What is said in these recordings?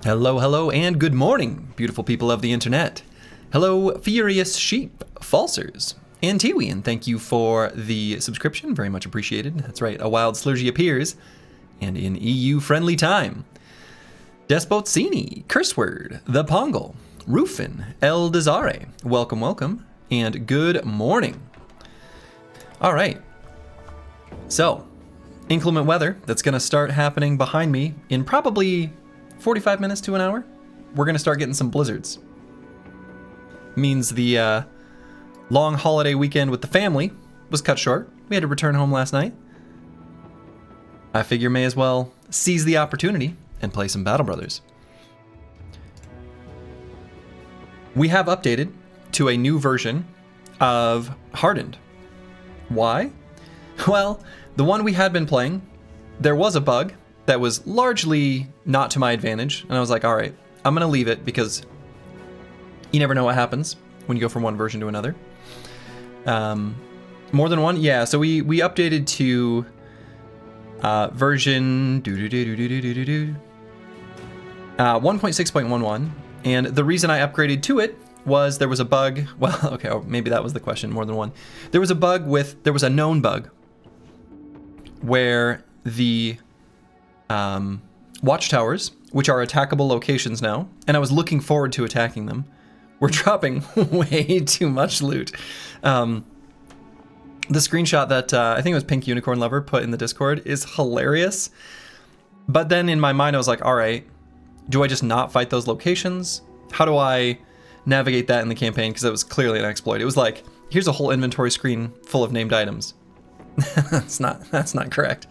Hello, hello, and good morning, beautiful people of the internet. Hello, Furious Sheep, Falsers, and Tiwi, and thank you for the subscription, very much appreciated. That's right, a wild slurgy appears, and in EU-friendly time. Despotsini, Curseword, The Pongle, Rufin, El Desare, welcome, welcome, and good morning. All right, so, inclement weather that's going to start happening behind me in probably 45 minutes to an hour. We're going to start getting some blizzards. Means the long holiday weekend with the family was cut short. We had to return home last night. I figure may as well seize the opportunity and play some Battle Brothers. We have updated to a new version of Hardened. Why? Well, the one we had been playing, there was a bug that was largely not to my advantage, and I was like, all right, I'm gonna leave it because you never know what happens when you go from one version to another. More than one? Yeah, so we updated to version 1.6.11, and the reason I upgraded to it was there was a bug, well, okay, maybe that was the question, more than one. There was a known bug where the watchtowers, which are attackable locations now, and I was looking forward to attacking them, were dropping way too much loot. The screenshot that I think it was Pink Unicorn Lover put in the Discord is hilarious. But then in my mind I was like, all right, do I just not fight those locations? How do I navigate that in the campaign? Because that was clearly an exploit. It was like, here's a whole inventory screen full of named items. That's not correct.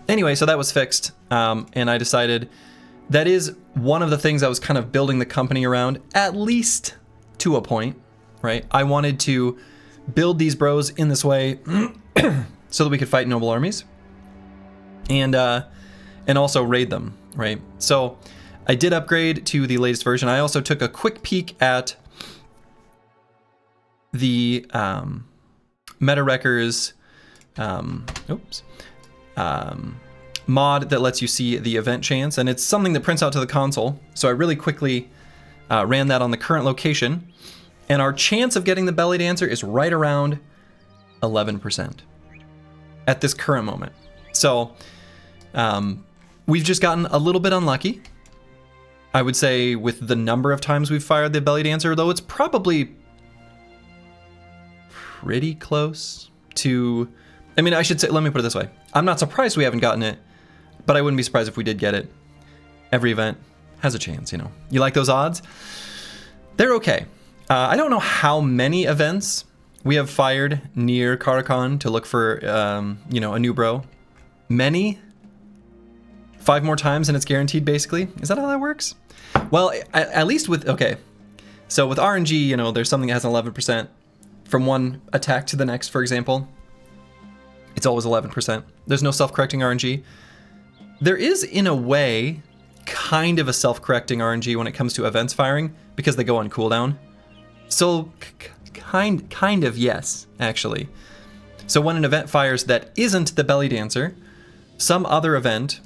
Anyway, so that was fixed, and I decided that is one of the things I was kind of building the company around, at least to a point, right? I wanted to build these bros in this way so that we could fight noble armies and also raid them, right? So I did upgrade to the latest version. I also took a quick peek at the Meta Wreckers mod that lets you see the event chance, and it's something that prints out to the console. So I really quickly ran that on the current location, and our chance of getting the belly dancer is right around 11% at this current moment. So we've just gotten a little bit unlucky, I would say, with the number of times we've fired the belly dancer, though it's probably pretty close to, I mean, I should say, let me put it this way. I'm not surprised we haven't gotten it, but I wouldn't be surprised if we did get it. Every event has a chance, you know. You like those odds? They're okay. I don't know how many events we have fired near Karakhan to look for, a new bro. Many? 5 more times and it's guaranteed, basically? Is that how that works? Well, at least with, okay. So with RNG, there's something that has an 11% from one attack to the next, for example. It's always 11%. There's no self-correcting RNG. There is, in a way, kind of a self-correcting RNG when it comes to events firing, because they go on cooldown. So, kind of yes, actually. So when an event fires that isn't the belly dancer, some other event,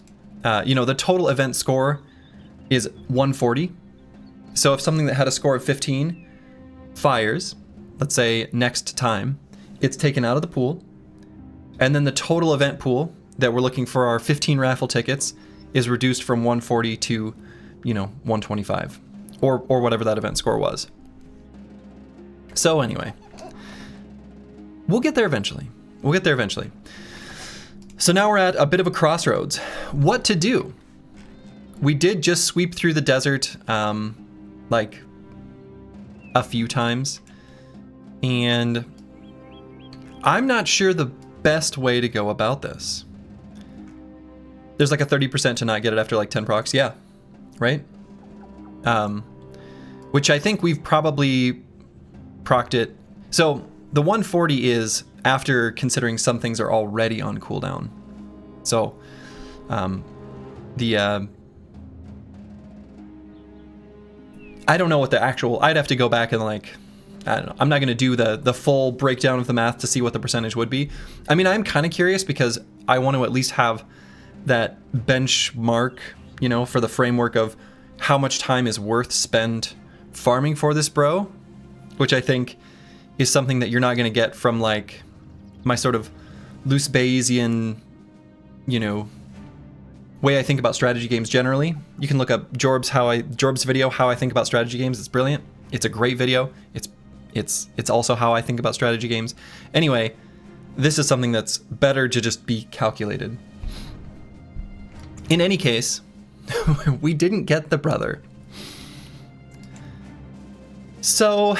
the total event score is 140. So if something that had a score of 15 fires, let's say next time, it's taken out of the pool, and then the total event pool that we're looking for our 15 raffle tickets is reduced from 140 to, 125, or whatever that event score was. So anyway, we'll get there eventually. So now we're at a bit of a crossroads. What to do? We did just sweep through the desert, like a few times, and I'm not sure the best way to go about this. There's like a 30% to not get it after like 10 procs. Yeah, right? Which I think we've probably procced it. So the 140 is after considering some things are already on cooldown. So I don't know what the actual, I'd have to go back and like, I don't know. I'm not going to do the full breakdown of the math to see what the percentage would be. I mean, I'm kind of curious because I want to at least have that benchmark, for the framework of how much time is worth spent farming for this bro, which I think is something that you're not going to get from like my sort of loose Bayesian, you know, way I think about strategy games generally. You can look up Jorb's video, How I Think About Strategy Games. It's brilliant. It's a great video. It's also how I think about strategy games. Anyway, this is something that's better to just be calculated. In any case, we didn't get the brother. So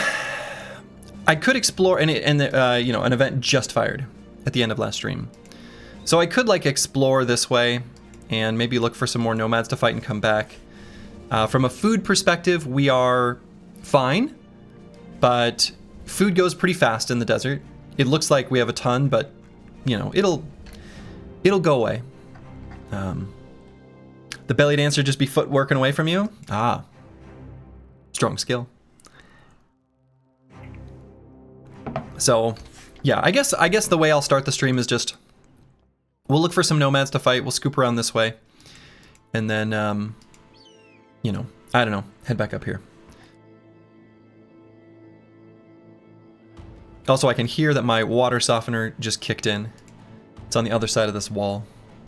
I could explore, and you know, an event just fired at the end of last stream. So I could like explore this way and maybe look for some more nomads to fight and come back. From a food perspective, we are fine, but food goes pretty fast in the desert. It looks like we have a ton, but you know, it'll go away. The belly dancer just be foot working away from you? Ah, strong skill. So yeah, I guess the way I'll start the stream is just, we'll look for some nomads to fight, we'll scoop around this way, and then, you know, I don't know, head back up here. Also, I can hear that my water softener just kicked in. It's on the other side of this wall.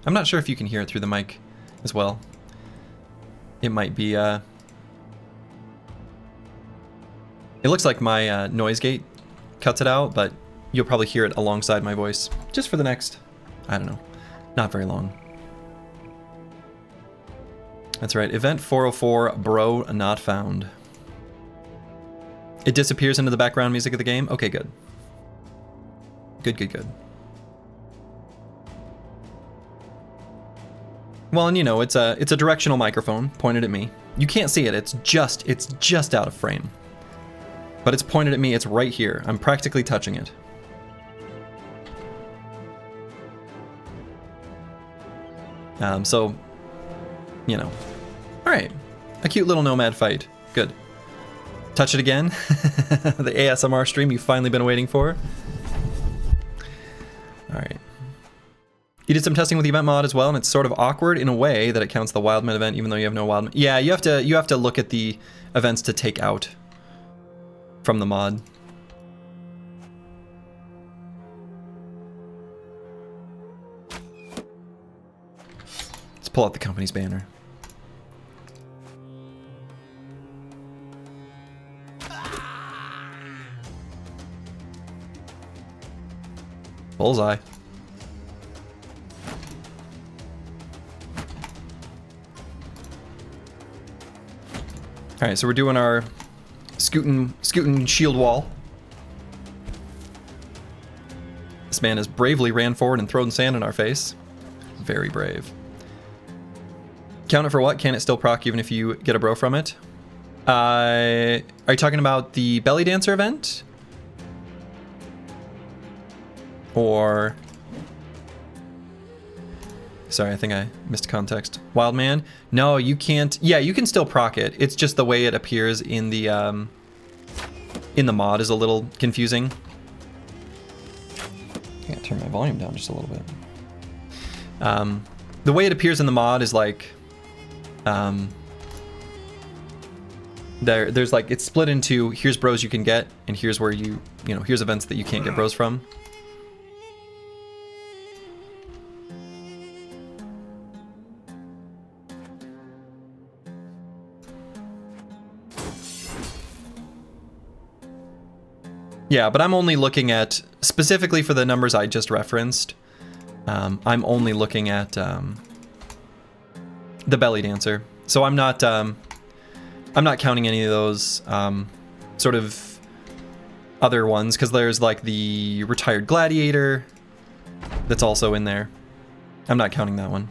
I'm not sure if you can hear it through the mic as well. It might be, it looks like my noise gate cuts it out, but you'll probably hear it alongside my voice, just for the next, I don't know, not very long. That's right, event 404, bro not found. It disappears into the background music of the game? Okay, good. Good. Well, and you know, it's a directional microphone pointed at me. You can't see it, it's just out of frame. But it's pointed at me, it's right here. I'm practically touching it. So, you know. Alright, a cute little nomad fight, good. Touch it again, the ASMR stream you've finally been waiting for. Alright. You did some testing with the event mod as well, and it's sort of awkward in a way that it counts the Wildman event even though you have no Wildman. Yeah, you have to look at the events to take out from the mod. Let's pull out the company's banner. Bullseye. Alright, so we're doing our scootin' shield wall. This man has bravely ran forward and thrown sand in our face. Very brave. Count it for what? Can it still proc even if you get a bro from it? Are you talking about the belly dancer event? Or... Sorry, I think I missed context. Wild man? No, you can't. Yeah, you can still proc it. It's just the way it appears in the mod is a little confusing. I gotta turn my volume down just a little bit. The way it appears in the mod is like, there's like, it's split into here's bros you can get, and here's where you know, here's events that you can't get bros from. Yeah, but I'm only looking at, specifically for the numbers I just referenced, I'm only looking at the belly dancer. So I'm not counting any of those sort of other ones, because there's like the retired gladiator that's also in there. I'm not counting that one.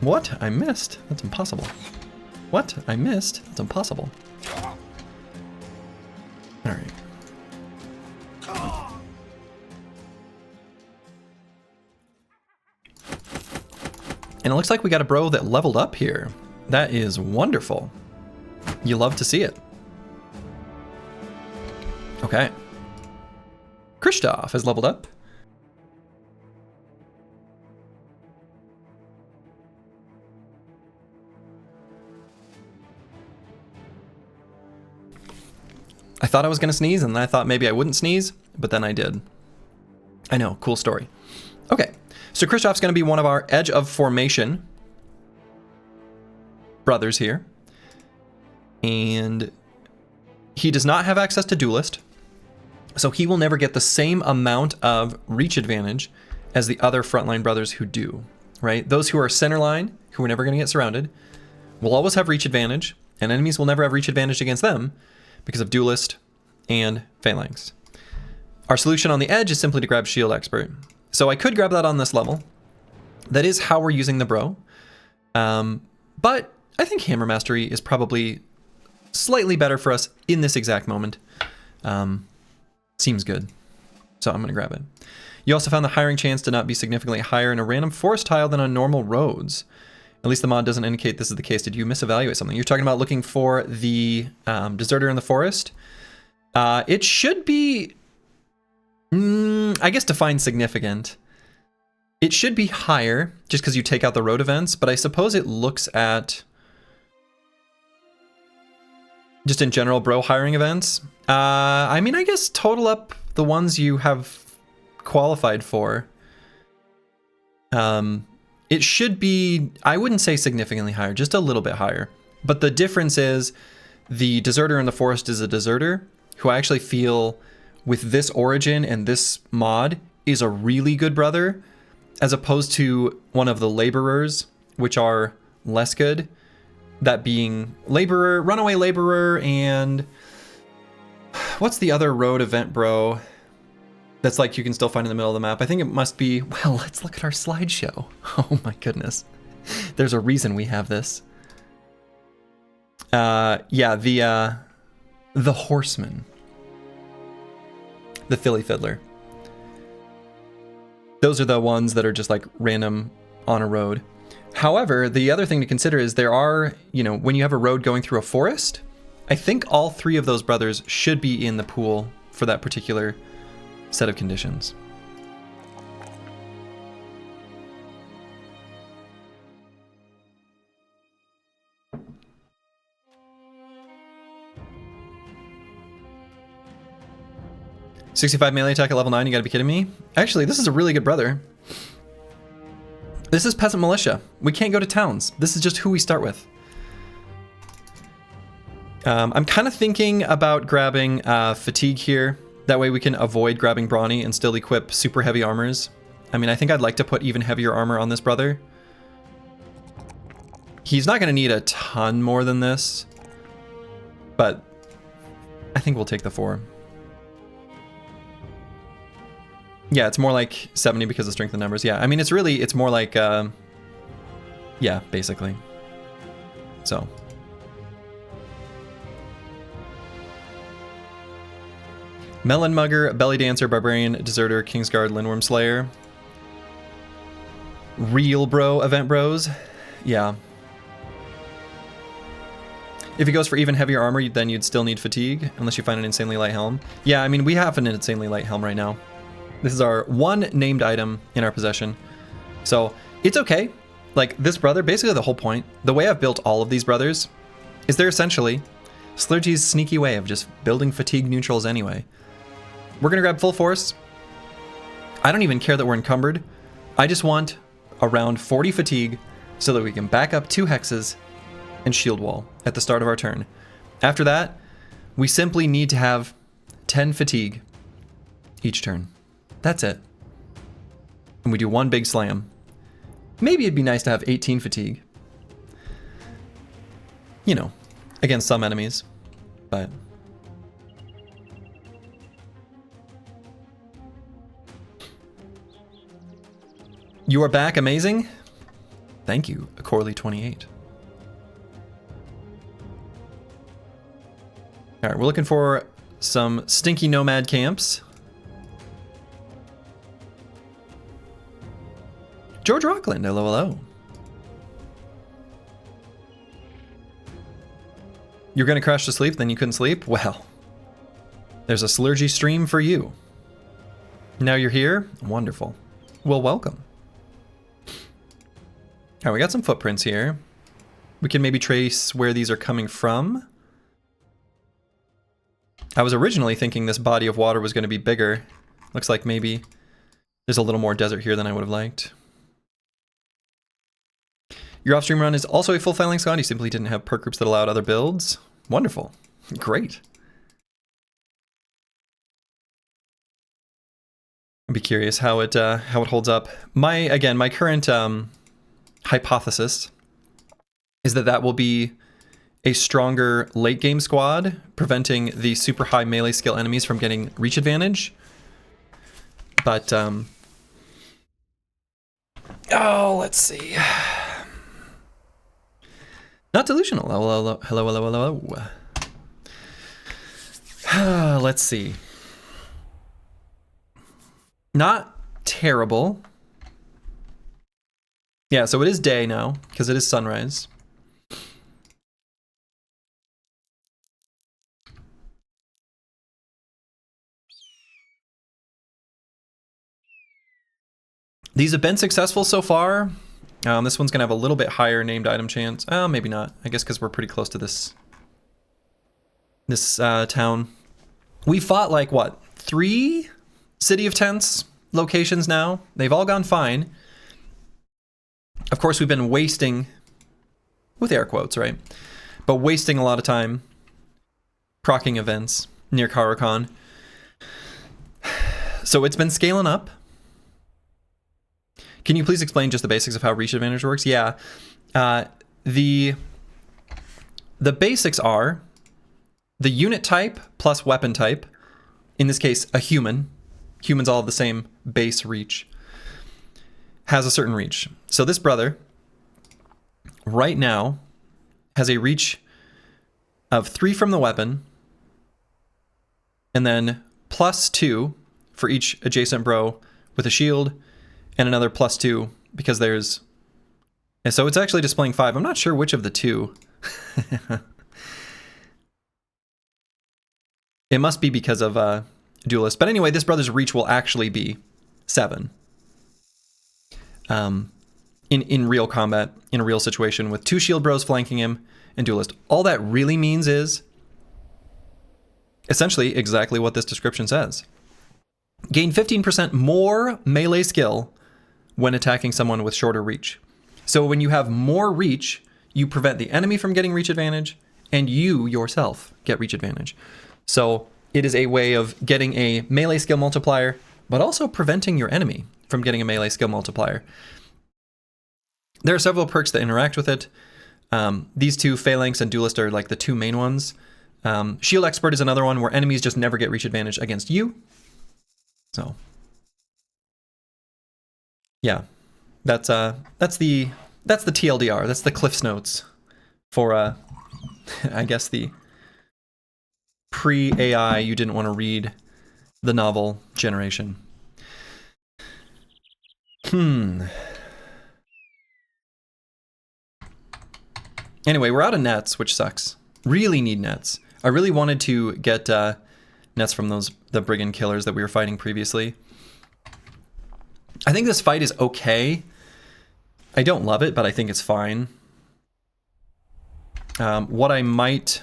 What? I missed? That's impossible. What? I missed? That's impossible. Alright. And it looks like we got a bro that leveled up here. That is wonderful. You love to see it. Okay. Christoph has leveled up. I thought I was going to sneeze, and then I thought maybe I wouldn't sneeze, but then I did. I know, cool story. Okay, so Kristoff's going to be one of our Edge of Formation brothers here. And he does not have access to Duelist, so he will never get the same amount of reach advantage as the other frontline brothers who do, right? Those who are centerline, who are never going to get surrounded, will always have reach advantage, and enemies will never have reach advantage against them because of Duelist and Phalanx. Our solution on the edge is simply to grab Shield Expert. So I could grab that on this level. That is how we're using the bro. But I think Hammer Mastery is probably slightly better for us in this exact moment. Seems good. So I'm going to grab it. You also found the hiring chance to not be significantly higher in a random forest tile than on normal roads. At least the mod doesn't indicate this is the case. Did you misevaluate something? You're talking about looking for the Deserter in the Forest. It should be, I guess, define significant. It should be higher just because you take out the road events, but I suppose it looks at just in general bro hiring events. I mean, I guess total up the ones you have qualified for. It should be, I wouldn't say significantly higher, just a little bit higher. But the difference is the Deserter in the Forest is a Deserter who I actually feel with this origin and this mod is a really good brother, as opposed to one of the Laborers, which are less good. That being Laborer, Runaway Laborer, and what's the other road event bro that's like you can still find in the middle of the map? I think it must be, well, let's look at our slideshow. Oh my goodness. There's a reason we have this. Yeah, the Horseman. The Philly Fiddler. Those are the ones that are just like random on a road. However, the other thing to consider is there are, you know, when you have a road going through a forest, I think all three of those brothers should be in the pool for that particular set of conditions. .65 melee attack at level 9, you gotta be kidding me. Actually, this is a really good brother. This is Peasant Militia. We can't go to towns. This is just who we start with. I'm kind of thinking about grabbing Fatigue here. That way we can avoid grabbing Brawny and still equip super heavy armors. I mean, I think I'd like to put even heavier armor on this brother. He's not going to need a ton more than this, but I think we'll take the 4. Yeah, it's more like 70 because of strength in numbers. Yeah, I mean, it's more like, yeah, basically. So. Melon Mugger, Belly Dancer, Barbarian, Deserter, Kingsguard, Lindworm Slayer. Real bro event bros. Yeah. If he goes for even heavier armor, then you'd still need Fatigue, unless you find an insanely light helm. Yeah, I mean, we have an insanely light helm right now. This is our one named item in our possession. So it's okay. Like this brother, basically the whole point, the way I've built all of these brothers is they're essentially Slurgy's sneaky way of just building fatigue neutrals anyway. We're gonna grab full force. I don't even care that we're encumbered. I just want around 40 fatigue so that we can back up 2 hexes and shield wall at the start of our turn. After that, we simply need to have 10 fatigue each turn. That's it. And we do 1 big slam. Maybe it'd be nice to have 18 fatigue. You know, against some enemies, but... You are back, amazing. Thank you, Corley28. All right, we're looking for some stinky nomad camps. George Rockland, hello, hello. You're gonna crash to sleep, then you couldn't sleep? Well, there's a Slurgy stream for you. Now you're here? Wonderful. Well, welcome. All right, we got some footprints here. We can maybe trace where these are coming from. I was originally thinking this body of water was going to be bigger. Looks like maybe there's a little more desert here than I would have liked. Your off-stream run is also a full Phalanx squad. You simply didn't have perk groups that allowed other builds. Wonderful. Great. I'd be curious how it holds up. My current hypothesis is that will be a stronger late game squad, preventing the super high melee skill enemies from getting reach advantage. But oh, let's see. Not delusional. Hello. Let's see. Not terrible. Yeah, so it is day now, because it is sunrise. These have been successful so far. This one's going to have a little bit higher named item chance. Oh, maybe not. I guess because we're pretty close to this town. We fought like, what, 3 City of Tents locations now? They've all gone fine. Of course, we've been wasting, with air quotes, right? But wasting a lot of time proccing events near Caracan. So it's been scaling up. Can you please explain just the basics of how reach advantage works? Yeah. The basics are the unit type plus weapon type. In this case, a human. Humans all have the same base reach. Has a certain reach. So this brother, right now, has a reach of 3 from the weapon, and then +2 for each adjacent bro with a shield, and another +2 because there's... And so it's actually displaying 5. I'm not sure which of the two. It must be because of Duelist. But anyway, this brother's reach will actually be 7. In real combat, in a real situation, with 2 shield bros flanking him and Duelist. All that really means is essentially exactly what this description says. Gain 15% more melee skill when attacking someone with shorter reach. So when you have more reach, you prevent the enemy from getting reach advantage, and you yourself get reach advantage. So it is a way of getting a melee skill multiplier, but also preventing your enemy from getting a melee skill multiplier. There are several perks that interact with it. These 2, Phalanx and Duelist, are like the 2 main ones. Shield Expert is another one where enemies just never get reach advantage against you. So, yeah, that's the TLDR. That's the Cliff's Notes for I guess the pre-AI you didn't want to read the novel generation. Anyway, we're out of nets, which sucks. Really need nets. I really wanted to get nets from the brigand killers that we were fighting previously. I think this fight is okay. I don't love it, but I think it's fine. What I might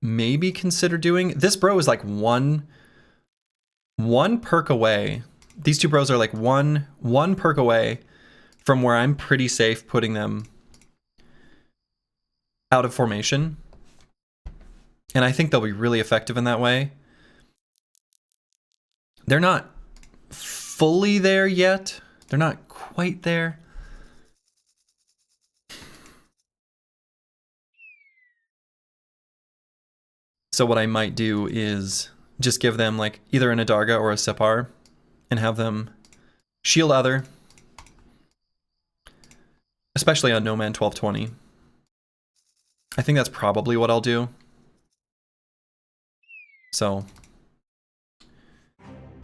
maybe consider doing... This bro is like one perk away. These 2 bros are like one perk away from where I'm pretty safe putting them out of formation. And I think they'll be really effective in that way. They're not fully there yet. They're not quite there. So what I might do is just give them like either an Adarga or a Separ and have them shield other. Especially on No Man 1220. I think that's probably what I'll do. So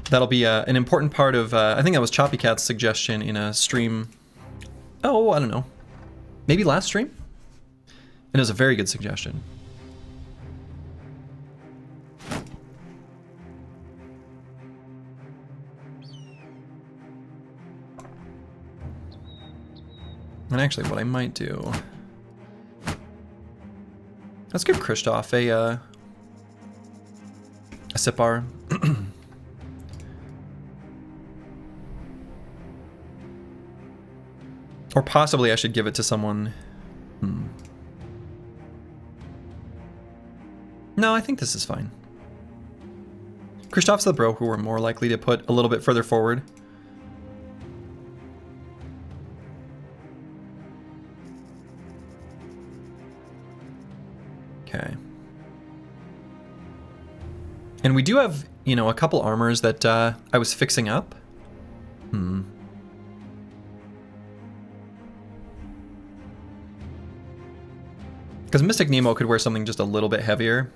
that'll be an important part of, I think that was Choppy Cat's suggestion in a stream. Oh, I don't know. Maybe last stream? And it was a very good suggestion. And actually, what I might do... Let's give Kristoff a Sipar. Or possibly I should give it to someone. No, I think this is fine. Kristoff's the bro who we're more likely to put a little bit further forward. Okay. And we do have, you know, a couple armors that I was fixing up. Because Mystic Nemo could wear something just a little bit heavier.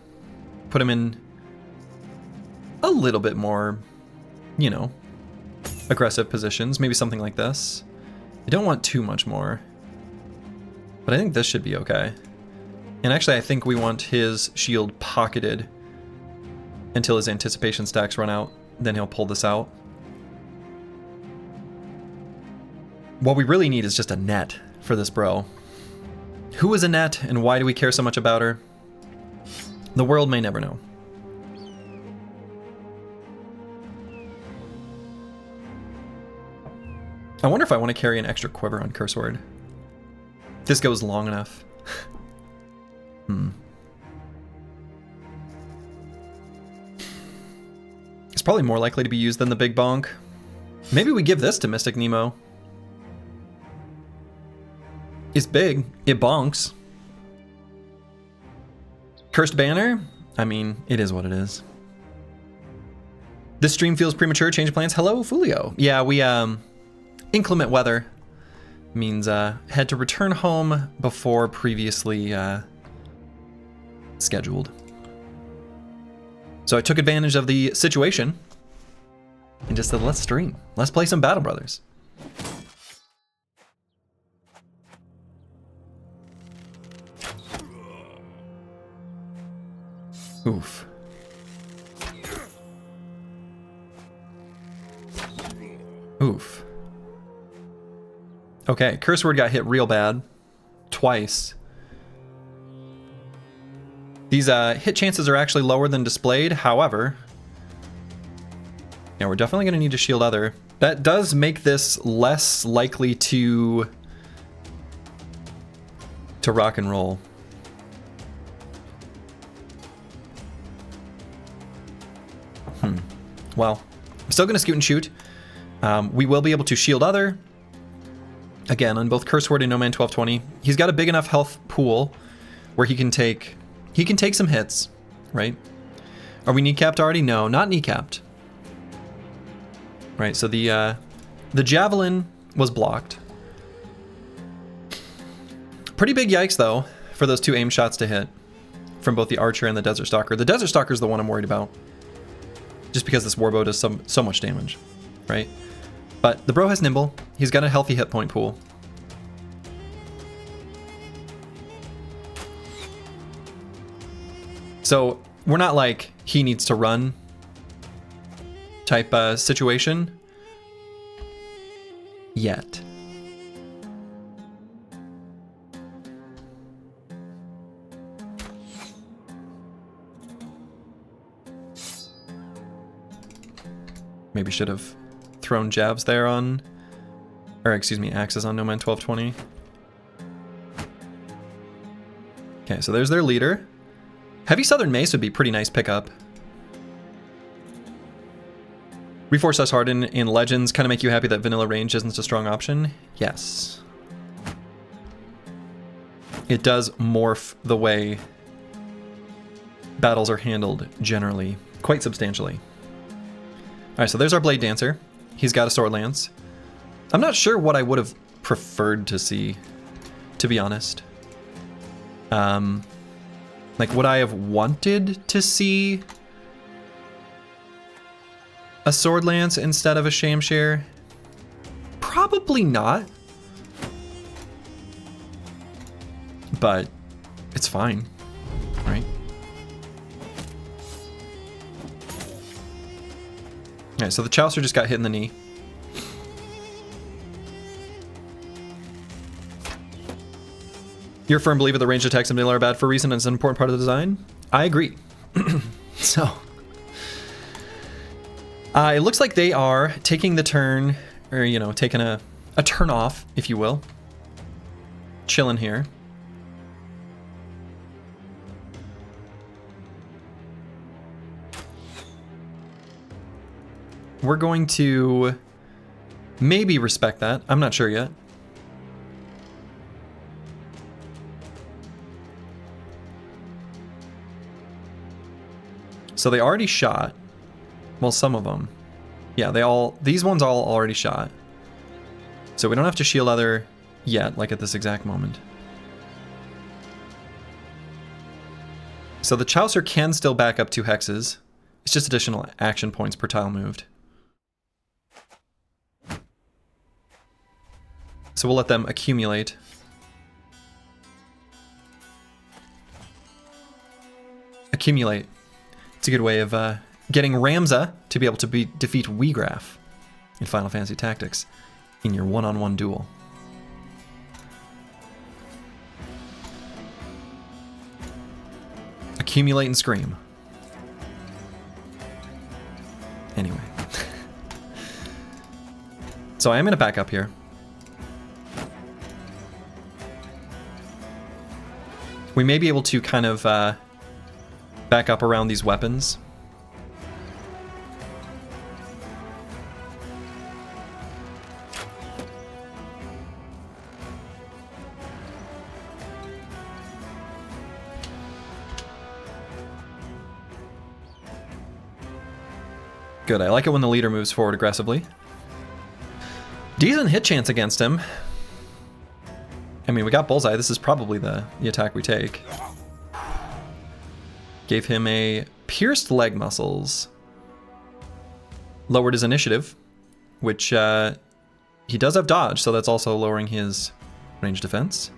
Put him in a little bit more, you know, aggressive positions. Maybe something like this. I don't want too much more. But I think this should be okay. And actually, I think we want his shield pocketed until his anticipation stacks run out. Then he'll pull this out. What we really need is just a net for this bro. Who is Annette, and why do we care so much about her? The world may never know. I wonder if I want to carry an extra quiver on Curse Word. This goes long enough. It's probably more likely to be used than the big bonk. Maybe we give this to Mystic Nemo. It's big. It bonks. Cursed Banner? I mean, it is what it is. This stream feels premature. Change of plans. Hello, Fulio. Yeah, we, inclement weather means, had to return home before previously, scheduled. So I took advantage of the situation and just said, let's stream. Let's play some Battle Brothers. Oof. Oof. Okay, Curse Word got hit real bad. Twice. These hit chances are actually lower than displayed, however... Yeah, we're definitely going to need to shield other. That does make this less likely to rock and roll. Well, I'm still going to scoot and shoot. We will be able to shield other. Again, on both Curse Word and No Man 1220. He's got a big enough health pool where he can take some hits, right? Are we kneecapped already? No, not kneecapped. Right, so the javelin was blocked. Pretty big yikes, though, for those two aim shots to hit from both the Archer and the Desert Stalker. The Desert Stalker is the one I'm worried about. Just because this Warbow does so much damage, right? But the bro has Nimble. He's got a healthy hit point pool. So we're not like he needs to run type situation yet. Maybe should have thrown jabs there on, or excuse me, axes on No Man 1220. Okay, so there's their leader. Heavy Southern Mace would be pretty nice pickup. Reforged / Hardened in Legends kind of make you happy that vanilla range isn't a strong option? Yes. It does morph the way battles are handled generally, quite substantially. Alright, so there's our Blade Dancer. He's got a Sword Lance. I'm not sure what I would have preferred to see, to be honest. Like, would I have wanted to see a Sword Lance instead of a Shamshare? Probably not. But it's fine, right? Alright, so the Chaucer just got hit in the knee. You're a firm believer that ranged attacks in vanilla are bad for a reason and it's an important part of the design? I agree. So, It looks like they are taking the turn, or, you know, taking a turn off, if you will. Chilling here. We're going to maybe respect that. I'm not sure yet. So they already shot. Well, some of them. Yeah, these ones all already shot. So we don't have to shield other yet, like at this exact moment. So the Chaucer can still back up 2 hexes. It's just additional action points per tile moved. So we'll let them accumulate. Accumulate. It's a good way of getting Ramza to be able to defeat Weegraf in Final Fantasy Tactics in your one-on-one duel. Accumulate and scream. Anyway. So I am going to back up here. We may be able to kind of back up around these weapons. Good, I like it when the leader moves forward aggressively. Decent hit chance against him. I mean, we got Bullseye. This is probably the attack we take. Gave him a pierced leg muscles. Lowered his initiative, which he does have dodge, so that's also lowering his range defense.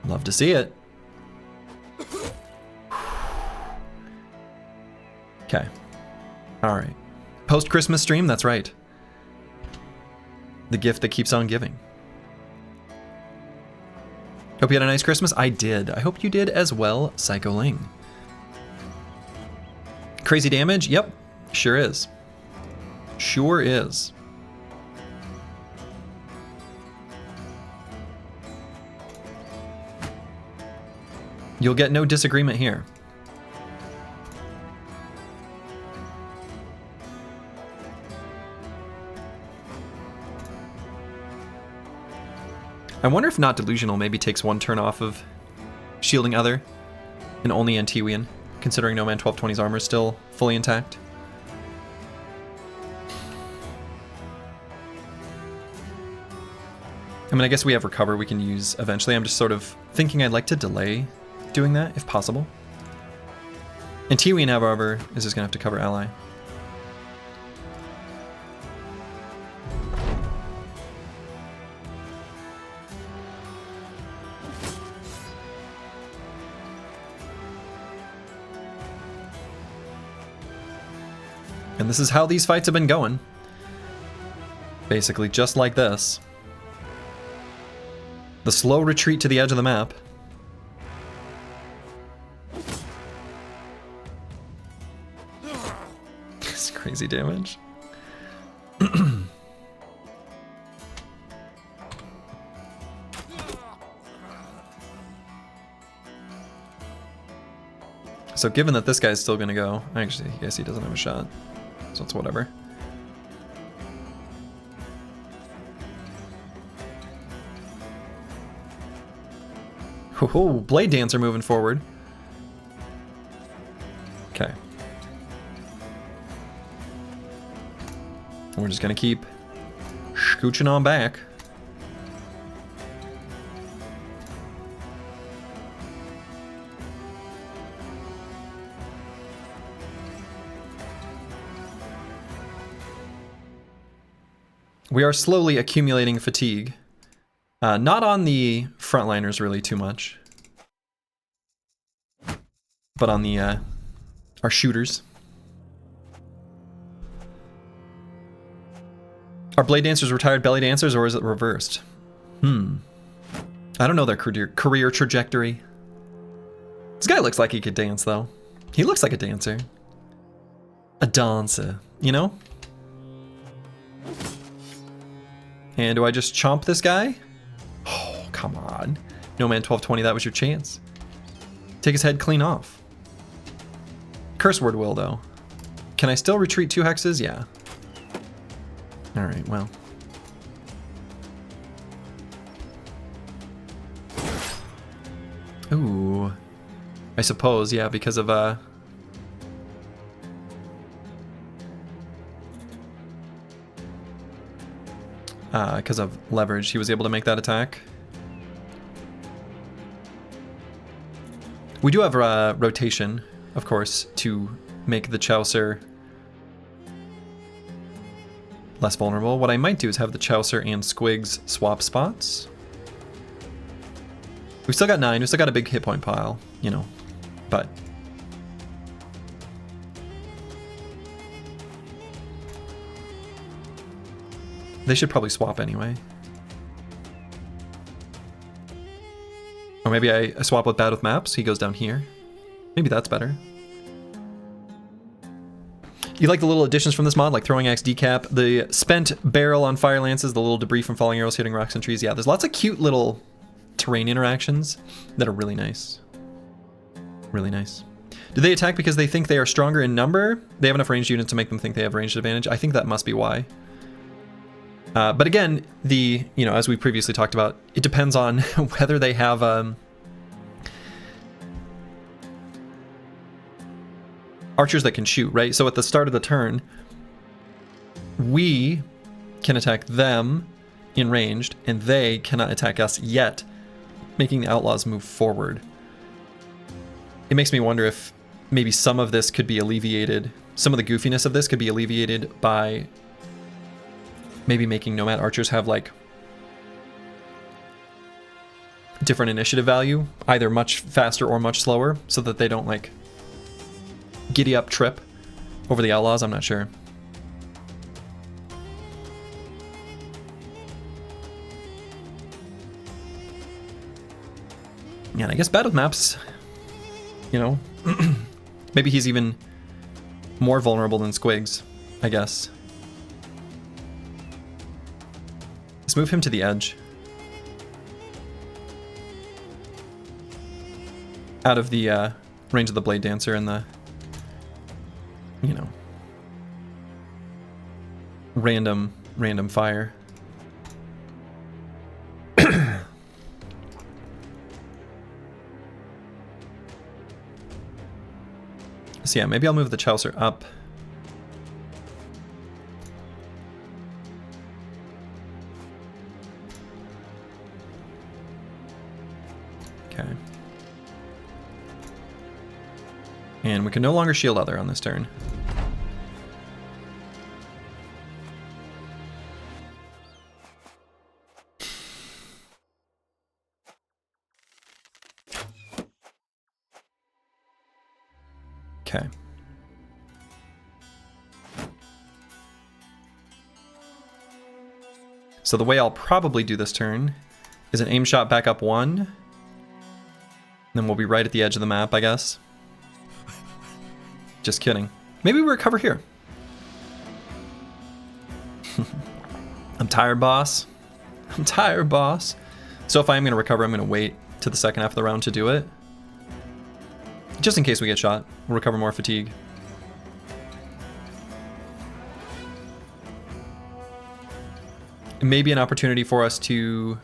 Love to see it. Okay. All right. Post-Christmas stream, that's right. The gift that keeps on giving. Hope you had a nice Christmas. I did. I hope you did as well, Psycho Ling. Crazy damage? Yep, sure is. Sure is. You'll get no disagreement here. I wonder if Not Delusional maybe takes 1 turn off of shielding other and only Antiwian, considering No Man 1220's armor is still fully intact. I mean, I guess we have Recover we can use eventually. I'm just sort of thinking I'd like to delay doing that if possible. Antiwian, however, is just going to have to cover ally. And this is how these fights have been going. Basically, just like this. The slow retreat to the edge of the map. It's crazy damage. So given that this guy's still gonna go, actually, I guess he doesn't have a shot. So it's whatever. Oh, Blade Dancer moving forward. Okay. We're just gonna keep scooching on back. We are slowly accumulating fatigue. Not on the frontliners really too much, but on the our shooters. Are Blade Dancers retired belly dancers, or is it reversed? I don't know their career trajectory. This guy looks like he could dance, though. He looks like a dancer. A dancer, you know? And do I just chomp this guy? Oh, come on. No man, 1220, that was your chance. Take his head clean off. Curse word will, though. Can I still retreat 2 hexes? Yeah. Alright, well. Ooh. I suppose, yeah, because of, leverage, he was able to make that attack. We do have rotation, of course, to make the Chaucer less vulnerable. What I might do is have the Chaucer and Squigs swap spots. We've still got 9, we've still got a big hit point pile, you know, but... They should probably swap anyway. Or maybe I swap with Bad with Maps, he goes down here. Maybe that's better. You like the little additions from this mod, like Throwing Axe Decap, the spent barrel on Fire Lances, the little debris from falling arrows hitting rocks and trees. Yeah, there's lots of cute little terrain interactions that are really nice. Really nice. Do they attack because they think they are stronger in number? They have enough ranged units to make them think they have ranged advantage? I think that must be why. But again, as we previously talked about, it depends on whether they have archers that can shoot, right? So at the start of the turn, we can attack them in ranged, and they cannot attack us yet, making the outlaws move forward. It makes me wonder if maybe some of this could be alleviated, some of the goofiness of this could be alleviated by maybe making nomad archers have like different initiative value, either much faster or much slower, so that they don't like giddy up trip over the outlaws. I'm not sure. Yeah, and I guess Bad with Maps, you know, maybe he's even more vulnerable than Squigs, I guess. Let's move him to the edge. Out of the range of the Blade Dancer and the, you know, random fire. So yeah, maybe I'll move the Chaucer up. Okay. And we can no longer shield other on this turn. Okay. So the way I'll probably do this turn is an aim shot back up 1. Then we'll be right at the edge of the map, I guess. Just kidding. Maybe we recover here. I'm tired, boss. I'm tired, boss. So if I am going to recover, I'm going to wait to the second half of the round to do it. Just in case we get shot. We'll recover more fatigue. It may be an opportunity for us to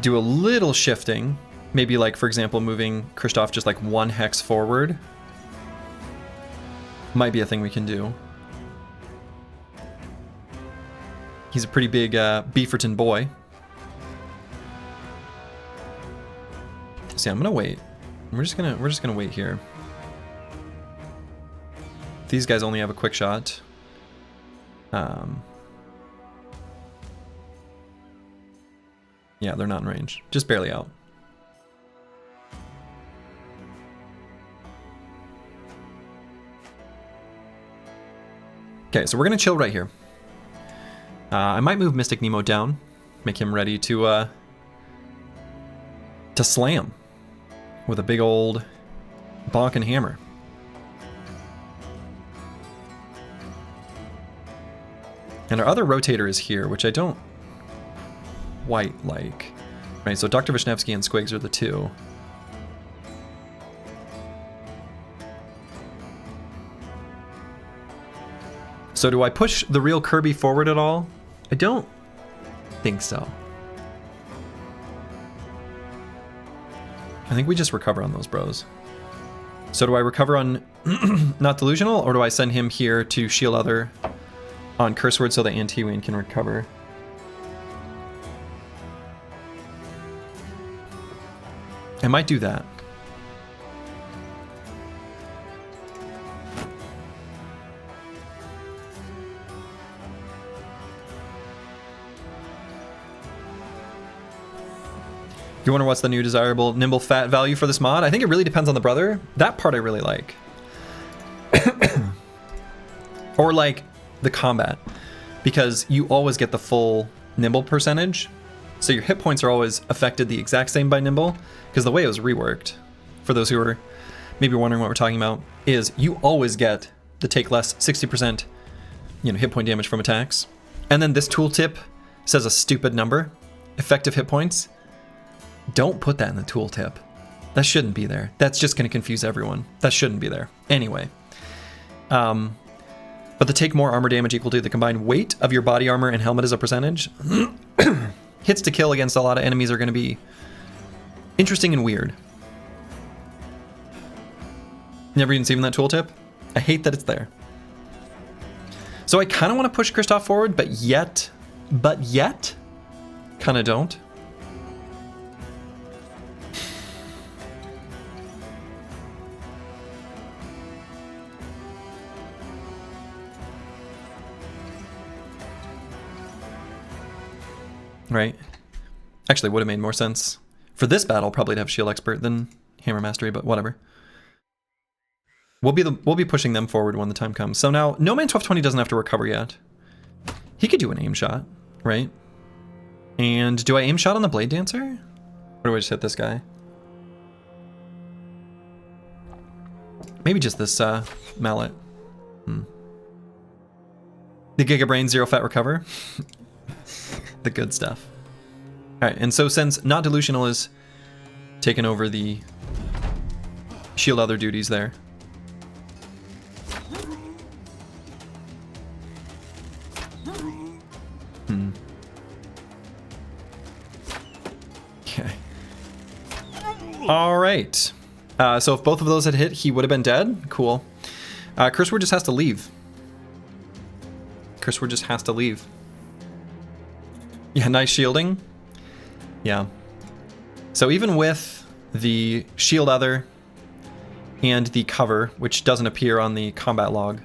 do a little shifting. Maybe like, for example, moving Christoph just like 1 hex forward. Might be a thing we can do. He's a pretty big Beaverton boy. See, I'm gonna wait. We're just gonna wait here. These guys only have a quick shot. Yeah, they're not in range. Just barely out. Okay, so we're gonna chill right here. I might move Mystic Nemo down, make him ready to slam with a big old bonking hammer. And our other rotator is here, which I don't quite like. Right, so Dr. Vishnevsky and Squigs are the two. So do I push the real Kirby forward at all? I don't think so. I think we just recover on those bros. So do I recover on Not Delusional, or do I send him here to shield other on Curse Word so that Antiwayne can recover? I might do that. You wonder what's the new desirable nimble fat value for this mod? I think it really depends on the brother. That part I really like. Or like the combat, because you always get the full nimble percentage. So your hit points are always affected the exact same by nimble, because the way it was reworked, for those who are maybe wondering what we're talking about, is you always get the take less 60% hit point damage from attacks. And then this tooltip says a stupid number, effective hit points. Don't put that in the tooltip. That shouldn't be there. That's just going to confuse everyone. That shouldn't be there. Anyway. But the take more armor damage equal to the combined weight of your body armor and helmet as a percentage. Hits to kill against a lot of enemies are going to be interesting and weird. Never even seen that tooltip? I hate that it's there. So I kind of want to push Kristoff forward, but yet, kind of don't. Right? Actually, would have made more sense for this battle probably to have Shield Expert than Hammer Mastery, but whatever. We'll be pushing them forward when the time comes. So now, No Man 1220 doesn't have to recover yet. He could do an aim shot, right? And do I aim shot on the Blade Dancer? Or do I just hit this guy? Maybe just this mallet. The Giga Brain Zero Fat Recover. The good stuff. All right, and so since Not Delusional is taking over the shield other duties there. Okay. All right. So if both of those had hit, he would have been dead. Cool. Curse Word just has to leave. Curse Word just has to leave. Yeah, nice shielding. Yeah. So even with the shield other and the cover, which doesn't appear on the combat log.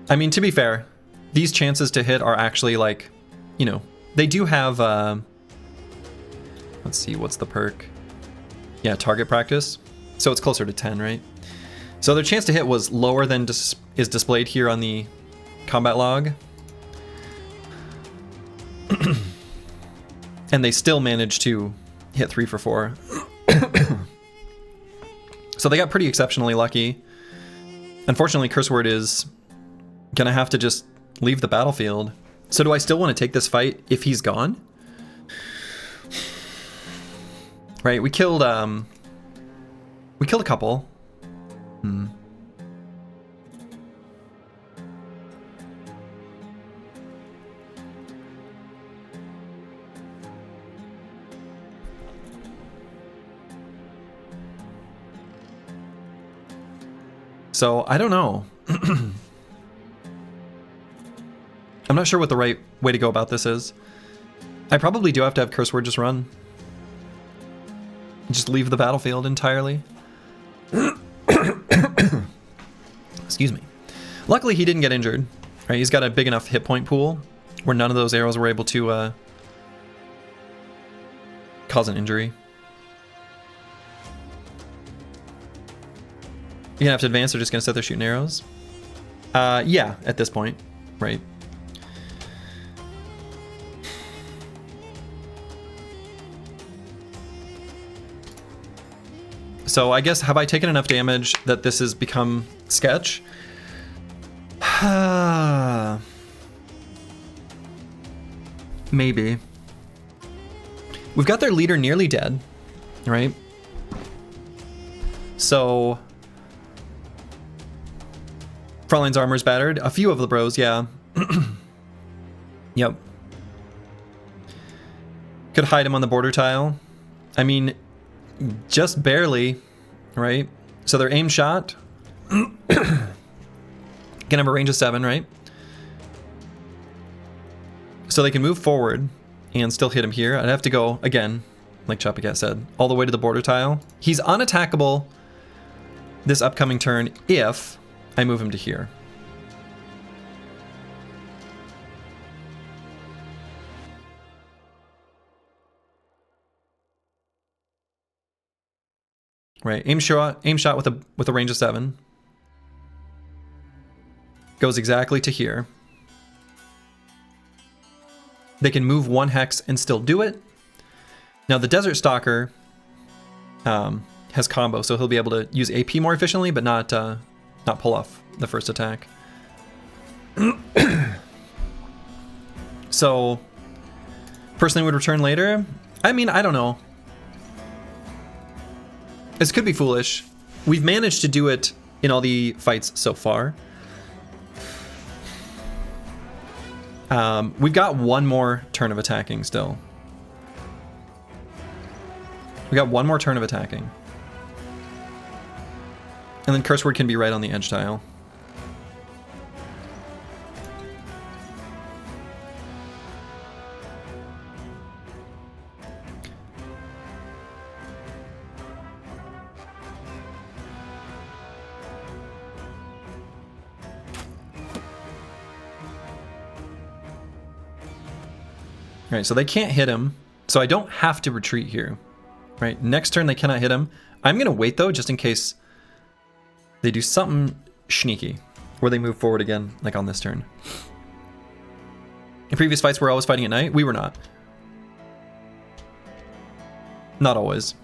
I mean, to be fair, these chances to hit are actually like, they do have, let's see, what's the perk? Yeah, target practice. So it's closer to 10, right? So their chance to hit was lower than is displayed here on the combat log. And they still managed to hit 3 for 4. So they got pretty exceptionally lucky. Unfortunately, Curse Word is gonna have to just leave the battlefield. So do I still want to take this fight if he's gone? Right, we killed a couple. So, I don't know. I'm not sure what the right way to go about this is. I probably do have to have Curse Word just run. Just leave the battlefield entirely. Excuse me. Luckily, he didn't get injured. Right, he's got a big enough hit point pool where none of those arrows were able to cause an injury. You're gonna have to advance, they're just gonna sit there shooting arrows? Yeah, at this point, right. So I guess, have I taken enough damage that this has become sketch? Maybe. We've got their leader nearly dead, right? So Frontline's armor's battered. A few of the bros, yeah. Yep. Could hide him on the border tile. I mean, just barely, right? So their aim shot can have a range of 7, right? So they can move forward and still hit him here. I'd have to go, again, like Chopacat said, all the way to the border tile. He's unattackable this upcoming turn if I move him to here. Right, aim shot with a range of 7. Goes exactly to here. They can move 1 hex and still do it. Now the Desert Stalker has combo, so he'll be able to use AP more efficiently, but not pull off the first attack. So, personally would return later. I mean, I don't know. This could be foolish. We've managed to do it in all the fights so far. We've got 1 more turn of attacking still. We got 1 more turn of attacking. And then Curse Word can be right on the edge tile. Right, so they can't hit him, so I don't have to retreat here. Right, next turn they cannot hit him. I'm gonna wait though, just in case they do something sneaky, where they move forward again, like on this turn. In previous fights, we're always fighting at night. We were not. Not always.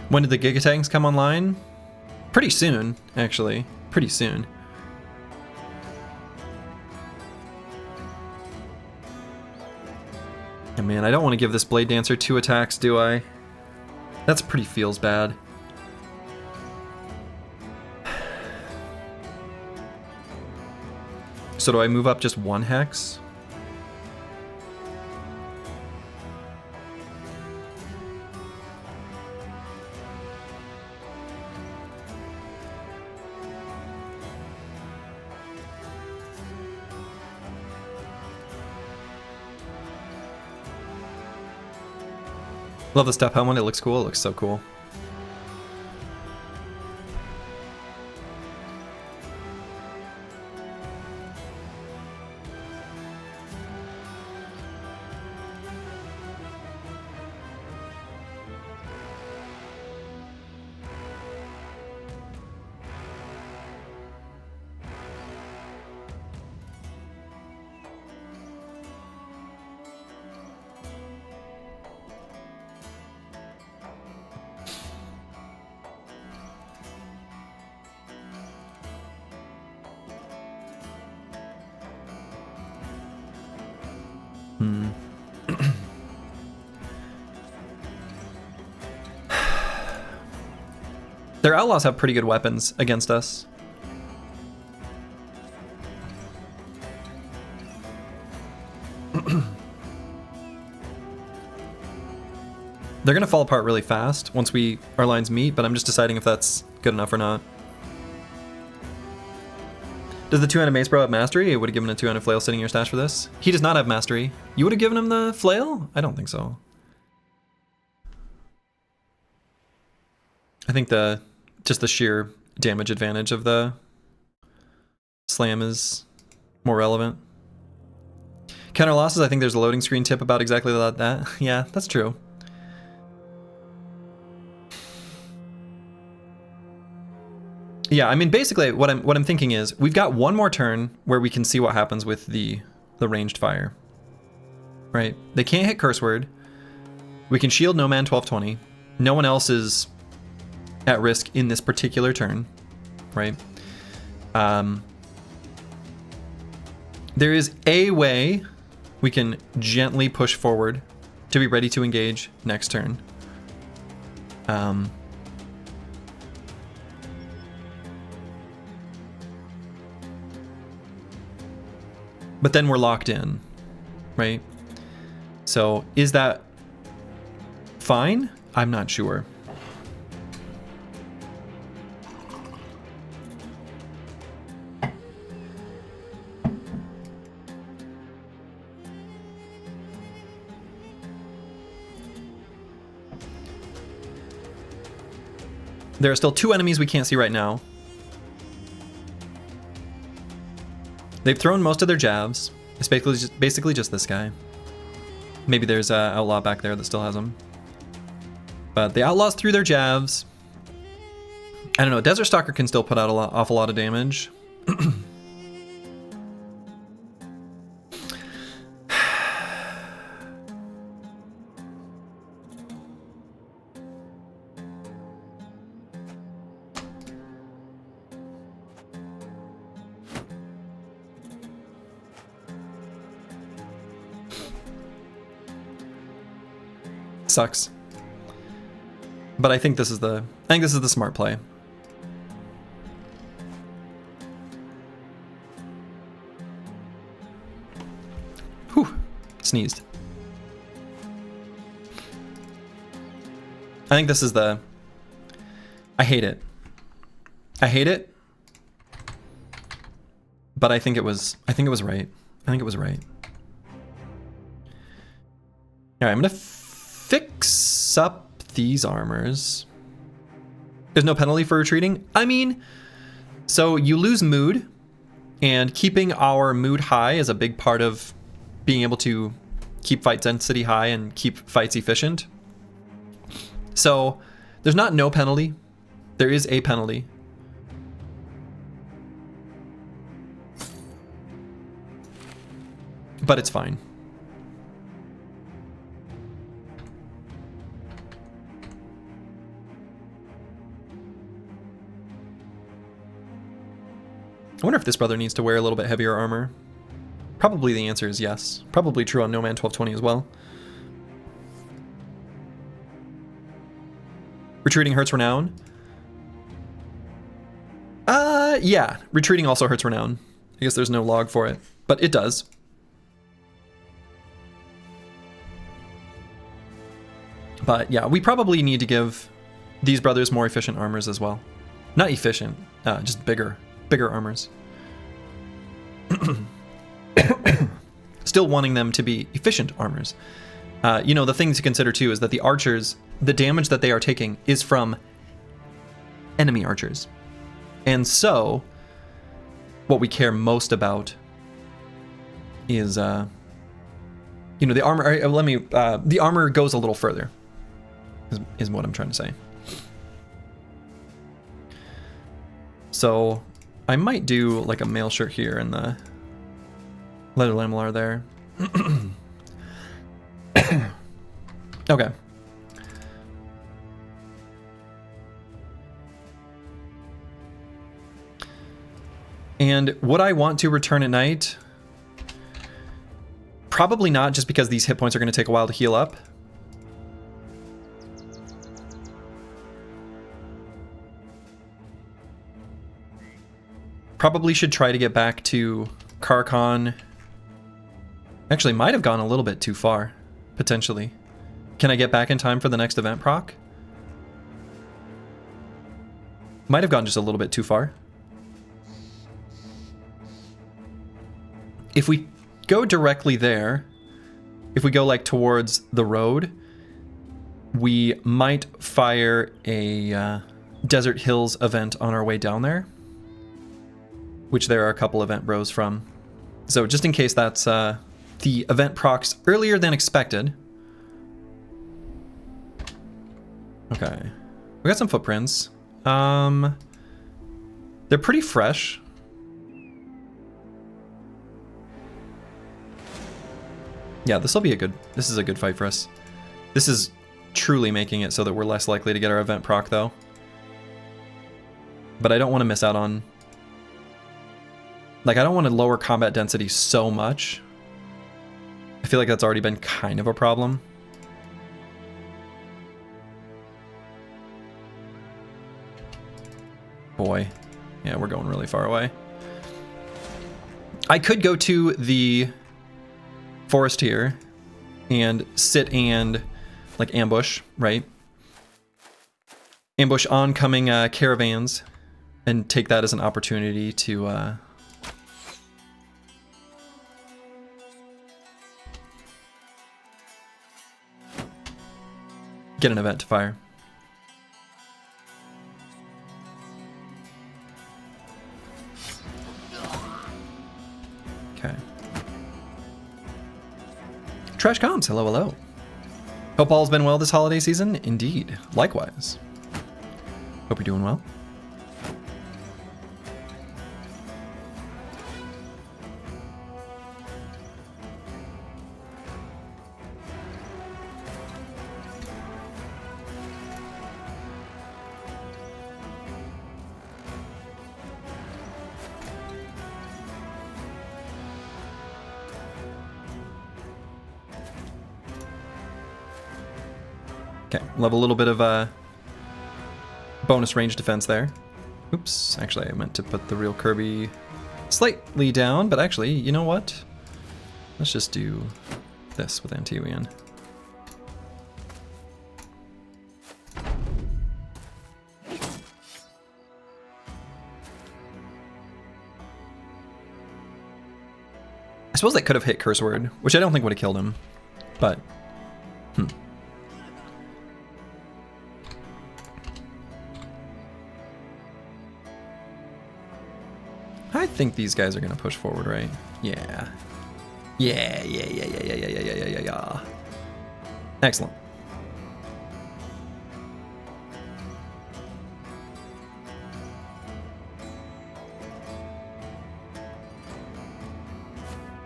When did the Giga Tanks come online? Pretty soon, actually. Pretty soon. Oh man, I don't want to give this Blade Dancer 2 attacks, do I? That's pretty feels bad. So do I move up just 1 hex? Love the step helmet, it looks cool, it looks so cool. Their outlaws have pretty good weapons against us. They're gonna fall apart really fast once our lines meet, but I'm just deciding if that's good enough or not. Does the 2-handed mace bro have mastery? I would have given a 2-handed flail sitting in your stash for this. He does not have mastery. You would have given him the flail? I don't think so. I think just the sheer damage advantage of the slam is more relevant. Counter losses, I think there's a loading screen tip about exactly that. Yeah, that's true. Yeah, I mean, basically, what I'm thinking is we've got one more turn where we can see what happens with the ranged fire. Right? They can't hit Curse Word. We can shield No Man 1220. No one else is at risk in this particular turn, right? There is a way we can gently push forward to be ready to engage next turn. But then we're locked in, right? So is that fine? I'm not sure. There are still 2 enemies we can't see right now. They've thrown most of their jabs. It's basically just this guy. Maybe there's an outlaw back there that still has them. But the outlaws threw their jabs. I don't know. Desert Stalker can still put out awful lot of damage. Sucks. But I think this is the smart play. Whew. Sneezed. I think this is the... I hate it. I hate it. But I think it was right. I think it was right. Alright, I'm gonna fix up these armors. There's no penalty for retreating. I mean, so you lose mood, and keeping our mood high is a big part of being able to keep fight density high and keep fights efficient. So there's not no penalty. There is a penalty. But it's fine. I wonder if this brother needs to wear a little bit heavier armor. Probably the answer is yes. Probably true on No Man 1220 as well. Retreating hurts renown. Yeah. Retreating also hurts renown. I guess there's no log for it, but it does. But yeah, we probably need to give these brothers more efficient armors as well. Not efficient, just bigger armors. Still wanting them to be efficient armors. You know, the thing to consider too is that the archers, the damage that they are taking is from enemy archers. And so, what we care most about is, you know, the armor, the armor goes a little further, is what I'm trying to say. So, I might do like a mail shirt here and the leather lamellar there. Okay. And would I want to return at night? Probably not, just because these hit points are going to take a while to heal up. Probably should try to get back to Carcon. Actually, might have gone a little bit too far, potentially. Can I get back in time for the next event proc? Might have gone just a little bit too far. If we go directly there, if we go like towards the road, we might fire a Desert Hills event on our way down there, which there are a couple event bros from. So just in case that's the event procs earlier than expected. Okay, we got some footprints. They're pretty fresh. Yeah, this will be a good... This is a good fight for us. This is truly making it so that we're less likely to get our event proc, though. But I don't want to miss out on... Like, I don't want to lower combat density so much. I feel like that's already been kind of a problem. Boy. Yeah, we're going really far away. I could go to the forest here and sit and, like, ambush, right? Ambush oncoming caravans and take that as an opportunity to... get an event to fire. Okay. Trash Comms, hello, hello. Hope all's been well this holiday season. Indeed. Likewise. Hope you're doing well. Okay, we'll have a little bit of bonus range defense there. Oops, actually I meant to put the real Kirby slightly down, but actually, you know what? Let's just do this with Antiwian. I suppose that could have hit Curse Word, which I don't think would have killed him, but I think these guys are gonna push forward, right? Yeah. Yeah. Excellent.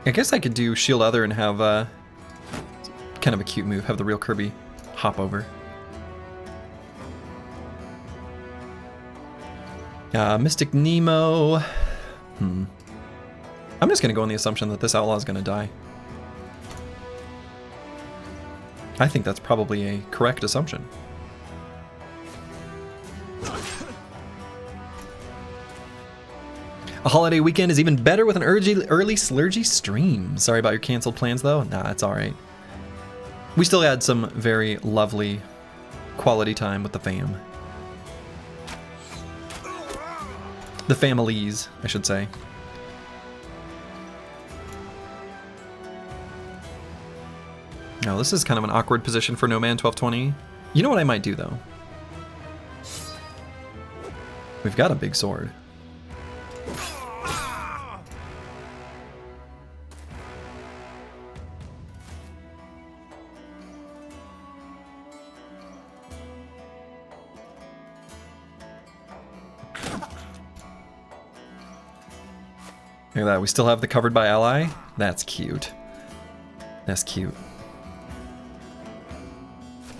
I guess I could do Shield Other and have kind of a cute move, have the real Kirby hop over. Mystic Nemo. I'm just gonna go on the assumption that this outlaw is gonna die. I think that's probably a correct assumption. A holiday weekend is even better with an early Slurgy stream. Sorry about your canceled plans though. Nah, it's alright. We still had some very lovely quality time with the fam. The families, I should say. Now, this is kind of an awkward position for No Man 1220. You know what I might do, though? We've got a big sword. Look at that, we still have the covered by ally. That's cute. That's cute.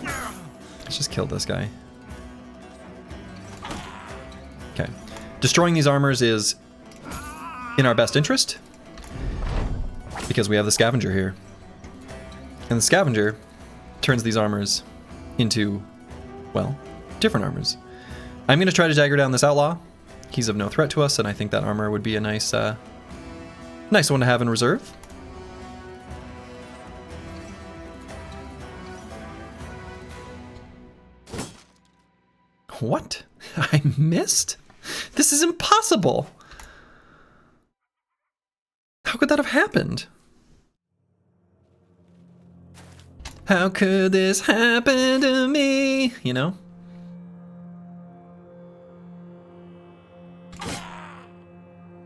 Let's just kill this guy. Okay. Destroying these armors is in our best interest because we have the scavenger here. And the scavenger turns these armors into, well, different armors. I'm going to try to dagger down this outlaw. He's of no threat to us, and I think that armor would be a nice nice one to have in reserve. What? I missed? This is impossible! How could that have happened? How could this happen to me? You know?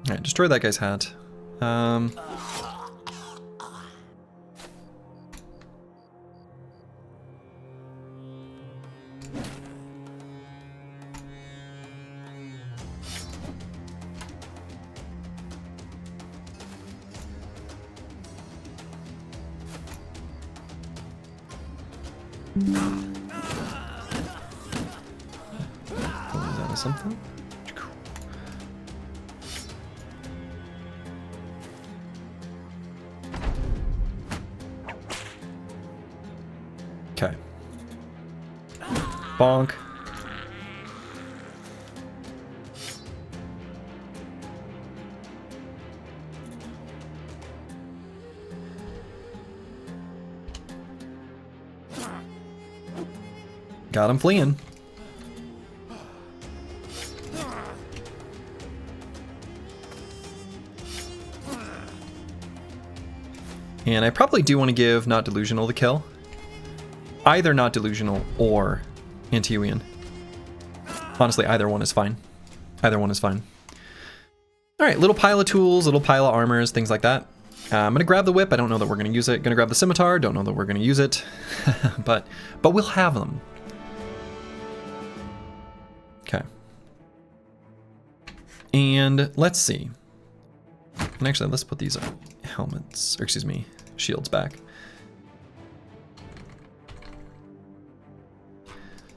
Alright, destroy that guy's hat. Is that something? Okay. Bonk. Got him fleeing. And I probably do want to give Not Delusional the kill. Either Not Delusional or Antiuian. Honestly, either one is fine. Either one is fine. Alright, little pile of tools, little pile of armors, things like that. I'm going to grab the whip. I don't know that we're going to use it. Going to grab the scimitar. Don't know that we're going to use it. but we'll have them. Okay. And let's see. And actually, let's put these helmets, or excuse me, shields back.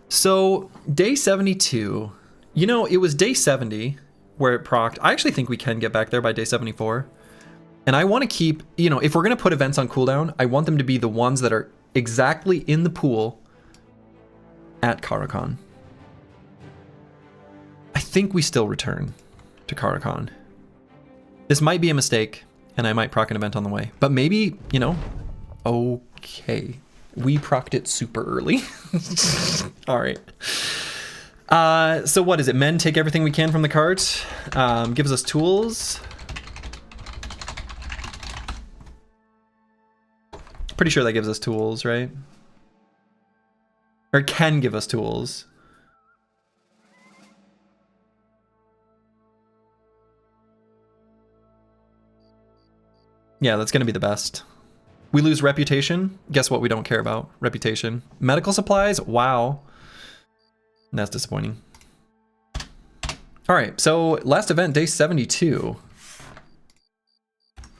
So, day 72, you know, it was day 70 where it procced. I actually think we can get back there by day 74. And I want to keep, you know, if we're going to put events on cooldown, I want them to be the ones that are exactly in the pool at Caracan. I think we still return to Caracan. This might be a mistake, and I might proc an event on the way. But maybe, you know, okay. We procced it super early. All right. So what is it? Men take everything we can from the cart. Gives us tools. Pretty sure that gives us tools, right? Or it can give us tools. Yeah, that's going to be the best. We lose reputation. Guess what we don't care about? Reputation. Medical supplies? Wow. That's disappointing. All right, so last event, day 72.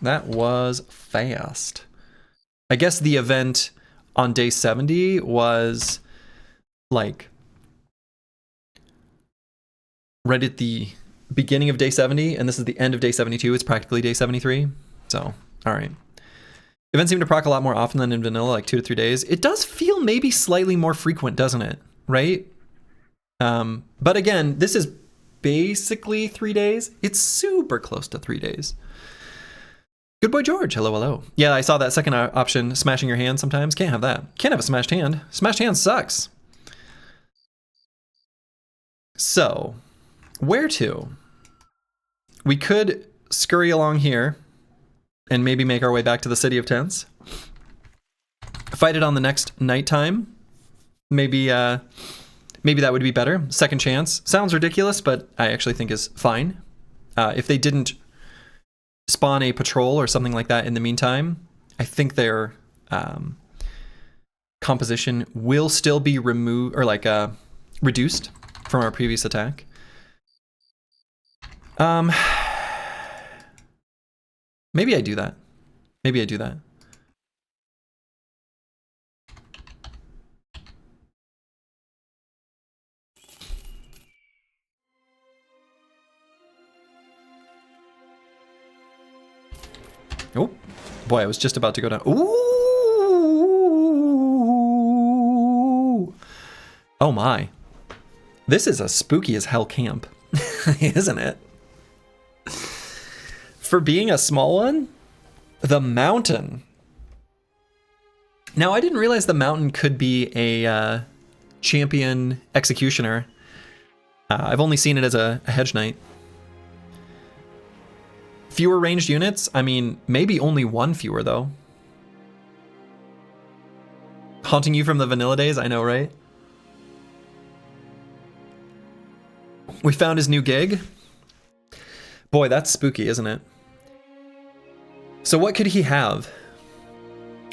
That was fast. I guess the event on day 70 was like right at the beginning of day 70, and this is the end of day 72. It's practically day 73. So, all right. Events seem to proc a lot more often than in vanilla, like 2 to 3 days. It does feel maybe slightly more frequent, doesn't it? Right? But again, this is basically 3 days. It's super close to 3 days. Good boy, George. Hello, hello. Yeah, I saw that second option, smashing your hand sometimes. Can't have that. Can't have a smashed hand. Smashed hand sucks. So, where to? We could scurry along here and maybe make our way back to the City of Tents. Fight it on the next nighttime. Maybe maybe that would be better. Second chance. Sounds ridiculous, but I actually think is fine. If they didn't spawn a patrol or something like that in the meantime, I think their composition will still be removed or like reduced from our previous attack. Maybe I do that. Maybe I do that. Oh, boy, I was just about to go down. Ooh! Oh my. This is a spooky as hell camp, isn't it? For being a small one, the mountain. Now, I didn't realize the mountain could be a champion executioner. I've only seen it as a hedge knight. Fewer ranged units? I mean, maybe only one fewer, though. Haunting you from the vanilla days? I know, right? We found his new gig. Boy, that's spooky, isn't it? So what could he have?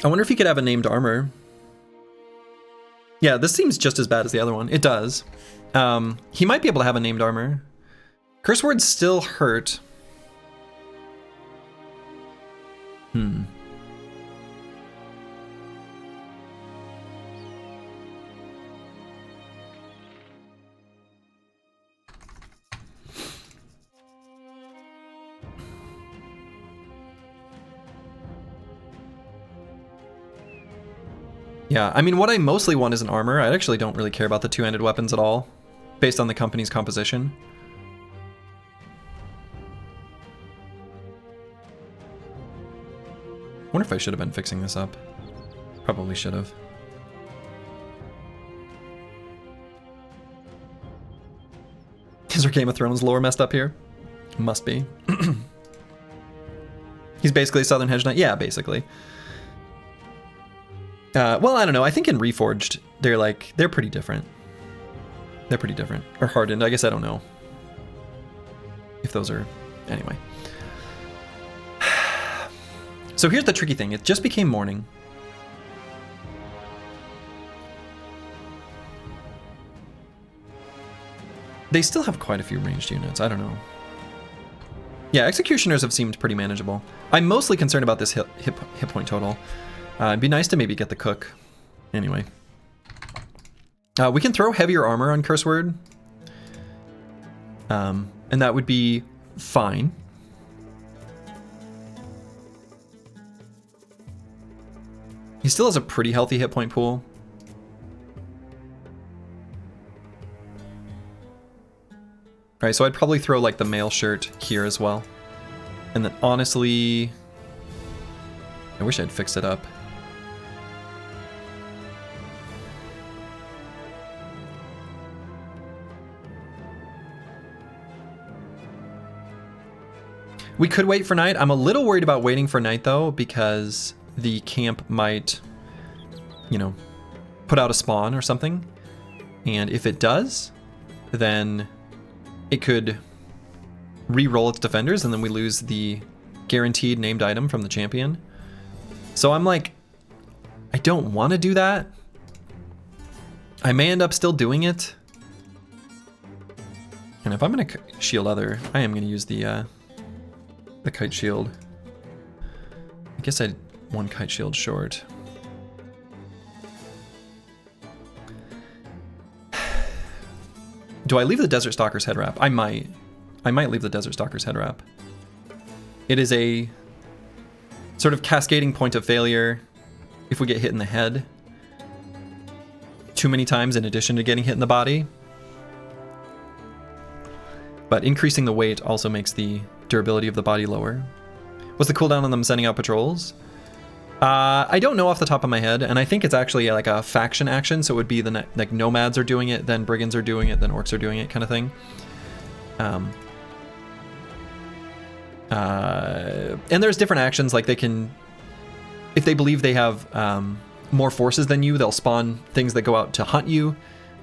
I wonder if he could have a named armor. Yeah, this seems just as bad as the other one. It does. He might be able to have a named armor. Curse words still hurt. Yeah, I mean, what I mostly want is an armor. I actually don't really care about the two-handed weapons at all, based on the company's composition. Wonder if I should have been fixing this up. Probably should have. Is our Game of Thrones lore messed up here? Must be. He's basically a Southern Hedge Knight? Yeah, basically. Well, I don't know. I think in Reforged, they're pretty different. They're pretty different. Or Hardened, I guess I don't know. If those are... Anyway. So here's the tricky thing. It just became morning. They still have quite a few ranged units. I don't know. Yeah, Executioners have seemed pretty manageable. I'm mostly concerned about this hit point total. It'd be nice to maybe get the cook. Anyway. We can throw heavier armor on Curse Word. And that would be fine. He still has a pretty healthy hit point pool. Alright, so I'd probably throw like the mail shirt here as well. And then honestly, I wish I'd fixed it up. We could wait for night. I'm a little worried about waiting for night though, because the camp might, you know, put out a spawn or something. And if it does, then it could re-roll its defenders and then we lose the guaranteed named item from the champion. So I'm like, I don't want to do that. I may end up still doing it. And if I'm going to shield other, I am going to use the kite shield. I guess I one kite shield short. Do I leave the Desert Stalker's head wrap? I might. I might leave the Desert Stalker's head wrap. It is a sort of cascading point of failure if we get hit in the head too many times in addition to getting hit in the body. But increasing the weight also makes the durability of the body lower. What's the cooldown on them sending out patrols? I don't know off the top of my head, and I think it's actually like a faction action, so it would be the like nomads are doing it, then brigands are doing it, then orcs are doing it, kind of thing. And there's different actions, like they can, if they believe they have more forces than you, they'll spawn things that go out to hunt you.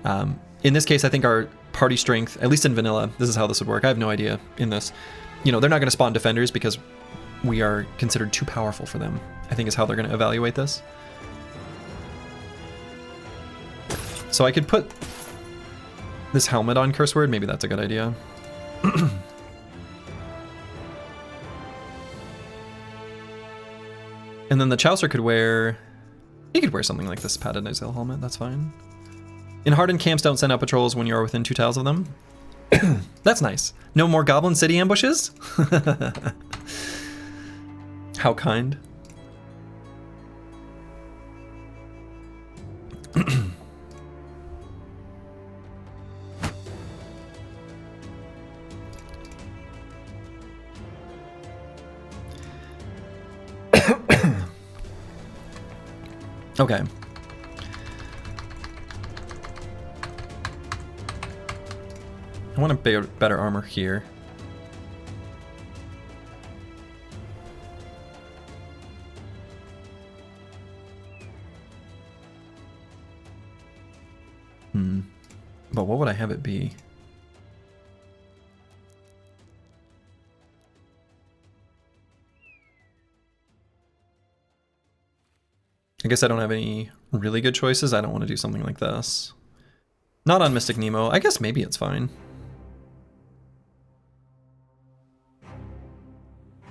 In this case, I think our party strength, at least in vanilla, this is how this would work. I have no idea in this. You know, they're not going to spawn defenders because we are considered too powerful for them, I think is how they're going to evaluate this. So I could put this helmet on Curse Word. Maybe that's a good idea. And then the Chaucer could wear... He could wear something like this padded Nizel helmet. That's fine. In Hardened, camps don't send out patrols when you are within 2 tiles of them. That's nice. No more Goblin City ambushes? How kind. Okay. I want a better armor here. But what would I have it be? I guess I don't have any really good choices. I don't want to do something like this. Not on Mystic Nemo. I guess maybe it's fine.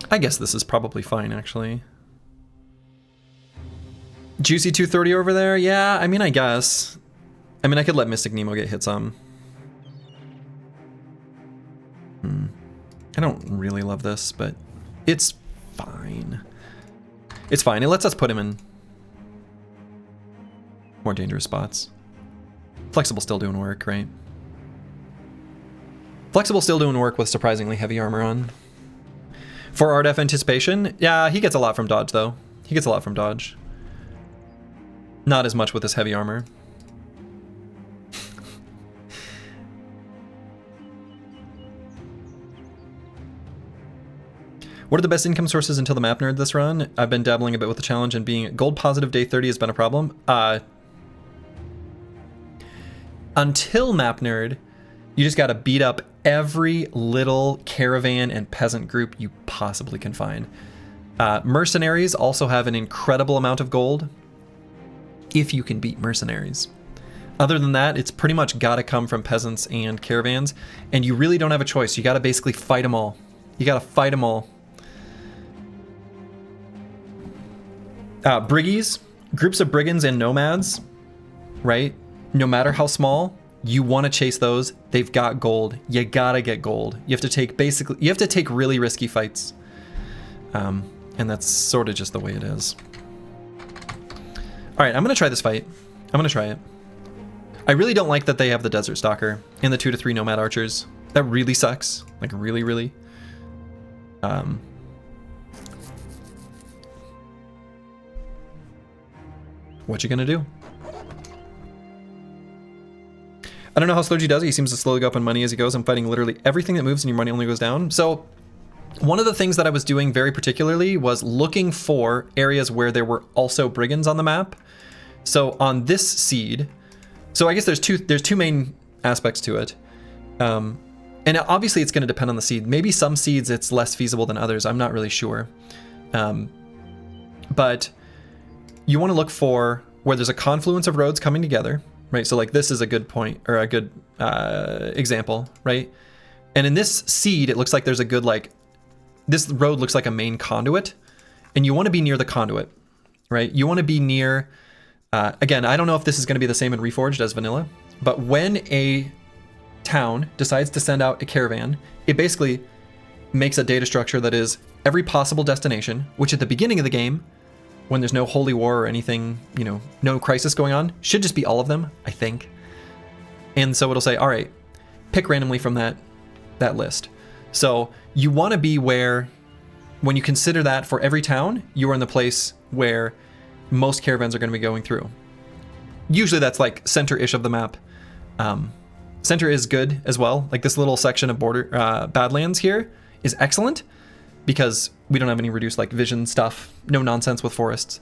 I guess this is probably fine, actually. Juicy 230 over there? Yeah, I mean, I guess. I mean, I could let Mystic Nemo get hit some. I don't really love this, but it's fine. It's fine. It lets us put him in. more dangerous spots. Flexible still doing work, right? Flexible still doing work with surprisingly heavy armor on. For RDF Anticipation, yeah, he gets a lot from dodge, though. He gets a lot from dodge. Not as much with his heavy armor. What are the best income sources until the map nerd this run? I've been dabbling a bit with the challenge, and being gold positive day 30 has been a problem. Until map nerd, you just got to beat up every little caravan and peasant group you possibly can find. Mercenaries also have an incredible amount of gold if you can beat mercenaries. Other than that, it's pretty much got to come from peasants and caravans, and you really don't have a choice. You got to basically fight them all. You got to fight them all. Briggies, groups of brigands and nomads, right? No matter how small, you want to chase those. They've got gold. You gotta get gold. You have to take really risky fights. And that's sort of just the way it is. All right, I'm gonna try this fight. I'm gonna try it. I really don't like that they have the Desert Stalker and the 2 to 3 Nomad Archers. That really sucks. Like really, really. What you gonna do? I don't know how Slurgy does it. He seems to slowly go up in money as he goes. I'm fighting literally everything that moves and your money only goes down. So one of the things that I was doing very particularly was looking for areas where there were also brigands on the map. So on this seed, so I guess there's two main aspects to it. And obviously it's going to depend on the seed. Maybe some seeds it's less feasible than others. I'm not really sure. But you want to look for where there's a confluence of roads coming together, right? So like this is a good point or a good example, right? And in this seed, it looks like there's a good, like, this road looks like a main conduit, and you want to be near the conduit, right? You want to be near, again, I don't know if this is going to be the same in Reforged as vanilla, but when a town decides to send out a caravan, it basically makes a data structure that is every possible destination, which at the beginning of the game, when there's no holy war or anything, you know, no crisis going on, should just be all of them, I think. And so it'll say, all right, pick randomly from that list. So you want to be where, when you consider that for every town, you are in the place where most caravans are going to be going through. Usually that's like center-ish of the map. Center is good as well. Like this little section of border Badlands here is excellent because we don't have any reduced like vision stuff, no nonsense with forests.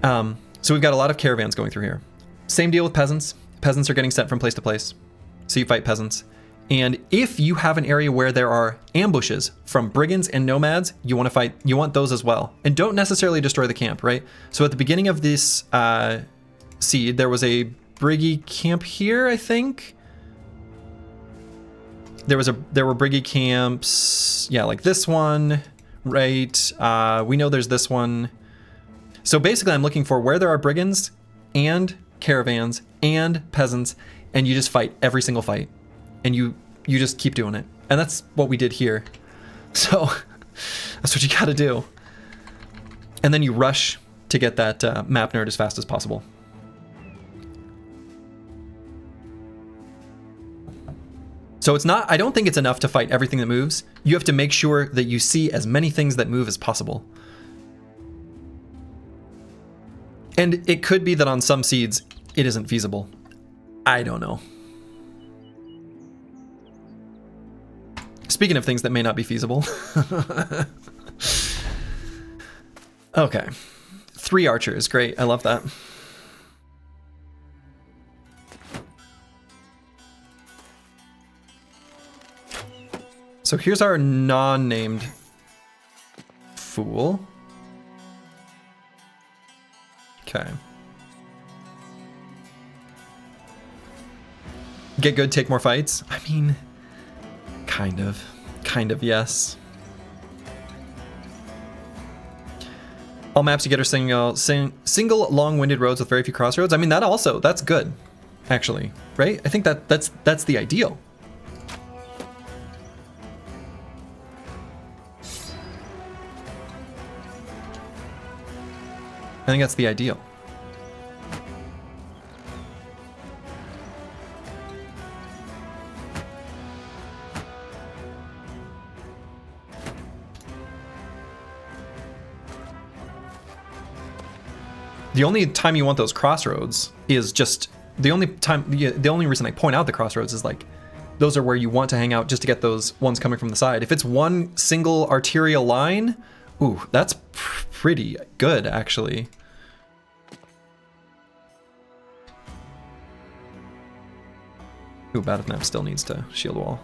So we've got a lot of caravans going through here. Same deal with peasants. Peasants are getting sent from place to place. So you fight peasants. And if you have an area where there are ambushes from brigands and nomads, you want to fight, you want those as well. And don't necessarily destroy the camp, right? So at the beginning of this seed, there was a briggy camp here, I think. There were briggy camps, yeah, like this one, right? We know there's this one. So basically I'm looking for where there are brigands and caravans and peasants, and you just fight every single fight. And you just keep doing it. And that's what we did here. So that's what you gotta do. And then you rush to get that map nerd as fast as possible. So it's not, I don't think it's enough to fight everything that moves. You have to make sure that you see as many things that move as possible. And it could be that on some seeds, it isn't feasible. I don't know. Speaking of things that may not be feasible. Okay. 3 archers, great, I love that. So here's our non-named fool. Okay. Get good, take more fights? I mean, kind of, yes. All maps you get are single long-winded roads with very few crossroads. I mean, that's good, actually, right? I think that's the ideal. I think that's the ideal. The only time you want those crossroads is just the only time. The only reason I point out the crossroads is like those are where you want to hang out just to get those ones coming from the side. If it's one single arterial line, ooh, that's pretty good actually. Ooh, Bat of Nap still needs to shield wall.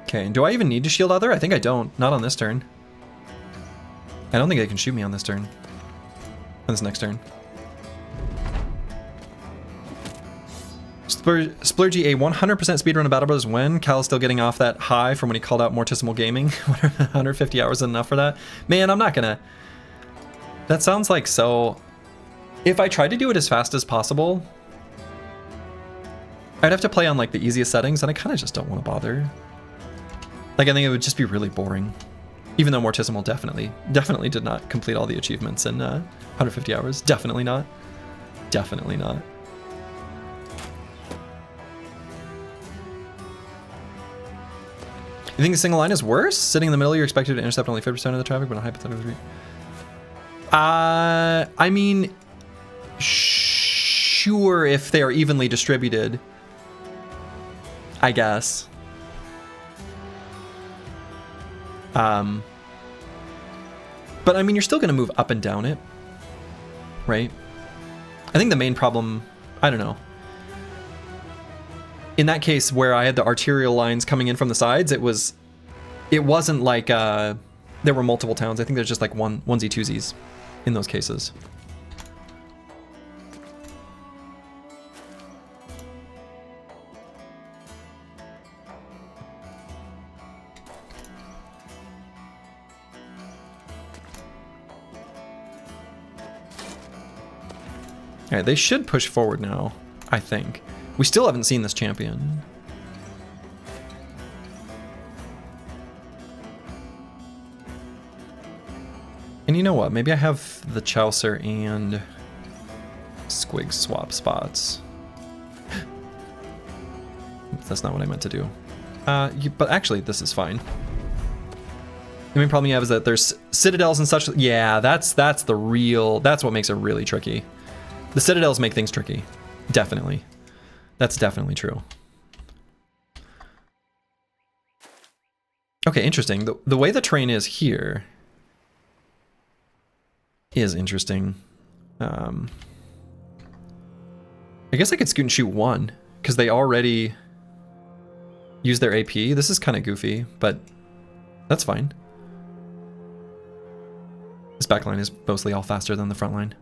Okay, do I even need to shield other? I think I don't. Not on this turn. I don't think they can shoot me on this turn. On this next turn. Splurgy, a 100% speedrun of Battle Brothers when? Cal is still getting off that high from when he called out Mortissimo Gaming. 150 hours is enough for that? Man, I'm not gonna... That sounds like so... If I tried to do it as fast as possible, I'd have to play on like the easiest settings, and I kind of just don't want to bother. Like, I think it would just be really boring. Even though Mortissimo definitely did not complete all the achievements in 150 hours. Definitely not. Definitely not. You think a single line is worse? Sitting in the middle, you're expected to intercept only 50% of the traffic, but a hypothetical... I mean... Sure, if they are evenly distributed. I guess. But I mean, you're still going to move up and down it, right? I think the main problem, I don't know. In that case where I had the arterial lines coming in from the sides, it wasn't like there were multiple towns. I think there's just like onesie twosies in those cases. All right, they should push forward now, I think. We still haven't seen this champion. And you know what? Maybe I have the Chaucer and Squig swap spots. That's not what I meant to do. But actually, this is fine. The main problem you have is that there's citadels and such. Yeah, that's what makes it really tricky. The citadels make things tricky. Definitely. That's definitely true. Okay, interesting. The way the terrain is here is interesting. I guess I could scoot and shoot one, because they already use their AP. This is kind of goofy, but that's fine. This backline is mostly all faster than the front line.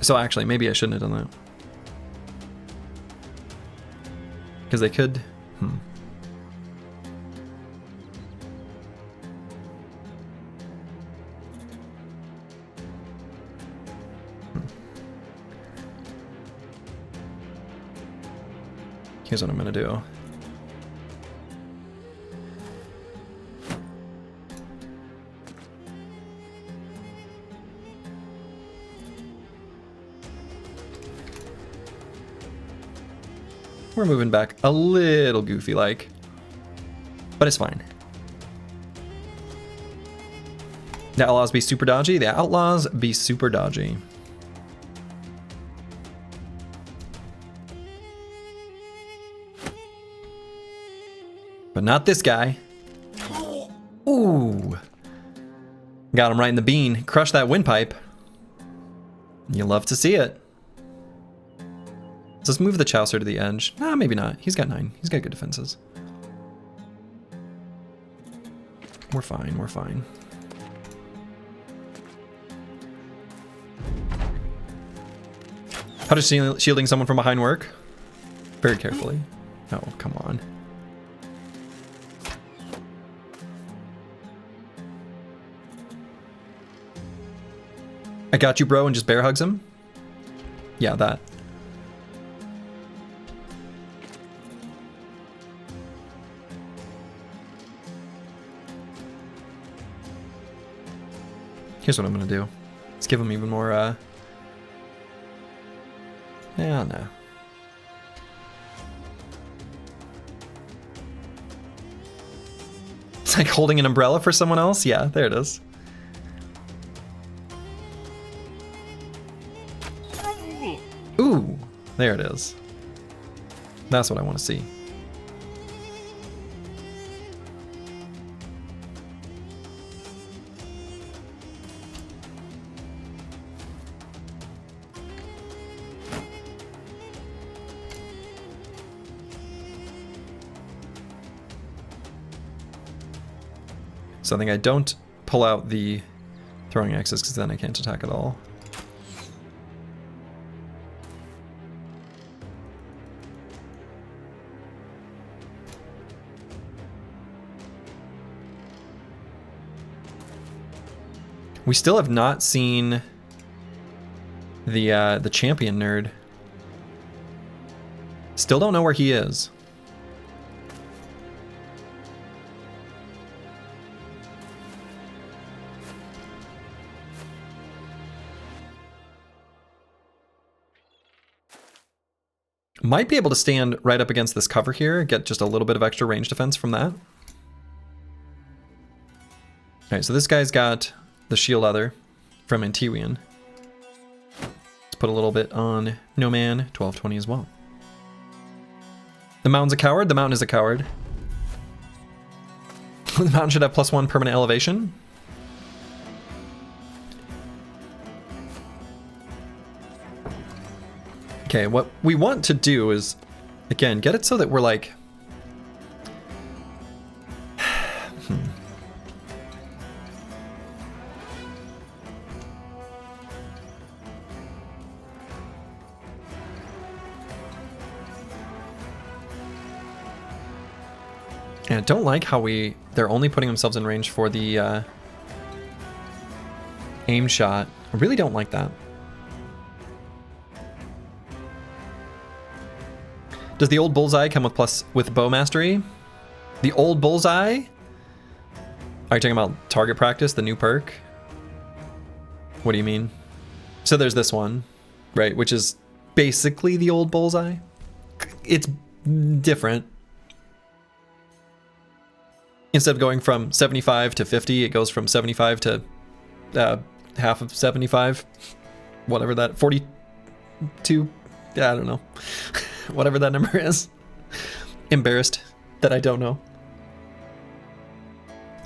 So actually, maybe I shouldn't have done that. Because they could... Here's what I'm gonna do. We're moving back a little goofy like, but it's fine. The outlaws be super dodgy. The outlaws be super dodgy. But not this guy. Ooh. Got him right in the bean. Crush that windpipe. You love to see it. Let's move the Chaucer to the edge. Nah, maybe not. He's got 9. He's got good defenses. We're fine, we're fine. How does shielding someone from behind work? Very carefully. Oh, come on. I got you, bro, and just bear hugs him? Yeah, that. Here's what I'm gonna do. Let's give him even more, yeah, no. It's like holding an umbrella for someone else? Yeah, there it is. Ooh, there it is. That's what I want to see. So I think I don't pull out the throwing axes because then I can't attack at all. We still have not seen the champion nerd. Still don't know where he is. Might be able to stand right up against this cover here, get just a little bit of extra range defense from that. Alright, so this guy's got the shield leather from Antiwian. Let's put a little bit on No Man, 1220 as well. The mountain's a coward? The mountain is a coward. The mountain should have +1 permanent elevation. Okay, what we want to do is, again, get it so that we're like... And I don't like how they're only putting themselves in range for the aim shot. I really don't like that. Does the old bullseye come with bow mastery? The old bullseye? Are you talking about target practice, the new perk? What do you mean? So there's this one, right, which is basically the old bullseye. It's different. Instead of going from 75 to 50, it goes from 75 to half of 75. Whatever that, 42, yeah, I don't know. Whatever that number is. Embarrassed that I don't know.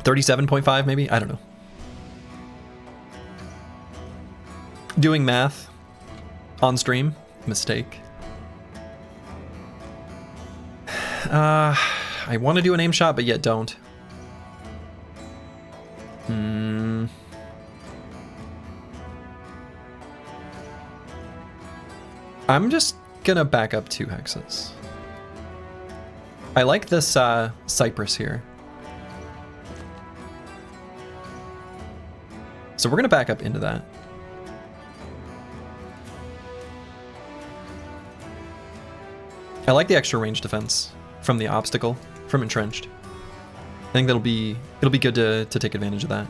37.5 maybe? I don't know. Doing math on stream, mistake. I want to do an aim shot, but yet don't. I'm just gonna back up 2 hexes. I like this cypress here. So we're gonna back up into that. I like the extra range defense from the obstacle, from entrenched. I think it'll be good to take advantage of that.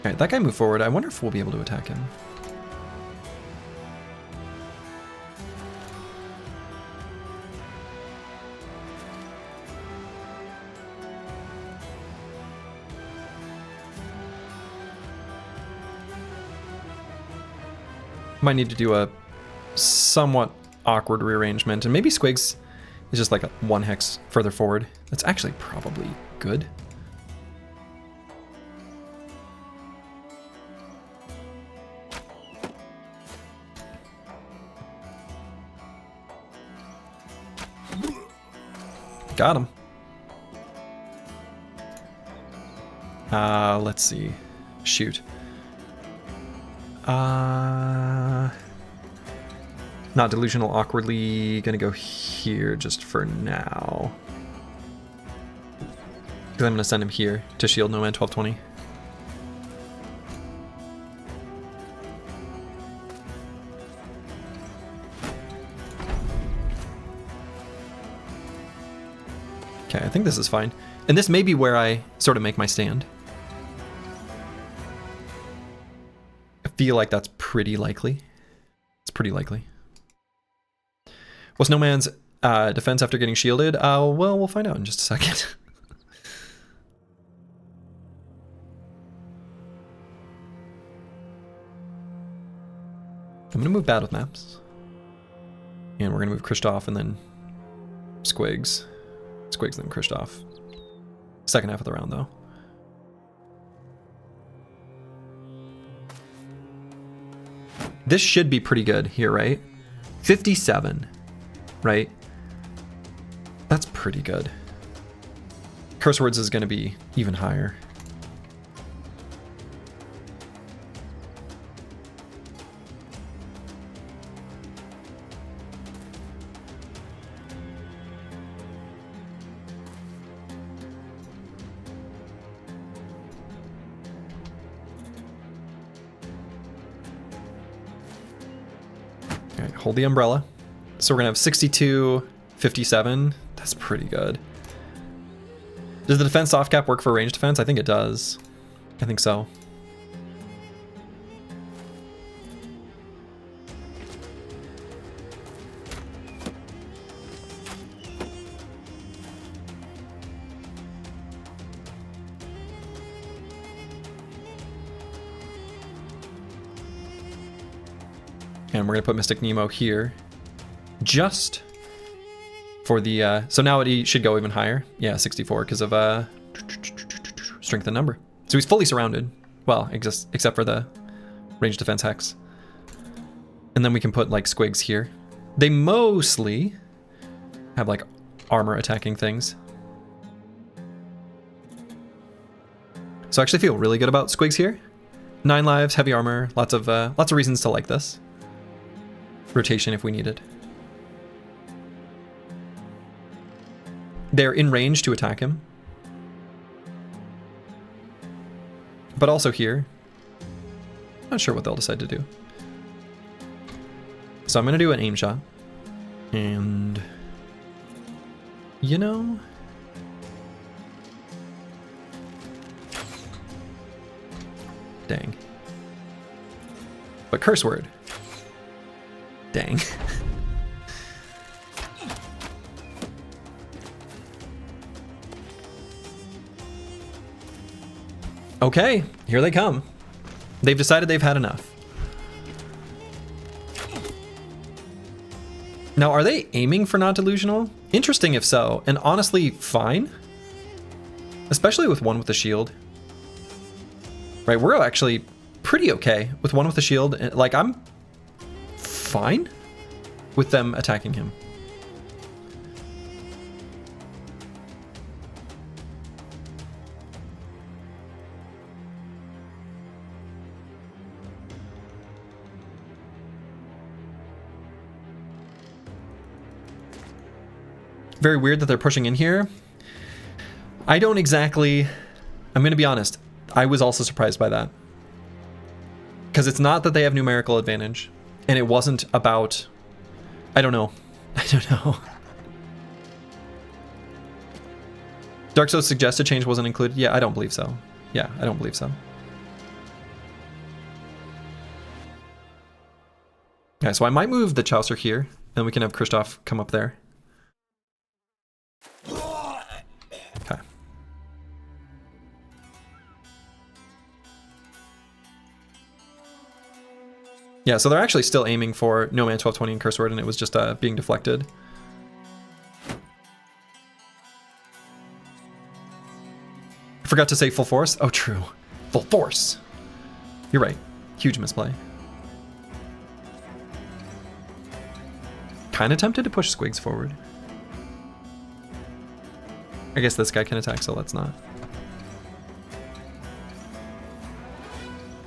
Alright, that guy moved forward. I wonder if we'll be able to attack him. Might need to do a somewhat awkward rearrangement, and maybe Squigs is just like a 1 hex further forward. That's actually probably good. Got him. Let's see. Shoot. Not delusional, awkwardly gonna go here just for now. Because I'm going to send him here to shield No Man 1220. Okay, I think this is fine. And this may be where I sort of make my stand. I feel like that's pretty likely. It's pretty likely. What's No Man's defense after getting shielded? Well, we'll find out in just a second. I'm gonna move bad with maps. And we're gonna move Kristoff and then Squigs. Squigs and then Kristoff. Second half of the round though. This should be pretty good here, right? 57, right? That's pretty good. Curse words is gonna be even higher. Hold the umbrella. So we're gonna have 62, 57. That's pretty good. Does the defense soft cap work for range defense? I think it does. I think so. And we're gonna put Mystic Nemo here, just for the, so now he should go even higher. Yeah, 64 because of strength and number. So he's fully surrounded. Well, except for the range defense hex. And then we can put like Squigs here. They mostly have like armor attacking things. So I actually feel really good about Squigs here. 9 lives, heavy armor, lots of reasons to like this. Rotation if we need it. They're in range to attack him. But also here. Not sure what they'll decide to do. So I'm gonna do an aim shot. And you know, dang. But curse word. Dang. Okay, here they come. They've decided they've had enough. Now, are they aiming for not delusional? Interesting if so, and honestly, fine. Especially with one with the shield. Right, we're actually pretty okay with one with the shield. Like, I'm fine with them attacking him. Very weird that they're pushing in here. I don't exactly, I'm gonna be honest, I was also surprised by that. Because it's not that they have numerical advantage. And it wasn't about, I don't know. I don't know. Dark Soul's suggested change wasn't included. Yeah, I don't believe so. Yeah, I don't believe so. Okay, so I might move the Chaucer here, and we can have Kristoff come up there. Okay. Yeah, so they're actually still aiming for No Man 1220 and Curse Word, and it was just being deflected. I forgot to say full force. Oh, true. Full force. You're right. Huge misplay. Kind of tempted to push Squigs forward. I guess this guy can attack, so let's not.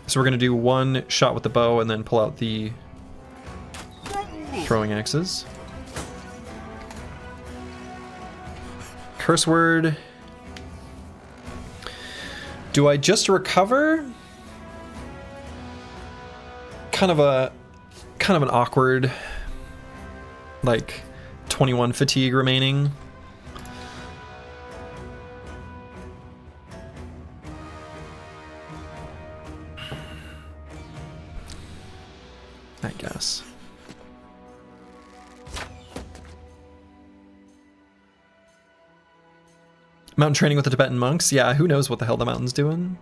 So we're going to do one shot with the bow and then pull out the throwing axes. Curse word. Do I just recover? Kind of an awkward, like 21 fatigue remaining. I guess. Mountain training with the Tibetan monks? Yeah, who knows what the hell the mountain's doing?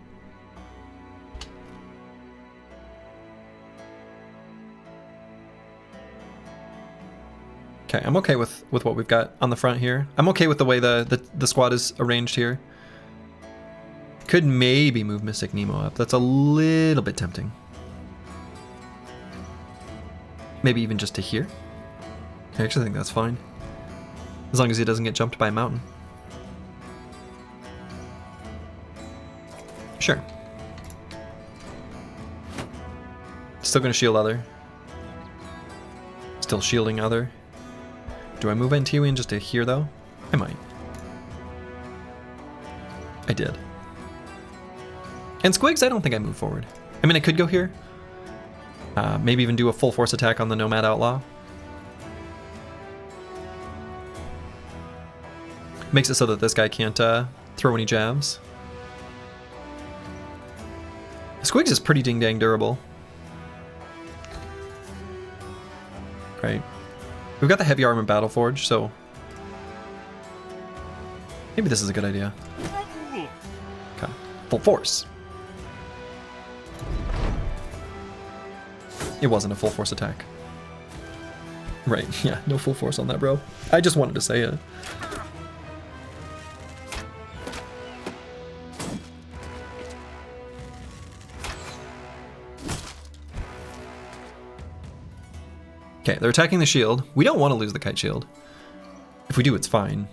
Okay, I'm okay with what we've got on the front here. I'm okay with the way the squad is arranged here. Could maybe move Mystic Nemo up. That's a little bit tempting. Maybe even just to here. I actually think that's fine. As long as he doesn't get jumped by a mountain. Sure. Still gonna shield other. Still shielding other. Do I move Antiwian just to here though? I might. I did. And Squigs, I don't think I move forward. I mean, I could go here. Maybe even do a full force attack on the Nomad Outlaw. Makes it so that this guy can't throw any jabs. Squigs is pretty ding-dang durable. Right. We've got the heavy armor Battle Forge, so maybe this is a good idea. Okay. Full force. It wasn't a full force attack. Right, yeah, no full force on that, bro. I just wanted to say it. Okay, they're attacking the shield. We don't want to lose the kite shield. If we do, it's fine.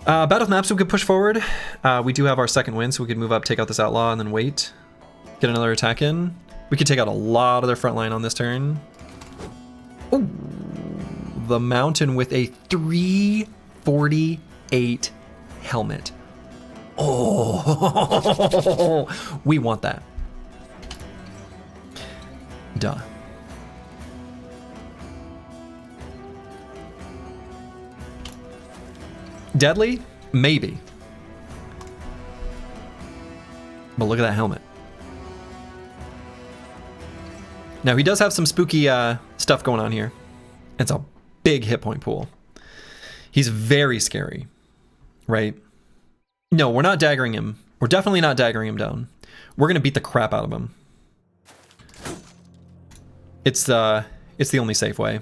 Battle of maps we could push forward. We do have our second win, so we could move up, take out this outlaw, and then wait. Get another attack in. We could take out a lot of their front line on this turn. Ooh, the mountain with a 348 helmet. Oh, we want that. Duh. Deadly? Maybe. But look at that helmet. Now he does have some spooky stuff going on here. It's a big hit point pool. He's very scary, right? No, we're not daggering him. We're definitely not daggering him down. We're gonna beat the crap out of him. It's the only safe way.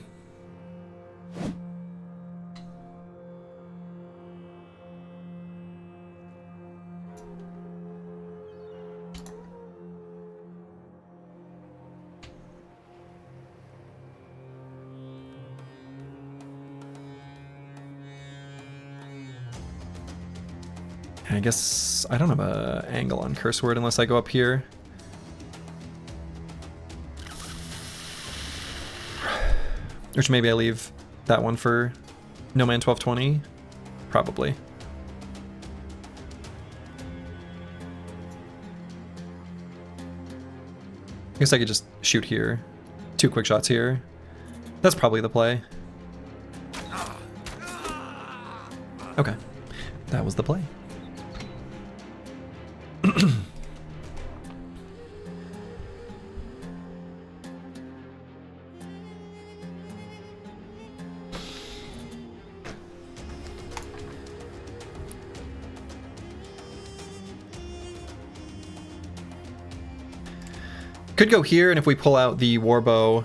I guess I don't have an angle on curse word unless I go up here. Which maybe I leave that one for No Man 1220. Probably. I guess I could just shoot here. 2 quick shots here. That's probably the play. Okay. That was the play. Could go here, and if we pull out the warbow...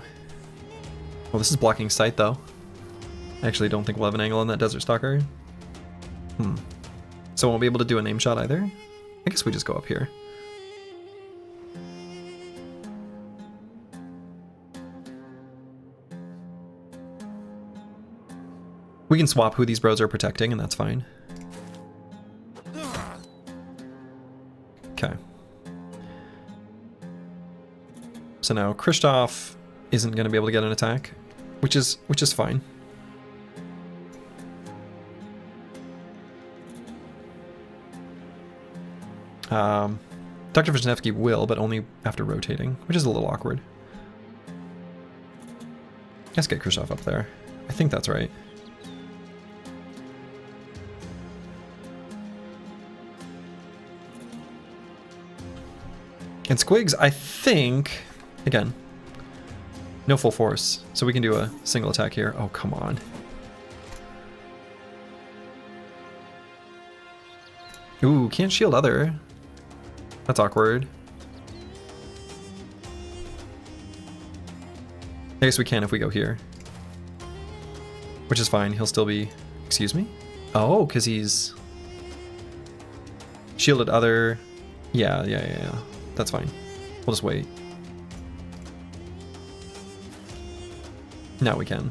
Well, this is blocking sight, though. I actually don't think we'll have an angle on that Desert Stalker. So I won't be able to do a name shot either. I guess we just go up here. We can swap who these bros are protecting, and that's fine. Okay. So now Kristoff isn't going to be able to get an attack, which is fine. Dr. Wisniewski will, but only after rotating, which is a little awkward. Let's get Khrushchev up there. I think that's right. And Squigs, I think, again, no full force, so we can do a single attack here. Oh, come on. Ooh, can't shield other. That's awkward. I guess we can if we go here. Which is fine, he'll still be... Excuse me? Oh, because he's... Shielded other... Yeah. That's fine. We'll just wait. Now we can.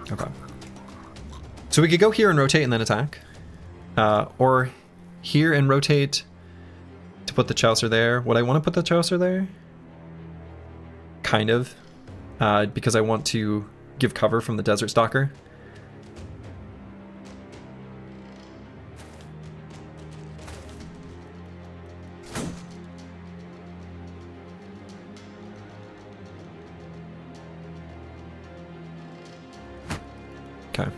Okay. So we could go here and rotate and then attack. Or here and rotate to put the Chaucer there. Would I want to put the Chaucer there? Kind of. Because I want to give cover from the Desert Stalker. Okay.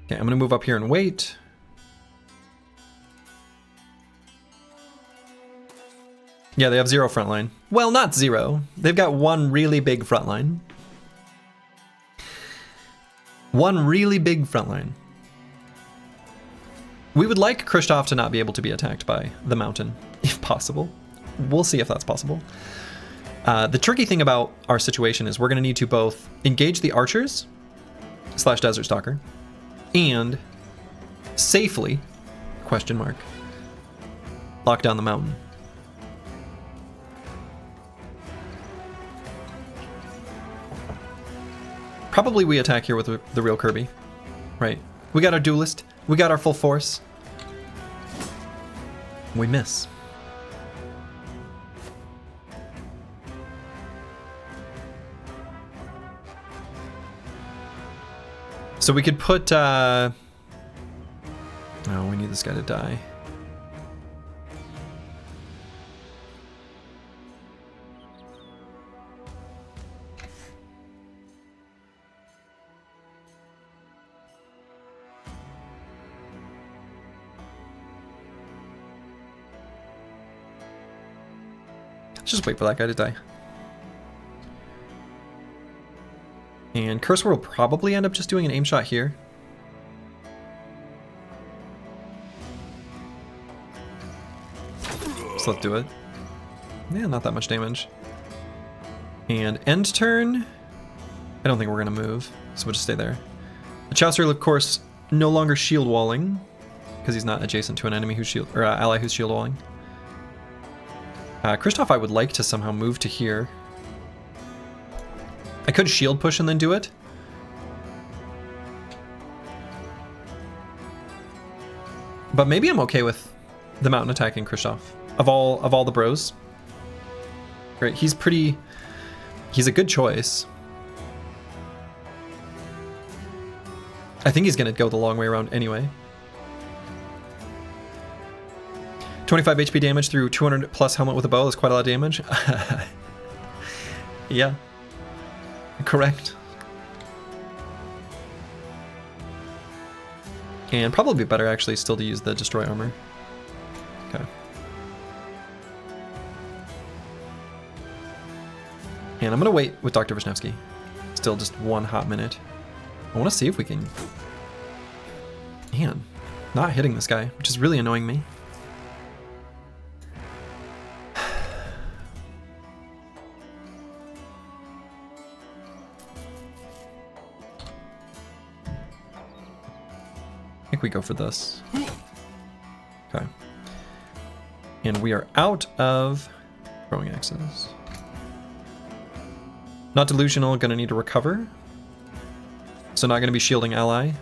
Okay, I'm gonna move up here and wait. Yeah, they have 0 front line. Well, not 0. They've got one really big front line. One really big front line. We would like Khrushchev to not be able to be attacked by the mountain, if possible. We'll see if that's possible. The tricky thing about our situation is we're going to need to both engage the archers / Desert Stalker and safely, question mark, lock down the mountain. Probably we attack here with the real Kirby, right? We got our duelist, we got our full force. We miss. So we could put, oh, we need this guy to die. Just wait for that guy to die. And Cursor will probably end up just doing an aim shot here. So let's do it. Yeah, not that much damage. And end turn, I don't think we're gonna move, so we'll just stay there. The Chaucer, of course, no longer shield walling, because he's not adjacent to an enemy who's shield, or ally who's shield walling. Kristoff, I would like to somehow move to here. I could shield push and then do it. But maybe I'm okay with the mountain attacking Kristoff. Of all the bros. Right, he's a good choice. I think he's gonna go the long way around anyway. 25 HP damage through 200 plus helmet with a bow is quite a lot of damage. Yeah. Correct. And probably better actually still to use the destroy armor. Okay. And I'm gonna wait with Dr. Wisniewski. Still just 1 hot minute. I wanna see if we can... Man, not hitting this guy, which is really annoying me. I think we go for this. Okay. And we are out of throwing axes. Not delusional, gonna need to recover. So not going to be shielding ally.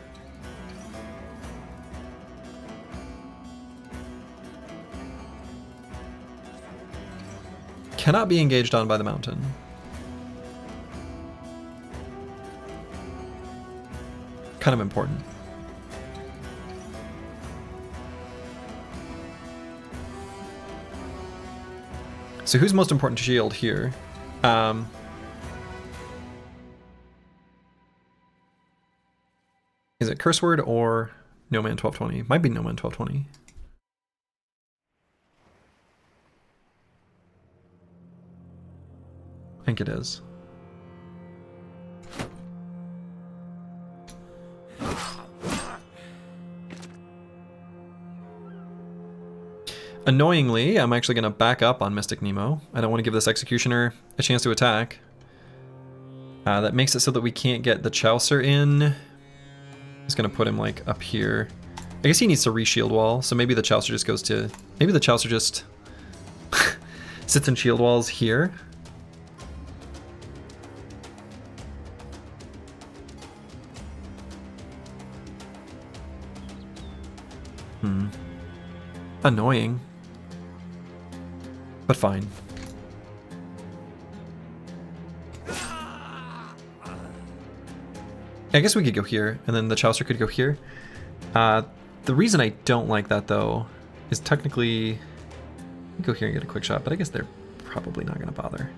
Cannot be engaged on by the mountain. Kind of important. So who's most important to shield here? Is it Curse Word or No Man 1220? Might be No Man 1220. I think it is. Annoyingly, I'm actually going to back up on Mystic Nemo. I don't want to give this Executioner a chance to attack. That makes it so that we can't get the Chaucer in. It's going to put him like up here. I guess he needs to re-shield wall, so maybe the Chaucer just goes to... Maybe the Chaucer just sits in shield walls here. Annoying. But fine. I guess we could go here, and then the Chaucer could go here. The reason I don't like that, though, is technically... Go here and get a quick shot, but I guess they're probably not going to bother.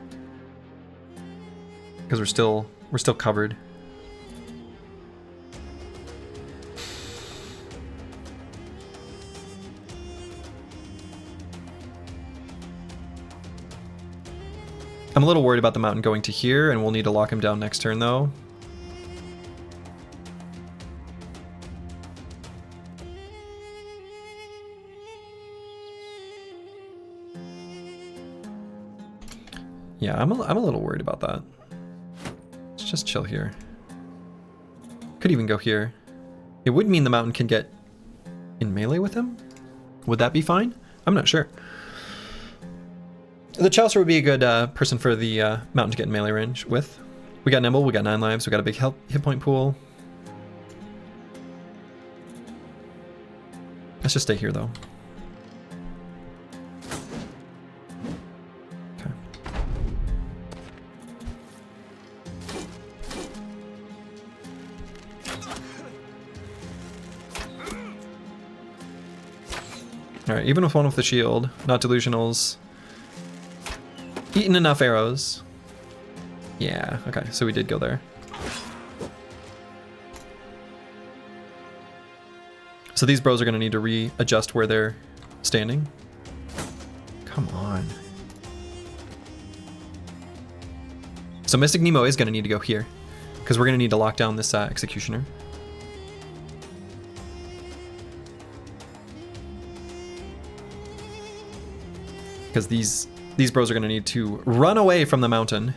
Because we're still covered. I'm a little worried about the mountain going to here, and we'll need to lock him down next turn, though. Yeah, I'm a little worried about that. Let's just chill here. Could even go here. It would mean the mountain can get in melee with him? Would that be fine? I'm not sure. The Chaucer would be a good person for the mountain to get in melee range with. We got Nimble, we got 9 lives, we got a big hit point pool. Let's just stay here, though. Okay. Alright, even with one with the shield, not delusionals. Eaten enough arrows. Yeah, okay, so we did go there. So these bros are gonna need to readjust where they're standing. Come on. So Mystic Nemo is gonna need to go here, because we're gonna need to lock down this Executioner. Because these bros are going to need to run away from the mountain.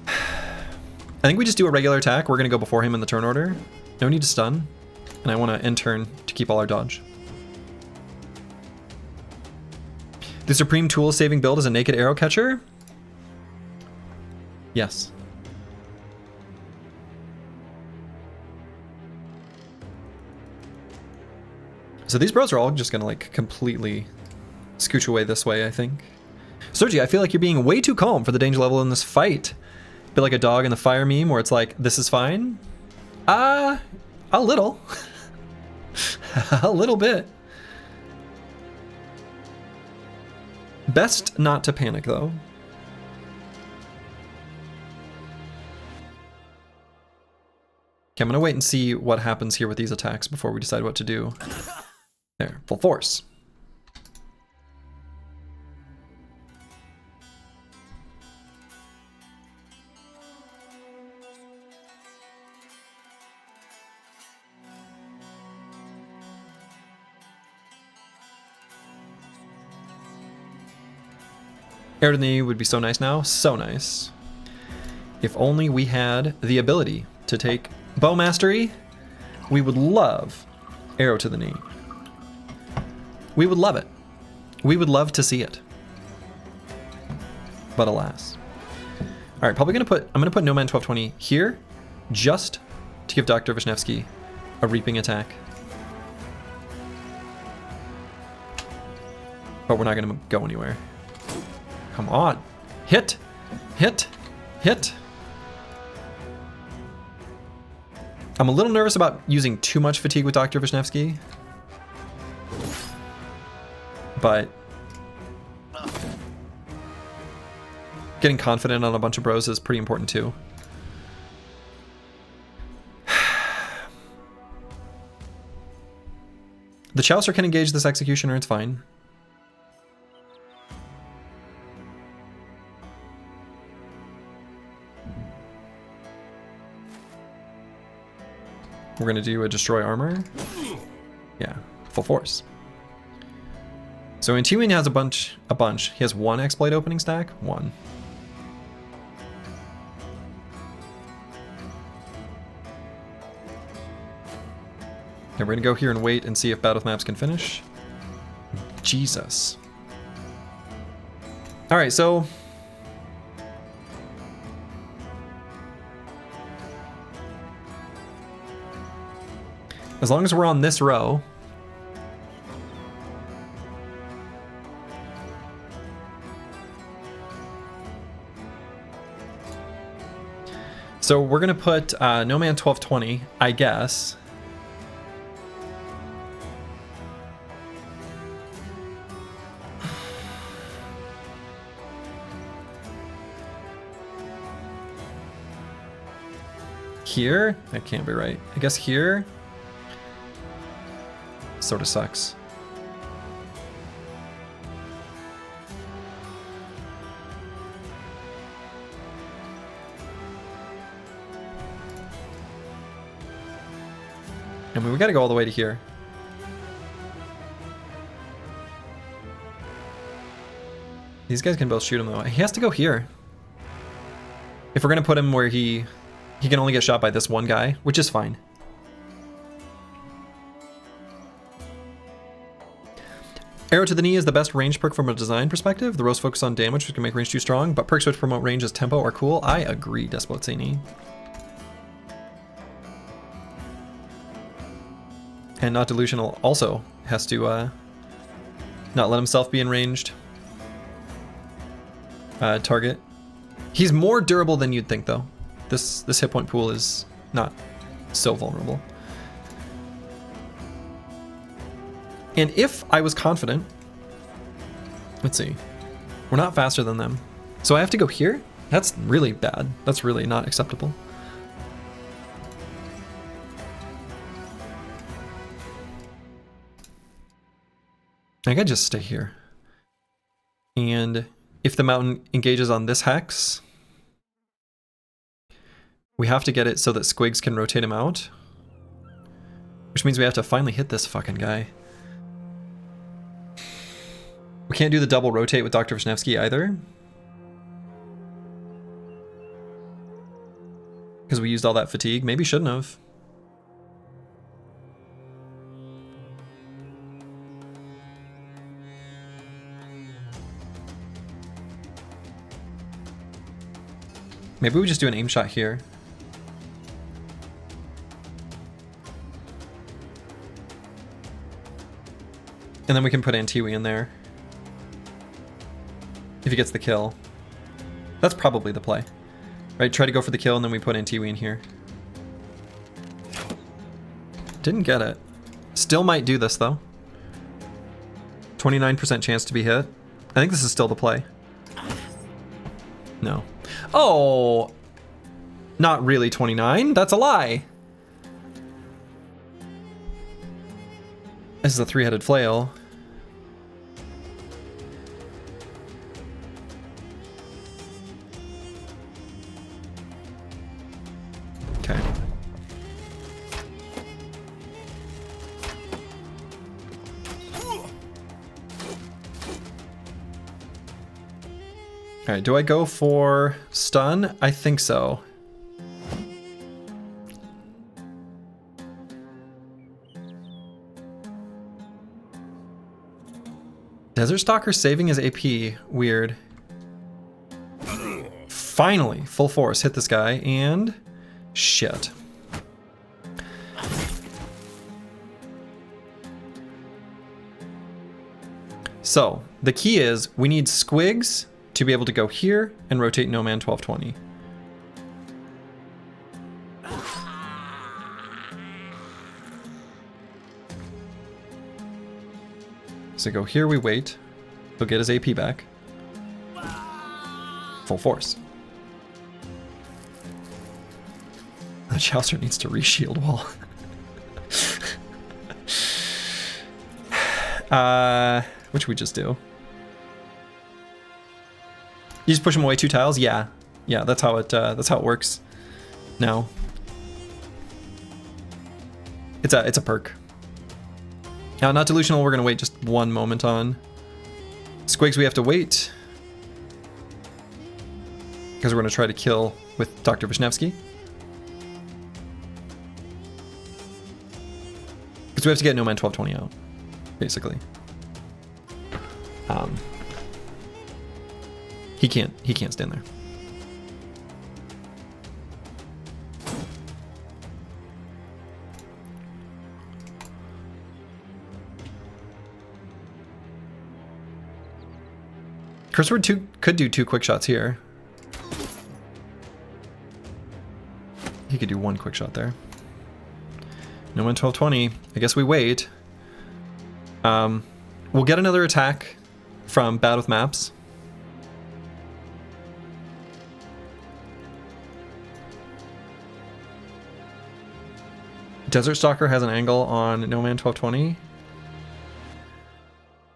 I think we just do a regular attack. We're going to go before him in the turn order. No need to stun. And I want to end turn to keep all our dodge. The Supreme Tool saving build is a naked arrow catcher? Yes. So these bros are all just going to like completely... scooch away this way, I think. Sergi, I feel like you're being way too calm for the danger level in this fight. Bit like a dog in the fire meme where it's like, this is fine? A little. A little bit. Best not to panic, though. Okay, I'm gonna wait and see what happens here with these attacks before we decide what to do. There, full force. Arrow to the knee would be so nice now. So nice. If only we had the ability to take bow mastery, we would love arrow to the knee. We would love it. We would love to see it. But alas. All right, probably I'm gonna put No Man 1220 here, just to give Dr. Vishnevsky a reaping attack. But we're not going to go anywhere. Come on. Hit! Hit! Hit! I'm a little nervous about using too much fatigue with Dr. Vishnevsky. But getting confident on a bunch of bros is pretty important too. The Chaucer can engage this Executioner, it's fine. We're gonna do a Destroy Armor. Yeah, full force. So Intuition has a bunch. He has one Exploit opening stack, one. Okay, we're gonna go here and wait and see if Battle Maps can finish. Jesus. All right, so as long as we're on this row, so we're gonna put No Man 1220, I guess. Here? That can't be right. I guess here? Sort of sucks. I mean, we gotta go all the way to here. These guys can both shoot him though. He has to go here. If we're gonna put him where he can only get shot by this one guy, which is fine. Arrow to the Knee is the best range perk from a design perspective. The rows focus on damage, which can make range too strong, but perks which promote range as tempo are cool. I agree, Despotzini. And Not Delusional also has to not let himself be in ranged target. He's more durable than you'd think, though. This hit point pool is not so vulnerable. And if I was confident, let's see, we're not faster than them. So I have to go here? That's really bad. That's really not acceptable. I gotta just stay here. And if the mountain engages on this hex, we have to get it so that Squigs can rotate him out. Which means we have to finally hit this fucking guy. We can't do the double rotate with Dr. Vishnevsky either. Because we used all that fatigue. Maybe shouldn't have. Maybe we just do an aim shot here. And then we can put Antiwi in there. If he gets the kill. That's probably the play. Right, try to go for the kill and then we put Antiwi in here. Didn't get it. Still might do this though. 29% chance to be hit. I think this is still the play. No. Oh! Not really 29, that's a lie! This is a three-headed flail. Okay. Alright, do I go for stun? I think so. Desert Stalker saving his AP. Weird. Finally, full force. Hit this guy and Shit. So, the key is we need squigs to be able to go here and rotate No Man 1220. So go here, we wait. He'll get his AP back. Full force. The Chaucer needs to reshield wall. What should we just do? You just push him away 2 tiles? Yeah. Yeah, that's how it works. No. It's a perk. Not delusional, we're gonna wait just 1 moment on. Squigs we have to wait. Because we're gonna try to kill with Dr. Vishnevsky. Because we have to get No Man 1220 out, basically. He can't stand there. Curseword could do 2 quick shots here. He could do 1 quick shot there. No Man 1220. I guess we wait. We'll get another attack from Bad with Maps. Desert Stalker has an angle on No Man 1220.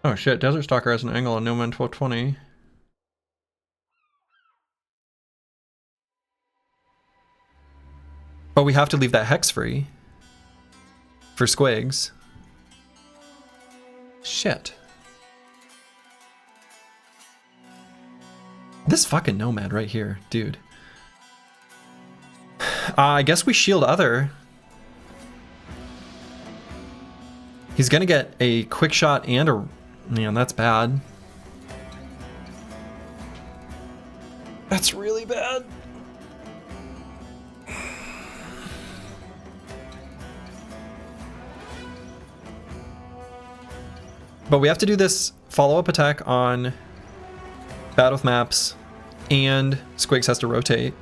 Oh shit, Desert Stalker has an angle on No Man 1220. But we have to leave that hex free for squigs. Shit. This fucking Nomad right here, dude. I guess we shield other. He's gonna get a quick shot and a... Man, that's bad. That's really bad. But we have to do this follow-up attack on Bad with Maps, and Squigs has to rotate.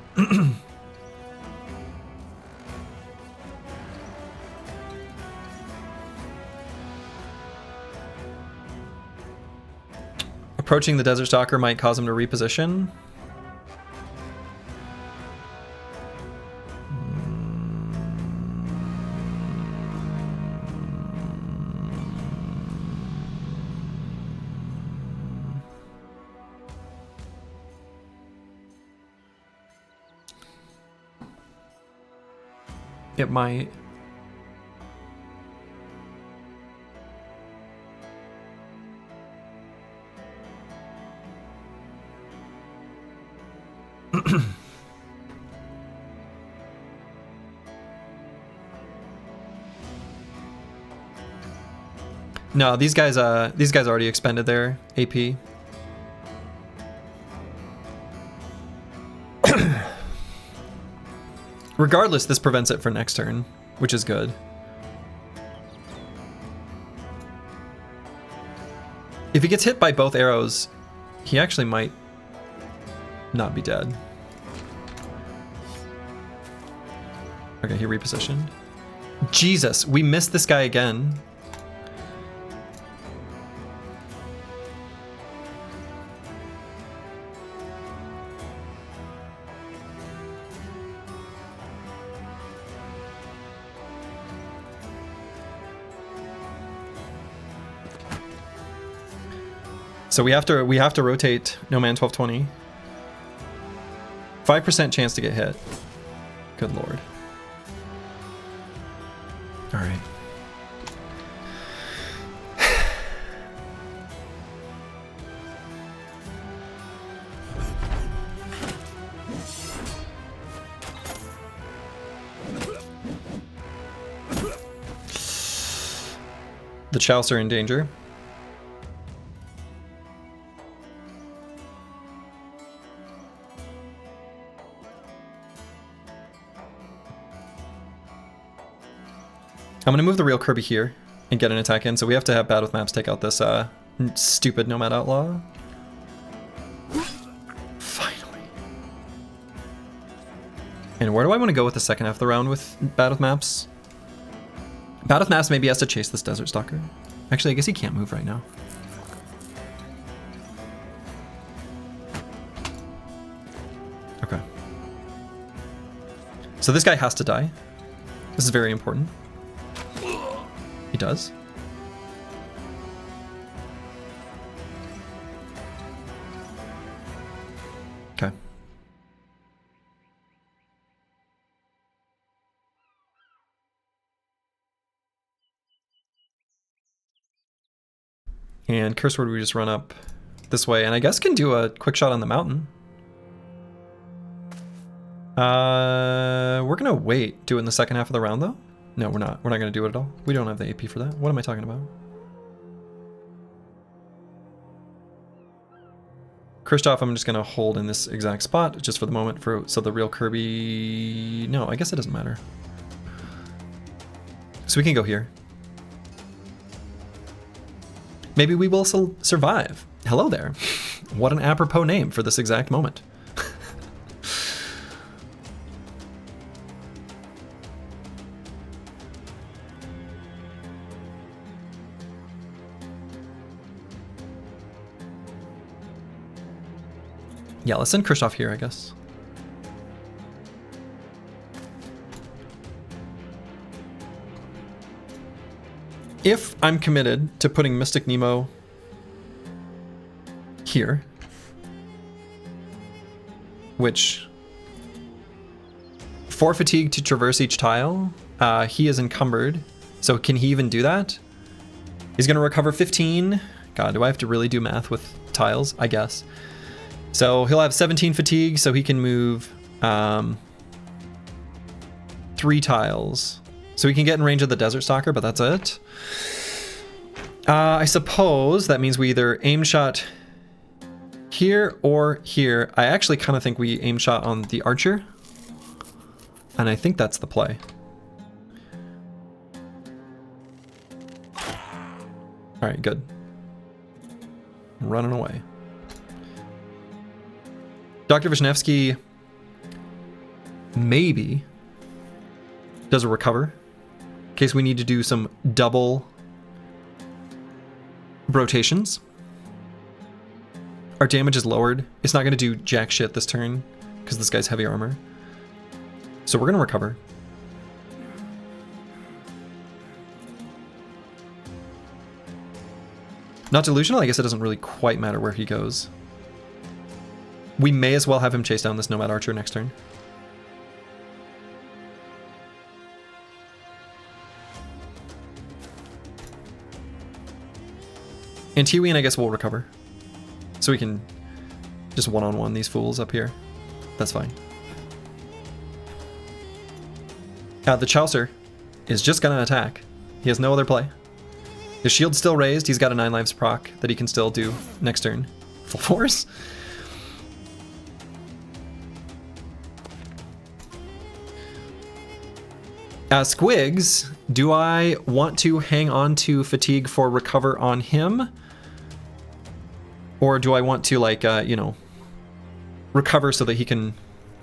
Approaching the Desert Stalker might cause him to reposition. It might. No, these guys already expended their AP. Regardless, this prevents it for next turn, which is good. If he gets hit by both arrows, he actually might not be dead. Okay, he repositioned. Jesus, we missed this guy again. So we have to rotate No Man 1220. 5% chance to get hit. Good lord. All right. The Chouse are in danger. I'm going to move the real Kirby here and get an attack in, so we have to have Bad with Maps take out this stupid Nomad Outlaw. Finally. And where do I want to go with the second half of the round with Bad with Maps? Bad with Maps maybe has to chase this Desert Stalker. Actually, I guess he can't move right now. Okay. So this guy has to die. This is very important. He does. Okay. And Curse Word, we just run up this way, and I guess can do a quick shot on the mountain. We're gonna wait, do it in the second half of the round though? No, we're not. We're not gonna do it at all. We don't have the AP for that. What am I talking about? Kristoff, I'm just gonna hold in this exact spot just for the moment so the real Kirby, no, I guess it doesn't matter. So we can go here. Maybe we will survive. Hello there. What an apropos name for this exact moment. Yeah, let's send Kristoff here, I guess. If I'm committed to putting Mystic Nemo here, which for fatigue to traverse each tile, he is encumbered. So can he even do that? He's gonna recover 15. God, do I have to really do math with tiles? I guess. So he'll have 17 fatigue, so he can move 3 tiles. So he can get in range of the Desert Stalker, but that's it. I suppose that means we either aim shot here or here. I actually kind of think we aim shot on the Archer. And I think that's the play. All right, good. Running away. Dr. Vishnevsky maybe does a recover in case we need to do some double rotations. Our damage is lowered. It's not going to do jack shit this turn because this guy's heavy armor. So we're going to recover. Not delusional, I guess it doesn't really quite matter where he goes. We may as well have him chase down this Nomad Archer next turn. And Tiwien, I guess, will recover. So we can just one-on-one these fools up here. That's fine. The Chaucer is just gonna attack. He has no other play. His shield's still raised. He's got a 9 lives proc that he can still do next turn. Full force. Squigs, do I want to hang on to fatigue for recover on him? Or do I want to, like, you know, recover so that he can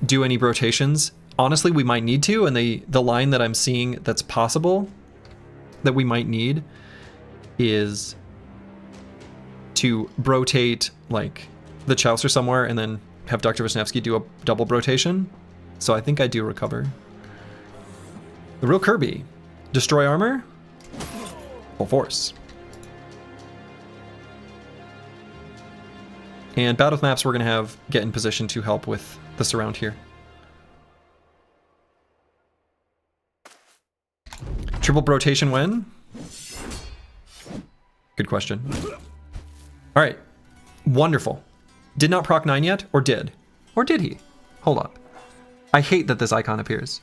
do any rotations? Honestly, we might need to, and the line that I'm seeing that's possible that we might need is to rotate, like, the Chaucer somewhere and then have Dr. Vishnevsky do a double rotation. So I think I do recover. The real Kirby. Destroy armor. Full force. And Battle with Maps we're going to have get in position to help with the surround here. Triple rotation when? Good question. All right. Wonderful. Did not proc 9 yet, or did? Or did he? Hold up. I hate that this icon appears.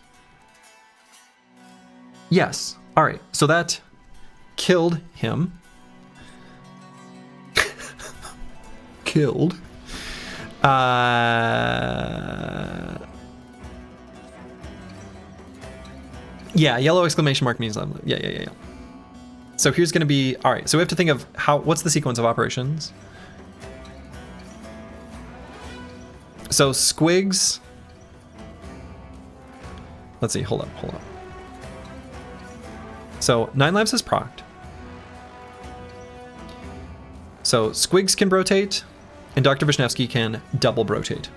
Yes. All right. So that killed him. Killed. Yeah, Yeah, yellow exclamation mark means I'm... Yeah. So here's going to be... All right, so we have to think of what's the sequence of operations? So Squigs... Let's see, hold up. So 9 lives is procced. So Squigs can rotate, and Dr. Vishnevsky can double rotate.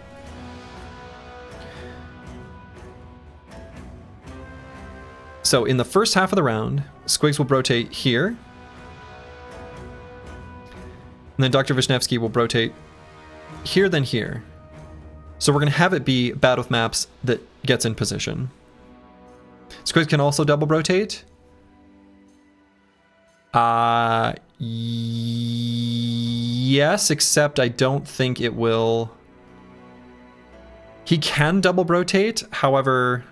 So in the first half of the round, Squigs will rotate here. And then Dr. Vishnevsky will rotate here, then here. So we're going to have it be bad with maps that gets in position. Squigs can also double rotate. Yes, except I don't think it will. He can double rotate, however,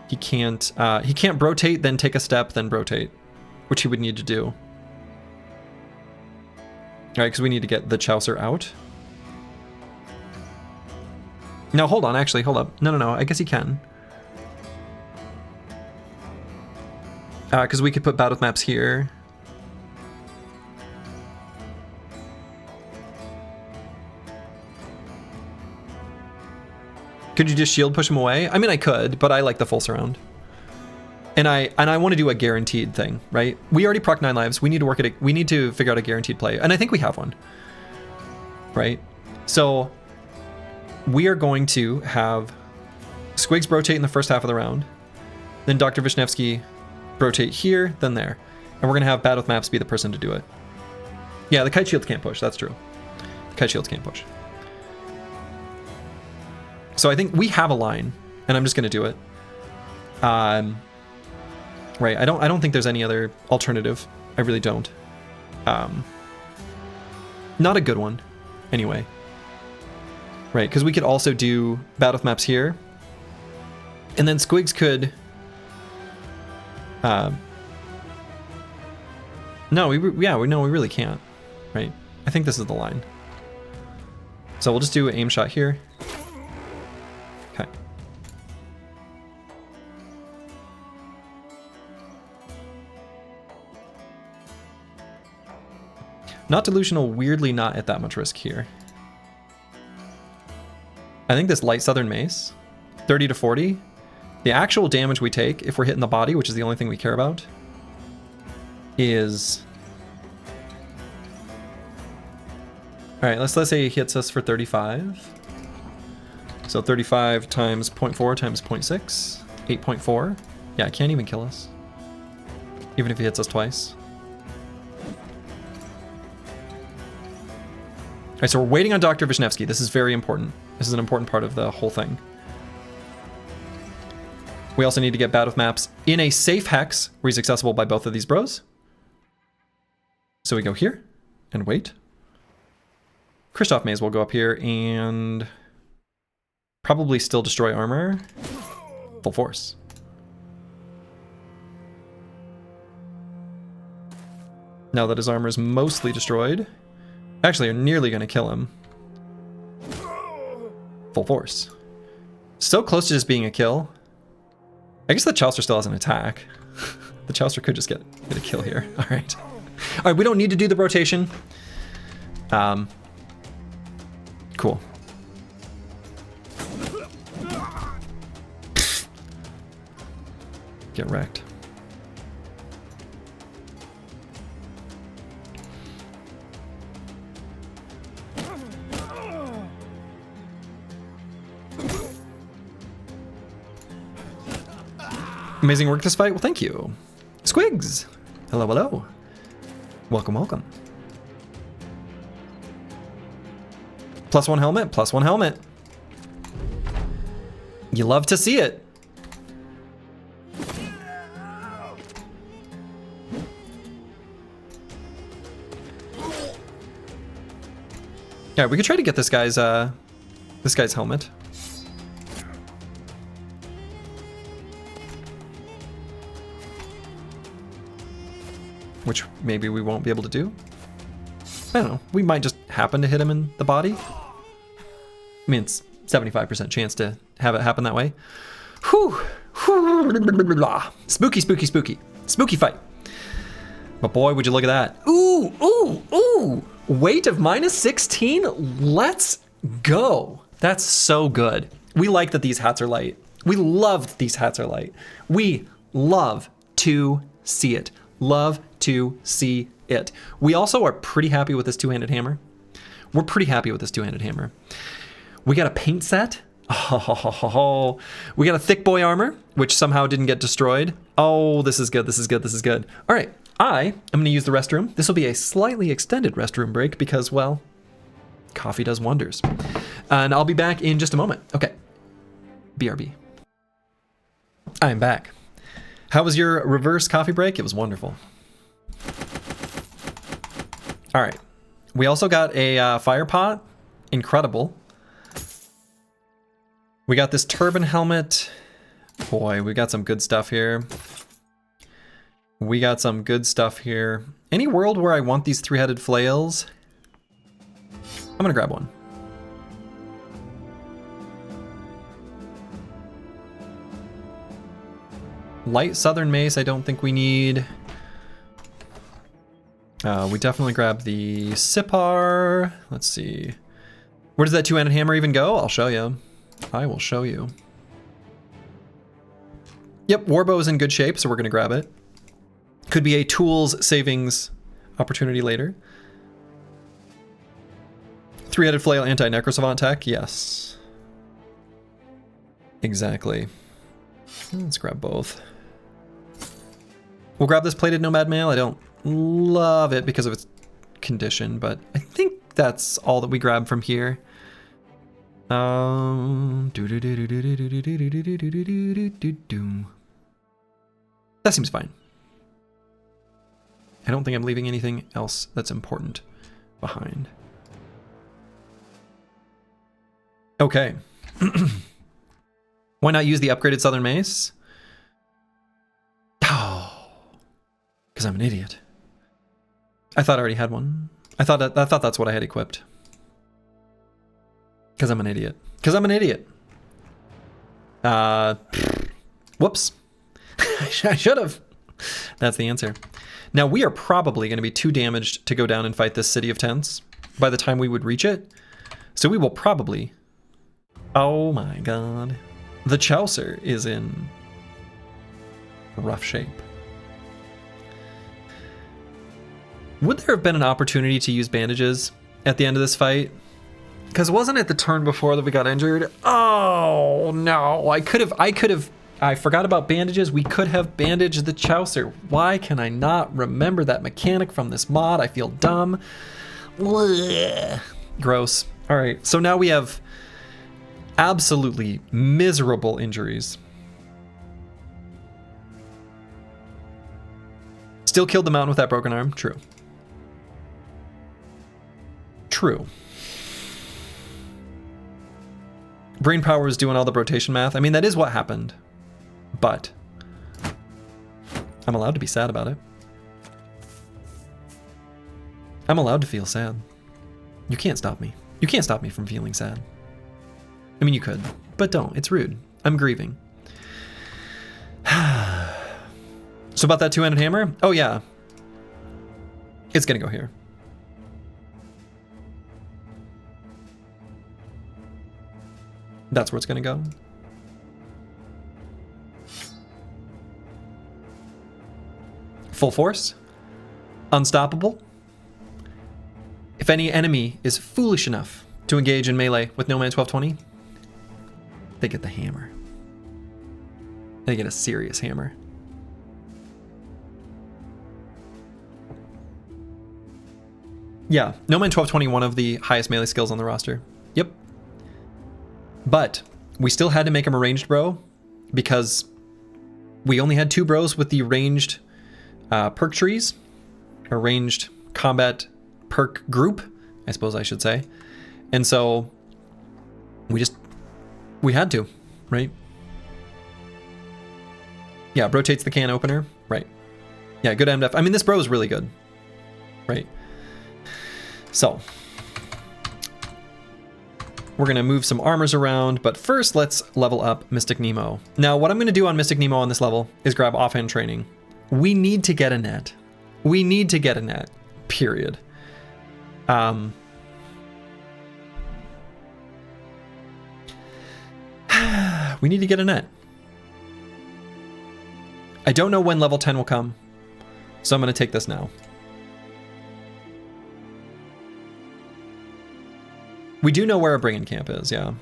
he can't rotate, then take a step, then rotate, which he would need to do. All right, because we need to get the Chaucer out. No, hold on, actually, hold up. No, I guess he can. Because we could put battle maps here. Could you just shield push him away? I mean, I could, but I like the full surround. And I want to do a guaranteed thing, right? We already proc 9 lives. We need to work at it. We need to figure out a guaranteed play, and I think we have one, right? So we are going to have Squigs rotate in the first half of the round, then Dr. Vishnevsky rotate here, then there. And we're going to have Bad with Maps be the person to do it. Yeah, the Kite Shields can't push. That's true. The Kite Shields can't push. So I think we have a line, and I'm just going to do it. Right, I don't think there's any other alternative. I really don't. Not a good one, anyway. Right, because we could also do Bad with Maps here. And then Squigs could... No, we really can't, right? I think this is the line. So we'll just do an aim shot here. Okay. Not delusional, weirdly not at that much risk here. I think this light Southern Mace, 30 to 40. The actual damage we take if we're hitting the body, which is the only thing we care about, is... All right, let's say he hits us for 35. So 35 times 0.4 times 0.6, 8.4. Yeah, it can't even kill us, even if he hits us twice. All right, so we're waiting on Dr. Vishnevsky. This is very important. This is an important part of the whole thing. We also need to get Bad with Maps in a safe hex where he's accessible by both of these bros. So we go here and wait. Christoph may as well go up here and probably still destroy armor. Full force. Now that his armor is mostly destroyed. Actually, I'm nearly going to kill him. Full force. So close to just being a kill. I guess the Chaucer still has an attack. The Chaucer could just get a kill here. All right. All right, we don't need to do the rotation. Cool. Get wrecked. Amazing work this fight. Well, thank you. Squigs. Hello, hello. Welcome, welcome. +1 helmet, +1 helmet. You love to see it. Yeah, we could try to get this guy's helmet. Which maybe we won't be able to do. I don't know. We might just happen to hit him in the body. I mean, it's 75% chance to have it happen that way. Whew. Spooky, spooky, spooky. Spooky fight. But boy, would you look at that. Ooh, ooh, ooh. Weight of -16. Let's go. That's so good. We like that these hats are light. We love that these hats are light. We love to see it. Love to see it. We also are pretty happy with this two-handed hammer. We're pretty happy with this two-handed hammer. We got a paint set. Oh, we got a thick boy armor, which somehow didn't get destroyed. Oh, this is good. This is good. This is good. All right. I am going to use the restroom. This will be a slightly extended restroom break because, well, coffee does wonders. And I'll be back in just a moment. Okay. BRB. I'm back. How was your reverse coffee break? It was wonderful. All right. We also got a fire pot. Incredible. We got this turban helmet. Boy, we got some good stuff here. We got some good stuff here. Any world where I want these three-headed flails? I'm gonna grab one. Light southern mace, I don't think we need. We definitely grab the Sipar. Let's see. Where does that two-handed hammer even go? I'll show you. I will show you. Yep, Warbow is in good shape, so we're gonna grab it. Could be a tools savings opportunity later. Three-headed flail anti-necrosavant tech, yes. Exactly. Let's grab both. We'll grab this plated nomad mail. I don't love it because of its condition, but I think that's all that we grab from here. That seems fine. I don't think I'm leaving anything else that's important behind. Okay. Why not use the upgraded Southern Mace? Oh, because I'm an idiot. I thought I already had one. I thought that's what I had equipped. Because I'm an idiot. Because I'm an idiot. Whoops. I should have. That's the answer. Now we are probably going to be too damaged to go down and fight this City of Tents by the time we would reach it. So we will probably... Oh my god. The Chaucer is in rough shape. Would there have been an opportunity to use bandages at the end of this fight? Because wasn't it the turn before that we got injured? Oh no, I forgot about bandages. We could have bandaged the Chaucer. Why can I not remember that mechanic from this mod? I feel dumb. Blech. Gross. All right, so now we have absolutely miserable injuries. Still killed the mountain with that broken arm. True. True. Brain power is doing all the rotation math. I mean, that is what happened. But I'm allowed to be sad about it. I'm allowed to feel sad. You can't stop me. You can't stop me from feeling sad. I mean, you could, but don't. It's rude. I'm grieving. So about that two-handed hammer? Oh, yeah. It's gonna go here. That's where it's gonna go. Full force. Unstoppable. If any enemy is foolish enough to engage in melee with No Man 1220, they get the hammer. They get a serious hammer. Yeah, No Man 1220, one of the highest melee skills on the roster. Yep. But we still had to make him a ranged bro because we only had 2 bros with the ranged perk trees, or ranged combat perk group, I suppose I should say. And so we had to, right? Yeah, rotates the can opener, right? Yeah, good MDF. I mean, this bro is really good, right? So We're going to move some armors around, but first let's level up Mystic Nemo. Now, what I'm going to do on Mystic Nemo on this level is grab offhand training. We need to get a net. We need to get a net, period. We need to get a net. I don't know when level 10 will come, so I'm going to take this now. We do know where our Brigand camp is, yeah.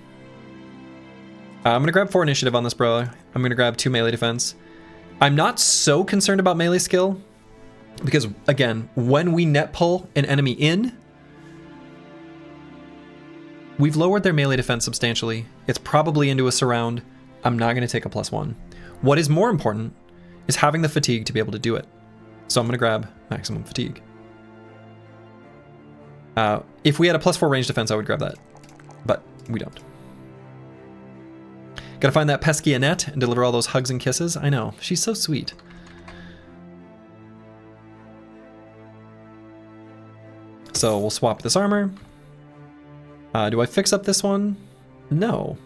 I'm going to grab 4 initiative on this bro. I'm going to grab 2 melee defense. I'm not so concerned about melee skill, because, again, when we net pull an enemy in, we've lowered their melee defense substantially. It's probably into a surround. I'm not going to take a +1. What is more important is having the fatigue to be able to do it. So I'm going to grab maximum fatigue. If we had a +4 range defense, I would grab that, but we don't. Gotta find that pesky Annette and deliver all those hugs and kisses. I know, she's so sweet. So we'll swap this armor. Do I fix up this one? No.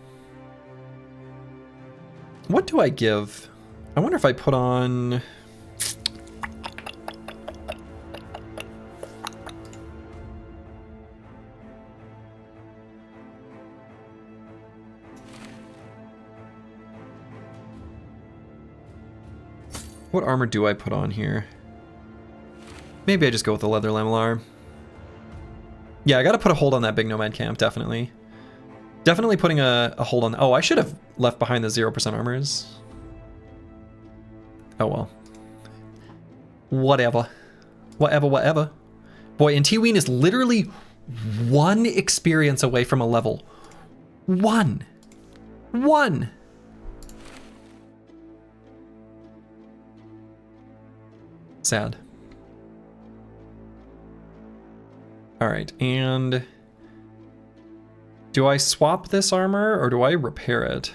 What do I give? I wonder if I put on... What armor do I put on here? Maybe I just go with the leather lamellar. Yeah, I gotta put a hold on that big nomad camp, definitely. Definitely putting a hold on... Oh, I should have left behind the 0% armors. Oh well. Whatever. Whatever. Boy, and T-Ween is literally 1 experience away from a level. 1. Sad. All right, and do I swap this armor or do I repair it?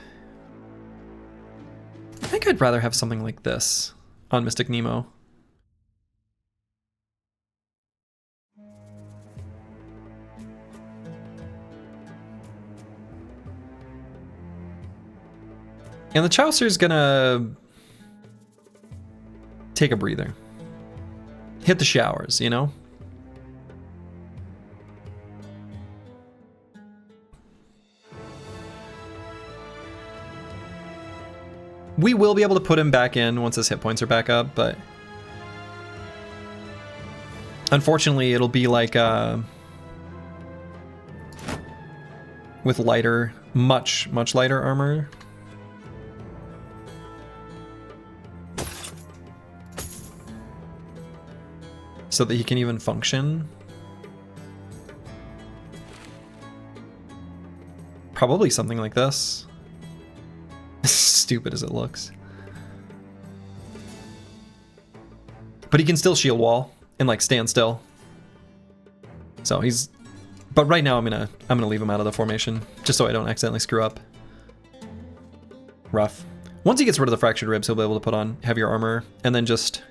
I think I'd rather have something like this on Mystic Nemo. And the Chaucer's gonna take a breather. Hit the showers, you know? We will be able to put him back in once his hit points are back up, but unfortunately it'll be like with lighter, much lighter armor. So that he can even function. Probably something like this. Stupid as it looks. But he can still shield wall and like stand still. So he's... But right now I'm gonna leave him out of the formation just so I don't accidentally screw up. Rough. Once he gets rid of the fractured ribs, he'll be able to put on heavier armor and then just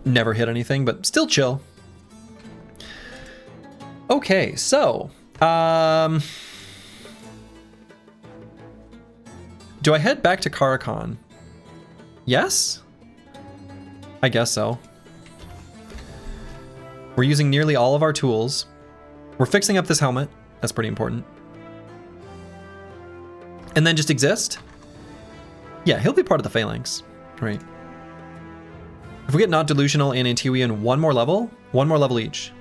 never hit anything, but still chill. Okay, so do I head back to Caracan? Yes? I guess so. We're using nearly all of our tools. We're fixing up this helmet. That's pretty important. And then just exist? Yeah, he'll be part of the Phalanx. Right. If we get Not Delusional and Antiwi in one more level each,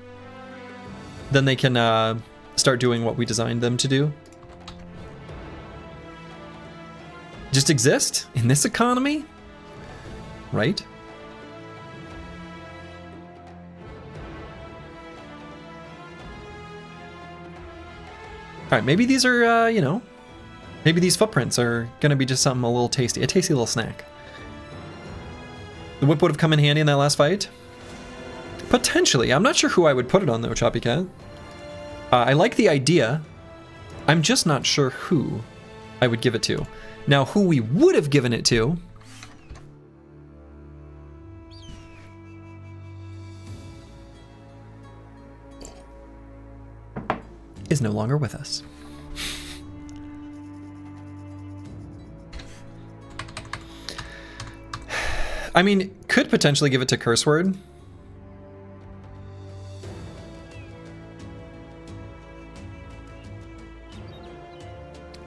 then they can start doing what we designed them to do. Just exist in this economy? Right? All right, maybe these are, you know, maybe these footprints are gonna be just something a little tasty, a tasty little snack. The whip would have come in handy in that last fight. Potentially. I'm not sure who I would put it on though, Choppy Cat. I like the idea. I'm just not sure who I would give it to. Now, who we would have given it to... is no longer with us. I mean, could potentially give it to Curse Word.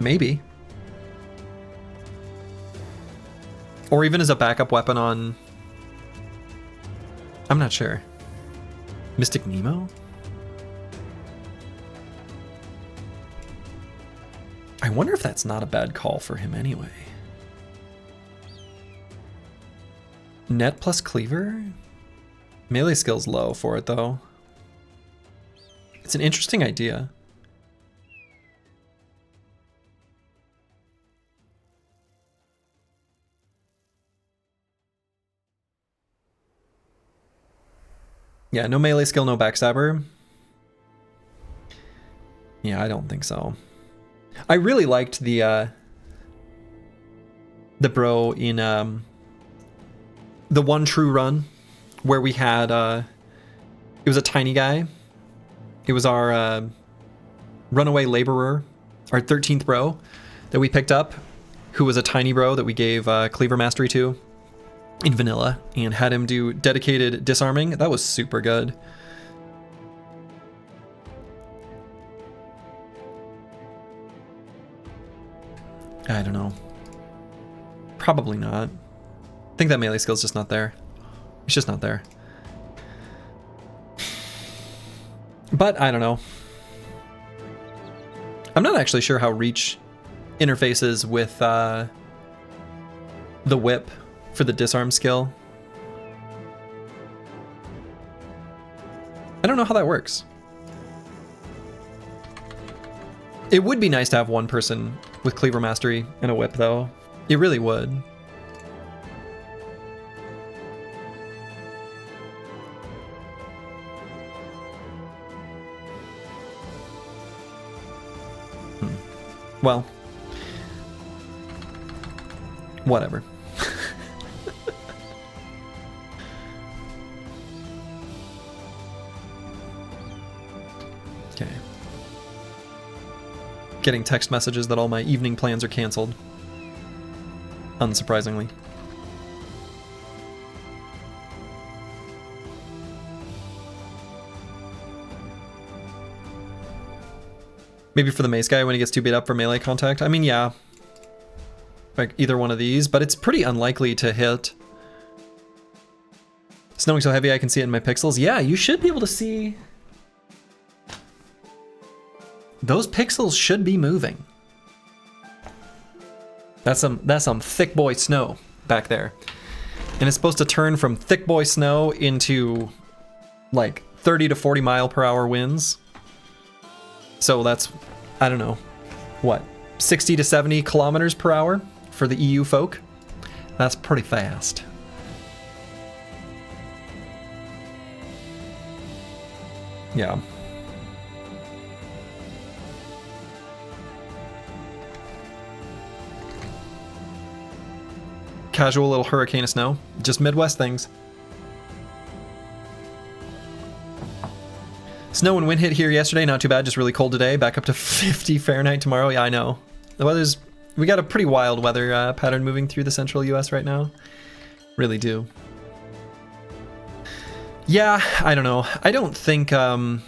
Maybe. Or even as a backup weapon on... I'm not sure. Mystic Nemo? I wonder if that's not a bad call for him anyway. Net plus Cleaver? Melee skill's low for it though. It's an interesting idea. Yeah, no melee skill, no backstabber. Yeah, I don't think so. I really liked the bro in the One True Run, where we had it was a tiny guy. It was our runaway laborer, our 13th bro that we picked up, who was a tiny bro that we gave Cleaver Mastery to in vanilla and had him do dedicated disarming. That was super good. I don't know. Probably not. I think that melee skill's just not there. It's just not there. But I don't know. I'm not actually sure how Reach interfaces with the whip for the disarm skill. I don't know how that works. It would be nice to have one person with Cleaver Mastery and a whip though. It really would. Well, whatever. Okay. Getting text messages that all my evening plans are canceled. Unsurprisingly. Maybe for the mace guy when he gets too beat up for melee contact. I mean, yeah. Like either one of these, but it's pretty unlikely to hit. Snowing so heavy I can see it in my pixels. Yeah, you should be able to see. Those pixels should be moving. That's some thick boy snow back there. And it's supposed to turn from thick boy snow into like 30 to 40 mile per hour winds. So that's, I don't know, what, 60 to 70 kilometers per hour for the EU folk? That's pretty fast. Yeah. Casual little hurricane of snow. Just Midwest things. Snow and wind hit here yesterday, not too bad, just really cold today. Back up to 50 Fahrenheit tomorrow. Yeah, I know. The weather's... We got a pretty wild weather pattern moving through the central US right now. Really do. Yeah, I don't know. I don't think I'm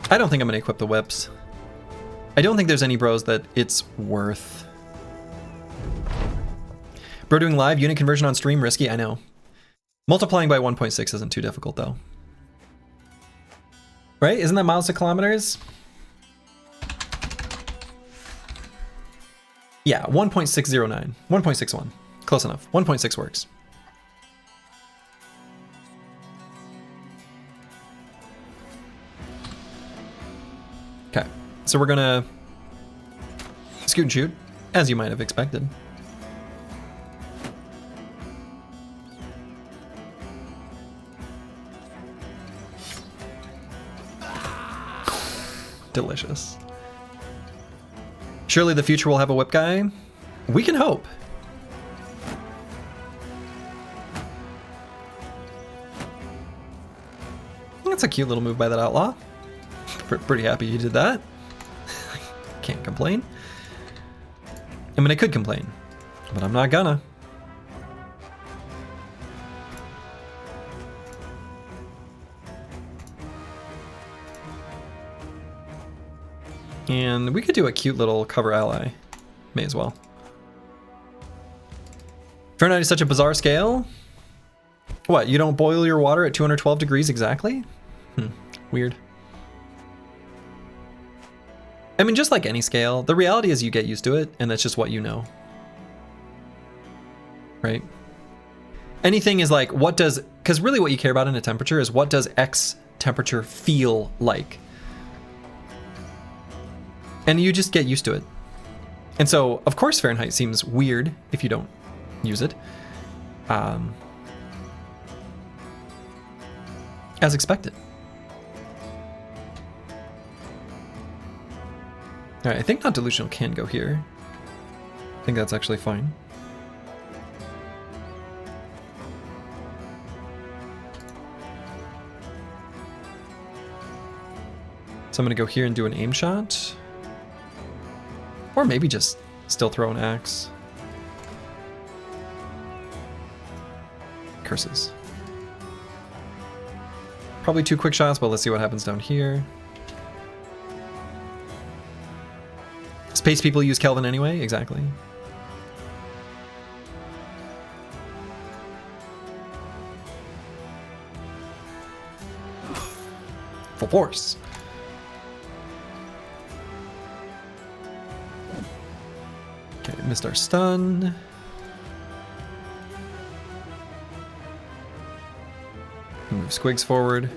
gonna equip the whips. I don't think there's any bros that it's worth. Bro doing live, unit conversion on stream, risky, I know. Multiplying by 1.6 isn't too difficult though. Right? Isn't that miles to kilometers? Yeah, 1.609. 1.61. Close enough. 1.6 works. Okay, so we're gonna scoot and shoot, as you might have expected. Delicious. Surely the future will have a whip guy? We can hope. That's a cute little move by that outlaw. Pretty happy you did that. Can't complain. I mean, I could complain, but I'm not gonna. And we could do a cute little cover ally. May as well. Fahrenheit is such a bizarre scale. What, you don't boil your water at 212 degrees exactly? Weird. I mean, just like any scale, the reality is you get used to it, and that's just what you know. Right? Anything is like, what does... Because really what you care about in a temperature is what does X temperature feel like? And you just get used to it. And so, of course, Fahrenheit seems weird if you don't use it. As expected. All right, I think not delusional can go here. I think that's actually fine. So I'm gonna go here and do an aim shot. Or maybe just still throw an axe. Curses. Probably 2 quick shots, but let's see what happens down here. Space people use Kelvin anyway, exactly. Full force. Okay, missed our stun. Move Squigs forward.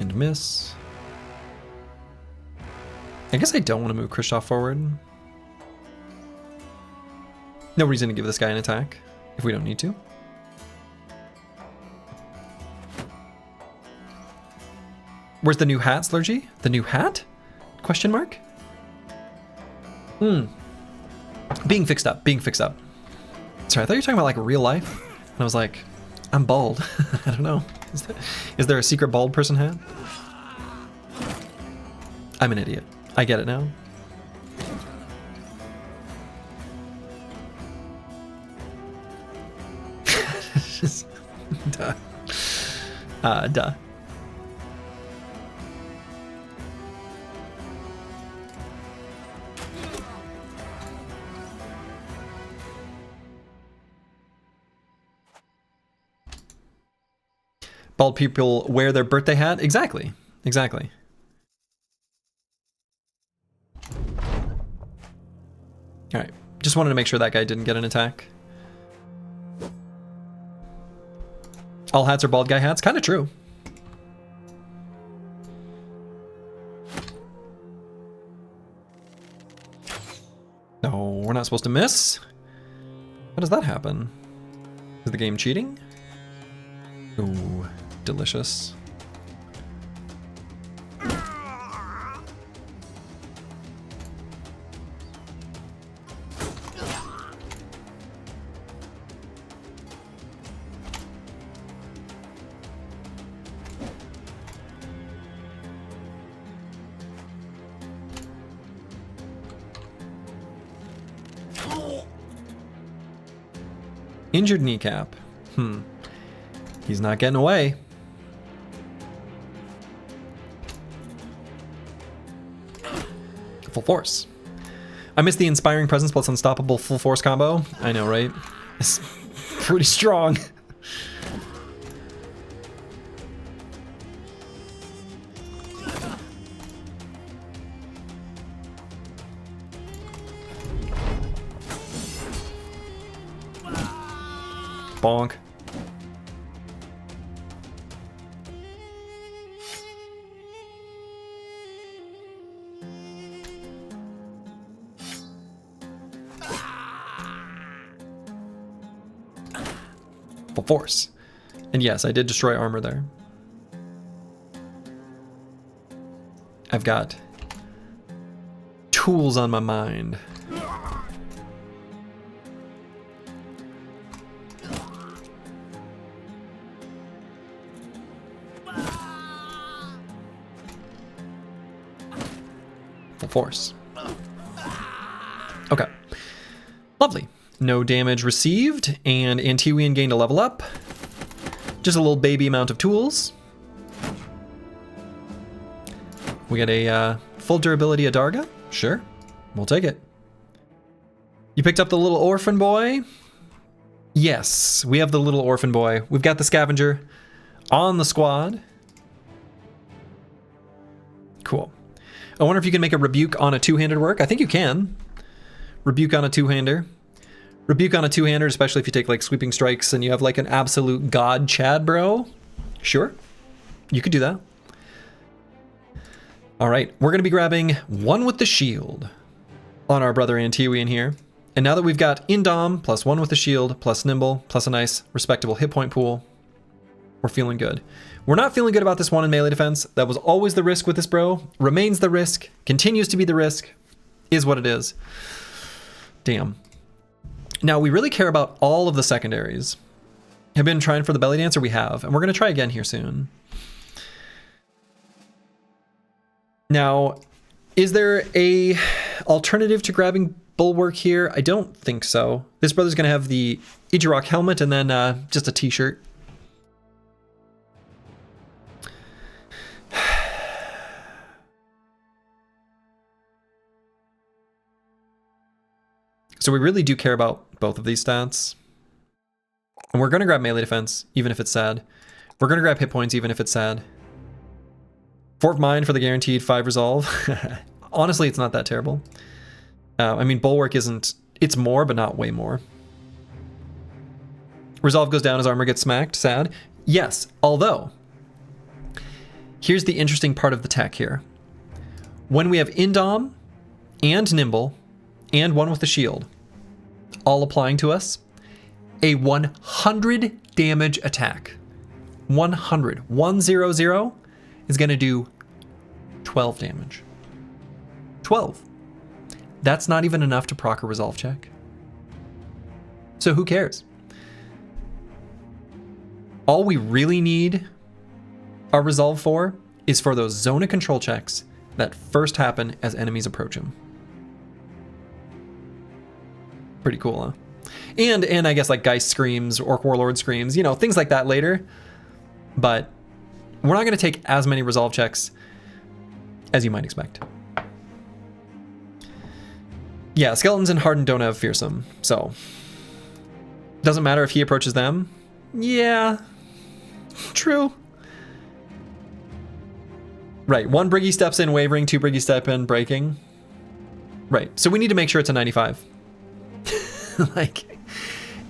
And miss. I guess I don't want to move Kristoff forward. No reason to give this guy an attack if we don't need to. Where's the new hat, Slurgy? The new hat? Question mark? Being fixed up, being fixed up. Sorry, I thought you were talking about like real life. And I was like, I'm bald. I don't know. Is there a secret bald person hat? I'm an idiot. I get it now. Just, duh. Duh. Bald people wear their birthday hat? Exactly. Exactly. Alright. Just wanted to make sure that guy didn't get an attack. All hats are bald guy hats? Kind of true. No, we're not supposed to miss. How does that happen? Is the game cheating? Ooh, delicious. Injured kneecap. He's not getting away. Full force. I missed the inspiring presence plus unstoppable full force combo. I know, right? It's pretty strong. Bonk. Full force. And yes, I did destroy armor there. I've got tools on my mind. full force. Okay. Lovely. No damage received, and Antiwian gained a level up. Just a little baby amount of tools. We got a full durability Adarga. Sure, we'll take it. You picked up the little orphan boy? Yes, we have the little orphan boy. We've got the scavenger on the squad. Cool. I wonder if you can make a rebuke on a two-handed work. I think you can. Rebuke on a two-hander. Rebuke on a two-hander, especially if you take like sweeping strikes and you have like an absolute god Chad bro. Sure, you could do that. All right, we're gonna be grabbing one with the shield on our brother Antiwian here. And now that we've got Indom plus one with the shield plus nimble plus a nice respectable hit point pool, we're feeling good. We're not feeling good about this one in melee defense. That was always the risk with this bro. Remains the risk, continues to be the risk, is what it is. Damn. Now we really care about all of the secondaries. Have been trying for the belly dancer? We have, and we're gonna try again here soon. Now, is there a alternative to grabbing Bulwark here? I don't think so. This brother's gonna have the Ijirok helmet and then just a t-shirt. So we really do care about both of these stats. And we're gonna grab melee defense, even if it's sad. We're gonna grab hit points, even if it's sad. 4 of mine for the guaranteed 5 resolve. Honestly, it's not that terrible. I mean, Bulwark isn't, it's more, but not way more. Resolve goes down as armor gets smacked, sad. Yes, although, here's the interesting part of the tech here. When we have Indom and Nimble and one with the shield, all applying to us, a 100 damage attack. 100, 100 is gonna do 12 damage. 12. That's not even enough to proc a resolve check. So who cares? All we really need our resolve for is for those zone of control checks that first happen as enemies approach him. Pretty cool, huh? And I guess like Geist screams, Orc Warlord screams, you know, things like that later. But we're not going to take as many resolve checks as you might expect. Yeah, Skeletons and Hardened don't have Fearsome, so doesn't matter if he approaches them. Yeah, true. Right, 1 Briggy steps in wavering, 2 Briggy step in breaking. Right, so we need to make sure it's a 95. Like,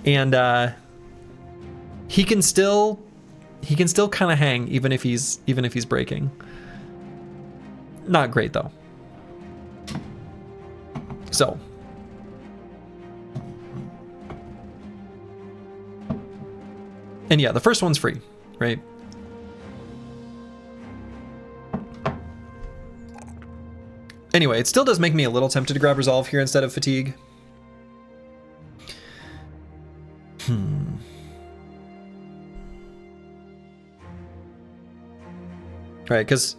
and he can still kind of hang even if he's breaking. Not great though. So and yeah, the first one's free, right? Anyway, it still does make me a little tempted to grab resolve here instead of fatigue. Right, because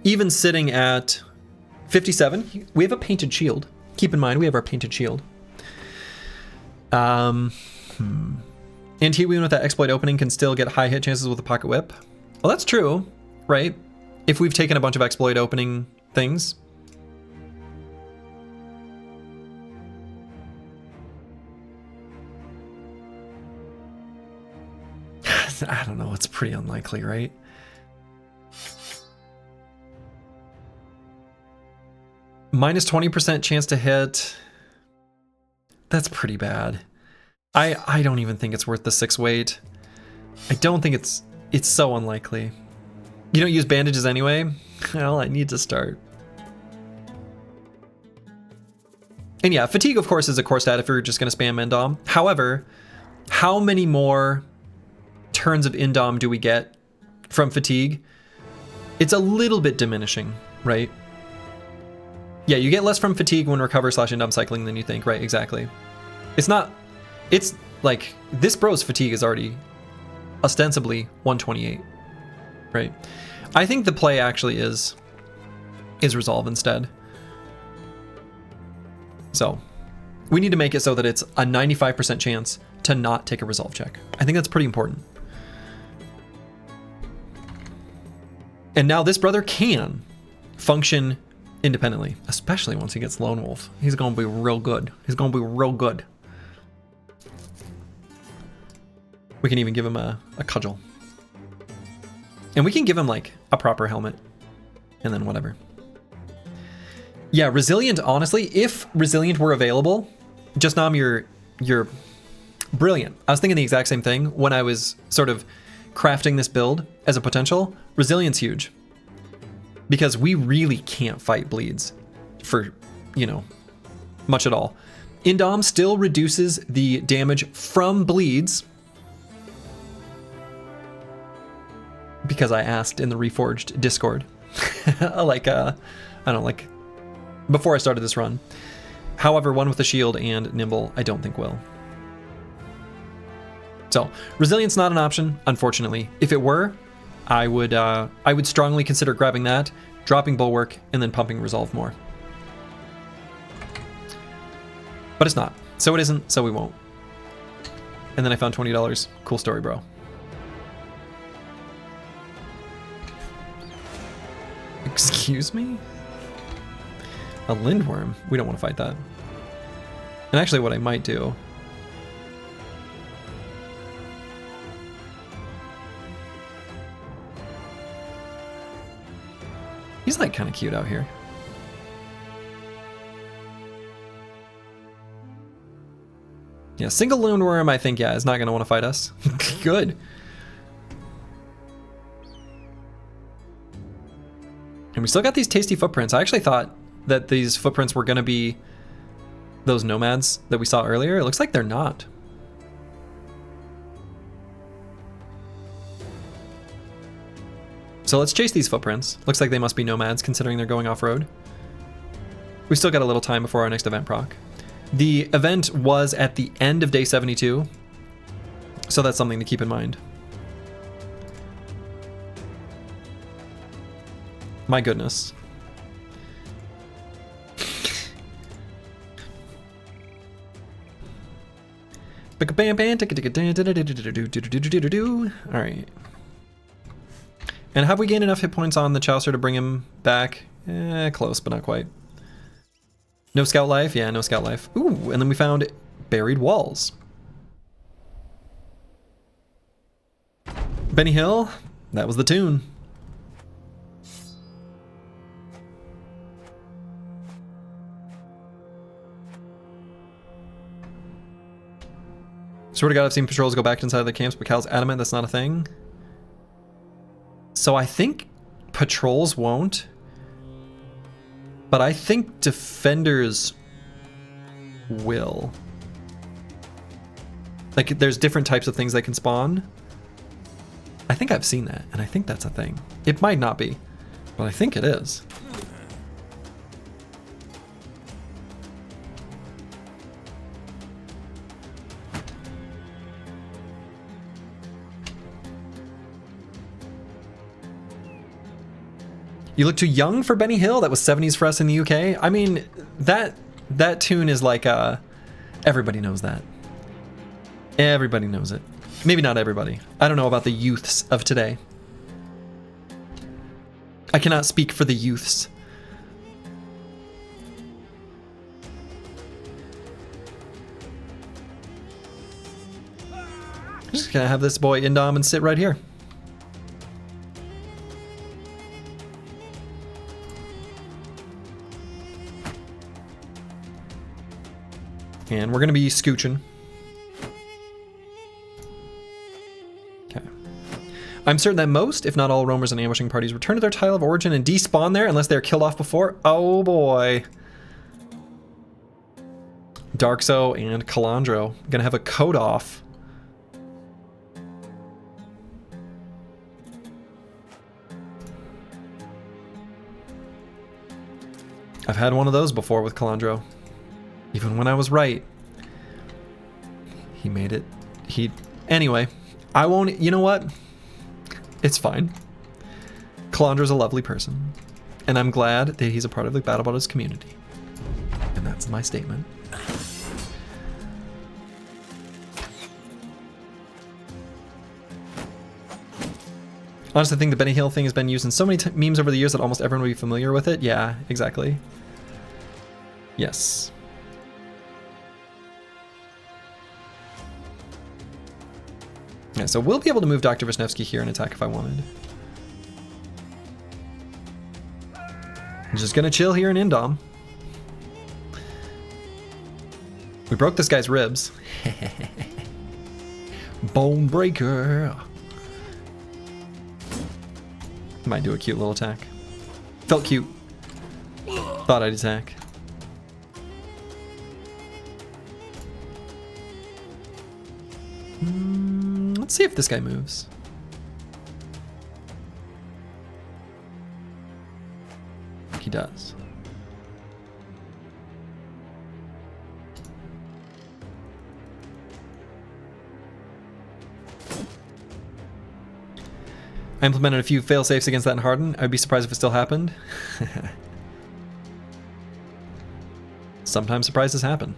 even sitting at 57, we have a painted shield. Keep in mind, we have our painted shield. Antiwian with that exploit opening can still get high hit chances with a pocket whip. Well, that's true, right? If we've taken a bunch of exploit opening things. I don't know, it's pretty unlikely, right? Minus 20% chance to hit. That's pretty bad. I don't even think it's worth the 6 weight. I don't think it's so unlikely. You don't use bandages anyway? Well, I need to start. And yeah, fatigue of course is a core stat if you're just gonna spam Indom. However, how many more turns of Indom do we get from fatigue? It's a little bit diminishing, right? Yeah, you get less from fatigue when recover/Indom cycling than you think, right? Exactly. It's not, it's like, this bro's fatigue is already ostensibly 128, right? I think the play actually is resolve instead. So we need to make it so that it's a 95% chance to not take a resolve check. I think that's pretty important. And now this brother can function independently, especially once he gets Lone Wolf. He's going to be real good. He's going to be real good. We can even give him a cudgel. And we can give him like a proper helmet and then whatever. Yeah, Resilient, honestly, if Resilient were available, just Nom, you're brilliant. I was thinking the exact same thing when I was sort of crafting this build as a potential. Resilient's huge. Because we really can't fight bleeds for, you know, much at all. Indom still reduces the damage from bleeds. Because I asked in the Reforged Discord. I don't like, before I started this run. However, one with a shield and nimble, I don't think will. So, Resilience not an option, unfortunately. If it were, I would strongly consider grabbing that, dropping Bulwark, and then pumping Resolve more. But it's not. So it isn't, so we won't. And then I found $20. Cool story, bro. Excuse me? A Lindworm? We don't want to fight that. And actually what I might do... He's like kind of cute out here. Yeah, single Lindworm I think, yeah, is not going to want to fight us. Good. And we still got these tasty footprints. I actually thought that these footprints were going to be those nomads that we saw earlier. It looks like they're not. So let's chase these footprints. Looks like they must be nomads considering they're going off-road. We still got a little time before our next event proc. The event was at the end of day 72. So that's something to keep in mind. My goodness. Alright. And have we gained enough hit points on the Chaucer to bring him back? Close, but not quite. No scout life? Yeah, no scout life. Ooh, and then we found buried walls. Benny Hill, that was the tune. Swear to God, I've seen patrols go back inside the camps, but Cal's adamant that's not a thing. So I think patrols won't, but I think defenders will. Like, there's different types of things that can spawn. I think I've seen that, and I think that's a thing. It might not be, but I think it is. You look too young for Benny Hill. That was 70s for us in the UK. I mean, that tune is like, everybody knows that. Everybody knows it. Maybe not everybody. I don't know about the youths of today. I cannot speak for the youths. I'm just gonna have this boy Indom and sit right here. And we're going to be scooching. Okay. I'm certain that most, if not all, roamers and ambushing parties return to their tile of origin and despawn there unless they're killed off before. Oh boy. Darkso and Calandro. Gonna have a code off. I've had one of those before with Calandro. Even when I was right. He made it. Anyway, I won't, you know what? It's fine. Calandra's a lovely person. And I'm glad that he's a part of the BattleBotters community. And that's That's my statement. Honestly, I think the Benny Hill thing has been used in so many memes over the years that almost everyone will be familiar with it. Yeah, exactly. Yes. Yeah, so we'll be able to move Dr. Wisniewski here and attack if I wanted. I'm just gonna chill here in Indom. We broke this guy's ribs. Bone breaker. Might do a cute little attack. Felt cute. Thought I'd attack. Let's see if this guy moves. He does. I implemented a few fail-safes against that in Hardened. I'd be surprised if it still happened. Sometimes surprises happen.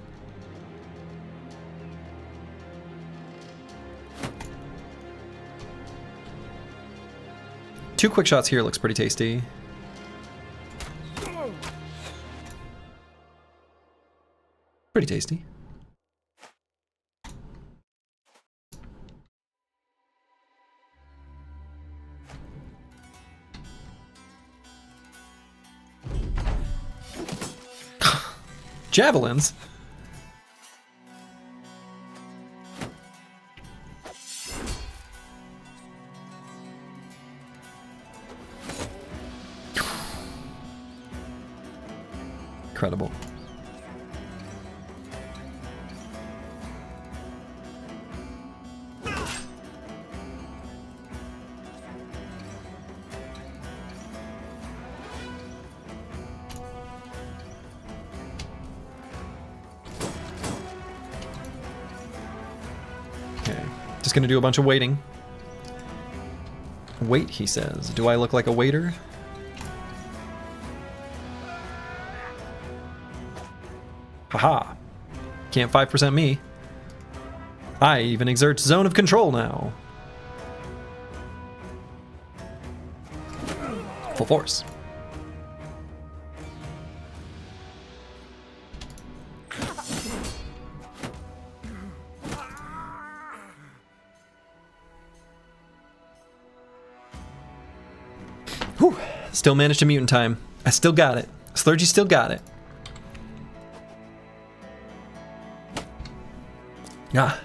Two quick shots here looks pretty tasty. Pretty tasty. Javelins? Incredible. Just gonna do a bunch of waiting. Wait, he says. Do I look like a waiter? Haha. Can't 5% me. I even exert zone of control now. Full force. Whew. Still managed to mutant time. I still got it. Slurgy still got it. Ah.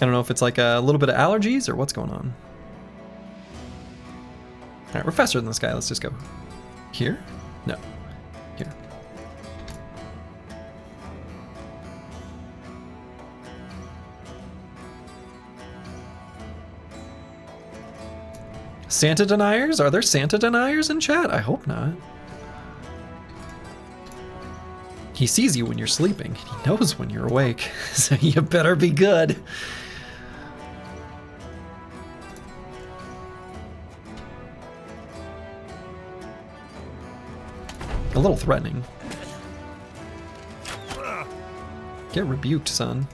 I don't know if it's like a little bit of allergies or what's going on. Alright, we're faster than this guy. Let's just go. Here? No. Here. Santa deniers? Are there Santa deniers in chat? I hope not. He sees you when you're sleeping. He knows when you're awake. So you better be good. A little threatening. Get rebuked, son.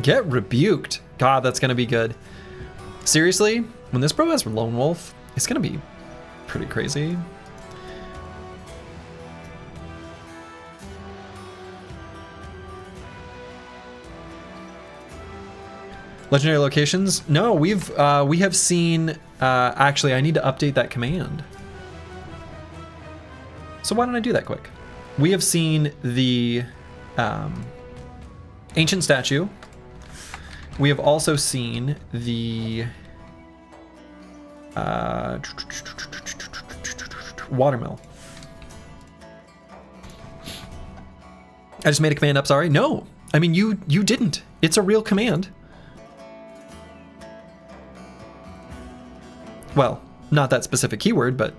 Get rebuked. God, that's gonna be good. Seriously, when this bro has Lone Wolf, it's gonna be pretty crazy. Legendary locations? No, we have seen. Actually, I need to update that command. So why don't I do that quick? We have seen the ancient statue. We have also seen the watermill. I just made a command up, sorry. No, I mean, you didn't. It's a real command. Well, not that specific keyword, but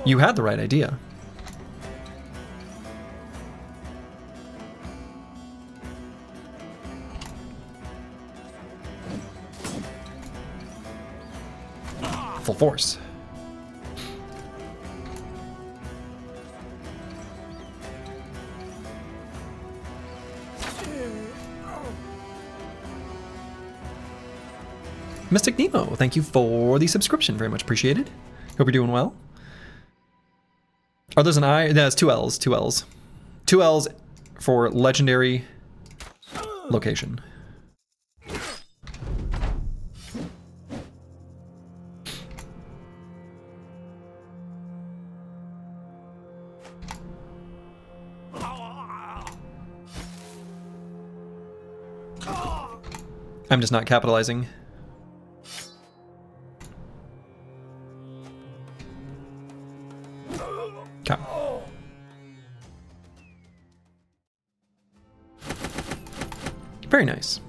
you had the right idea. full force. Mystic Nemo, thank you for the subscription. Very much appreciated. Hope you're doing well. Oh, there's an I. No, it's two L's. Two L's. Two L's for legendary location. I'm just not capitalizing. Okay. Very nice.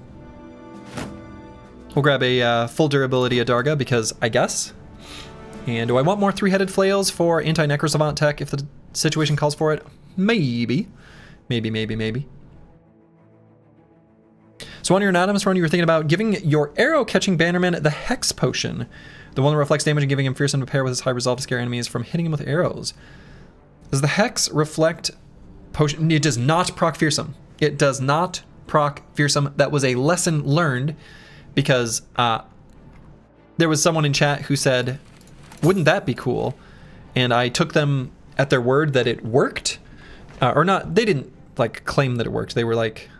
We'll grab a full durability Adarga because I guess. And do I want more three-headed flails for anti-necrosavant tech if the situation calls for it? Maybe. Maybe. So on your anonymous run, you were thinking about giving your arrow-catching bannerman the Hex Potion. The one that reflects damage and giving him fearsome to pair with his high resolve to scare enemies from hitting him with arrows. Does the Hex reflect potion? It does not proc fearsome. It does not proc fearsome. That was a lesson learned because there was someone in chat who said, wouldn't that be cool? And I took them at their word that it worked. Or not, they didn't like claim that it worked. They were like,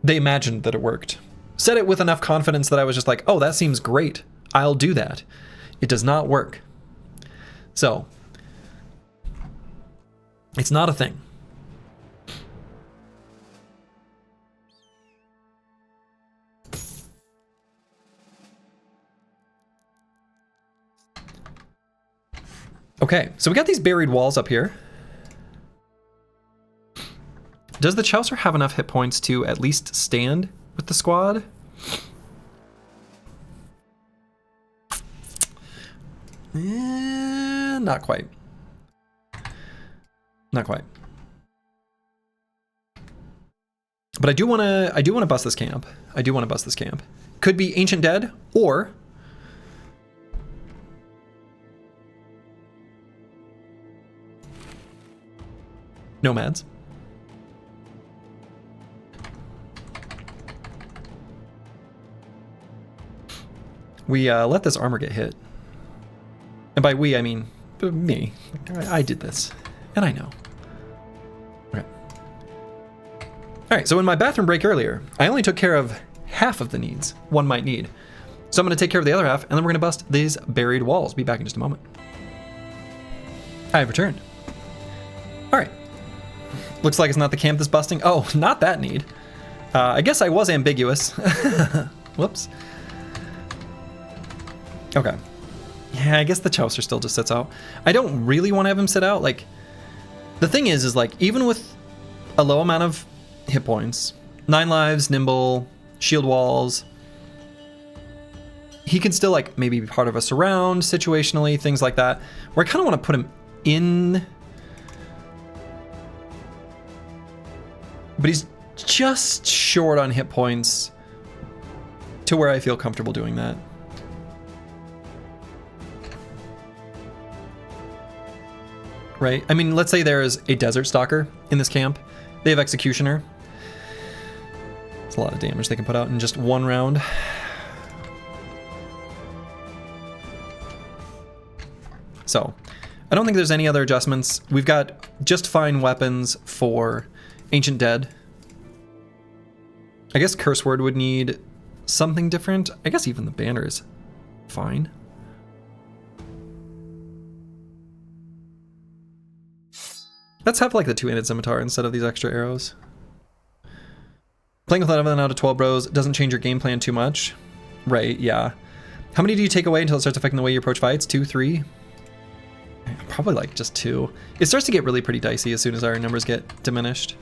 they imagined that it worked. Said it with enough confidence that I was just like, oh, that seems great. I'll do that. It does not work. So, it's not a thing. Okay, so we got these buried walls up here. Does the Chaucer have enough hit points to at least stand with the squad? Not quite. Not quite. But I do want to bust this camp. I do want to bust this camp. Could be Ancient Dead or Nomads. We let this armor get hit. And by we, I mean me. I did this. And I know. Okay. Alright, so in my bathroom break earlier, I only took care of half of the needs one might need. So I'm going to take care of the other half, and then we're going to bust these buried walls. Be back in just a moment. I have returned. Alright. Looks like it's not the camp that's busting. Oh, not that need. I guess I was ambiguous. Whoops. Okay. Yeah, I guess the Chaucer still just sits out. I don't really want to have him sit out. Like, the thing is like, even with a low amount of hit points, 9 lives, nimble, shield walls, he can still, like, maybe be part of a surround situationally, things like that, where I kind of want to put him in. But he's just short on hit points to where I feel comfortable doing that. Right? I mean, let's say there's a Desert Stalker in this camp. They have Executioner. It's a lot of damage they can put out in just one round. So, I don't think there's any other adjustments. We've got just fine weapons for Ancient Dead. I guess Curse Word would need something different. I guess even the banner is fine. Let's have like the two-handed scimitar instead of these extra arrows. Playing with 11 out of 12 bros doesn't change your game plan too much. Right, yeah. How many do you take away until it starts affecting the way you approach fights? 2, 3? Probably like just 2. It starts to get really pretty dicey as soon as our numbers get diminished.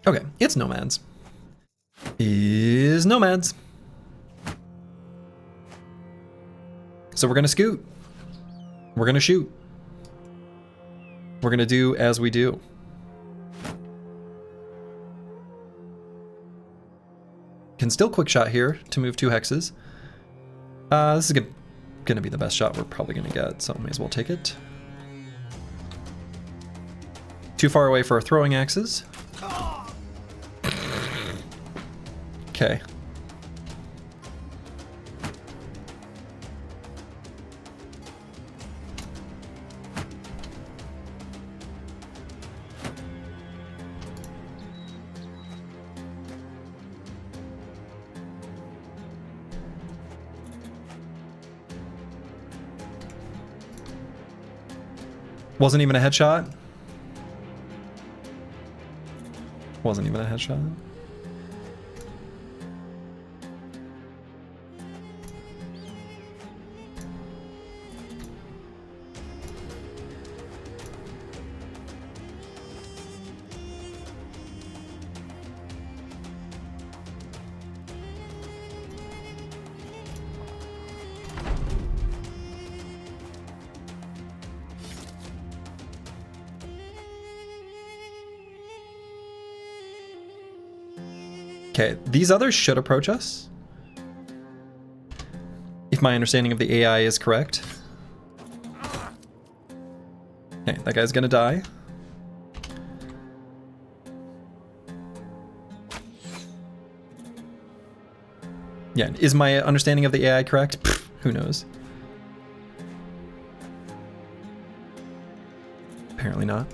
Okay, it's Nomads. Is Nomads. So we're gonna scoot. We're gonna shoot. We're gonna do as we do. Can still quick shot here to move 2 hexes. This is gonna be the best shot we're probably gonna get, so may as well take it. Too far away for our throwing axes. Okay. Wasn't even a headshot. Wasn't even a headshot. Okay, these others should approach us. If my understanding of the AI is correct. Okay, that guy's gonna die. Yeah, is my understanding of the AI correct? Pfft, who knows? Apparently not.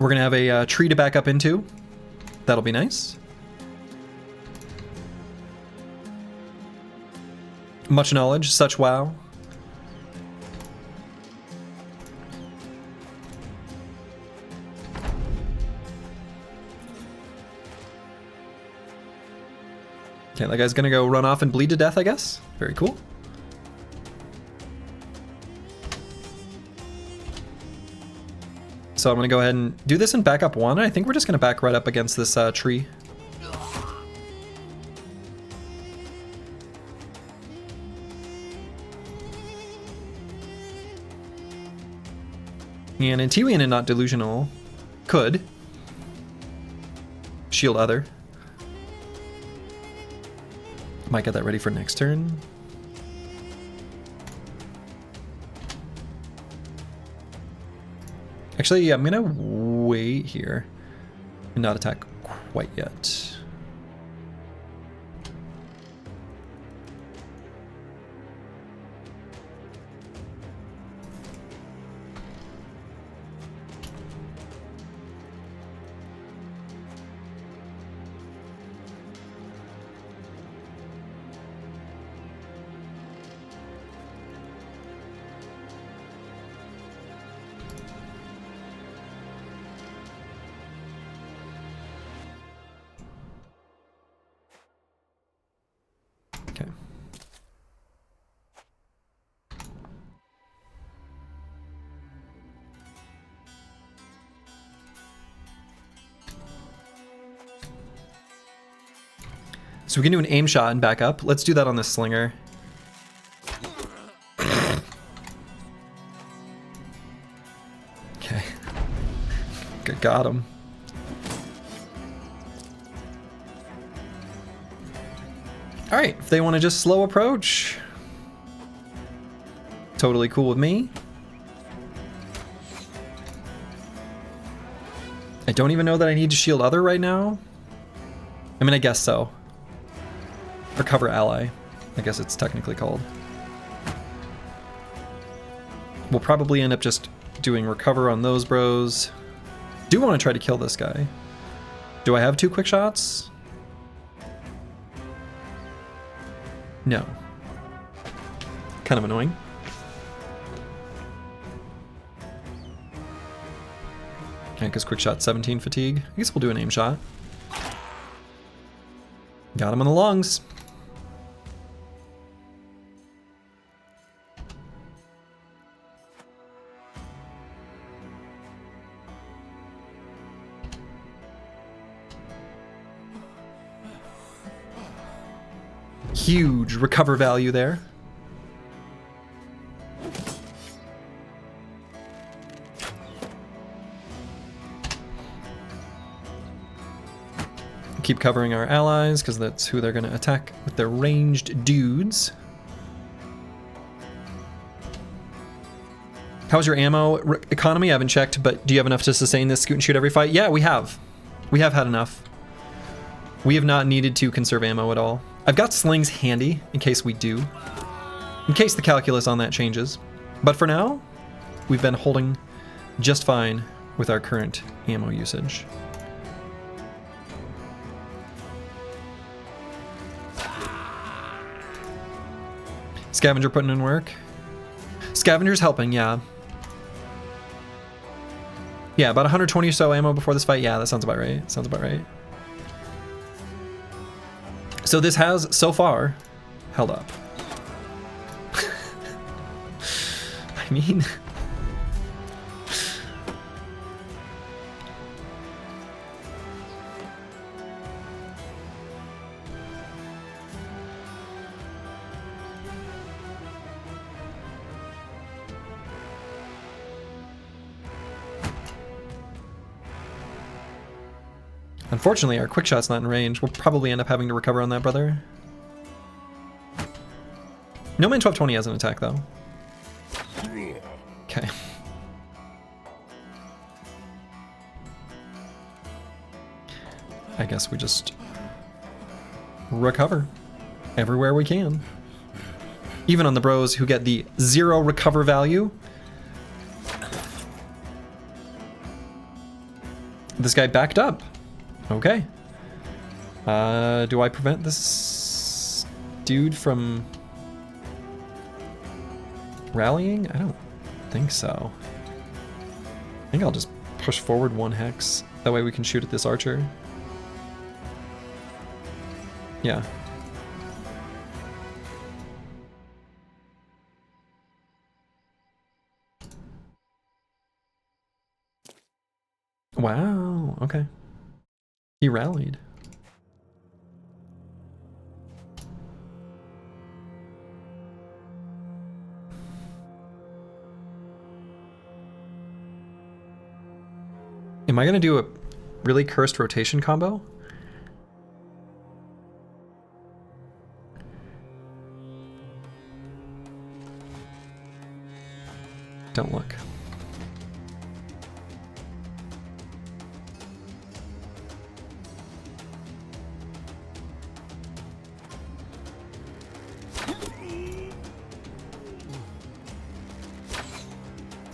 We're gonna have a tree to back up into. That'll be nice. Much knowledge, such wow. Okay, that guy's gonna go run off and bleed to death, I guess. Very cool. So I'm gonna go ahead and do this and back up 1. I think we're just gonna back right up against this tree. And Antiwian and not delusional could shield other. Might get that ready for next turn. Actually, I'm gonna wait here and not attack quite yet. Okay. So we can do an aim shot and back up. Let's do that on the slinger. Okay. Got him. All right, if they want to just slow approach, totally cool with me. I don't even know that I need to shield other right now. I mean, I guess so. Recover ally, I guess it's technically called. We'll probably end up just doing recover on those bros. Do want to try to kill this guy. Do I have 2 quick shots? No. Kind of annoying. Okay, because quick shot 17 fatigue. I guess we'll do an aim shot. Got him in the lungs. Huge recover value there. Keep covering our allies, because that's who they're going to attack with their ranged dudes. How's your ammo economy? I haven't checked, but do you have enough to sustain this scoot and shoot every fight? Yeah, we have. We have had enough. We have not needed to conserve ammo at all. I've got slings handy in case we do. In case the calculus on that changes. But for now, we've been holding just fine with our current ammo usage. Scavenger putting in work. Scavenger's helping, yeah. Yeah, about 120 or so ammo before this fight. Yeah, that sounds about right. Sounds about right. So this has, so far, held up. I mean... Unfortunately, our quick shot's not in range. We'll probably end up having to recover on that, brother. No man 1220 has an attack, though. Okay. I guess we just recover everywhere we can. Even on the bros who get the 0 recover value. This guy backed up. Okay. Do I prevent this dude from rallying? I don't think so. I think I'll just push forward 1 hex. That way we can shoot at this archer. Yeah. Wow, okay. He rallied. Am I gonna do a really cursed rotation combo? Don't look.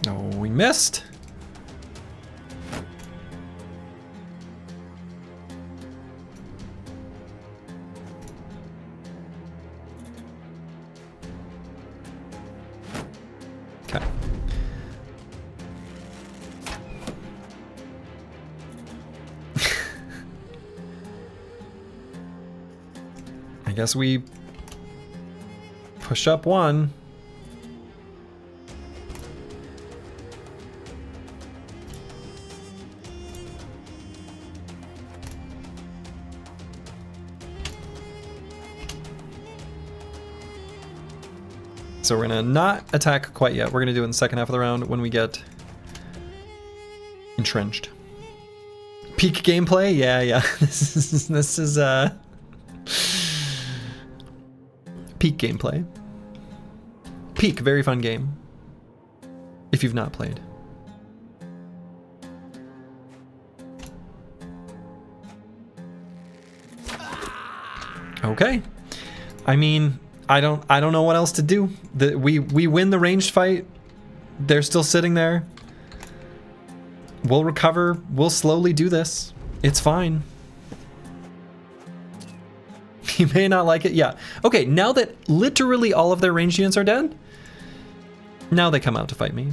Oh, we missed. Okay. I guess we push up 1. So we're gonna not attack quite yet. We're gonna do it in the second half of the round when we get entrenched. Peak gameplay? Yeah. This is peak gameplay. Peak, very fun game. If you've not played. Okay. I mean, I don't know what else to do. We win the ranged fight. They're still sitting there. We'll recover. We'll slowly do this. It's fine. You may not like it. Yeah. Okay, now that literally all of their ranged units are dead, now they come out to fight me.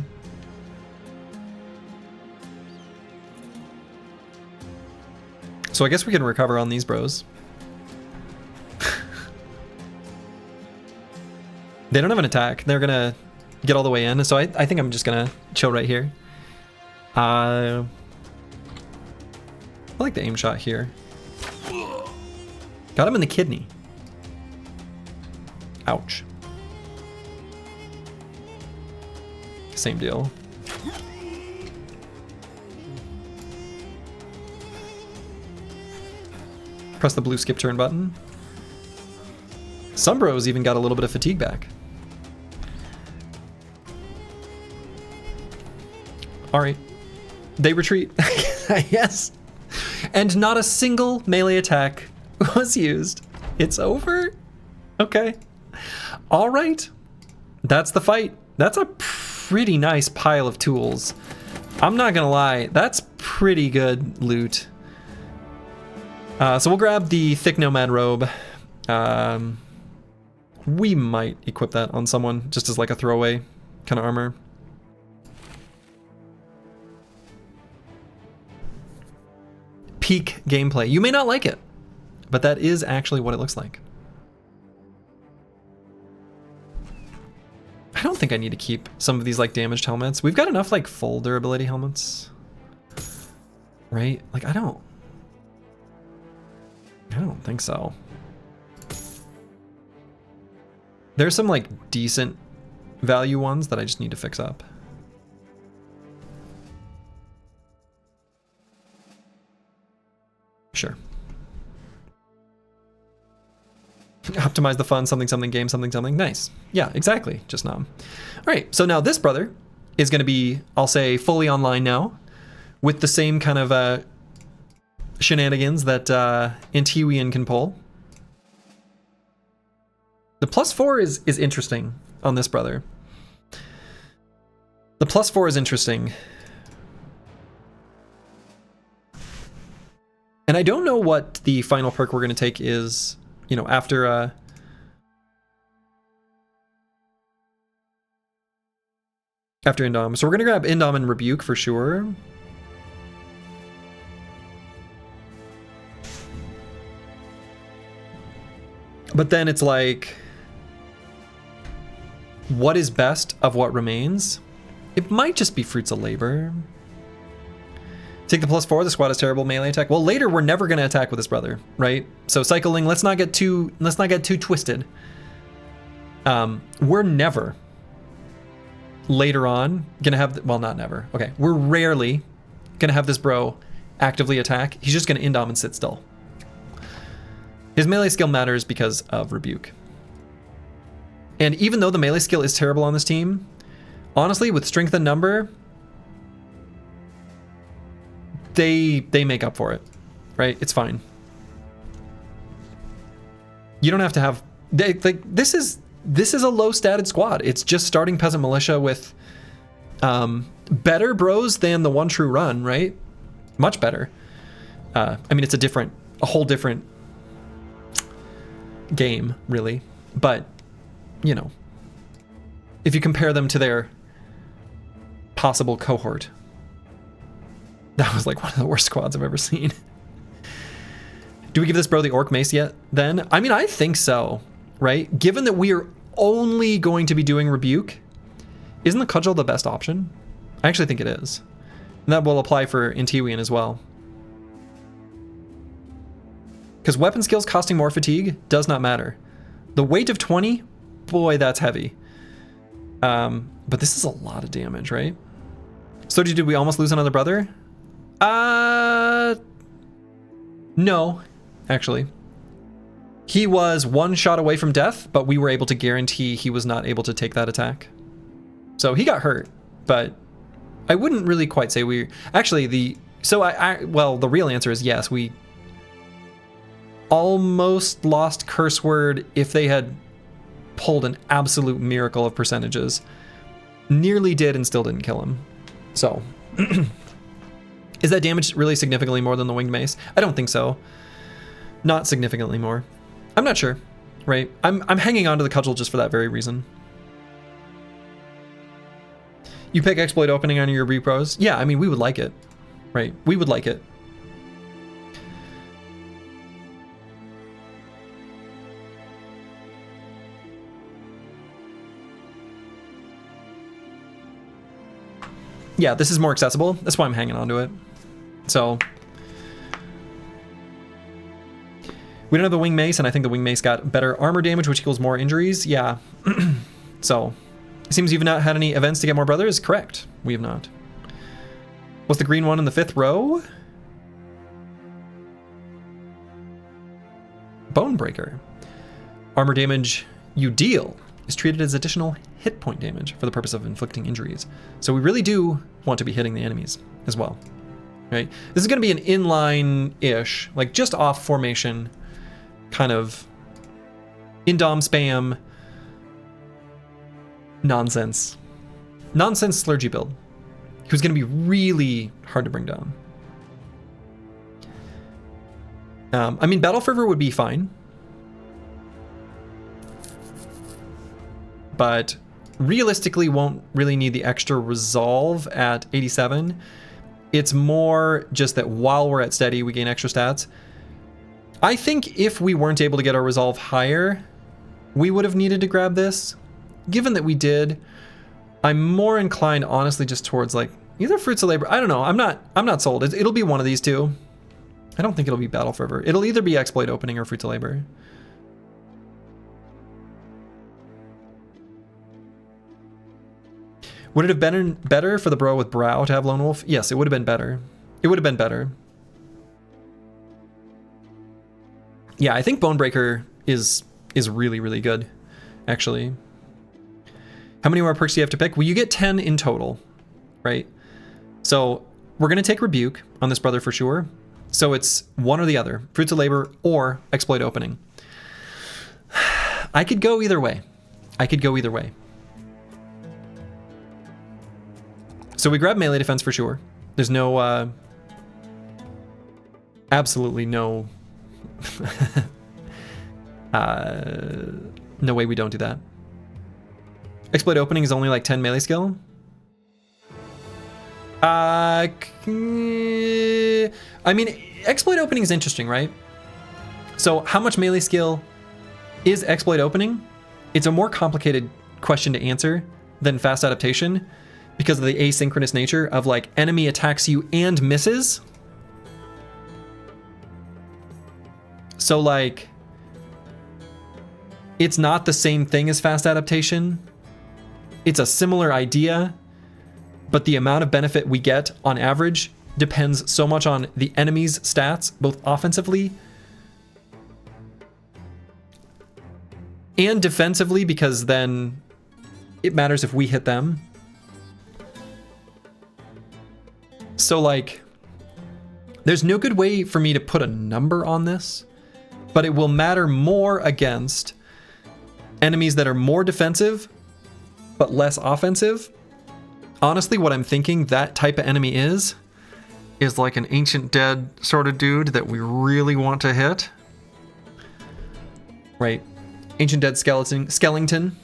So I guess we can recover on these bros. They don't have an attack. They're gonna get all the way in, so I think I'm just gonna chill right here. I like the aim shot here. Got him in the kidney. Ouch. Same deal. Press the blue skip turn button. Some bros even got a little bit of fatigue back. All right. They retreat. Yes. And not a single melee attack was used. It's over? Okay. All right. That's the fight. That's a pretty nice pile of tools. I'm not gonna lie, that's pretty good loot. So we'll grab the thick nomad robe. We might equip that on someone just as like a throwaway kind of armor. Peak gameplay. You may not like it, but that is actually what it looks like. I don't think I need to keep some of these like damaged helmets. We've got enough like full durability helmets, right? Like I don't think so. There's some like decent value ones that I just need to fix up. Sure. Optimize the fun, something, something, game, something, something. Nice. Yeah, exactly. Just now. All right. So now this brother is going to be, I'll say, fully online now with the same kind of shenanigans that Antiwian can pull. The +4 is interesting on this brother. The +4 is interesting. And I don't know what the final perk we're going to take is. You know, after Indom. So we're gonna grab Indom and Rebuke for sure. But then it's like, what is best of what remains? It might just be Fruits of Labor. Take the +4, the squad is terrible melee attack. Well, later we're never gonna attack with this brother, right? So cycling, let's not get too twisted. We're never later on gonna have, well, not never. Okay, we're rarely gonna have this bro actively attack. He's just gonna Indom and sit still. His melee skill matters because of Rebuke. And even though the melee skill is terrible on this team, honestly, with strength and number, they make up for it, right? It's fine. You don't have to have, like, this is a low statted squad. It's just starting peasant militia with better bros than the one true run, right? Much better. I mean, it's a whole different game, really. But, you know, if you compare them to their possible cohort, that was like one of the worst squads I've ever seen. Do we give this bro the Orc Mace yet, then? I mean, I think so, right? Given that we are only going to be doing Rebuke, isn't the Cudgel the best option? I actually think it is. And that will apply for Antiwian as well. Because weapon skills costing more fatigue does not matter. The weight of 20, boy, that's heavy. But this is a lot of damage, right? So did we almost lose another brother? No, actually. He was one shot away from death, but we were able to guarantee he was not able to take that attack. So he got hurt, but I wouldn't really quite say we... Actually, well, the real answer is yes, we almost lost Curse Word if they had pulled an absolute miracle of percentages. Nearly did and still didn't kill him. So... Is that damage really significantly more than the Winged Mace? I don't think so. Not significantly more. I'm not sure, right? I'm hanging on to the Cudgel just for that very reason. You pick Exploit Opening on your repros? Yeah, I mean, we would like it, right? We would like it. Yeah, this is more accessible. That's why I'm hanging on to it. So we don't have the Wing Mace, and I think the Wing Mace got better armor damage, which equals more injuries. Yeah. So it seems you've not had any events to get more brothers. Correct. We have not. What's the green one in the 5th row? Bonebreaker. Armor damage you deal is treated as additional hit point damage for the purpose of inflicting injuries. So we really do want to be hitting the enemies as well, right? This is going to be an inline-ish, like just off formation, kind of indom spam nonsense Slurgy build. Who's going to be really hard to bring down. I mean, Battle Fervor would be fine. But realistically won't really need the extra resolve at 87. It's more just that while we're at steady, we gain extra stats. I think if we weren't able to get our resolve higher, we would have needed to grab this. Given that we did, I'm more inclined, honestly, just towards like either Fruits of Labor. I don't know. I'm not sold. It'll be one of these two. I don't think it'll be Battle Fervor. It'll either be Exploit Opening or Fruits of Labor. Would it have been better for the bro with Brow to have Lone Wolf? Yes, it would have been better. It would have been better. Yeah, I think Bonebreaker is really, really good, actually. How many more perks do you have to pick? Well, you get 10 in total, right? So we're going to take Rebuke on this brother for sure. So it's one or the other, Fruits of Labor or Exploit Opening. I could go either way. So we grab melee defense for sure. There's no, absolutely no, no way we don't do that. Exploit Opening is only like 10 melee skill. I mean, Exploit Opening is interesting, right? So how much melee skill is Exploit Opening? It's a more complicated question to answer than Fast Adaptation because of the asynchronous nature of like enemy attacks you and misses. So like, it's not the same thing as Fast Adaptation. It's a similar idea, but the amount of benefit we get on average depends so much on the enemy's stats, both offensively and defensively, because then it matters if we hit them. So like, there's no good way for me to put a number on this, but it will matter more against enemies that are more defensive but less offensive. Honestly, what I'm thinking that type of enemy is like an Ancient Dead sort of dude that we really want to hit. Right. Ancient Dead skeleton.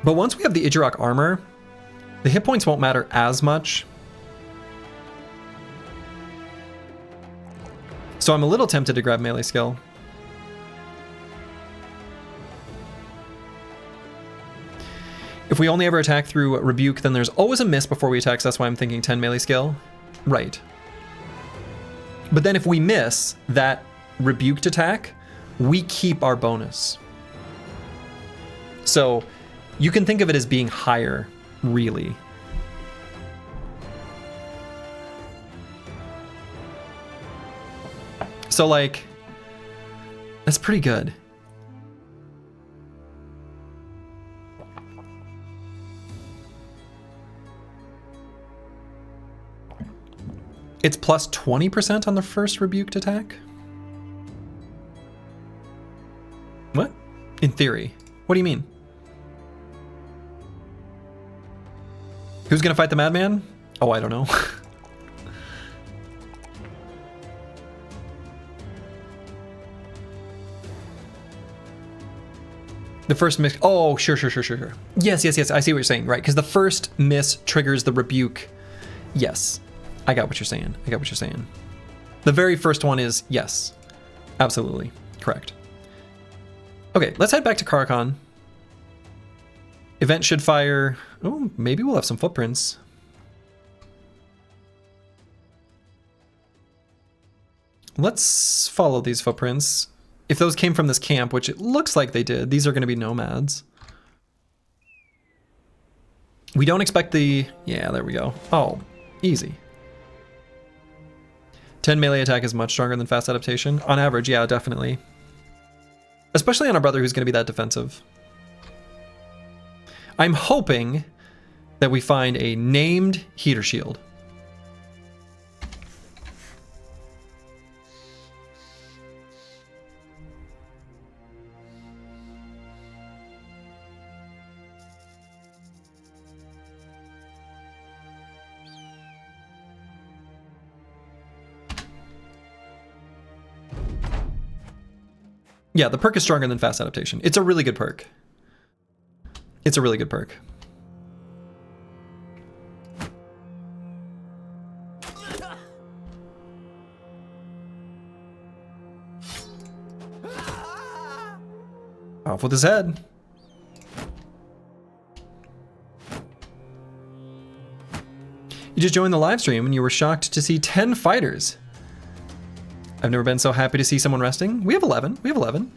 But once we have the Idjarok armor, the hit points won't matter as much. So I'm a little tempted to grab melee skill. If we only ever attack through Rebuke, then there's always a miss before we attack, so that's why I'm thinking 10 melee skill. Right. But then if we miss that Rebuked attack, we keep our bonus. So you can think of it as being higher, really. So like, that's pretty good. It's plus 20% on the first rebuked attack? What? In theory. What do you mean? Who's gonna fight the madman? Oh, I don't know. The first miss. Oh, sure. Yes. I see what you're saying. Right, because the first miss triggers the rebuke. Yes, I got what you're saying. The very first one is yes, absolutely correct. Okay, let's head back to Karakhan. Event should fire. Oh, maybe we'll have some footprints. Let's follow these footprints. if those came from this camp, which it looks like they did, these are going to be nomads. We don't expect the... Yeah, there we go. Oh, easy. 10 melee attack is much stronger than fast adaptation. On average, yeah, definitely. Especially on a brother who's going to be that defensive. I'm hoping that we find a named heater shield. Yeah, the perk is stronger than fast adaptation. It's a really good perk. It's a really good perk. Off with his head. You just joined the live stream and you were shocked to see 10 fighters. I've never been so happy to see someone resting. We have 11. We have 11.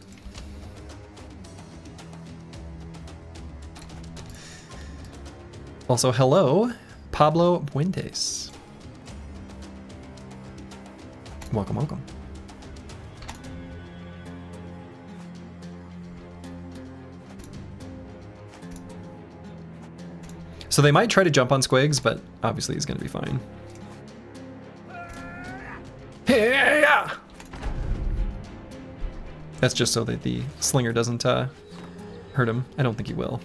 Also, hello, Pablo Puentes. Welcome, welcome. So they might try to jump on Squigs, but obviously he's going to be fine. Yeah. That's just so that the slinger doesn't hurt him. I don't think he will.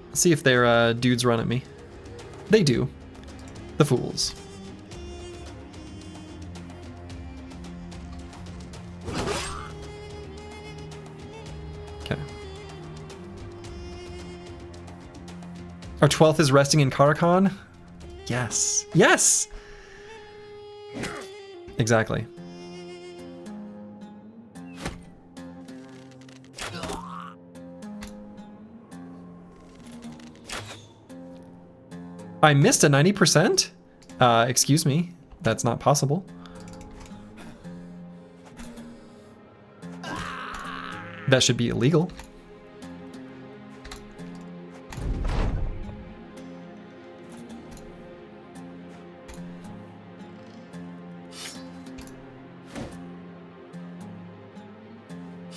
Let's see if their dudes run at me. They do. The fools. Okay. Our 12th is resting in Karakan? Yes. Yes! Exactly. I missed a 90%? Excuse me. That's not possible. That should be illegal.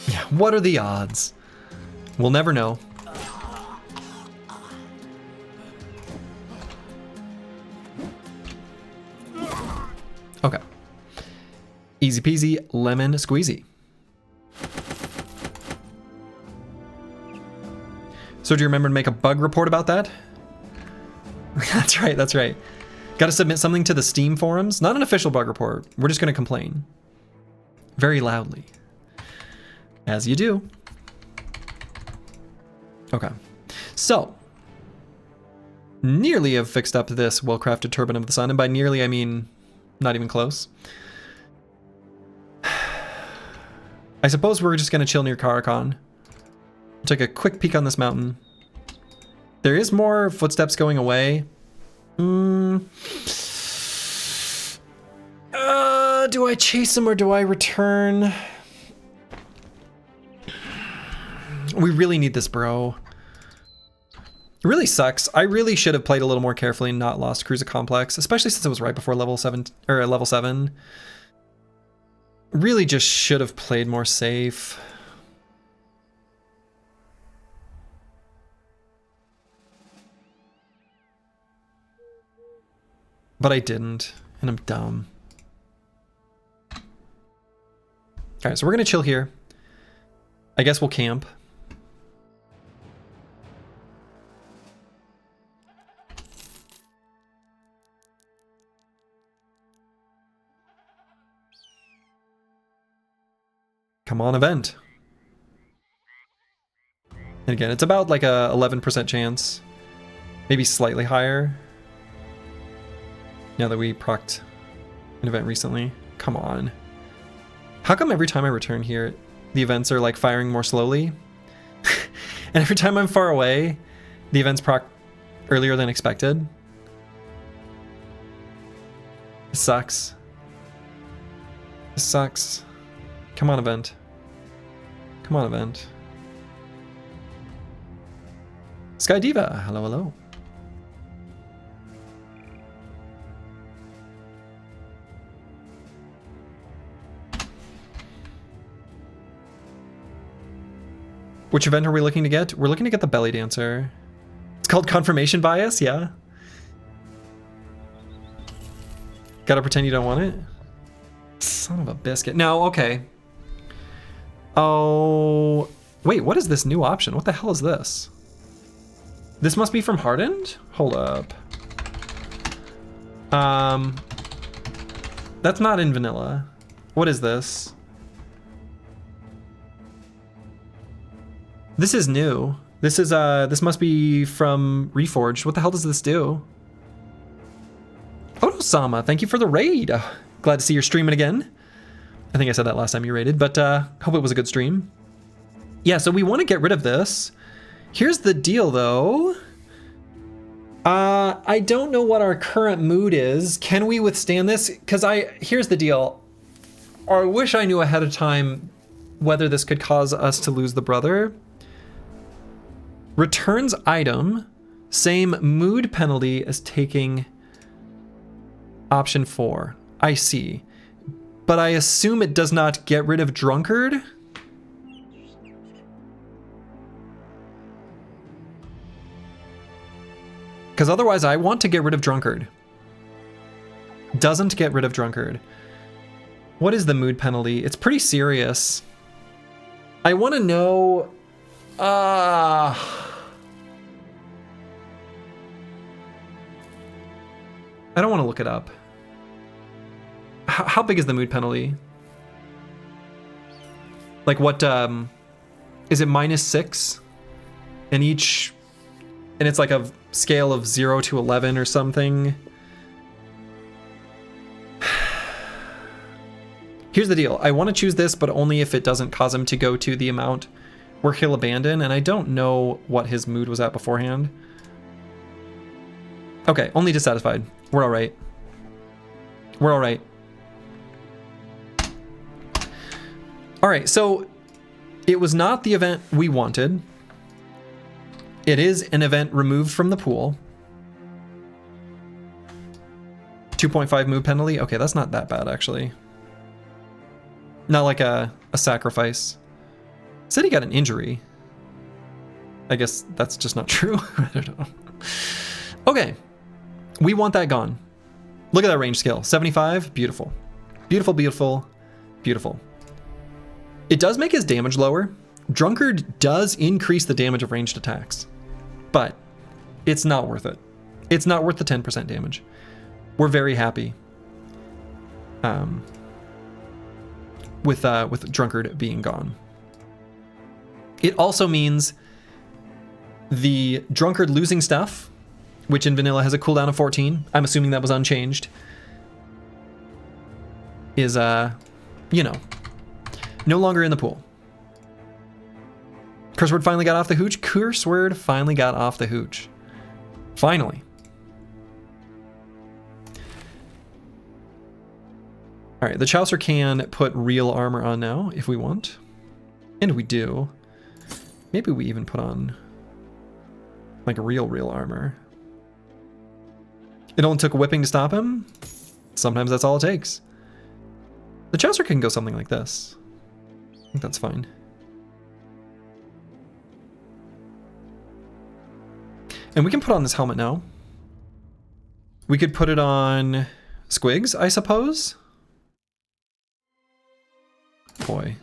Yeah, what are the odds? We'll never know. Okay. Easy peasy, lemon squeezy. So do you remember to make a bug report about that? That's right, that's right. Got to submit something to the Steam forums. Not an official bug report. We're just going to complain. Very loudly. As you do. Okay. So. Nearly have fixed up this well-crafted Turban of the Sun. And by nearly, I mean not even close. I suppose we're just going to chill near Karakan. Take a quick peek on this mountain. There is more footsteps going away. Do I chase them or do I return? We really need this, bro. It really sucks. I really should have played a little more carefully and not lost Cruiser Complex, especially since it was right before level 7 or level 7. Really just should have played more safe. But I didn't, and I'm dumb. Alright, so we're gonna chill here. I guess we'll camp. Come on, event. And again, it's about like a 11% chance. Maybe slightly higher. Now that we procced an event recently. Come on. How come every time I return here, the events are like firing more slowly? And every time I'm far away, the events proc earlier than expected? This sucks. This sucks. Come on, event. Come on, event. Sky Diva, hello, hello. Which event are we looking to get? We're looking to get the belly dancer. It's called confirmation bias, yeah. Gotta pretend you don't want it. Son of a biscuit. No, okay. Oh, wait, what is this new option? What the hell is this? This must be from Hardened? Hold up. That's not in vanilla. What is this? This is new. This is this must be from Reforged. What the hell does this do? Oh, Sama, thank you for the raid. Glad to see you're streaming again. I think I said that last time you raided, but hope it was a good stream. Yeah, so we want to get rid of this. Here's the deal, though. I don't know what our current mood is. Can we withstand this? Because here's the deal. I wish I knew ahead of time whether this could cause us to lose the brother. Returns item, same mood penalty as taking option 4. I see. But I assume it does not get rid of Drunkard? Because otherwise I want to get rid of Drunkard. Doesn't get rid of Drunkard. What is the mood penalty? It's pretty serious. I want to know... I don't want to look it up. How big is the mood penalty? Like what, is it -6? And it's like a scale of 0 to 11 or something. Here's the deal. I want to choose this, but only if it doesn't cause him to go to the amount where he'll abandon, and I don't know what his mood was at beforehand. Okay, only dissatisfied. We're all right. We're all right. All right, so it was not the event we wanted. It is an event removed from the pool. 2.5 mood penalty. Okay, that's not that bad, actually. Not like a sacrifice. Said he got an injury. I guess that's just not true. I don't know. Okay. We want that gone. Look at that range skill. 75. Beautiful. Beautiful, beautiful, beautiful. It does make his damage lower. Drunkard does increase the damage of ranged attacks. But it's not worth it. It's not worth the 10% damage. We're very happy with Drunkard being gone. It also means the Drunkard losing stuff, which in vanilla has a cooldown of 14. I'm assuming that was unchanged. Is, you know, no longer in the pool. Curseword finally got off the hooch. Curseword finally got off the hooch. Finally. All right, the Chaucer can put real armor on now if we want. And we do. Maybe we even put on like a real armor. It only took a whipping to stop him. Sometimes that's all it takes. The Chaucer can go something like this. I think that's fine. And we can put on this helmet now. We could put it on Squigs, I suppose. Boy.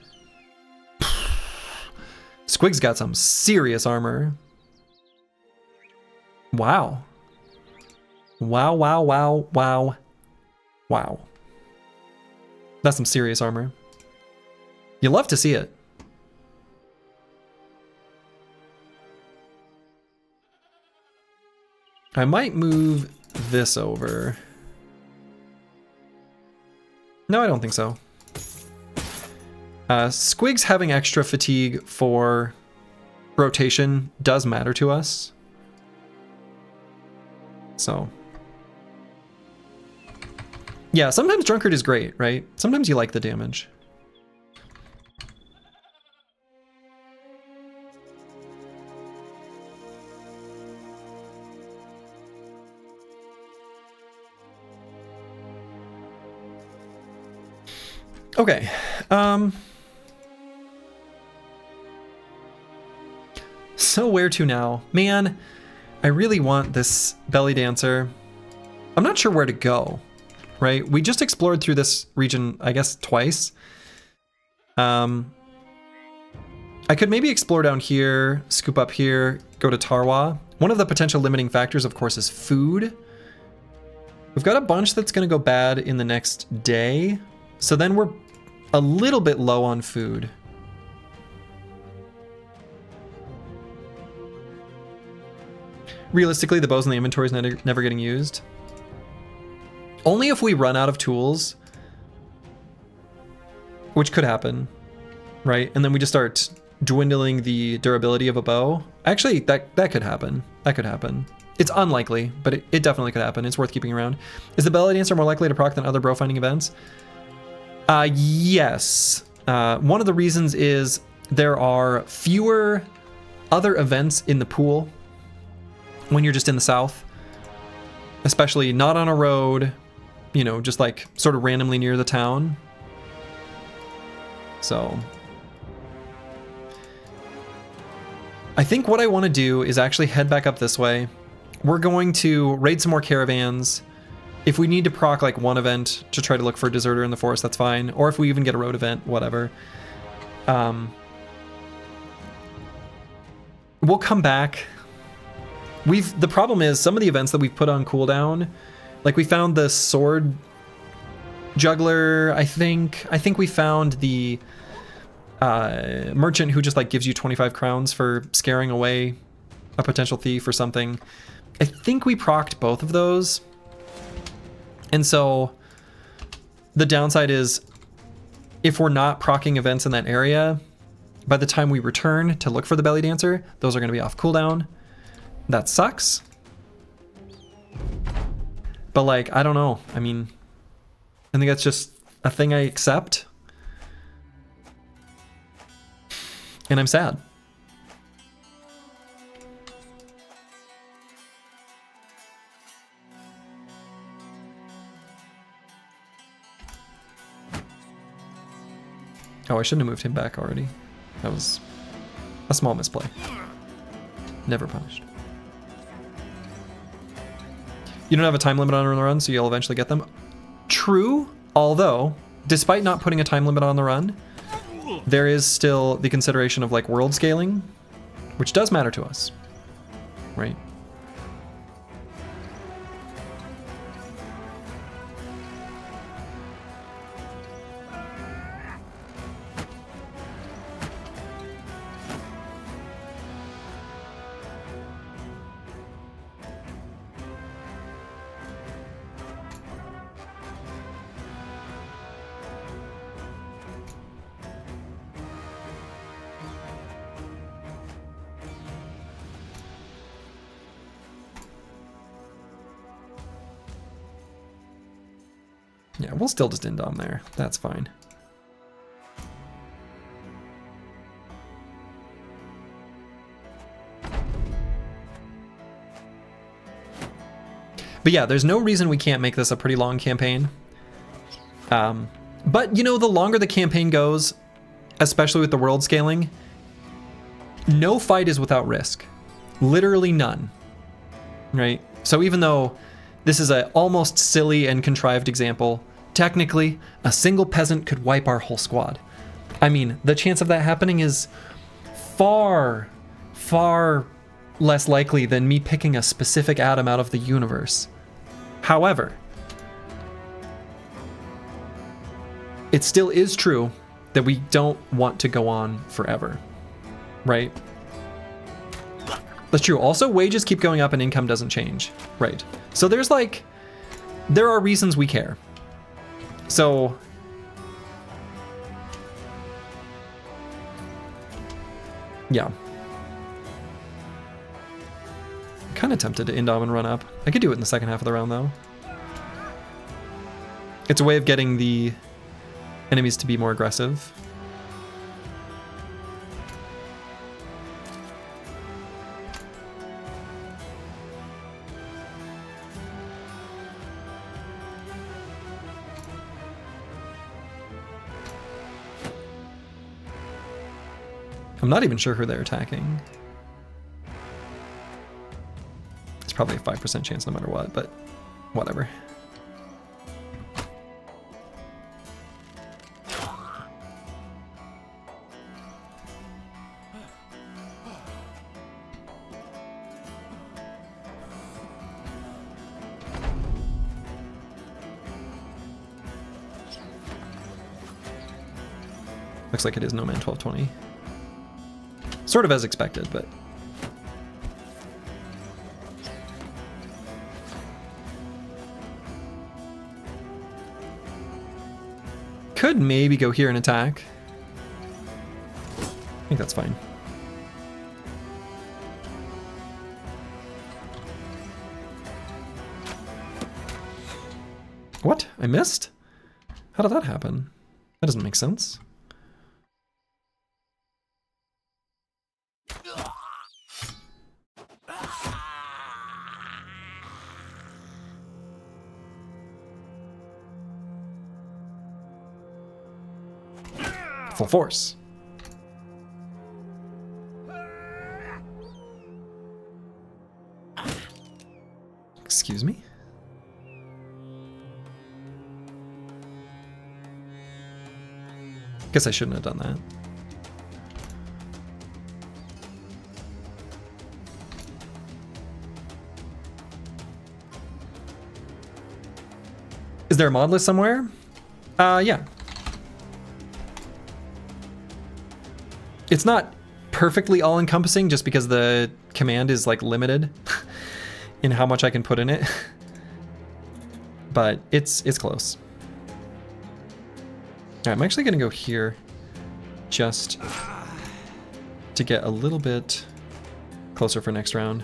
Squig's got some serious armor. Wow. Wow, wow, wow, wow. Wow. That's some serious armor. You love to see it. I might move this over. No, I don't think so. Squigs having extra fatigue for rotation does matter to us. So Yeah, sometimes Drunkard is great, right? Sometimes you like the damage. Okay. So where to now? Man, I really want this belly dancer. I'm not sure where to go, right? We just explored through this region, I guess, twice. I could maybe explore down here, scoop up here, go to Tarwa. One of the potential limiting factors, of course, is food. We've got a bunch that's going to go bad in the next day. So then we're a little bit low on food. Realistically, the bows in the inventory is never getting used. Only if we run out of tools, which could happen, right? And then we just start dwindling the durability of a bow. Actually, that could happen. That could happen. It's unlikely, but it definitely could happen. It's worth keeping around. Is the belly dancer more likely to proc than other bro finding events? Yes. One of the reasons is there are fewer other events in the pool when you're just in the south, especially not on a road, you know, just like sort of randomly near the town. So I think what I want to do is actually head back up this way. We're going to raid some more caravans. If we need to proc like one event to try to look for a deserter in the forest, that's fine. Or if we even get a road event, whatever. We'll come back. The problem is some of the events that we've put on cooldown, like we found the sword juggler, I think we found the merchant who just like gives you 25 crowns for scaring away a potential thief or something. I think we procced both of those. And so the downside is if we're not proccing events in that area, by the time we return to look for the belly dancer, those are going to be off cooldown. That sucks. But like, I don't know. I mean, I think that's just a thing I accept. And I'm sad. Oh, I shouldn't have moved him back already. That was a small misplay. Never punished. You don't have a time limit on the run, so you'll eventually get them. True, although, despite not putting a time limit on the run, there is still the consideration of like world scaling, which does matter to us, right? Yeah, we'll still just end on there. That's fine. But yeah, there's no reason we can't make this a pretty long campaign. But you know, the longer the campaign goes, especially with the world scaling, no fight is without risk. Literally none. Right? So even though this is a almost silly and contrived example, technically, a single peasant could wipe our whole squad. I mean, the chance of that happening is far, far less likely than me picking a specific atom out of the universe. However, it still is true that we don't want to go on forever, right? That's true. Also, wages keep going up and income doesn't change, right? So there's like, there are reasons we care. So, yeah. I'm kind of tempted to Indom and run up. I could do it in the second half of the round though. It's a way of getting the enemies to be more aggressive. I'm not even sure who they're attacking. It's probably a 5% chance no matter what, but whatever. Looks like it is No Man 1220. Sort of as expected, but... Could maybe go here and attack. I think that's fine. What? I missed? How did that happen? That doesn't make sense. Full force. Excuse me? Guess I shouldn't have done that. Is there a mod list somewhere? Yeah. It's not perfectly all-encompassing just because the command is like limited in how much I can put in it. But it's close. Alright, I'm actually gonna go here just to get a little bit closer for next round.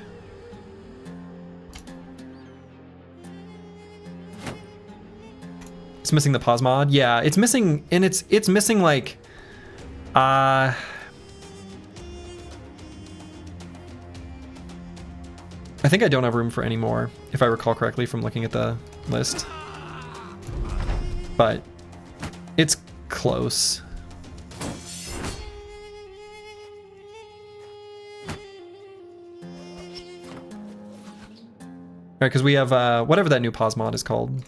It's missing the pause mod. Yeah, it's missing, and it's missing like I think I don't have room for any more, if I recall correctly from looking at the list. But it's close. Alright, because we have whatever that new pause mod is called.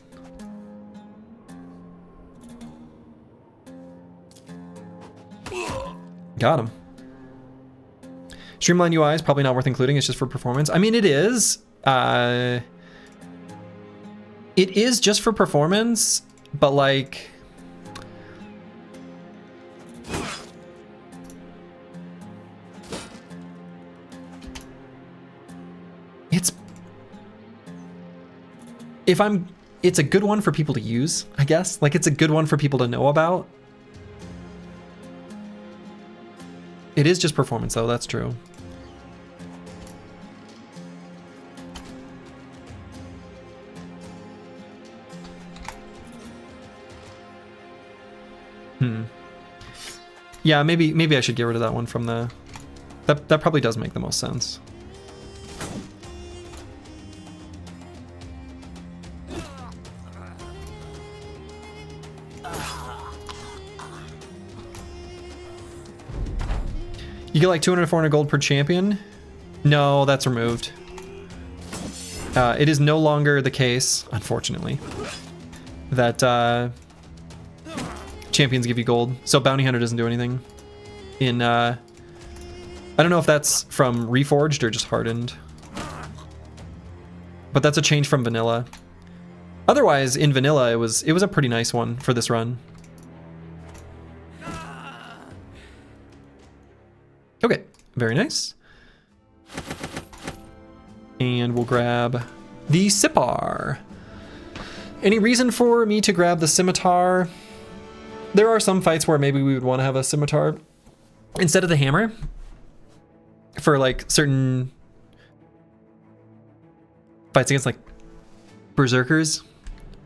Got him. Streamline UI is probably not worth including. It's just for performance. I mean, it is. It is just for performance, but like... It's a good one for people to use, I guess. Like, it's a good one for people to know about. It is just performance, though. That's true. Yeah, maybe I should get rid of that one from the... That probably does make the most sense. You get like 200 or 400 gold per champion? No, that's removed. It is no longer the case, unfortunately, that champions give you gold. So Bounty Hunter doesn't do anything. In I don't know if that's from Reforged or just Hardened. But that's a change from vanilla. Otherwise, in vanilla, it was a pretty nice one for this run. Okay, very nice. And we'll grab the Sipar. Any reason for me to grab the Scimitar? There are some fights where maybe we would want to have a Scimitar instead of the hammer for like certain fights against like berserkers,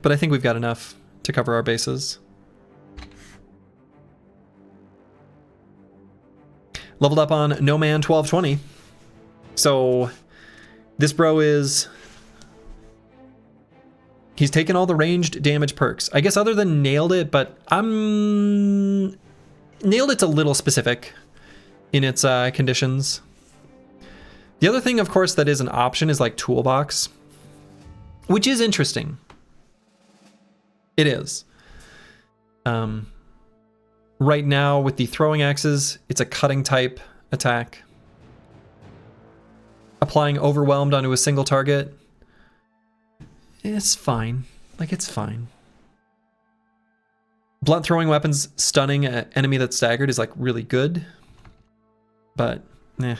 but I think we've got enough to cover our bases. Leveled up on No Man 1220. So this bro is... He's taken all the ranged damage perks. I guess other than Nailed It, but Nailed It's a little specific in its conditions. The other thing, of course, that is an option is like Toolbox, which is interesting. It is. Right now with the throwing axes, it's a cutting type attack. Applying Overwhelmed onto a single target. It's fine. Like, it's fine. Blunt throwing weapons stunning an enemy that's staggered is like really good. But, eh.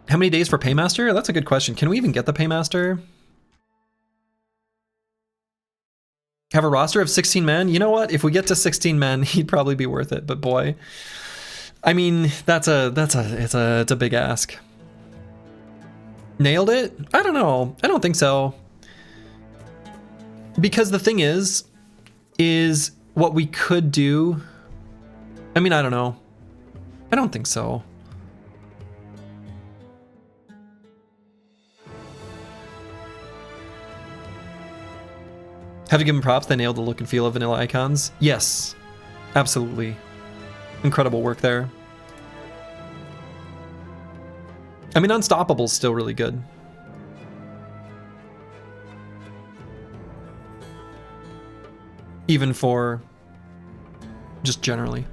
How many days for Paymaster? That's a good question. Can we even get the Paymaster? Have a roster of 16 men? You know what? If we get to 16 men, he'd probably be worth it. But boy, I mean, it's a big ask. Nailed It? I don't know. I don't think so. Because the thing is what we could do. I mean, I don't know. I don't think so. Have you given props? They nailed the look and feel of vanilla icons. Yes, absolutely. Incredible work there. I mean, Unstoppable's still really good. Even for just generally.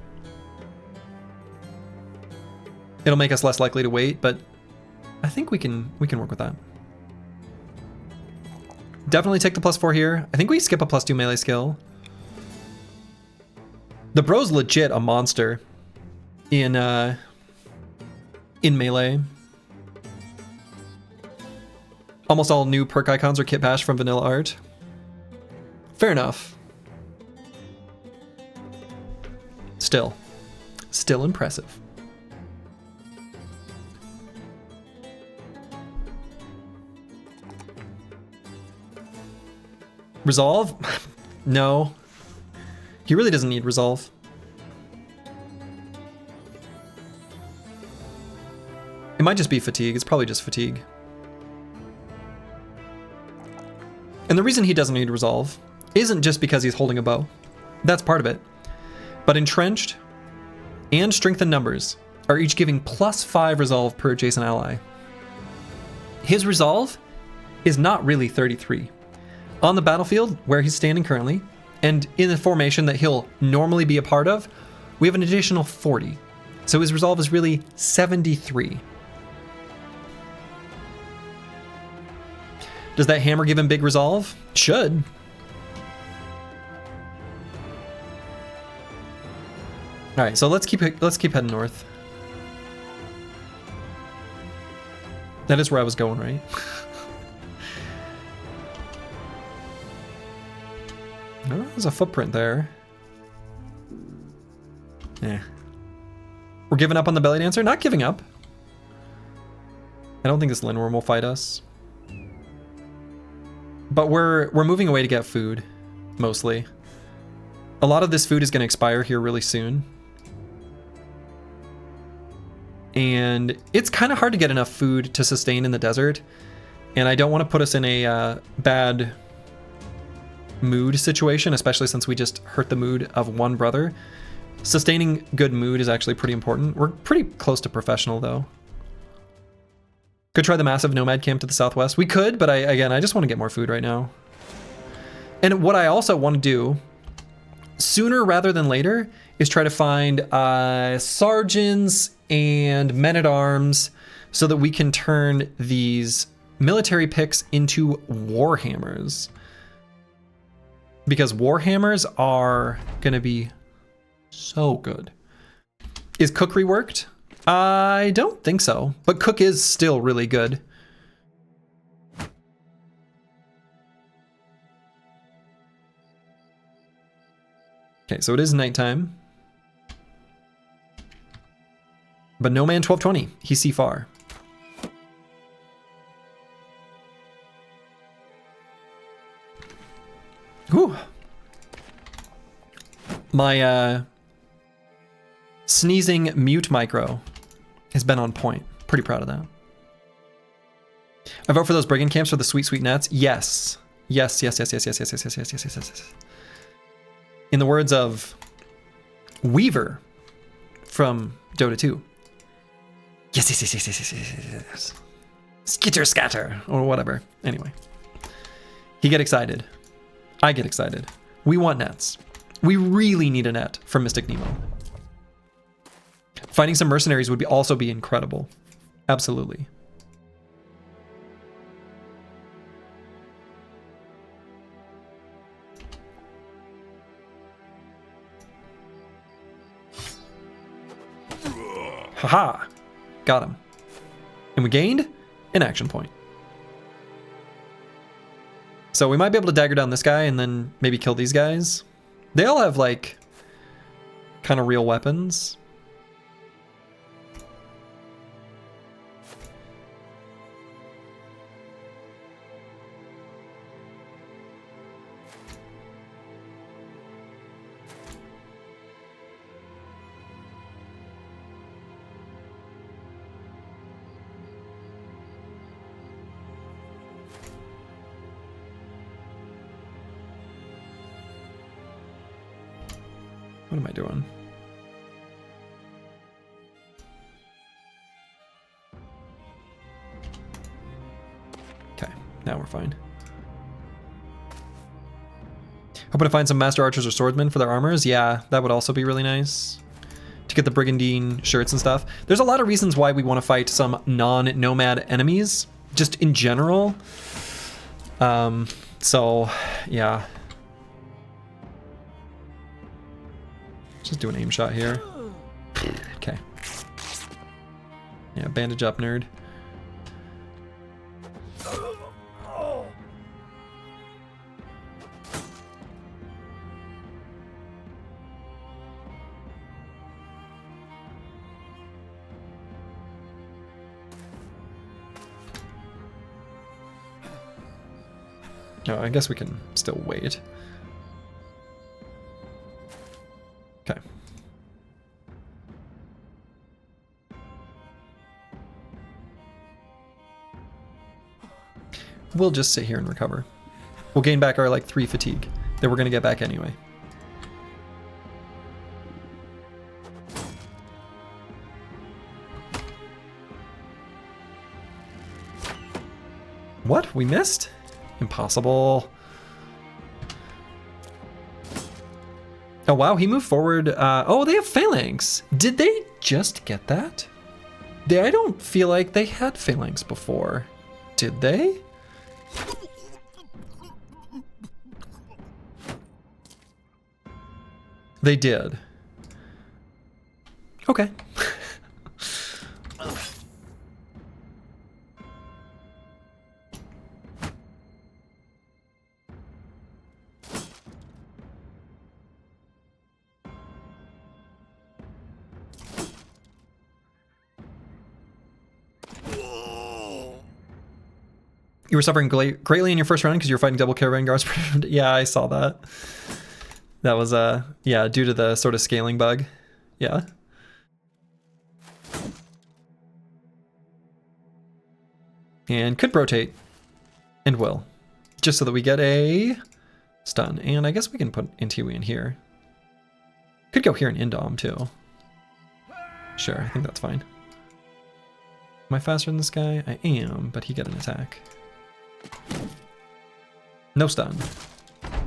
It'll make us less likely to wait, but I think we can work with that. Definitely take the +4 here. I think we skip a +2 melee skill. The bro's legit a monster in melee. Almost all new perk icons are kit bash from vanilla art. Fair enough. Still impressive. Resolve? No. He really doesn't need resolve. It might just be fatigue. It's probably just fatigue. And the reason he doesn't need resolve isn't just because he's holding a bow. That's part of it. But Entrenched and Strength in Numbers are each giving +5 resolve per adjacent ally. His resolve is not really 33. On the battlefield, where he's standing currently, and in the formation that he'll normally be a part of, we have an additional 40. So his resolve is really 73. Does that hammer give him big resolve? Should. All right, so let's keep heading north. That is where I was going, right? Oh, there's a footprint there. Yeah. We're giving up on the belly dancer? Not giving up. I don't think this Lindworm will fight us. But we're moving away to get food, mostly. A lot of this food is going to expire here really soon. And it's kind of hard to get enough food to sustain in the desert. And I don't want to put us in a bad mood situation, especially since we just hurt the mood of one brother. Sustaining good mood is actually pretty important. We're pretty close to professional though. Could try the massive nomad camp to the southwest. We could, but I just want to get more food right now. And what I also want to do sooner rather than later is try to find sergeants and men-at-arms so that we can turn these military picks into warhammers. Because warhammers are gonna be so good. Is Cook reworked? I don't think so, but Cook is still really good. Okay, so it is nighttime. But No Man 1220, he see far. My sneezing mute micro has been on point. Pretty proud of that. I vote for those brigand camps for the sweet, sweet nets. Yes. Yes, yes, yes, yes, yes, yes, yes, yes, yes, yes, yes, yes. In the words of Weaver from Dota 2. Yes, yes, yes, yes, yes, yes, yes, yes. Skitter scatter, or whatever. Anyway. He get excited. I get excited. We want nets. We really need a net for Mystic Nemo. Finding some mercenaries would also be incredible. Absolutely. Haha! Got him. And we gained an action point. So we might be able to dagger down this guy and then maybe kill these guys. They all have like kind of real weapons. What am I doing? Okay, now we're fine. Hoping to find some master archers or swordsmen for their armors. Yeah, that would also be really nice. To get the brigandine shirts and stuff. There's a lot of reasons why we want to fight some non-nomad enemies, just in general. So, yeah. Just do an aim shot here. Okay. Yeah, bandage up, nerd. Oh, I guess we can still wait. Okay. We'll just sit here and recover. We'll gain back our like 3 fatigue that we're gonna get back anyway. What? We missed? Impossible. Oh wow, he moved forward. Oh, they have phalanx. Did they just get that? I don't feel like they had phalanx before. Did they? They did. Okay. You were suffering greatly in your first round because you were fighting double caravan guards. Yeah, I saw that. That was, yeah, due to the sort of scaling bug. Yeah. And could rotate. And will. Just so that we get a stun. And I guess we can put Intiwi in here. Could go here in Indom too. Sure, I think that's fine. Am I faster than this guy? I am, but he got an attack. No stun.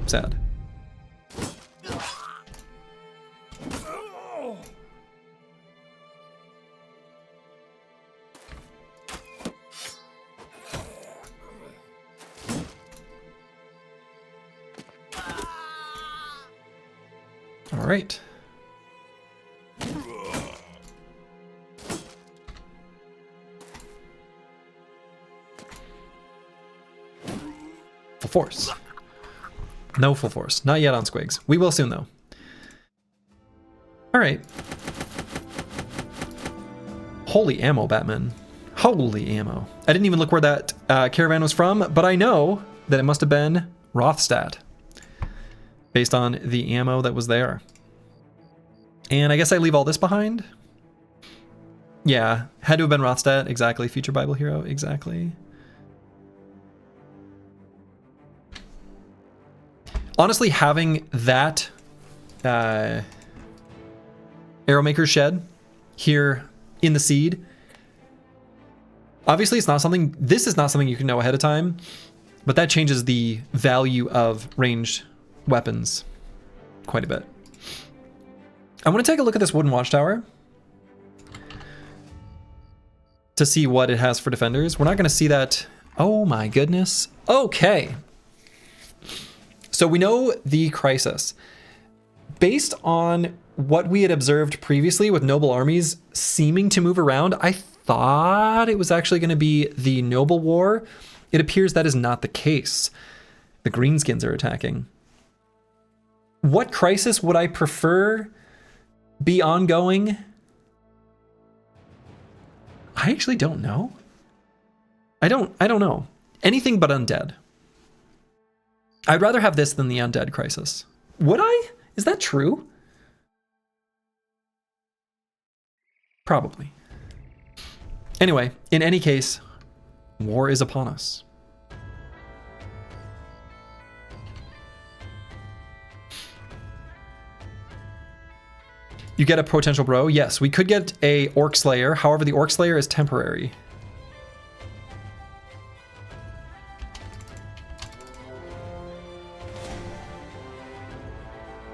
Sad. All right. Full force. No full force. Not yet on Squigs. We will soon, though. All right. Holy ammo, Batman. Holy ammo. I didn't even look where that caravan was from, but I know that it must have been Rothstadt, based on the ammo that was there. And I guess I leave all this behind. Yeah, had to have been Rothstedt, exactly. Future Bible hero, exactly. Honestly, having that Arrowmaker's Shed here in the seed, obviously it's not something, this is not something you can know ahead of time, but that changes the value of ranged weapons quite a bit. I want to take a look at this wooden watchtower to see what it has for defenders. We're not going to see that. Oh my goodness. Okay. So we know the crisis. Based on what we had observed previously with noble armies seeming to move around, I thought it was actually going to be the noble war. It appears that is not the case. The greenskins are attacking. What crisis would I prefer be ongoing? I actually don't know. I don't know. Anything but undead. I'd rather have this than the undead crisis. Would I? Is that true? Probably. Anyway, in any case, war is upon us. You get a potential bro? Yes, we could get a Orc Slayer. However, the Orc Slayer is temporary.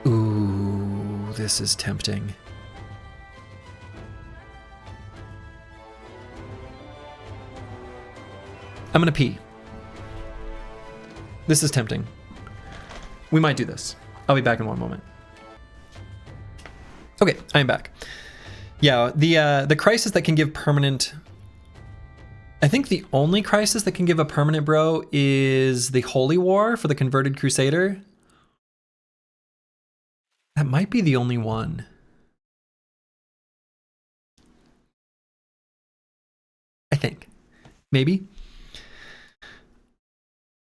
Ooh, this is tempting. I'm gonna pee. This is tempting. We might do this. I'll be back in one moment. Okay, I'm back. Yeah, the crisis that can give permanent... I think the only crisis that can give a permanent bro is the Holy War for the Converted Crusader. That might be the only one. I think. Maybe.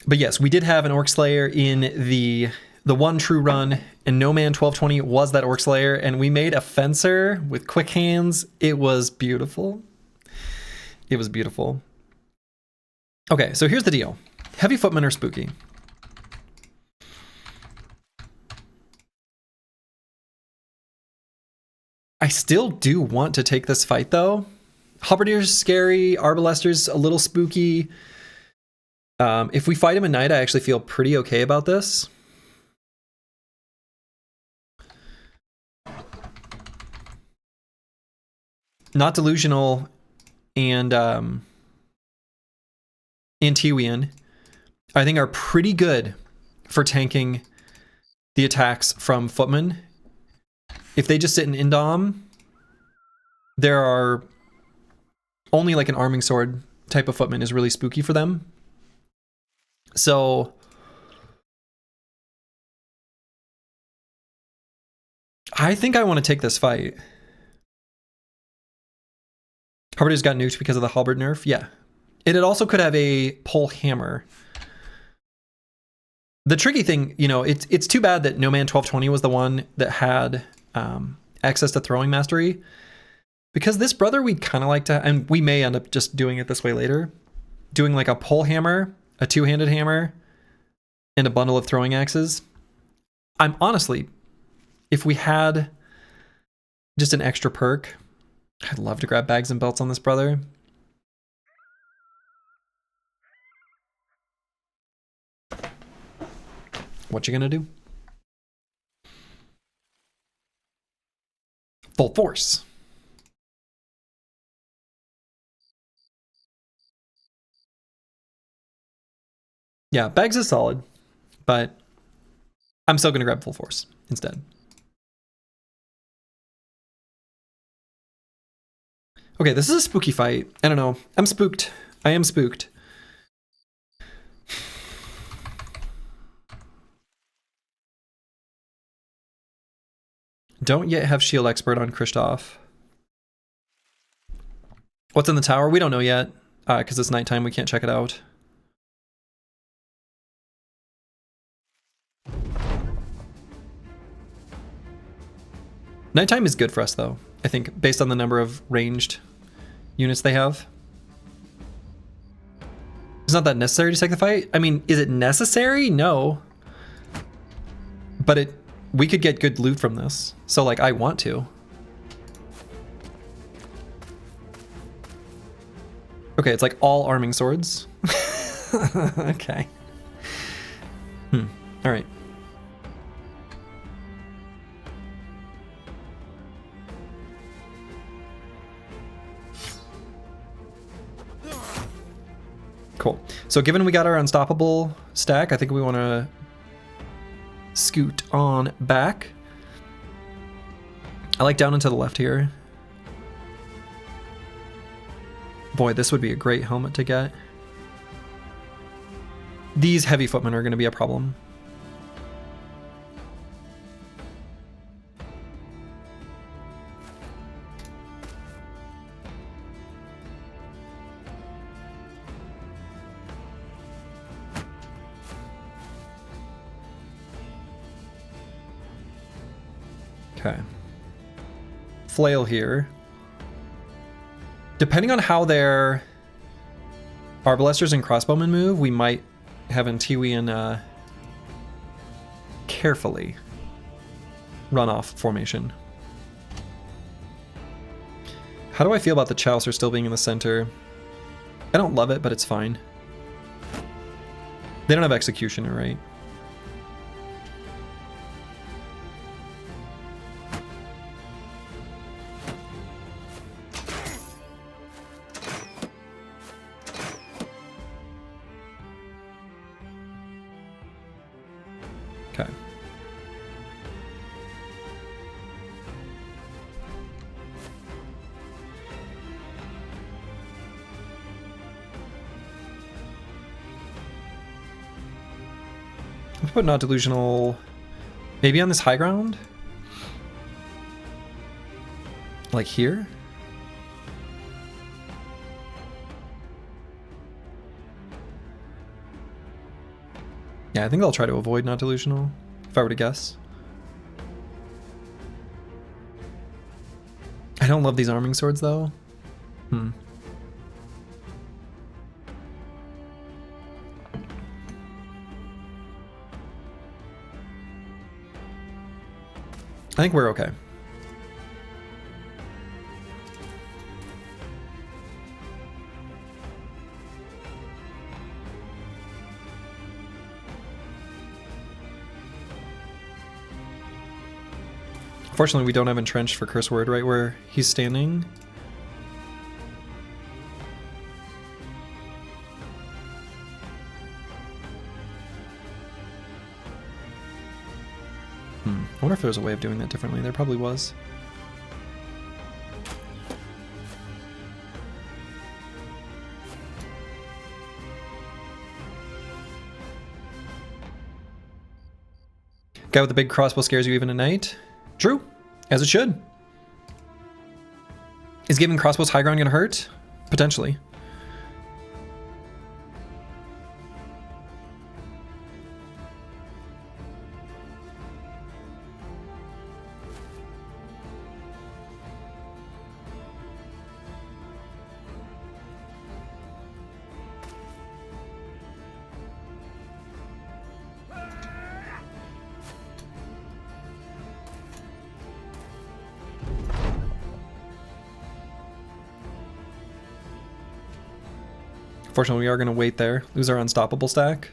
But yes, we did have an Orc Slayer in the one true run, and No Man 1220 was that Orc Slayer, and we made a Fencer with quick hands. It was beautiful. It was beautiful. Okay, so here's the deal. Heavy footmen are spooky. I still do want to take this fight, though. Halberdier's scary, Arbalester's a little spooky. If we fight him at night, I actually feel pretty okay about this. Not Delusional and Antiwian, I think, are pretty good for tanking the attacks from footmen. If they just sit in Indom, there are only like an arming sword type of footman is really spooky for them. So I think I want to take this fight. Harbiter's got nuked because of the halberd nerf. Yeah. It also could have a pole hammer. The tricky thing, you know, it's too bad that No Man 1220 was the one that had access to throwing mastery, because this brother we'd kind of like to, and we may end up just doing it this way later, doing like a pole hammer, a two-handed hammer, and a bundle of throwing axes. I'm honestly, if we had just an extra perk, I'd love to grab bags and belts on this brother. What you gonna do? Full force. Yeah, bags is solid, but I'm still gonna grab full force instead. Okay, this is a spooky fight. I don't know. I'm spooked. I am spooked. Don't yet have shield expert on Kristoff. What's in the tower? We don't know yet, because it's nighttime. We can't check it out. Nighttime is good for us, though, I think, based on the number of ranged units they have. It's not that necessary to take the fight. I mean, is it necessary? No. But we could get good loot from this. So, like, I want to. Okay, it's like all arming swords. Okay. All right. Cool. So given we got our unstoppable stack, I think we want to scoot on back. I like down and to the left here. Boy, this would be a great helmet to get. These heavy footmen are going to be a problem. Okay. Flail here. Depending on how their arbalesters and crossbowmen move, we might have Antiwian carefully run off formation. How do I feel about the Chaucer still being in the center? I don't love it, but it's fine. They don't have Executioner, right? Okay. Let's put not delusional maybe on this high ground? Like here? Yeah, I think I'll try to avoid not delusional, if I were to guess. I don't love these arming swords, though. I think we're okay. Fortunately, we don't have entrenched for curse word right where he's standing. I wonder if there's a way of doing that differently. There probably was. Guy with the big crossbow scares you even at night. True, as it should. Is giving crossbows high ground gonna hurt? Potentially. Fortunately, we are going to wait there, lose our unstoppable stack.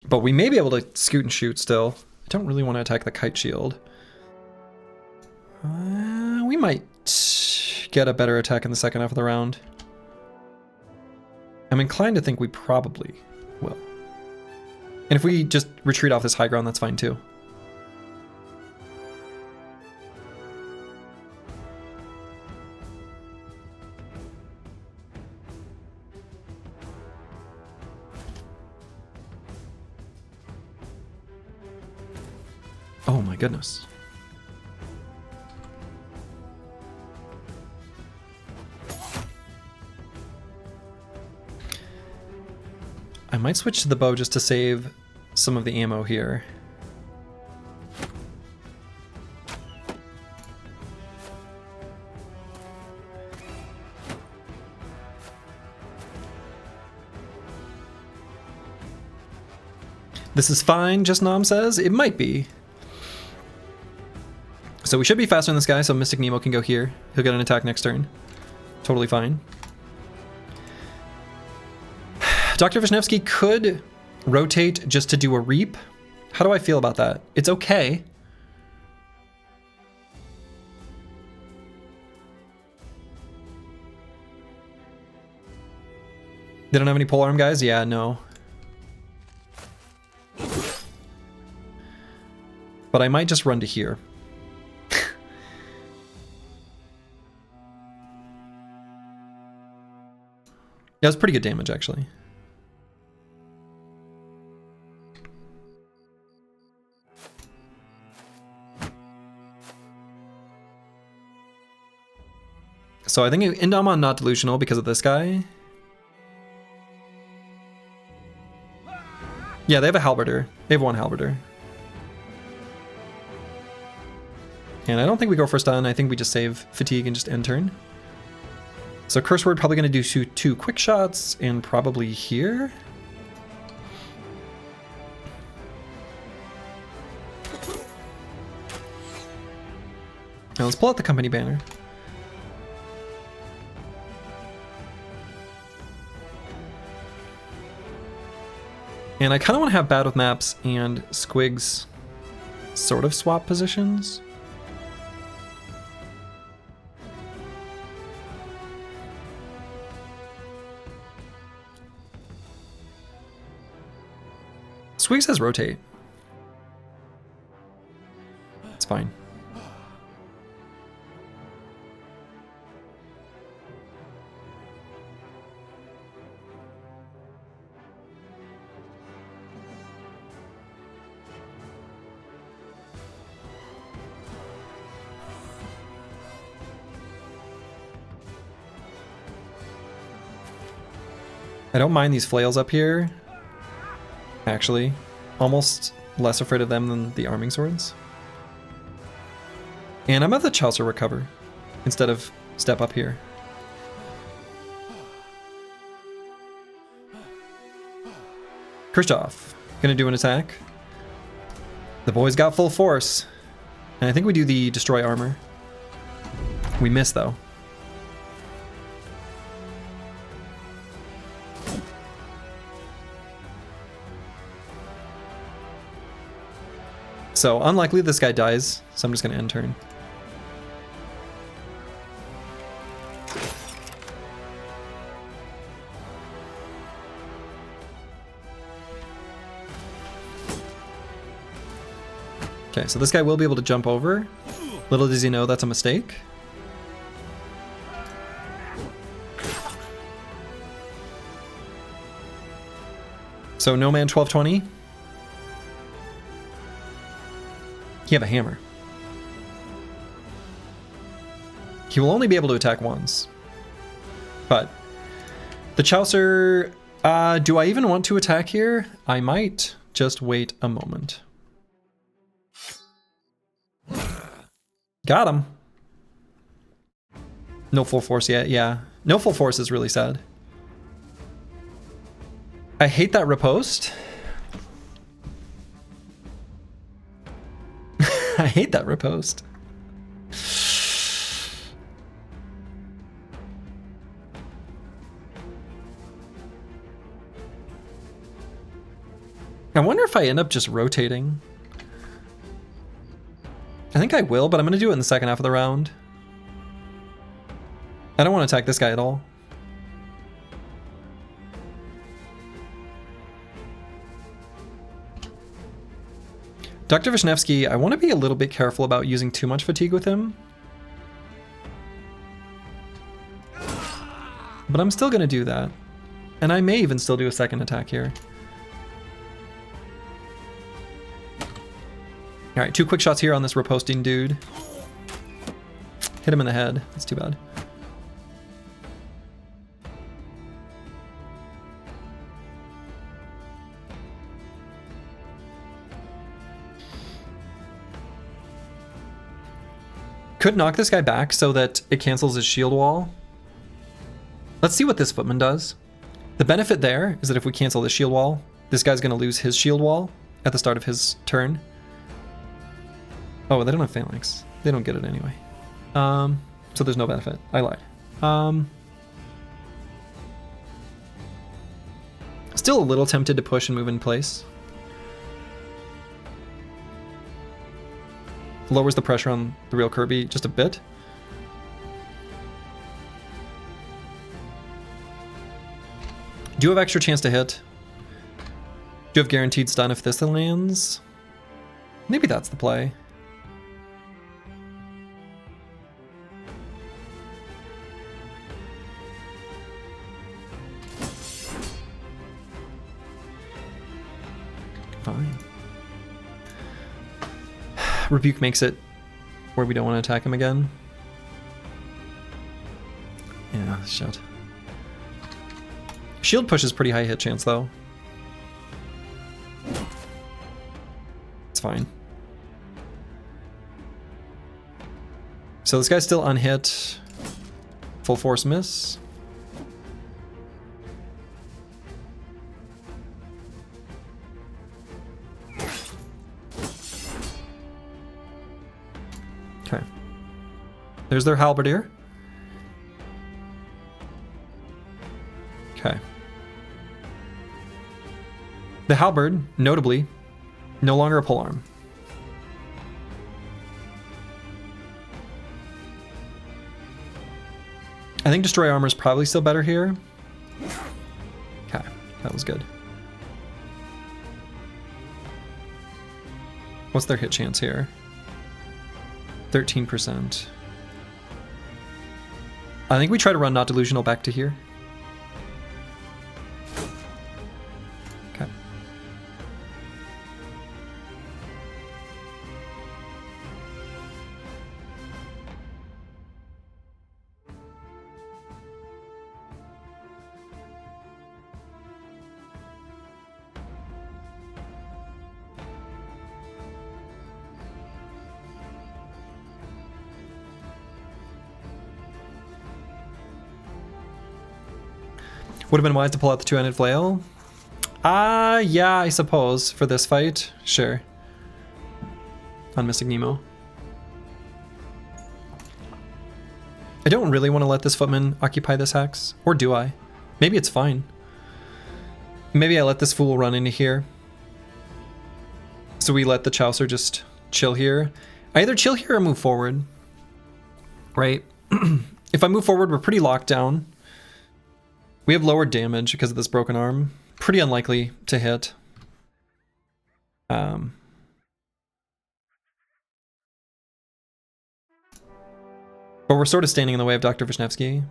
But we may be able to scoot and shoot still. I don't really want to attack the kite shield. We might get a better attack in the second half of the round. I'm inclined to think we probably will. And if we just retreat off this high ground, that's fine too. Oh my goodness. I might switch to the bow just to save some of the ammo here. This is fine, Just Nom says. It might be. So we should be faster than this guy, so Mystic Nemo can go here. He'll get an attack next turn. Totally fine. Dr. Vishnevsky could rotate just to do a reap. How do I feel about that? It's okay. They don't have any polearm guys? Yeah, no. But I might just run to here. That was pretty good damage, actually. So I think Indamon not delusional because of this guy. Yeah, they have a halberder. They have one halberder. And I don't think we go for stun. I think we just save fatigue and just end turn. So Curse Word probably going to do two quick shots and probably here. Now let's pull out the company banner. And I kind of want to have Bad with Maps and Squigs sort of swap positions. Squigs says rotate. It's fine. I don't mind these flails up here. Actually, almost less afraid of them than the arming swords. And I'm at the Chaucer recover instead of step up here. Khrushchev, gonna do an attack. The boys got full force. And I think we do the destroy armor. We miss though. So unlikely this guy dies, so I'm just gonna end turn. Okay, so this guy will be able to jump over. Little does he know that's a mistake. So no man 1220. He have a hammer. He will only be able to attack once. But the Chaucer, do I even want to attack here? I might just wait a moment. Got him. No full force yet, yeah. No full force is really sad. I hate that riposte. I hate that riposte. I wonder if I end up just rotating. I think I will, but I'm going to do it in the second half of the round. I don't want to attack this guy at all. Dr. Vishnevsky, I want to be a little bit careful about using too much fatigue with him. But I'm still going to do that. And I may even still do a second attack here. Alright, 2 quick shots here on this riposting dude. Hit him in the head. That's too bad. Could knock this guy back so that it cancels his shield wall. Let's see what this footman does. The benefit there is that if we cancel the shield wall, this guy's going to lose his shield wall at the start of his turn. Oh, they don't have phalanx. They don't get it anyway. So there's no benefit. I lied. Still a little tempted to push and move in place. Lowers the pressure on the real Kirby just a bit. Do you have extra chance to hit? Do you have guaranteed stun if this lands? Maybe that's the play. Fine. Rebuke makes it where we don't want to attack him again. Yeah, shit. Shield push is pretty high hit chance though. It's fine. So this guy's still unhit. Full force miss. Okay. There's their halberdier. Okay. The halberd, notably, no longer a polearm. I think destroy armor is probably still better here. Okay, that was good. What's their hit chance here? 13%. I think we try to run Not Delusional back to here. Okay. Would have been wise to pull out the two-handed flail. Yeah, I suppose, for this fight. Sure. On Mystic Nemo. I don't really want to let this footman occupy this hex. Or do I? Maybe it's fine. Maybe I let this fool run into here. So we let the Chaucer just chill here. I either chill here or move forward. Right? If I move forward, we're pretty locked down. We have lower damage because of this broken arm. Pretty unlikely to hit. But we're sort of standing in the way of Dr. Vishnevsky.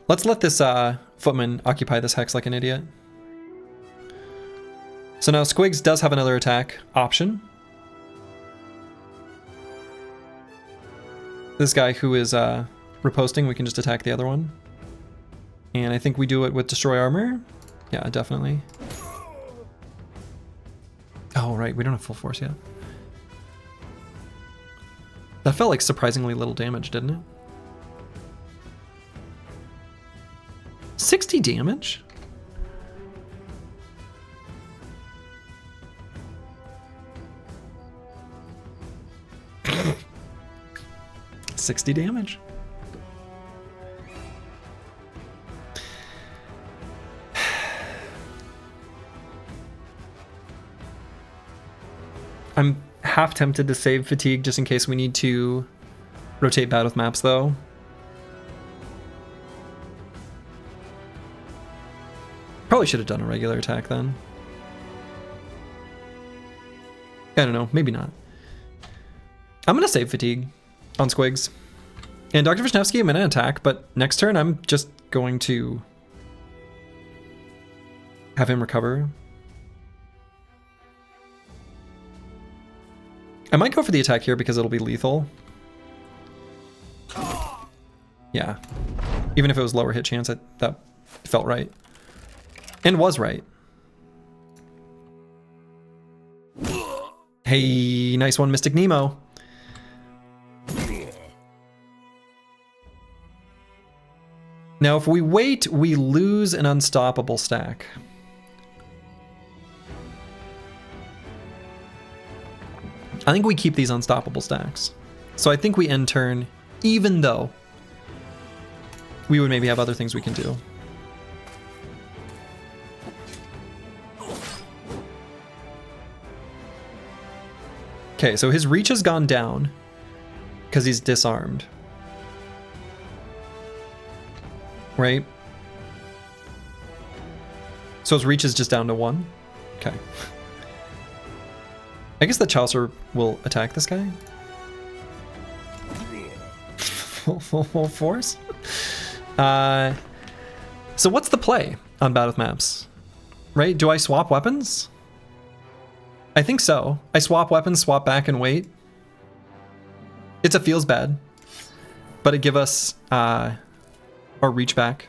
Let's let this footman occupy this hex like an idiot. So now Squigs does have another attack option. This guy who is riposting, we can just attack the other one. And I think we do it with Destroy Armor. Yeah, definitely. Oh, right, we don't have full force yet. That felt like surprisingly little damage, didn't it? 60 damage? $60 damage. I'm half tempted to save fatigue just in case we need to rotate bad with maps though. Probably should have done a regular attack then. I don't know, maybe not. I'm gonna save fatigue on Squigs. And Dr. Vishnevsky, I'm gonna attack, but next turn I'm just going to have him recover. I might go for the attack here because it'll be lethal. Yeah. Even if it was lower hit chance, that felt right. And was right. Hey, nice one, Mystic Nemo. Now, if we wait, we lose an unstoppable stack. I think we keep these unstoppable stacks. So I think we end turn, even though we would maybe have other things we can do. Okay, so his reach has gone down because he's disarmed. Right? So his reach is just down to 1? Okay. I guess the Chaucer will attack this guy. Full force? So what's the play on Battle Maps? Right? Do I swap weapons? I think so. I swap weapons, swap back, and wait. It's a feels bad, but it give us our reach back.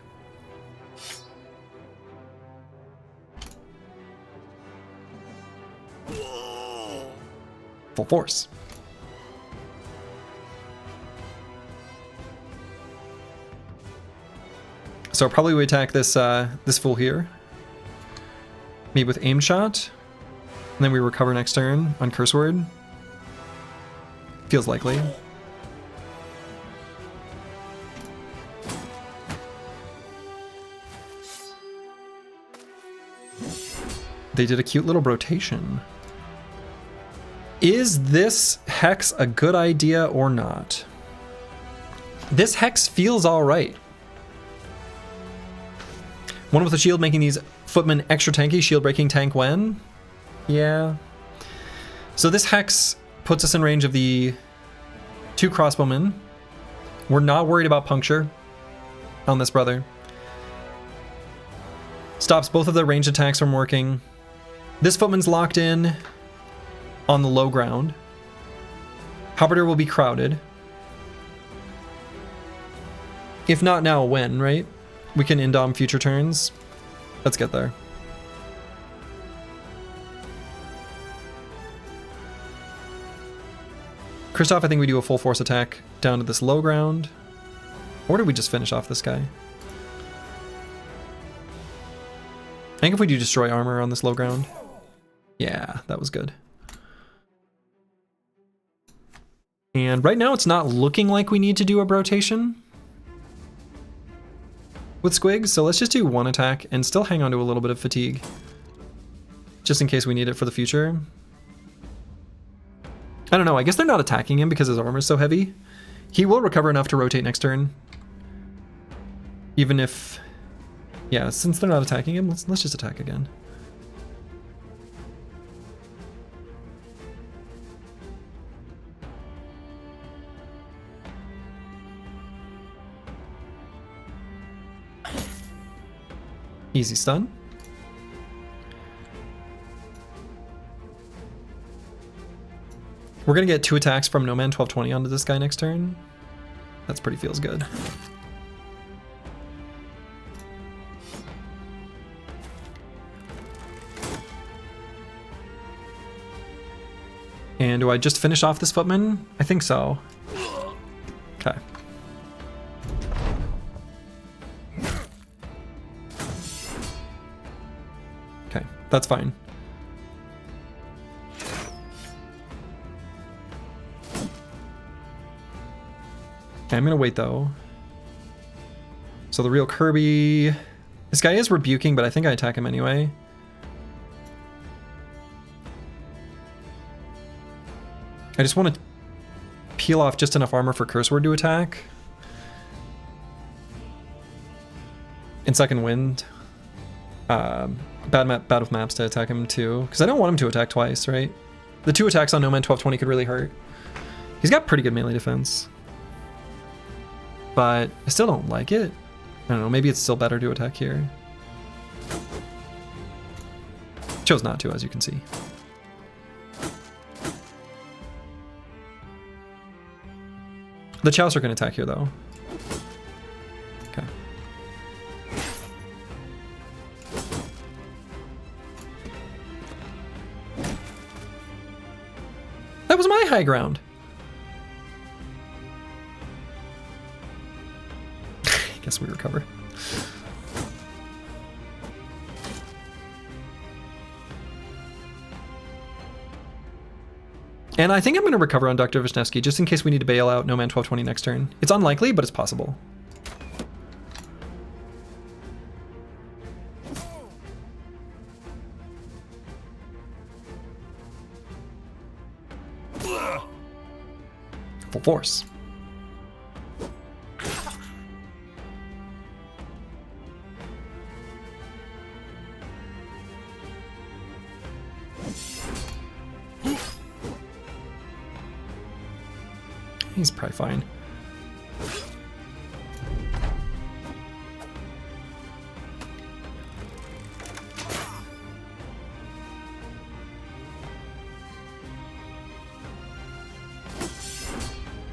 Full force. So probably we attack this this fool here. Maybe with aim shot. And then we recover next turn on curse word. Feels likely. They did a cute little rotation. Is this hex a good idea or not? This hex feels all right. One with a shield making these footmen extra tanky, shield breaking tank when? Yeah. So this hex puts us in range of the 2 crossbowmen. We're not worried about puncture on this brother. Stops both of their ranged attacks from working. This footman's locked in on the low ground. Halberdier will be crowded. If not now, when, right? We can indom future turns. Let's get there. Christoph, I think we do a full force attack down to this low ground. Or do we just finish off this guy? I think if we do destroy armor on this low ground. Yeah, that was good. And right now it's not looking like we need to do a rotation with Squigs, so let's just do 1 attack and still hang on to a little bit of fatigue. Just in case we need it for the future. I don't know, I guess they're not attacking him because his armor is so heavy. He will recover enough to rotate next turn. Even if... yeah, since they're not attacking him, let's just attack again. Easy stun. We're gonna get 2 attacks from No Man 1220 onto this guy next turn. That's pretty feels good. And do I just finish off this footman? I think so. Okay. Okay, that's fine. Okay, I'm gonna wait though. So the real Kirby... this guy is rebuking, but I think I attack him anyway. I just want to peel off just enough armor for Curse Word to attack. In second wind. Bad of maps to attack him too. Because I don't want him to attack twice, right? The 2 attacks on No Man 1220 could really hurt. He's got pretty good melee defense. But I still don't like it. I don't know, maybe it's still better to attack here. Chose not to, as you can see. The Chaucer can attack here, though. Okay. That was my high ground. I guess we recover. And I think I'm going to recover on Dr. Wisniewski just in case we need to bail out No Man 1220 next turn. It's unlikely, but it's possible. Full force. He's probably fine.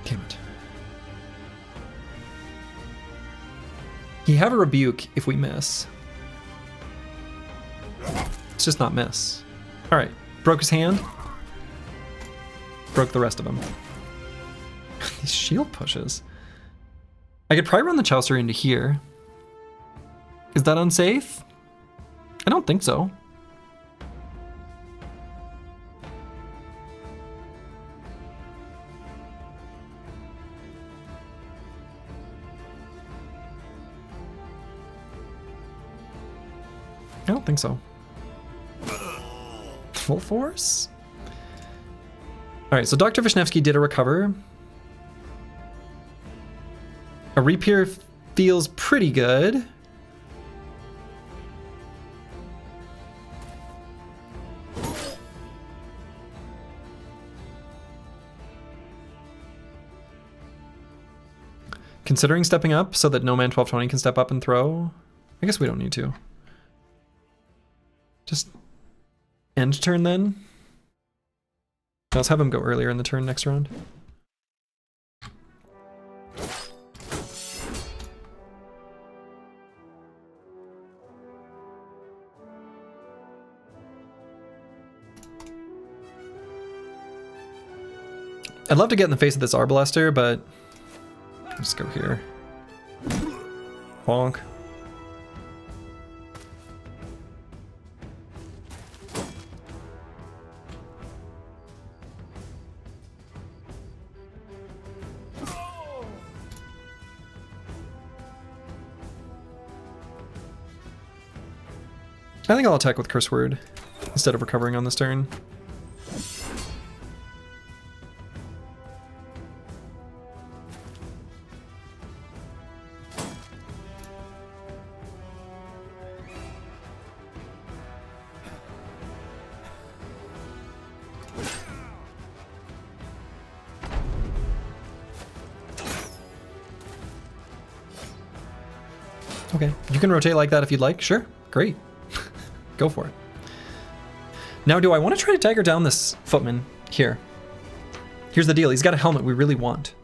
Damn it. You have a rebuke if we miss. It's just not miss. All right, broke his hand. Broke the rest of them. These shield pushes. I could probably run the Chaucer into here. Is that unsafe? I don't think so. I don't think so. Full force? All right, so Dr. Wisniewski did a recover. A repair feels pretty good. Considering stepping up so that No Man 1220 can step up and throw. I guess we don't need to. Just end turn then. Let's have him go earlier in the turn next round. I'd love to get in the face of this Arbalaster, but let's go here. Bonk. I think I'll attack with Curse Word instead of recovering on this turn. Okay, you can rotate like that if you'd like. Sure, great. Go for it. Now, do I want to try to dagger down this footman here? Here's the deal. He's got a helmet we really want.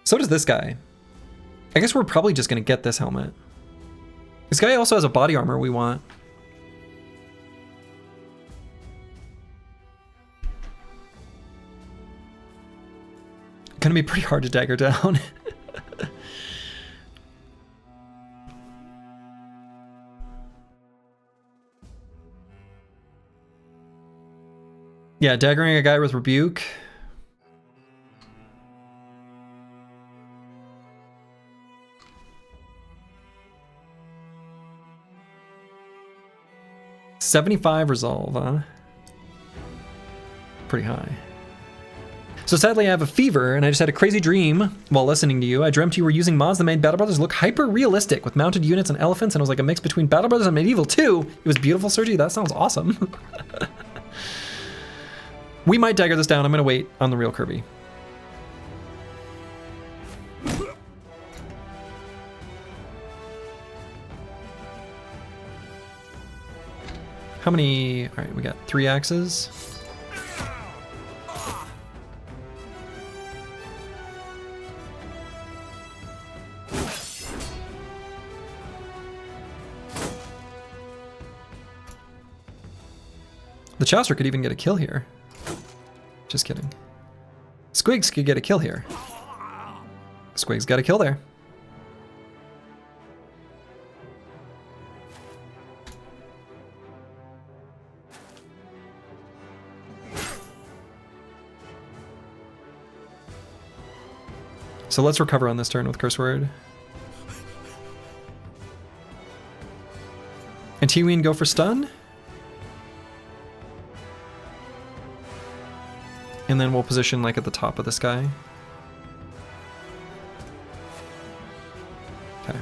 So does this guy. I guess we're probably just going to get this helmet. This guy also has a body armor we want. Gonna be pretty hard to dagger down. Yeah, daggering a guy with rebuke. $75 resolve, huh? Pretty high. So sadly I have a fever and I just had a crazy dream while listening to you. I dreamt you were using mods that made Battle Brothers look hyper realistic with mounted units and elephants, and it was like a mix between Battle Brothers and Medieval 2. It was beautiful, Sergi. That sounds awesome. We might dagger this down. I'm gonna wait on the real Kirby. How many? All right, we got 3 axes. The Chaucer could even get a kill here. Just kidding. Squigs could get a kill here. Squigs got a kill there. So let's recover on this turn with Curse Word. And T-Ween go for stun. And then we'll position like at the top of this guy. Okay.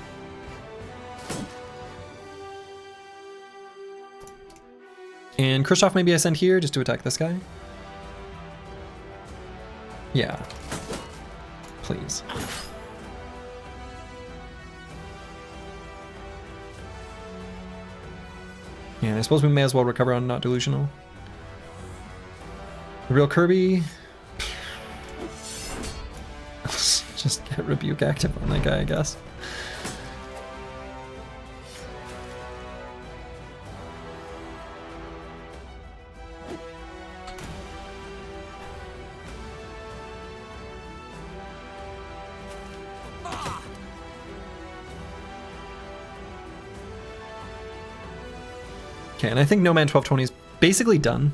And Khrushchev maybe I send here just to attack this guy. Yeah. Please. Yeah, I suppose we may as well recover on not delusional. The real Kirby. Just get rebuke active on that guy, I guess. Okay, and I think No Man 1220 is basically done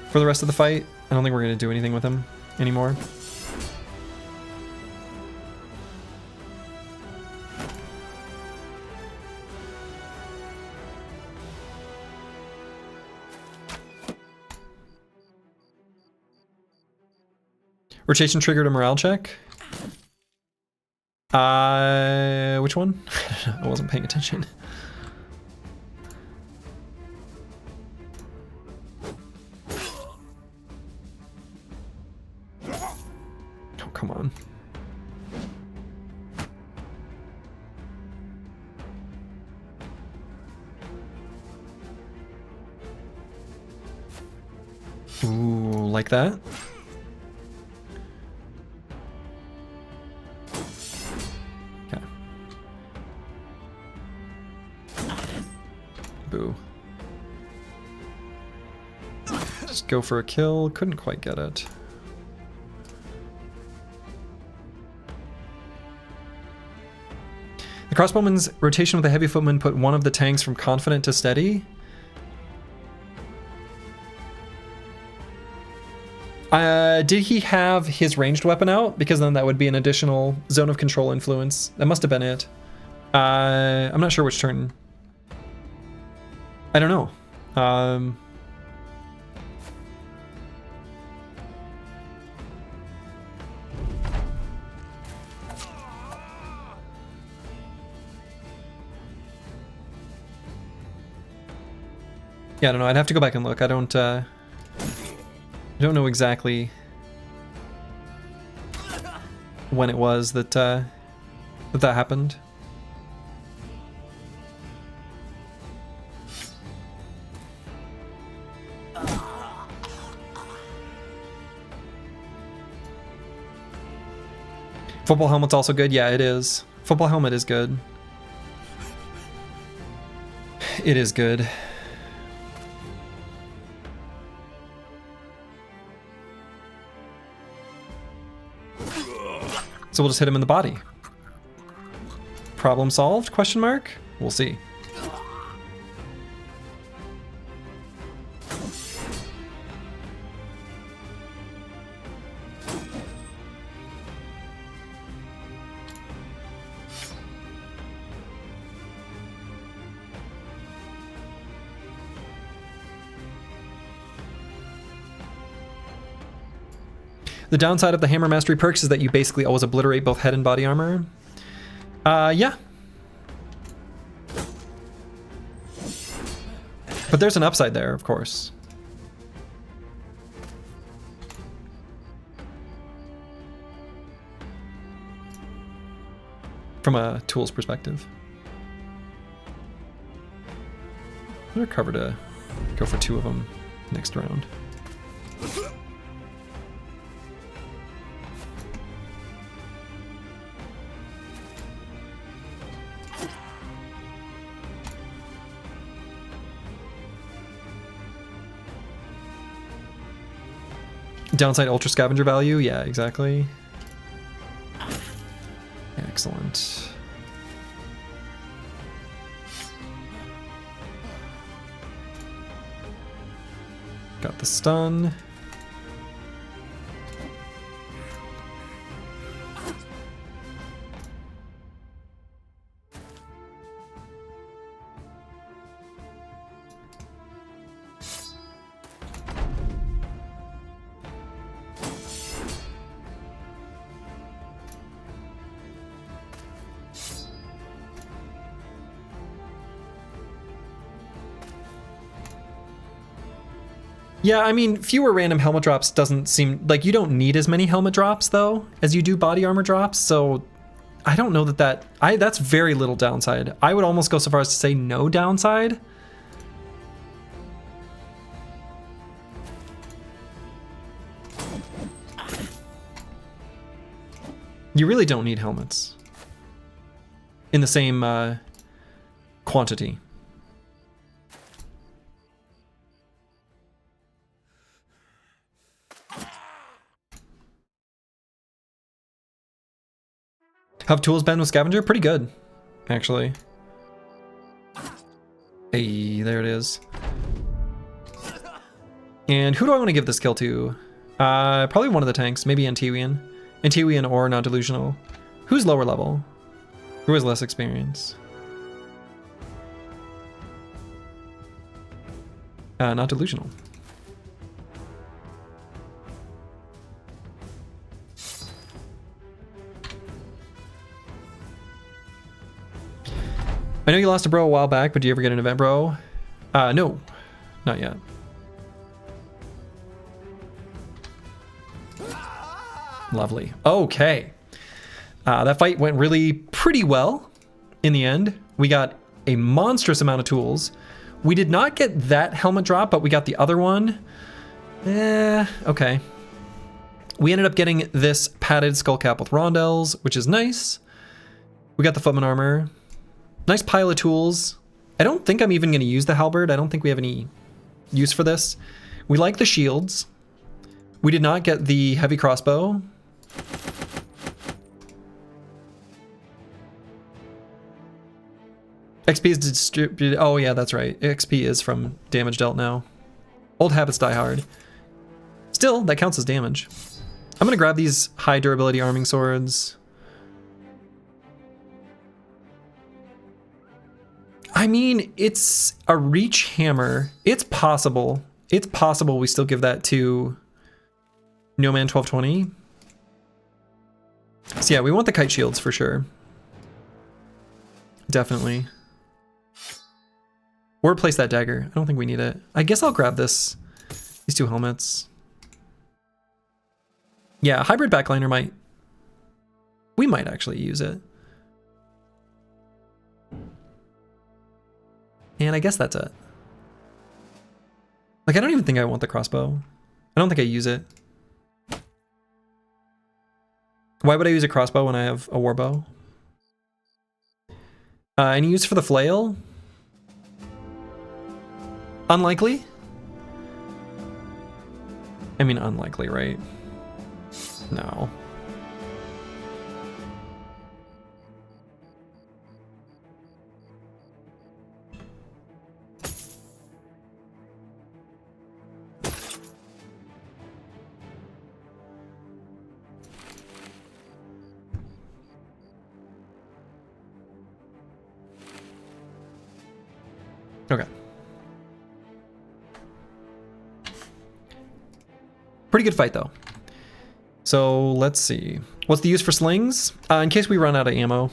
for the rest of the fight. I don't think we're going to do anything with him anymore. Rotation triggered a morale check. Which one? I wasn't paying attention. Come on. Ooh, like that? Okay. Boo. Just go for a kill. Couldn't quite get it. The crossbowman's rotation with the heavy footman put one of the tanks from confident to steady. Did he have his ranged weapon out? Because then that would be an additional zone of control influence. That must have been it. I'm not sure which turn. I don't know. Yeah, I don't know. I'd have to go back and look. I don't know exactly when it was that that happened. Football helmet's also good. Yeah, it is. Football helmet is good. It is good. So we'll just hit him in the body. Problem solved? Question mark? We'll see. The downside of the Hammer Mastery perks is that you basically always obliterate both head and body armor. Yeah. But there's an upside there, of course. From a tools perspective. I'll recover to go for 2 of them next round. Downside ultra scavenger value. Yeah, exactly. Excellent. Got the stun. Yeah, I mean, fewer random helmet drops doesn't seem like you don't need as many helmet drops though as you do body armor drops. So I don't know that's very little downside. I would almost go so far as to say no downside. You really don't need helmets in the same quantity. Have tools been with scavenger? Pretty good, actually. Hey, there it is. And who do I want to give this kill to? Probably one of the tanks, maybe Antiwian. Antiwian or not delusional. Who's lower level? Who has less experience? Not delusional. I know you lost a bro a while back, but do you ever get an event bro? No, not yet. Lovely. Okay. That fight went really pretty well in the end. We got a monstrous amount of tools. We did not get that helmet drop, but we got the other one. Okay. We ended up getting this padded skull cap with rondelles, which is nice. We got the footman armor. Nice pile of tools. I don't think I'm even going to use the halberd. I don't think we have any use for this. We like the shields. We did not get the heavy crossbow. XP is distributed. Oh yeah, that's right. XP is from damage dealt now. Old habits die hard. Still, that counts as damage. I'm going to grab these high durability arming swords. I mean, it's a reach hammer. It's possible. It's possible we still give that to No Man 1220. So yeah, we want the kite shields for sure. Definitely. Or replace that dagger. I don't think we need it. I guess I'll grab these two helmets. Yeah, hybrid backliner we might actually use it. And I guess that's it. Like, I don't even think I want the crossbow. I don't think I use it. Why would I use a crossbow when I have a warbow? Any use for the flail? Unlikely? I mean, unlikely, right? No. Okay. Pretty good fight, though. So let's see. What's the use for slings? In case we run out of ammo.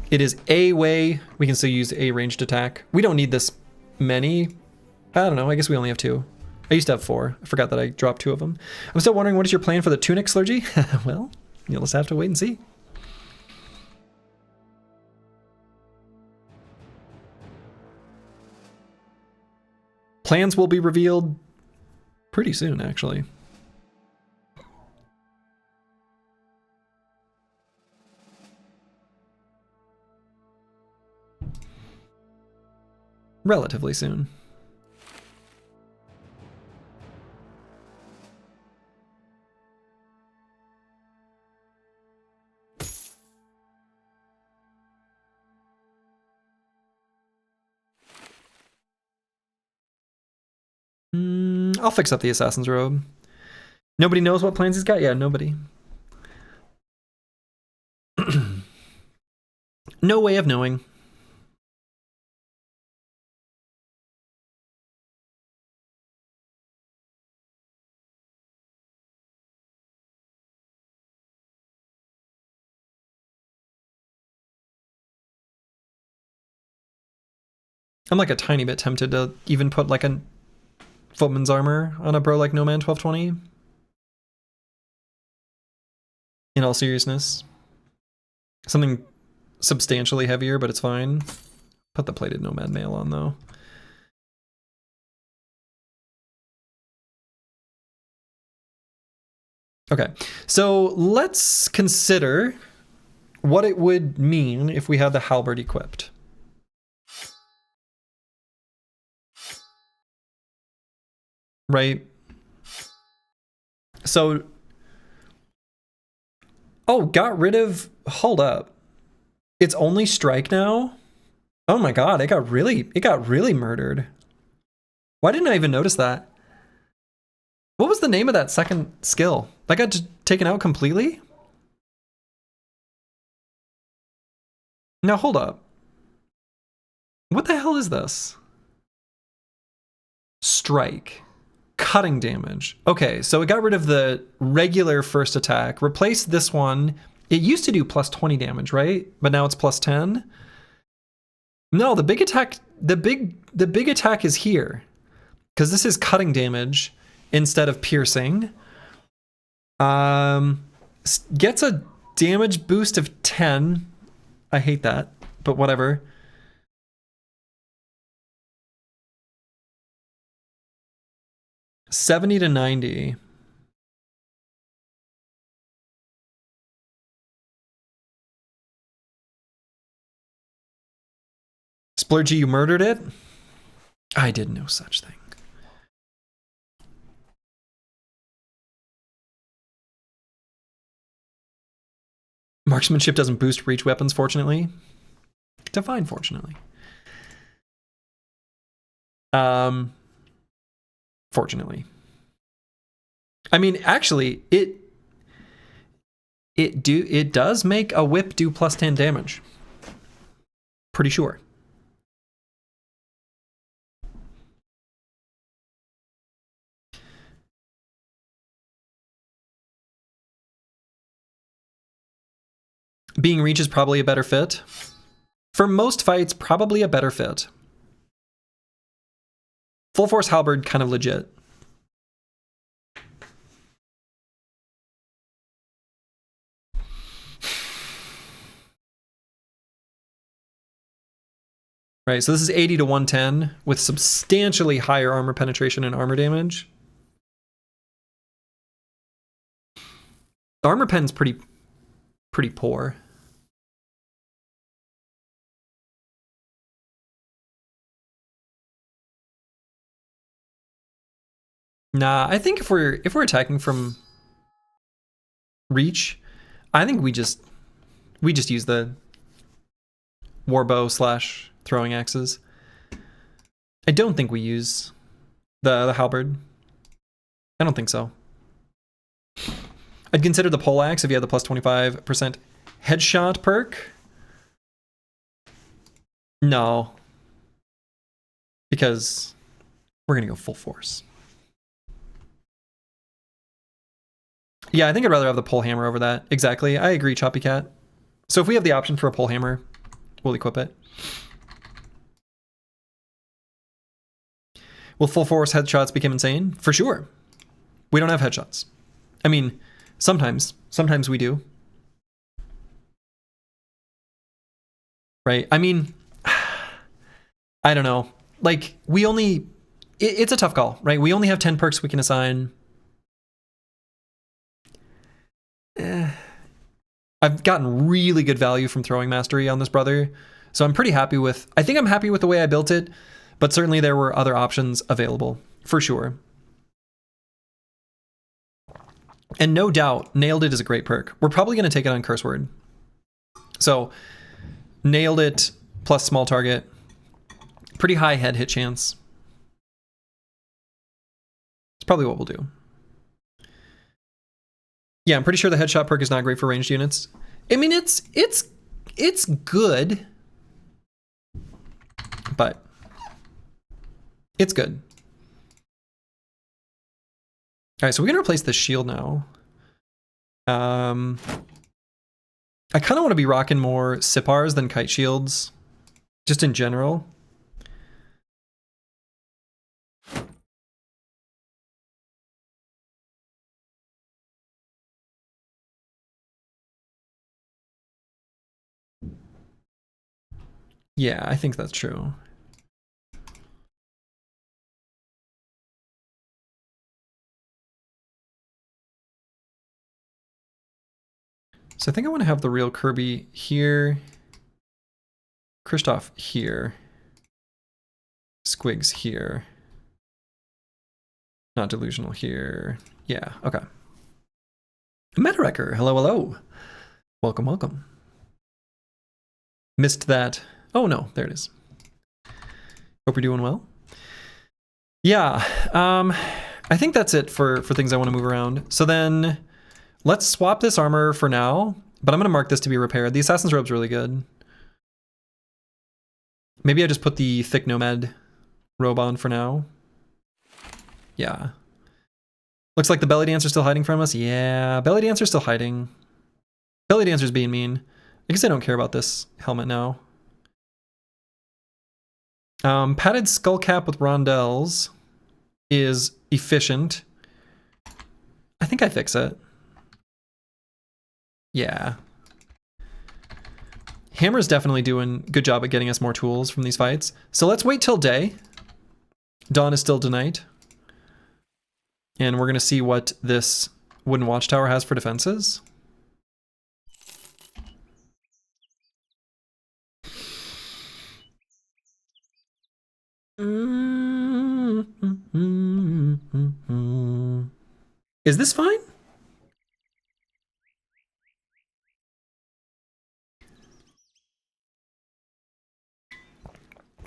It is a way we can still use a ranged attack. We don't need this many. I don't know. I guess we only have 2. I used to have 4. I forgot that I dropped 2 of them. I'm still wondering, what is your plan for the tunic, Slurgy? Well, you'll just have to wait and see. Plans will be revealed pretty soon, actually. Relatively soon. I'll fix up the assassin's robe. Nobody knows what plans he's got? Yeah, nobody. No way of knowing. I'm like a tiny bit tempted to even put like a footman's armor on a bro like No Man 1220. In all seriousness. Something substantially heavier, but it's fine. Put the plated Nomad mail on though. Okay, so let's consider what it would mean if we had the halberd equipped. Right? So, oh, got rid of, hold up. It's only strike now? Oh my god, it got really murdered. Why didn't I even notice that? What was the name of that second skill? That got taken out completely? Now hold up. What the hell is this? Strike. Cutting damage. Okay, so it got rid of the regular first attack, replaced this one. It used to do plus 20 damage, right? But now it's plus 10. No, the big attack, the big attack is here. Because this is cutting damage instead of piercing. Gets a damage boost of 10. I hate that, but whatever. $70 to $90. Splurgy, you murdered it? I did no such thing. Marksmanship doesn't boost reach weapons, fortunately. Divine, fortunately. Fortunately. I mean, actually, it does make a whip do plus 10 damage. Pretty sure. Being reach is probably a better fit. For most fights, probably a better fit. Full force halberd, kind of legit. Right, so this is 80 to 110 with substantially higher armor penetration and armor damage. The armor pen's pretty poor. Nah, I think if we're attacking from reach, I think we just use the warbow / throwing axes. I don't think we use the halberd. I don't think so. I'd consider the poleaxe if you had the plus 25% headshot perk. No. Because we're gonna go full force. Yeah, I think I'd rather have the pole hammer over that. Exactly. I agree, Choppy Cat. So if we have the option for a pole hammer, we'll equip it. Will full force headshots become insane? For sure. We don't have headshots. I mean, sometimes we do. Right? I mean, I don't know. Like, we only... It's a tough call, right? We only have 10 perks we can assign. I've gotten really good value from throwing mastery on this brother, so I'm pretty happy with... I think I'm happy with the way I built it, but certainly there were other options available, for sure. And no doubt, Nailed It is a great perk. We're probably going to take it on Curse Word. So, Nailed It plus small target. Pretty high head hit chance. It's probably what we'll do. Yeah, I'm pretty sure the headshot perk is not great for ranged units. I mean, it's good, but it's good. All right, so we're gonna replace the shield now. I kind of want to be rocking more Sipars than kite shields, just in general. Yeah, I think that's true. So I think I want to have the real Kirby here, Kristoff here, Squigs here, not delusional here. Yeah, okay. Metarecker, hello, hello. Welcome, welcome. Missed that. Oh no, there it is. Hope you're doing well. Yeah, I think that's it for things I want to move around. So then let's swap this armor for now, but I'm going to mark this to be repaired. The Assassin's Robe's really good. Maybe I just put the thick Nomad robe on for now. Yeah. Looks like the Belly Dancer's still hiding from us. Yeah, Belly Dancer's still hiding. Belly Dancer's being mean. I guess I don't care about this helmet now. Padded skull cap with rondelles is efficient. I think I fix it. Yeah. Hammer's definitely doing a good job at getting us more tools from these fights. So let's wait till day. Dawn is still tonight. And we're going to see what this wooden watchtower has for defenses. Is this fine?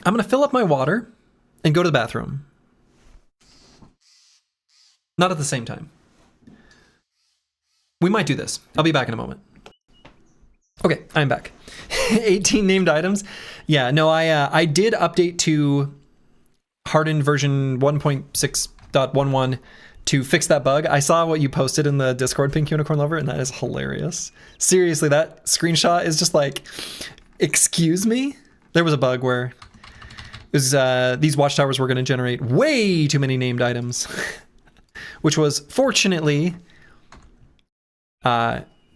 I'm going to fill up my water and go to the bathroom. Not at the same time. We might do this. I'll be back in a moment. Okay, I'm back. 18 named items. Yeah, no, I did update to Hardened version 1.6.11 to fix that bug. I saw what you posted in the Discord, Pink Unicorn Lover, and that is hilarious. Seriously, that screenshot is just like, excuse me? There was a bug where it was, these watchtowers were going to generate way too many named items, which was fortunately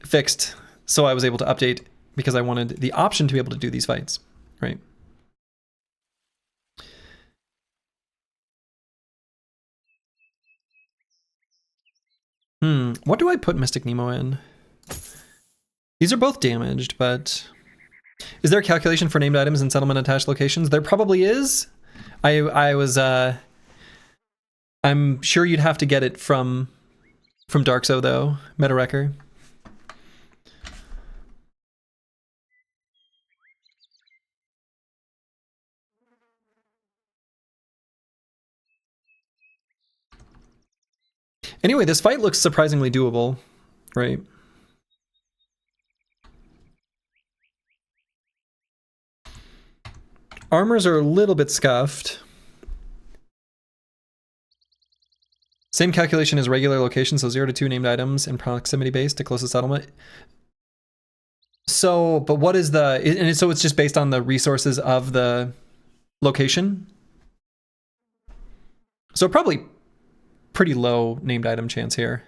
fixed. So I was able to update because I wanted the option to be able to do these fights, right? What do I put Mystic Nemo in? These are both damaged, but is there a calculation for named items in settlement attached locations? There probably is. I'm sure you'd have to get it from Darkso though, Metarecker. Anyway, this fight looks surprisingly doable, right? Armors are a little bit scuffed. Same calculation as regular location, so 0 to 2 named items in proximity base to closest settlement. So, but what is the, and so it's just based on the resources of the location? So probably pretty low named item chance here.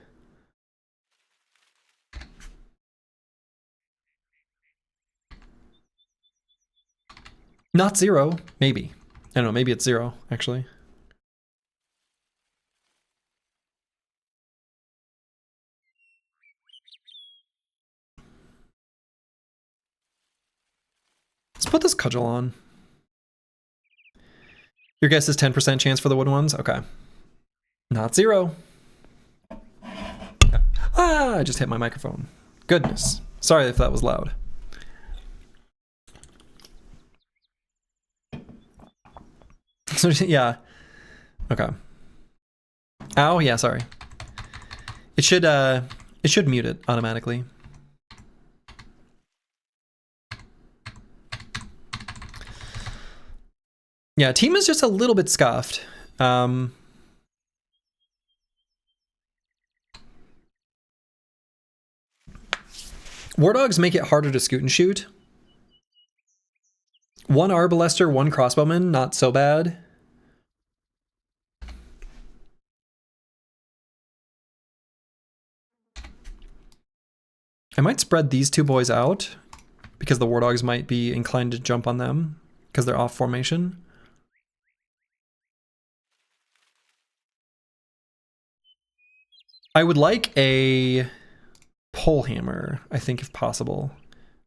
Not 0, maybe. I don't know, maybe it's 0, actually. Let's put this cudgel on. Your guess is 10% chance for the wooden ones? Okay. Not 0. Ah, I just hit my microphone. Goodness. Sorry if that was loud. So, yeah. Okay. Oh, yeah, sorry. It should mute it automatically. Yeah, team is just a little bit scuffed. War dogs make it harder to scoot and shoot. One arbalester, one crossbowman, not so bad. I might spread these two boys out because the war dogs might be inclined to jump on them because they're off formation. I would like a pole hammer, I think, if possible,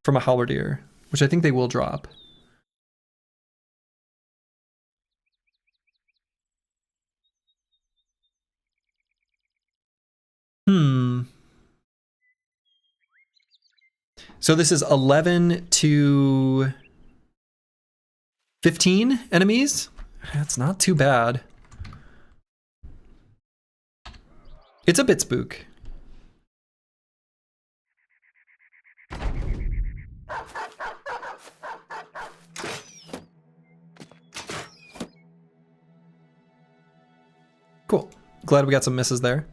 from a halberdier, which I think they will drop. So this is 11 to 15 enemies. That's not too bad. It's a bit spook. Cool. Glad we got some misses there.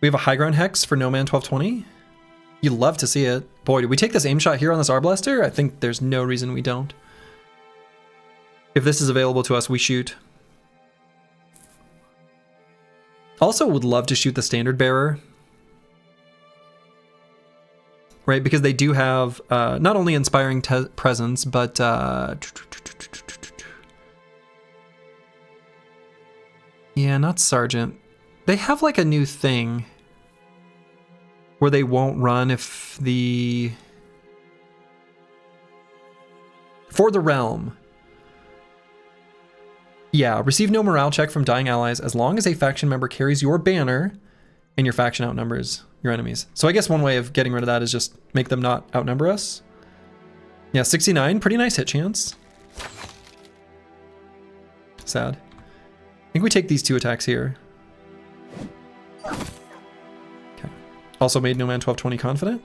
We have a high ground hex for No Man 1220. You love to see it. Boy, did we take this aim shot here on this Arblaster? I think there's no reason we don't. If this is available to us, we shoot. Also would love to shoot the standard bearer. Right, because they do have not only inspiring presence, but yeah, not sergeant. They have like a new thing where they won't run if the... For the realm. Yeah, receive no morale check from dying allies as long as a faction member carries your banner and your faction outnumbers your enemies. So I guess one way of getting rid of that is just make them not outnumber us. Yeah, 69, pretty nice hit chance. Sad. I think we take these two attacks here. Okay. Also made No Man 1220 confident.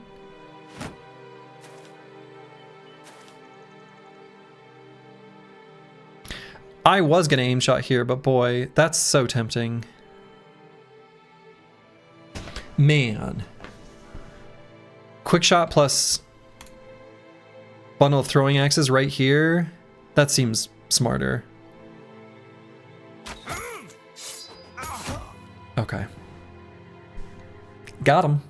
I was gonna aim shot here, but boy, that's so tempting. Man. Quick shot plus bundle of throwing axes right here. That seems smarter. Okay. Got him.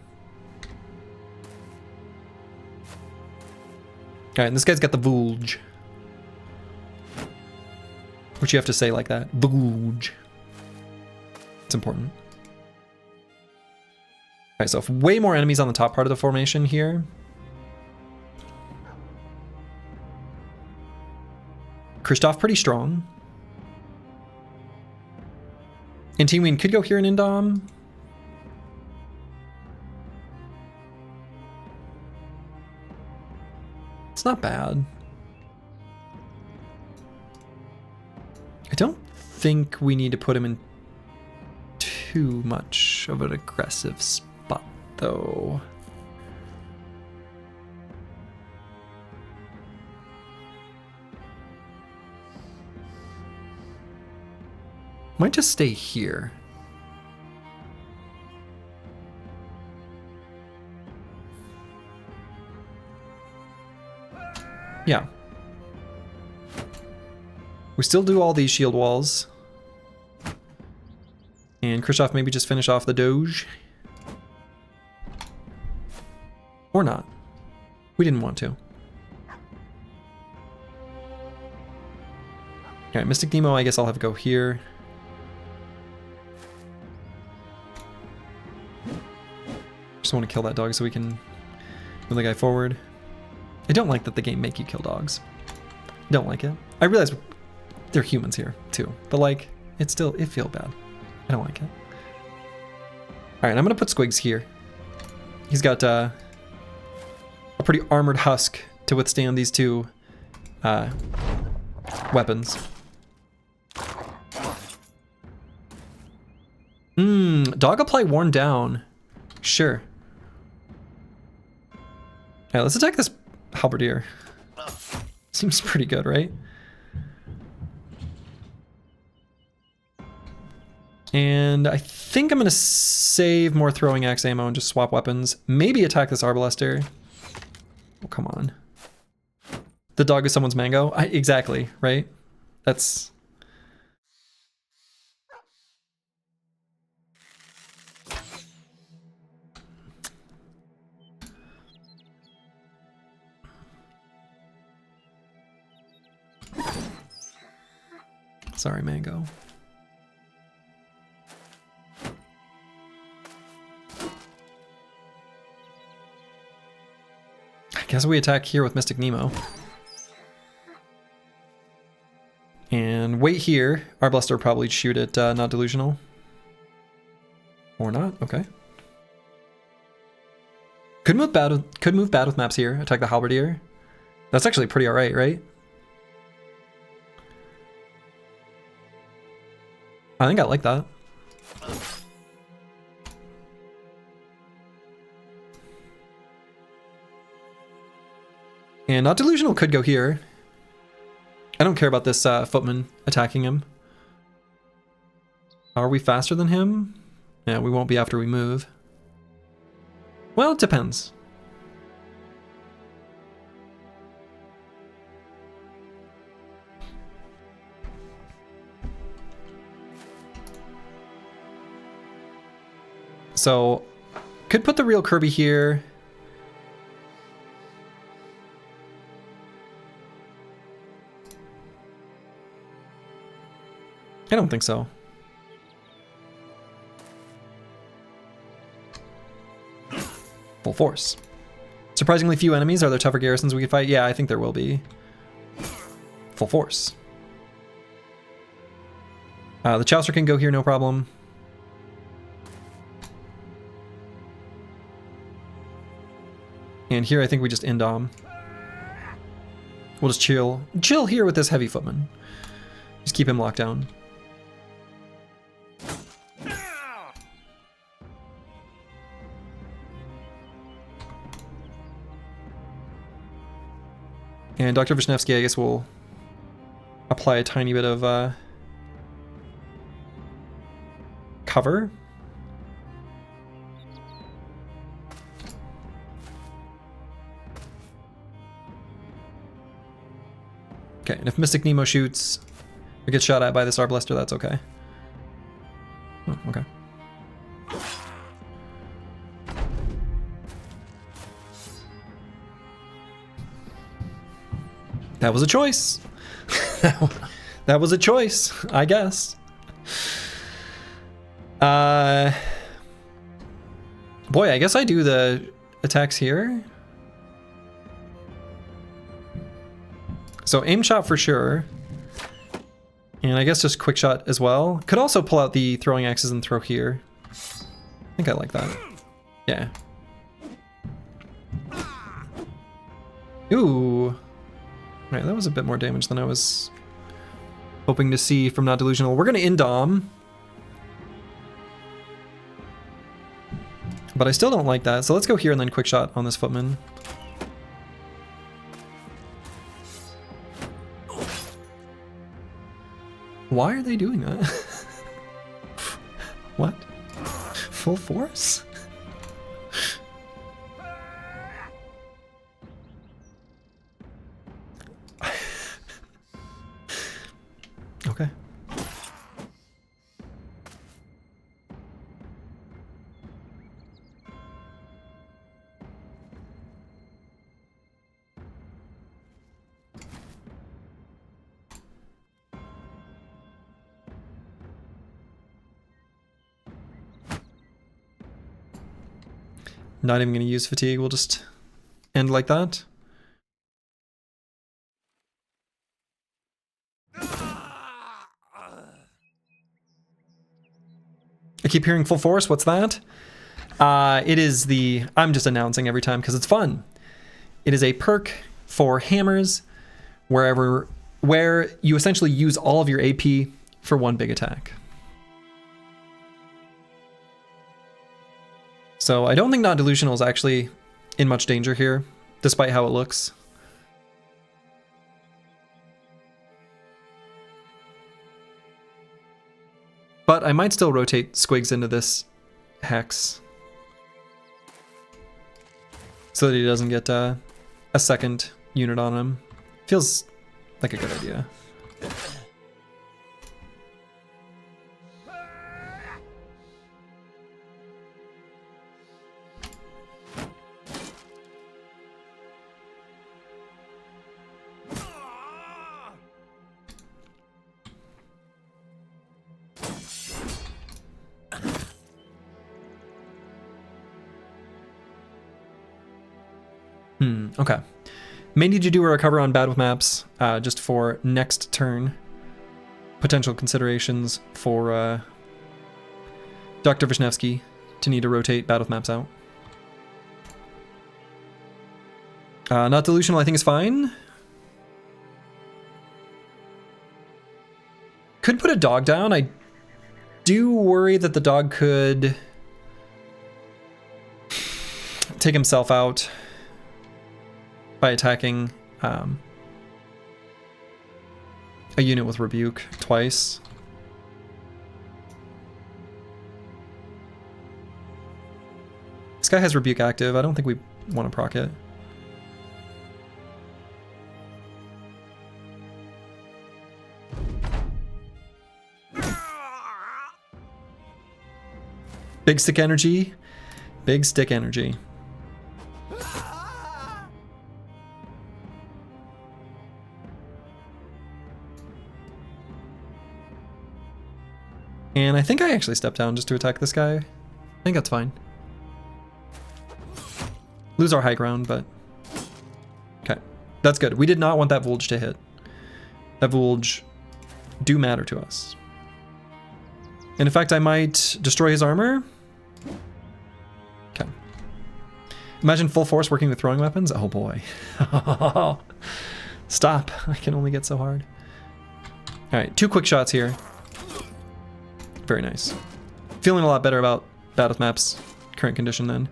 Alright, and this guy's got the Vulge. Which you have to say like that. Vulge. It's important. Alright, so way more enemies on the top part of the formation here. Christoph pretty strong. And Team Ween could go here in Indom. It's not bad. I don't think we need to put him in too much of an aggressive spot, though. Might just stay here. Yeah. We still do all these shield walls. And Khrushchev maybe just finish off the Doge. Or not. We didn't want to. Alright, Mystic Nemo, I guess I'll have to go here. Just want to kill that dog so we can move the guy forward. I don't like that the game make you kill dogs. Don't like it. I realize they're humans here too, but like it feels bad. I don't like it. All right, I'm gonna put Squigs here. He's got a pretty armored husk to withstand these two weapons. Dog apply worn down. Sure. Yeah, let's attack this halberdier. Seems pretty good, right? And I think I'm gonna save more throwing axe ammo and just swap weapons. Maybe attack this arbalester. Oh, come on. The dog is someone's mango? Exactly, right? That's... Sorry, mango. I guess we attack here with Mystic Nemo. And wait here. Arblaster will probably shoot at Not Delusional. Or not, okay. Could move bad with maps here. Attack the halberdier. That's actually pretty alright, right? I think I like that. And Not Delusional could go here. I don't care about this footman attacking him. Are we faster than him? Yeah, we won't be after we move. Well, it depends. So, could put the real Kirby here. I don't think so. Full force. Surprisingly few enemies. Are there tougher garrisons we could fight? Yeah, I think there will be. Full force. The Chaucer can go here, no problem. And here I think we just indom. We'll just chill here with this heavy footman. Just keep him locked down. And Dr. Vishnevsky, I guess, will apply a tiny bit of cover. Okay, and if Mystic Nemo shoots or gets shot at by this Arblaster, that's okay. Oh, okay. That was a choice. That was a choice, I guess. Boy, I guess I do the attacks here. So aim shot for sure. And I guess just quick shot as well. Could also pull out the throwing axes and throw here. I think I like that. Yeah. Ooh. Right, that was a bit more damage than I was hoping to see from Not Delusional. We're gonna indom. But I still don't like that, so let's go here and then quick shot on this footman. Why are they doing that? What? Full force? Okay. Not even going to use fatigue, we'll just end like that. I keep hearing full force, what's that? It is the, I'm just announcing every time because it's fun. It is a perk for hammers wherever where you essentially use all of your AP for one big attack. So I don't think non-delusional is actually in much danger here, despite how it looks. But I might still rotate Squigs into this Hex so that he doesn't get a second unit on him. Feels like a good idea. Okay. May need to do a recover on bad with maps just for next turn. Potential considerations for Dr. Vishnevsky to need to rotate bad with maps out. Not delusional, I think is fine. Could put a dog down. I do worry that the dog could take himself out by attacking a unit with Rebuke twice. This guy has Rebuke active. I don't think we want to proc it. Big stick energy. Big stick energy. And I think I actually stepped down just to attack this guy. I think that's fine. Lose our high ground, but... Okay, that's good. We did not want that Volge to hit. That Volge do matter to us. And in fact, I might destroy his armor. Okay. Imagine full force working with throwing weapons. Oh boy. Stop. I can only get so hard. All right, 2 quick shots here. Very nice. Feeling a lot better about bad with maps current condition then.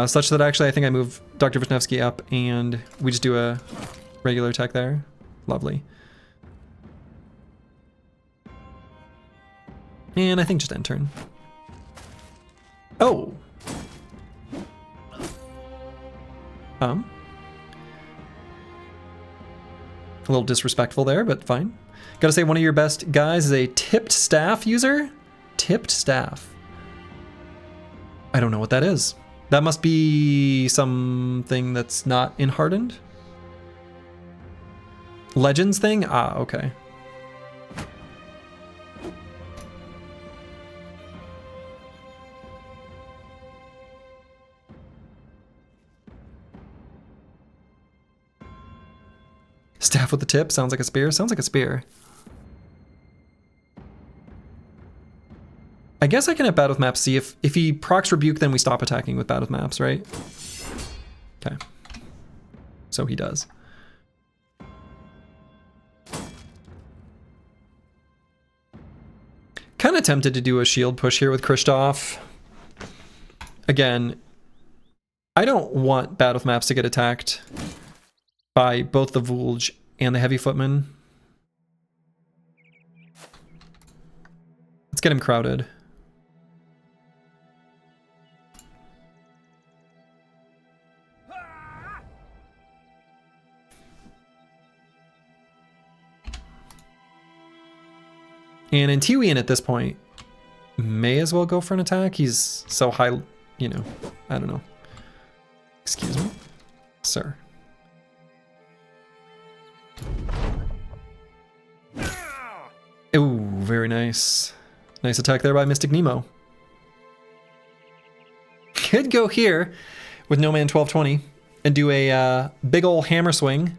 Such that actually I think I move Dr. Vishnevsky up and we just do a regular attack there. Lovely. And I think just end turn. Oh! A little disrespectful there, but fine. Gotta say, one of your best guys is a tipped staff user? Tipped staff. I don't know what that is. That must be something that's not in Hardened? Legends thing? Ah, okay. Staff with the tip? Sounds like a spear? Sounds like a spear. I guess I can hit bad with maps, see if he procs Rebuke, then we stop attacking with bad with maps, right? Okay. So he does. Kind of tempted to do a shield push here with Kristoff. Again, I don't want bad with maps to get attacked by both the Volge and the Heavy Footman. Let's get him crowded. And Antiwian at this point may as well go for an attack. He's so high, you know, I don't know. Excuse me, sir. Ooh, very nice. Nice attack there by Mystic Nemo. Could go here with No Man 1220 and do a big ol' hammer swing.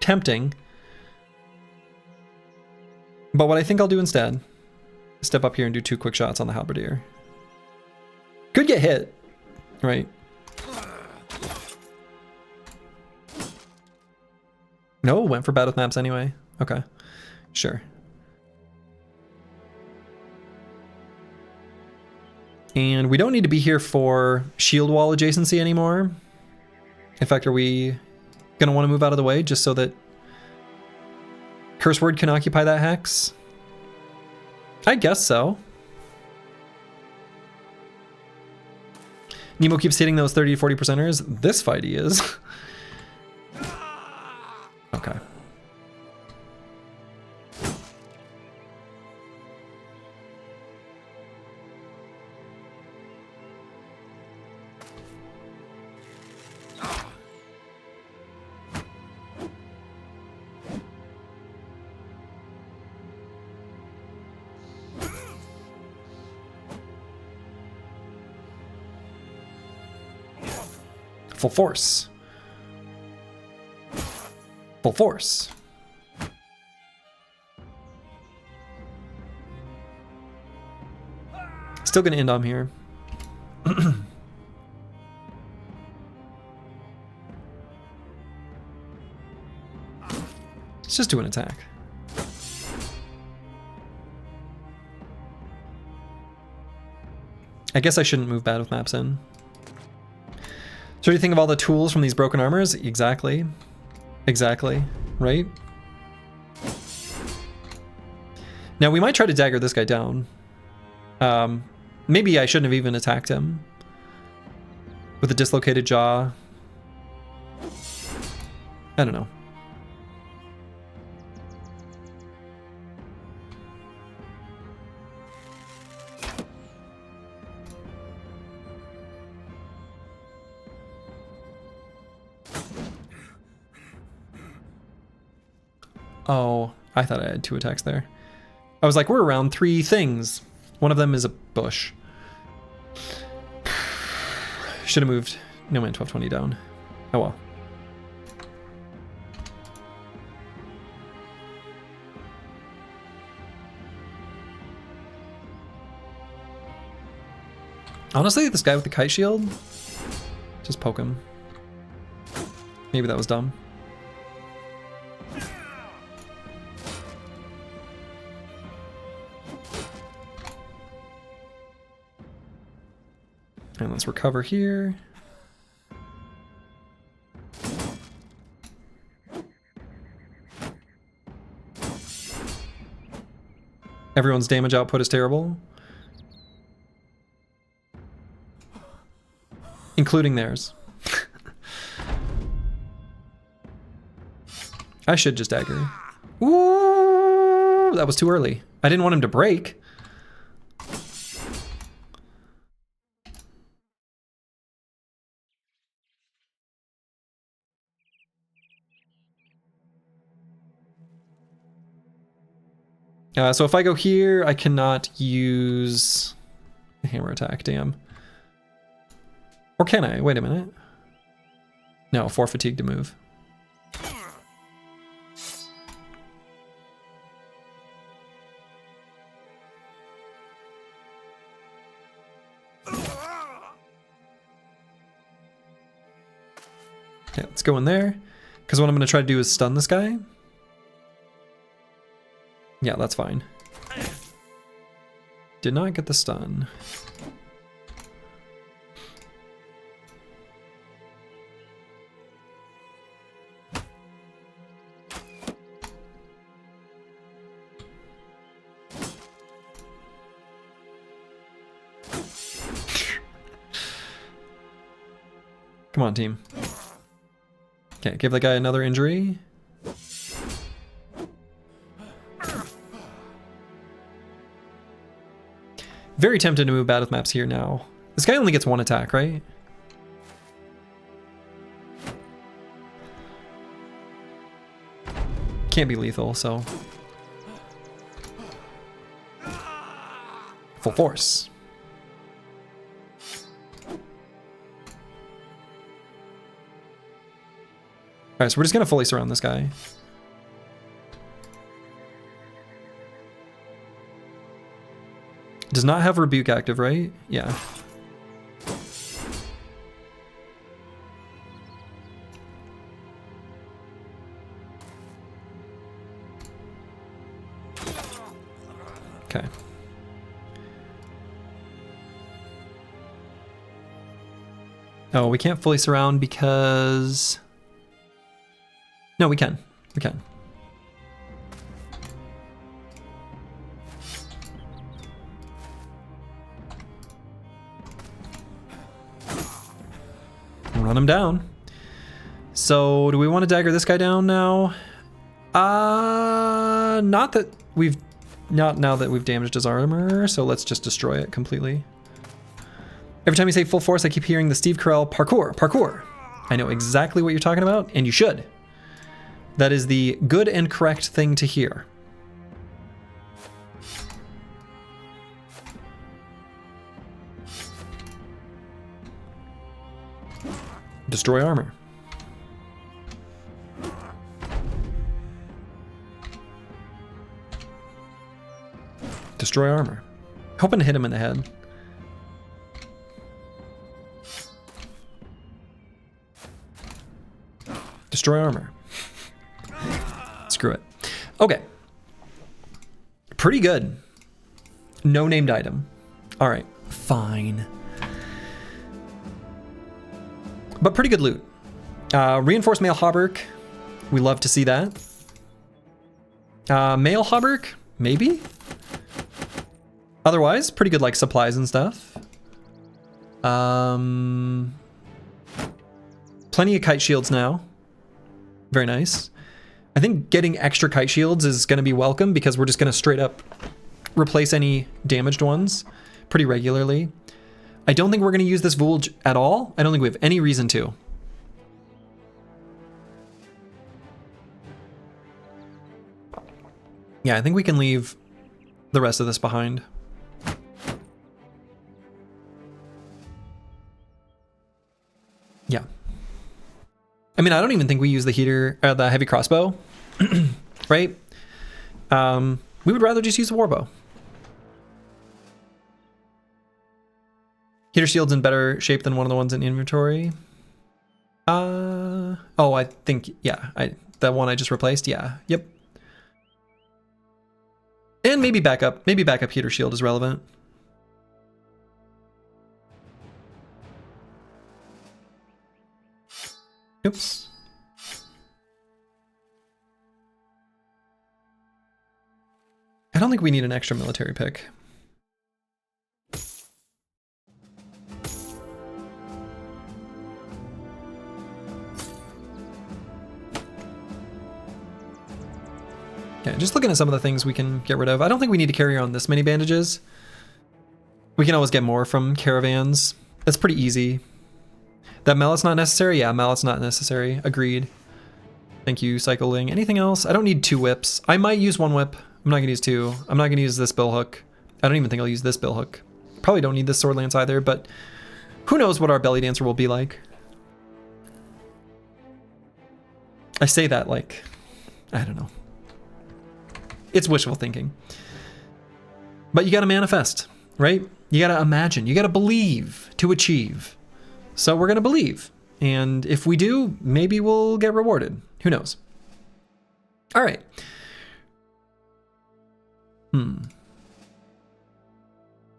Tempting. But what I think I'll do instead, step up here and do 2 quick shots on the Halberdier. Could get hit, right? No, went for bad with maps anyway. Okay, sure. And we don't need to be here for shield wall adjacency anymore. In fact, are we gonna want to move out of the way just so that Curse Word can occupy that hex? I guess so. Nemo keeps hitting those 30 to 40%ers. This fight he is. Okay. Full force. Full force. Still gonna end on here. Let's just do an attack. I guess I shouldn't move bad with maps in. So do you think of all the tools from these broken armors? Exactly. Exactly. Right? Now we might try to dagger this guy down. Maybe I shouldn't have even attacked him. With a dislocated jaw. I don't know. Oh, I thought I had 2 attacks there. I was like, we're around 3 things. One of them is a bush. Should have moved No Man 1220 down. Oh well. Honestly, this guy with the kite shield, just poke him. Maybe that was dumb. And let's recover here. Everyone's damage output is terrible. Including theirs. I should just dagger. Ooh, that was too early. I didn't want him to break. So if I go here, I cannot use the hammer attack, damn. Or can I? Wait a minute. No, 4 fatigue to move. Okay, let's go in there. Because what I'm going to try to do is stun this guy. Yeah, that's fine. Did not get the stun. Come on, team. Okay, give that guy another injury. Very tempted to move bad with maps here now. This guy only gets 1 attack, right? Can't be lethal, so. Full force. Alright, so we're just gonna fully surround this guy. Does not have rebuke active, right? Yeah. Okay. Oh, we can't fully surround because... No, we can. We can. Run him down. So, do we want to dagger this guy down now? Not that we've... Not now that we've damaged his armor, so let's just destroy it completely. Every time you say full force, I keep hearing the Steve Carell parkour, parkour. I know exactly what you're talking about, and you should. That is the good and correct thing to hear. Destroy armor. Destroy armor. Hoping to hit him in the head. Destroy armor. Screw it. Okay. Pretty good. No named item. All right. Fine. But pretty good loot. Reinforced male hauberk. We love to see that. Male hauberk? Maybe? Otherwise, pretty good like supplies and stuff. Plenty of kite shields now. Very nice. I think getting extra kite shields is going to be welcome because we're just going to straight up replace any damaged ones pretty regularly. I don't think we're going to use this Vulge at all. I don't think we have any reason to. Yeah, I think we can leave the rest of this behind. Yeah. I mean, I don't even think we use the heater, the heavy crossbow, right? We would rather just use the warbow. Heater shield's in better shape than one of the ones in inventory. Oh, I think, yeah, the one I just replaced, yeah, yep. And maybe backup heater shield is relevant. Oops. I don't think we need an extra military pick. Yeah, just looking at some of the things we can get rid of. I don't think we need to carry on this many bandages. We can always get more from caravans. That's pretty easy. That mallet's not necessary? Yeah, mallet's not necessary. Agreed. Thank you, cycling. Anything else? I don't need 2 whips. I might use 1 whip. I'm not gonna use 2. I'm not gonna use this bill hook. I don't even think I'll use this bill hook. Probably don't need this sword lance either, but who knows what our belly dancer will be like. I say that like, I don't know. It's wishful thinking. But you gotta manifest, right? You gotta imagine, you gotta believe to achieve. So we're gonna believe. And if we do, maybe we'll get rewarded. Who knows? All right.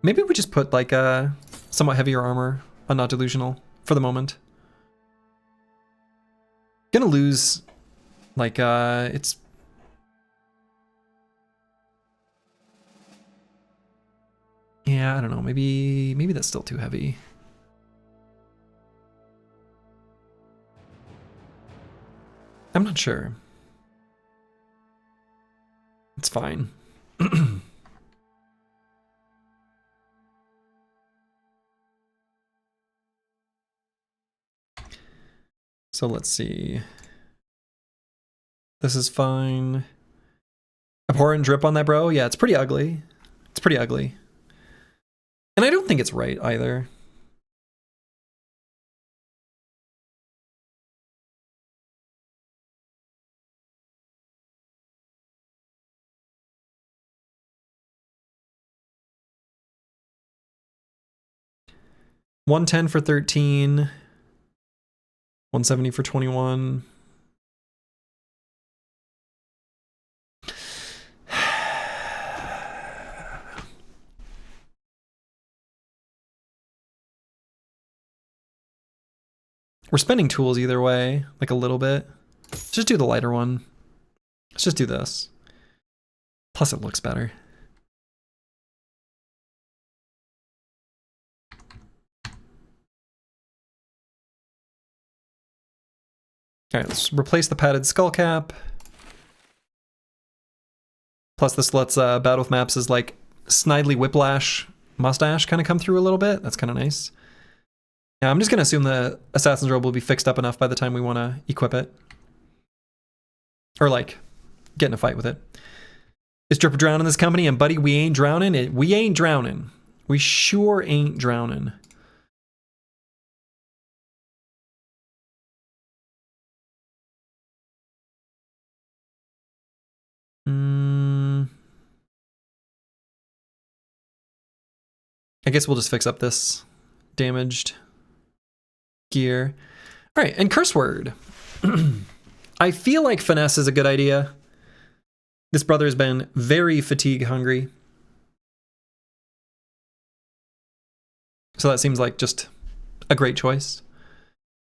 Maybe we just put like a somewhat heavier armor on Not Delusional for the moment. Gonna lose like it's yeah, I don't know, maybe that's still too heavy. I'm not sure. It's fine. So let's see. This is fine. Abhorrent drip on that, bro? Yeah, it's pretty ugly. It's pretty ugly. And I don't think it's right either. $110 for 13. 170 for 21. We're spending tools either way, like a little bit. Let's just do the lighter one. Let's just do this. Plus it looks better. All right, let's replace the padded skull cap. Plus this lets Battle with Maps' is like Snidely Whiplash mustache kind of come through a little bit. That's kind of nice. Yeah, I'm just gonna assume the Assassin's Robe will be fixed up enough by the time we want to equip it. Or like, get in a fight with it. Is Dripper drowning this company? And buddy, we ain't drowning. We ain't drowning. We sure ain't drowning. I guess we'll just fix up this damaged gear. All right, and curse word. I feel like finesse is a good idea. This brother has been very fatigue hungry. So that seems like just a great choice.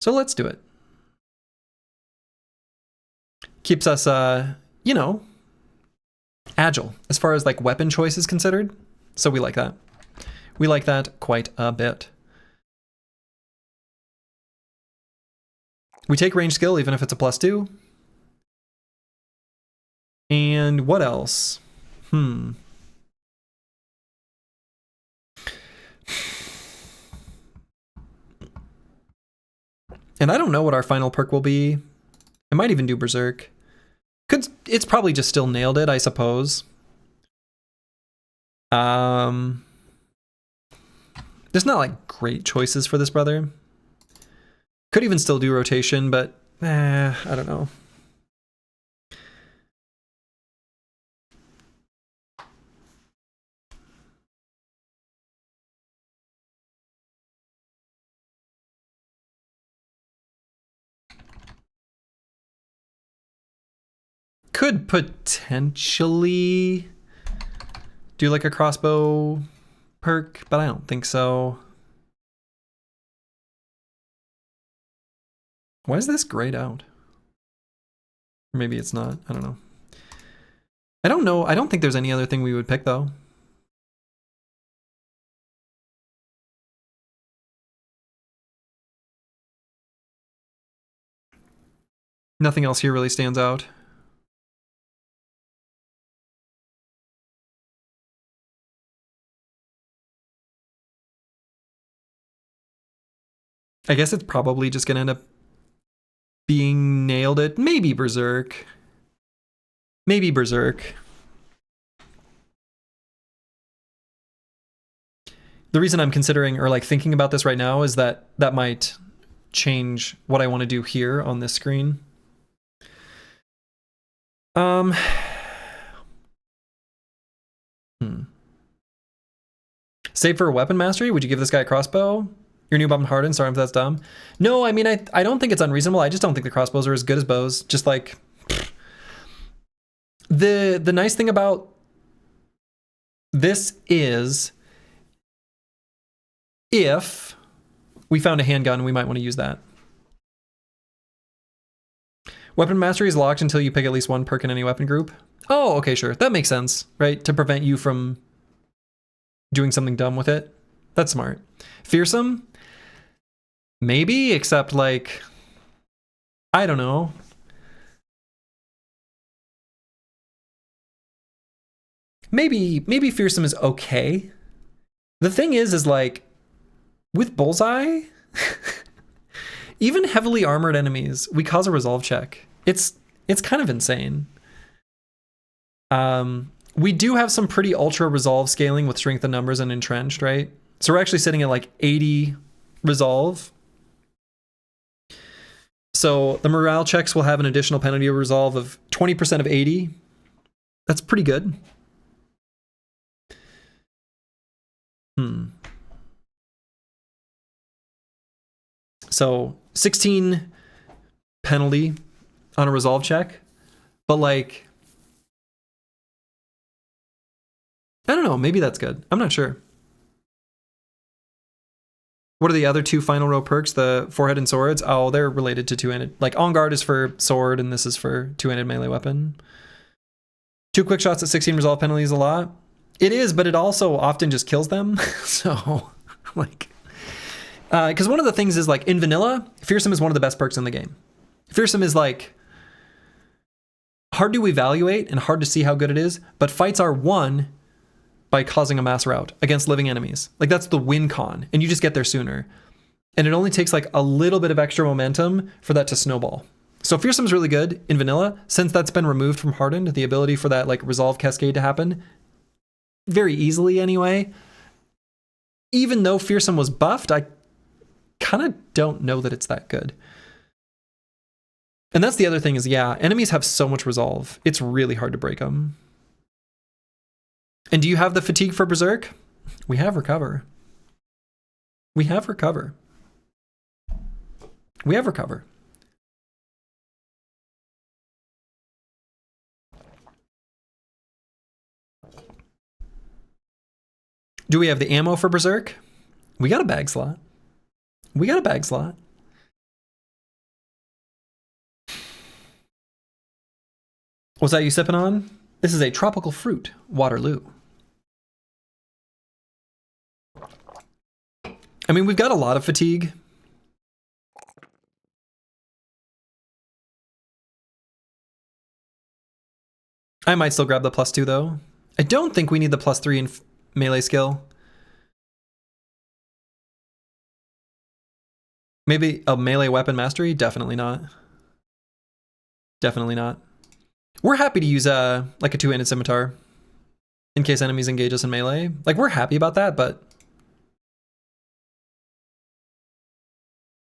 So let's do it. Keeps us, you know, agile as far as like weapon choice is considered. So we like that. We like that quite a bit. We take range skill even if it's a +2. And what else? And I don't know what our final perk will be. I might even do Berserk. It's probably just still nailed it, I suppose. There's not like great choices for this brother. Could even still do rotation, but I don't know. Could potentially do like a crossbow perk, but I don't think so. Why is this grayed out? Or maybe it's not. I don't know. I don't know. I don't think there's any other thing we would pick though. Nothing else here really stands out. I guess it's probably just gonna end up being nailed it. Maybe Berserk. Maybe Berserk. The reason I'm considering or like thinking about this right now is that that might change what I want to do here on this screen. Save for a weapon mastery? Would you give this guy a crossbow? Your new Hardened Hardened? Sorry if that's dumb. No, I mean, I don't think it's unreasonable. I just don't think the crossbows are as good as bows. Just like... The nice thing about this is if we found a handgun, we might want to use that. Weapon mastery is locked until you pick at least one perk in any weapon group. Oh, okay, sure. That makes sense, right? To prevent you from doing something dumb with it. That's smart. Fearsome? Maybe, except like, I don't know. Maybe Fearsome is okay. The thing is like, with Bullseye, even heavily armored enemies, we cause a resolve check. It's kind of insane. We do have some pretty ultra resolve scaling with strength of numbers and entrenched, right? So we're actually sitting at like 80 resolve. So the morale checks will have an additional penalty of resolve of 20% of 80. That's pretty good. So 16 penalty on a resolve check, but like, I don't know, maybe that's good. I'm not sure. What are the other two final row perks? The forehead and swords? Oh, they're related to two-handed. Like, On Guard is for sword, and this is for two-handed melee weapon. 2 quick shots at 16 resolve penalties a lot. It is, but it also often just kills them. So, like... Because one of the things is, like, in vanilla, Fearsome is one of the best perks in the game. Fearsome is, like, hard to evaluate and hard to see how good it is, but fights are won by causing a mass rout against living enemies. Like, that's the win con, and you just get there sooner. And it only takes, like, a little bit of extra momentum for that to snowball. So Fearsome's really good in vanilla. Since that's been removed from Hardened, the ability for that, like, resolve cascade to happen very easily anyway. Even though Fearsome was buffed, I kind of don't know that it's that good. And that's the other thing is, yeah, enemies have so much resolve. It's really hard to break them. And do you have the fatigue for Berserk? We have recover. We have recover. We have recover. Do we have the ammo for Berserk? We got a bag slot. We got a bag slot. What's that you sipping on? This is a tropical fruit, Waterloo. I mean, we've got a lot of fatigue. I might still grab the +2 though. I don't think we need the +3 in melee skill. Maybe a melee weapon mastery? Definitely not. Definitely not. We're happy to use like a 2-handed scimitar in case enemies engage us in melee. Like, we're happy about that, but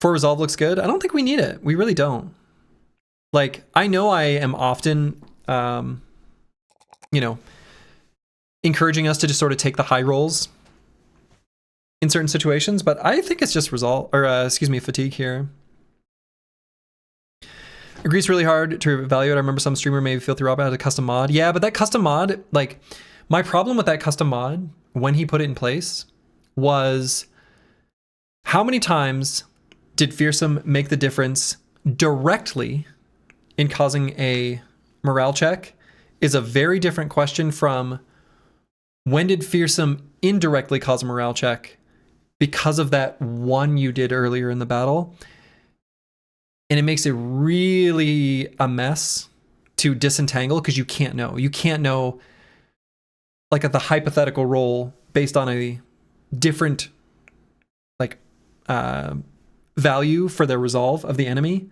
4 resolve looks good. I don't think we need it. We really don't. Like, I know I am often, you know, encouraging us to just sort of take the high rolls in certain situations, but I think it's just resolve, or excuse me, fatigue here. Agrees really hard to evaluate. I remember some streamer maybe Filthy Rob had a custom mod. Yeah, but that custom mod, like, my problem with that custom mod when he put it in place was how many times did Fearsome make the difference directly in causing a morale check is a very different question from when did Fearsome indirectly cause a morale check because of that one you did earlier in the battle. And it makes it really a mess to disentangle because you can't know. You can't know, like, at the hypothetical roll based on a different, like, value for the resolve of the enemy.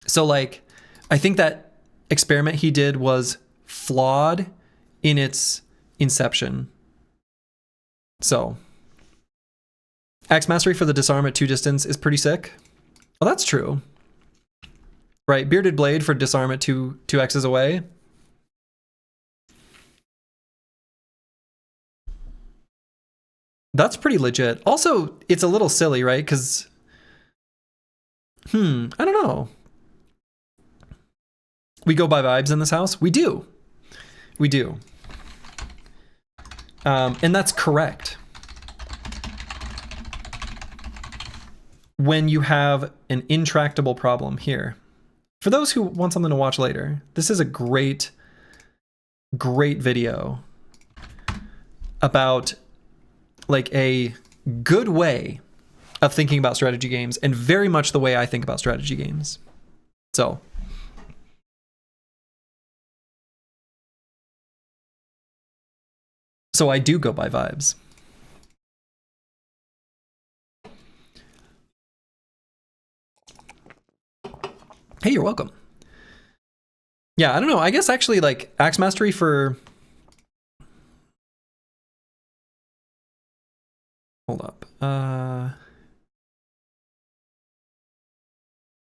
So, like, I think that experiment he did was flawed in its inception. So, Axe Mastery for the disarm at 2 distance is pretty sick. Well, that's true. Right, Bearded Blade for disarm at 2 X's away. That's pretty legit. Also, it's a little silly, right? Because, I don't know. We go by vibes in this house? We do. We do. And that's correct. When you have an intractable problem here. For those who want something to watch later, this is a great, great video about, like, a good way of thinking about strategy games, and very much the way I think about strategy games. So I do go by vibes. Hey, you're welcome. Yeah, I don't know. I guess actually, like, Axe Mastery for... Hold up.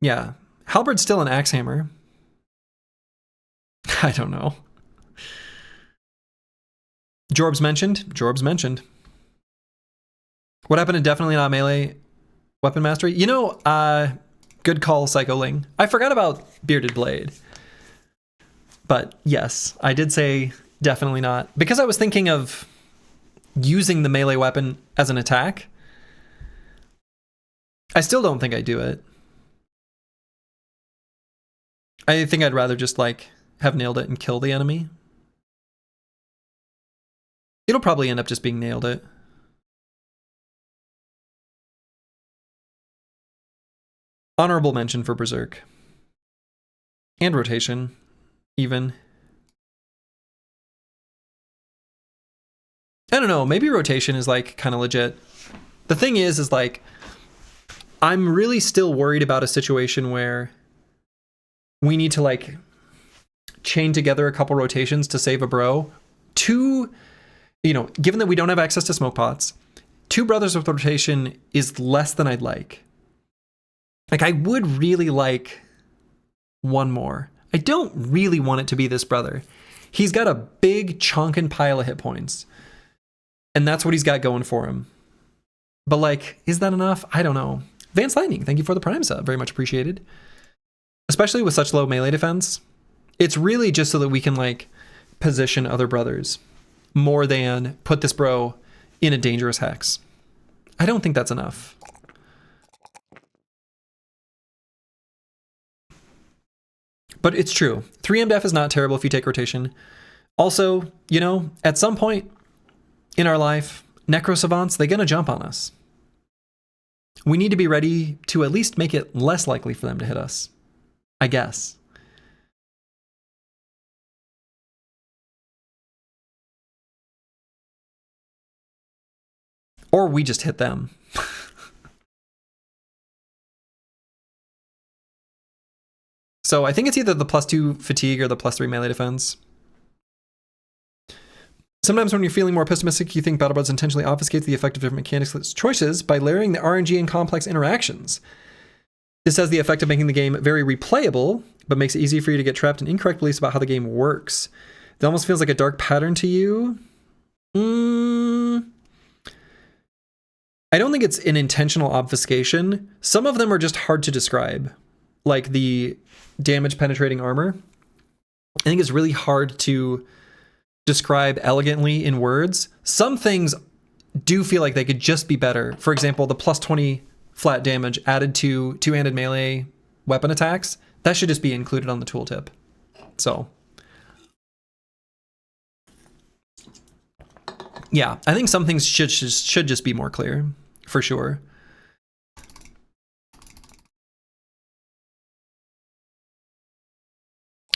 Yeah. Halberd's still an axe hammer. I don't know. Jorb's mentioned. Jorb's mentioned. What happened to definitely not melee weapon mastery? You know, good call, Psycholing. I forgot about Bearded Blade. But yes, I did say definitely not. Because I was thinking of using the melee weapon as an attack. I still don't think I do it. I think I'd rather just like have nailed it and kill the enemy. It'll probably end up just being nailed it. Honorable mention for Berserk. And rotation, even. I don't know, maybe rotation is like kind of legit. The thing is like, I'm really still worried about a situation where we need to like chain together a couple rotations to save a bro. Two, you know, given that we don't have access to smoke pots, 2 brothers with rotation is less than I'd like. Like, I would really like one more. I don't really want it to be this brother. He's got a big chonkin' pile of hit points. And that's what he's got going for him. But like, is that enough? I don't know. Vance Lightning, thank you for the Prime sub. Very much appreciated. Especially with such low melee defense. It's really just so that we can like position other brothers more than put this bro in a dangerous hex. I don't think that's enough. But it's true. 3M def is not terrible if you take rotation. Also, you know, at some point in our life, necro savants, they're going to jump on us. We need to be ready to at least make it less likely for them to hit us, I guess. Or we just hit them. So I think it's either the +2 fatigue or the +3 melee defense. Sometimes when you're feeling more pessimistic, you think BattleBrothers intentionally obfuscates the effect of different mechanics choices by layering the RNG and complex interactions. This has the effect of making the game very replayable, but makes it easy for you to get trapped in incorrect beliefs about how the game works. It almost feels like a dark pattern to you. I don't think it's an intentional obfuscation. Some of them are just hard to describe, like the damage penetrating armor. I think it's really hard to describe elegantly in words. Some things do feel like they could just be better. For example, the +20 flat damage added to two-handed melee weapon attacks, that should just be included on the tooltip. So yeah, I think some things should just be more clear, for sure.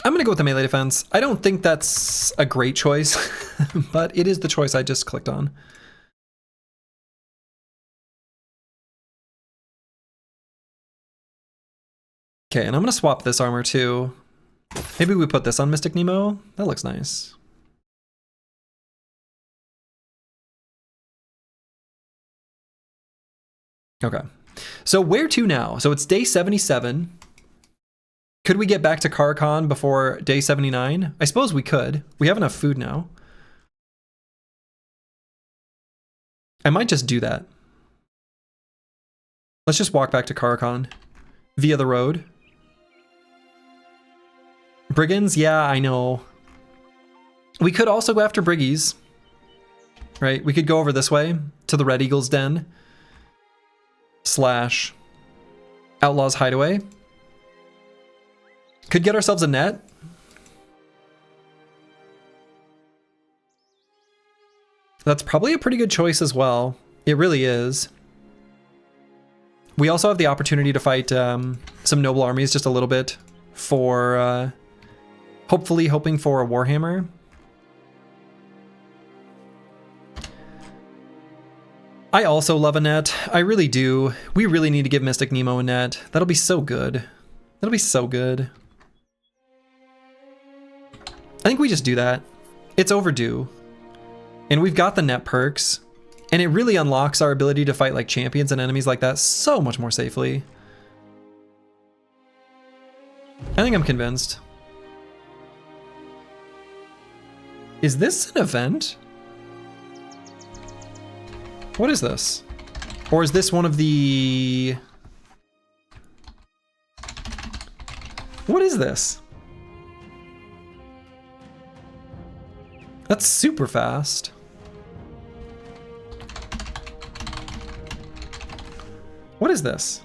I'm going to go with the melee defense. I don't think that's a great choice, but it is the choice I just clicked on. Okay, and I'm going to swap this armor too. Maybe we put this on Mystic Nemo. That looks nice. Okay, so where to now? So it's day 77. Could we get back to Karakan before day 79? I suppose we could. We have enough food now. I might just do that. Let's just walk back to Karakan via the road. Brigands? Yeah, I know. We could also go after Briggies. Right? We could go over this way to the Red Eagle's Den. / Outlaw's Hideaway. Could get ourselves a net. That's probably a pretty good choice as well. It really is. We also have the opportunity to fight some noble armies just a little bit for hopefully hoping for a Warhammer. I also love a net. I really do. We really need to give Mystic Nemo a net. That'll be so good. That'll be so good. I think we just do that. It's overdue. And we've got the net perks. And it really unlocks our ability to fight like champions and enemies like that so much more safely. I think I'm convinced. Is this an event? What is this? Or is this one of the... What is this? That's super fast. What is this?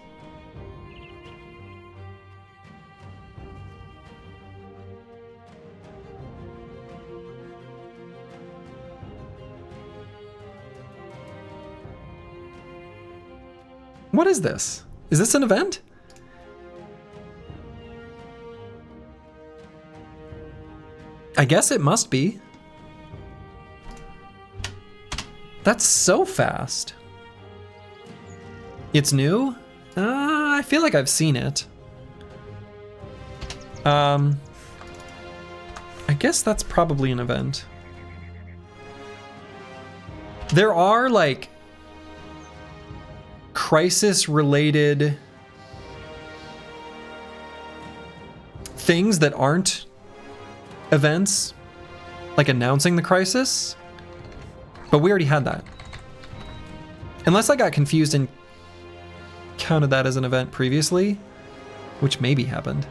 What is this? Is this an event? I guess it must be. That's so fast. It's new? I feel like I've seen it. I guess that's probably an event. There are like crisis-related things that aren't events, like announcing the crisis, but we already had that. Unless I got confused and counted that as an event previously, which maybe happened.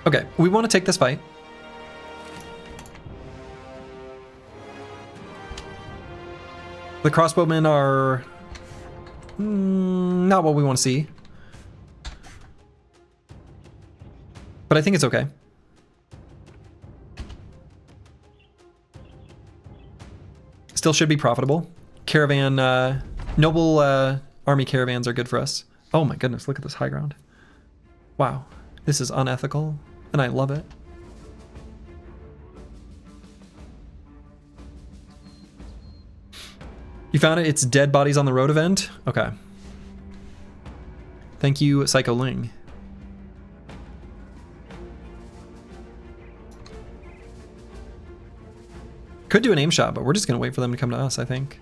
Okay, we want to take this fight. The crossbowmen are not what we want to see. But I think it's okay. Still should be profitable. Caravan, noble army caravans are good for us. Oh my goodness, look at this high ground. Wow, this is unethical, and I love it. You found it? It's Dead Bodies on the Road event? Okay. Thank you, Psycho Ling. Could do an aim shot, but we're just going to wait for them to come to us, I think.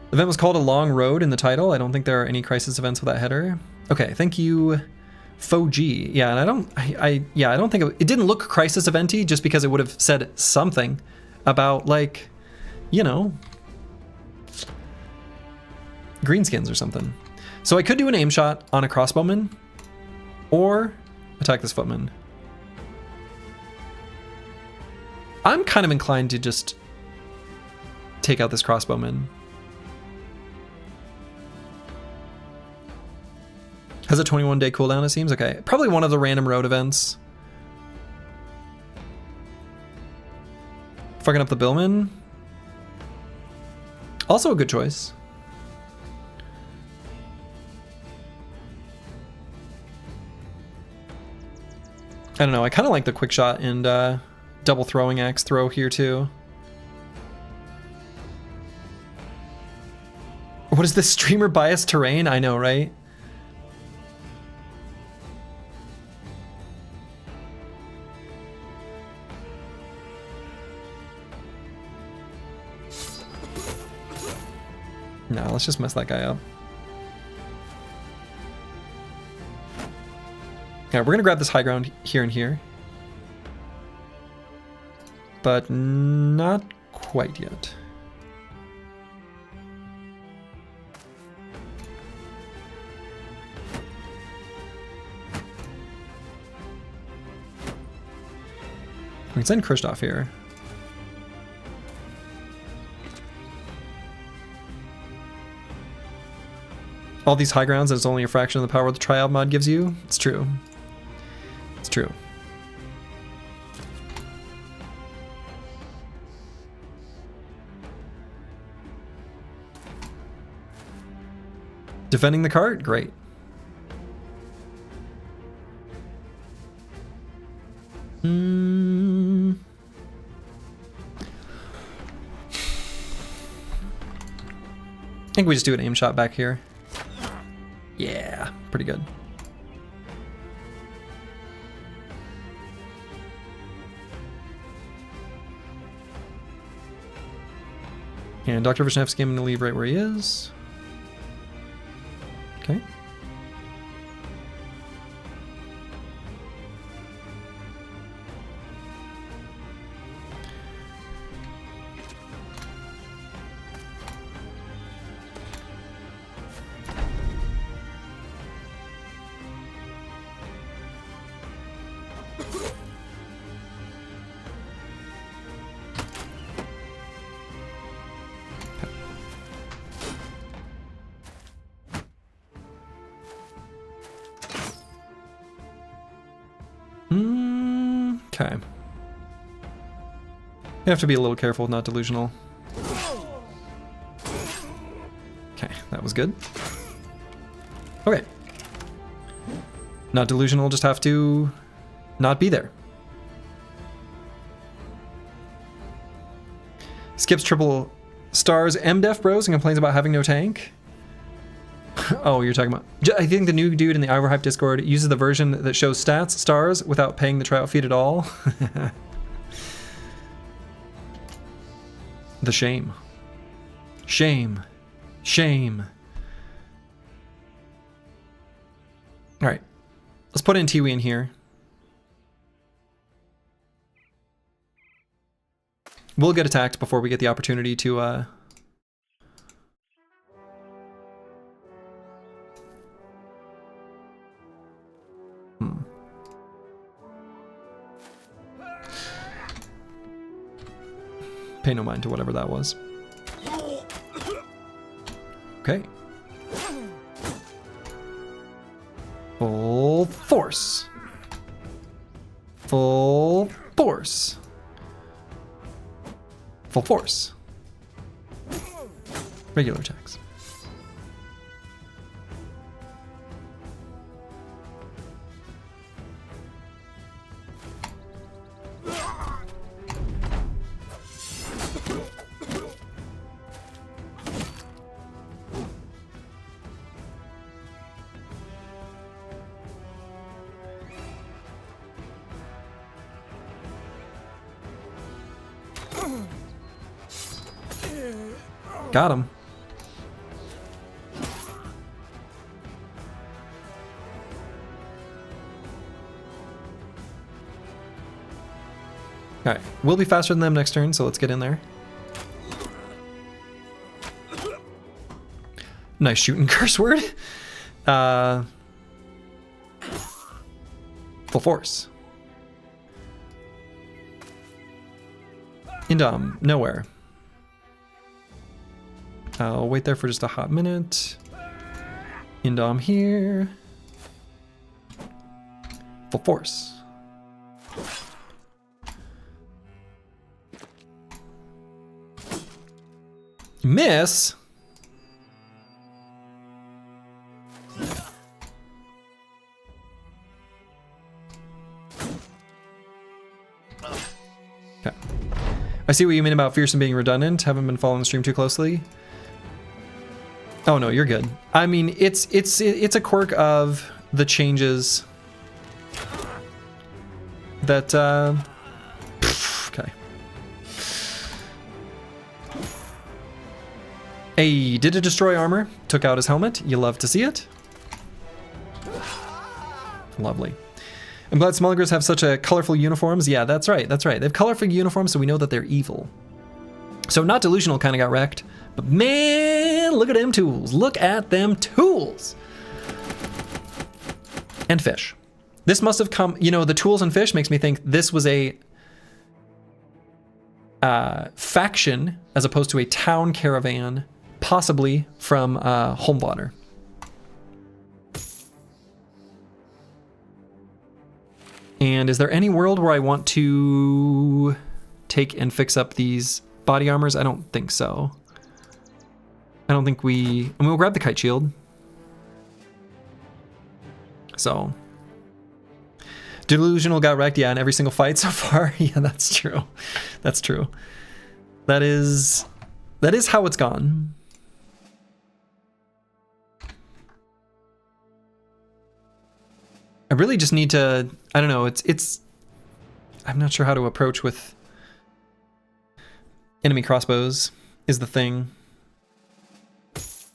The event was called A Long Road in the title. I don't think there are any crisis events with that header. Okay, thank you, Fo-G. Yeah, and I don't think it didn't look crisis eventy just because it would have said something about, like, you know, greenskins or something. So I could do an aim shot on a crossbowman or attack this footman. I'm kind of inclined to just take out this crossbowman. Has a 21-day cooldown, it seems. Okay, probably one of the random road events. Fucking up the billman. Also a good choice. I don't know, I kind of like the quick shot and double throwing axe throw here too. What is this, streamer biased terrain? I know, right? No, let's just mess that guy up. Yeah, we're gonna grab this high ground here and here. But not quite yet. We can send Kristoff here. All these high grounds, and it's only a fraction of the power the trial mod gives you. It's true. It's true. Defending the cart? Great. I think we just do an aim shot back here. Yeah, pretty good. And Dr. Vishnevsky, I'm going to leave right where he is. Okay. Okay. You have to be a little careful with not delusional. Okay, that was good. Okay. Not delusional, just have to not be there. Skips triple stars MDef bros and complains about having no tank. Oh, you're talking about... I think the new dude in the Overhype Discord uses the version that shows stats, stars, without paying the tryout feed at all. The shame. Shame. Shame. Alright. Let's put in Tiwi in here. We'll get attacked before we get the opportunity to... Pay no mind to whatever that was. Okay. Full force. Full force. Full force. Regular attacks. Got him. Alright, we'll be faster than them next turn, so let's get in there. Nice shooting curse word. Full force. Indom, nowhere. I'll wait there for just a hot minute. Indom here. Full force. Miss? Okay. I see what you mean about Fearsome being redundant. Haven't been following the stream too closely. Oh no, you're good. I mean, it's a quirk of the changes that okay. Hey, did it destroy armor? Took out his helmet. You love to see it. Lovely. I'm glad Smugglers have such a colorful uniforms. Yeah, that's right. That's right. They have colorful uniforms, so we know that they're evil. So not delusional kind of got wrecked. But man, look at them tools. Look at them tools. And fish. This must have come, you know, the tools and fish makes me think this was a faction as opposed to a town caravan, possibly from Holmwater. And is there any world where I want to take and fix up these body armors? I don't think so. I don't think we... I mean, we'll grab the kite shield. So... Delusional got wrecked, yeah, in every single fight so far. Yeah, that's true. That's true. That is how it's gone. I really just need to... I don't know, it's... I'm not sure how to approach with... Enemy crossbows is the thing.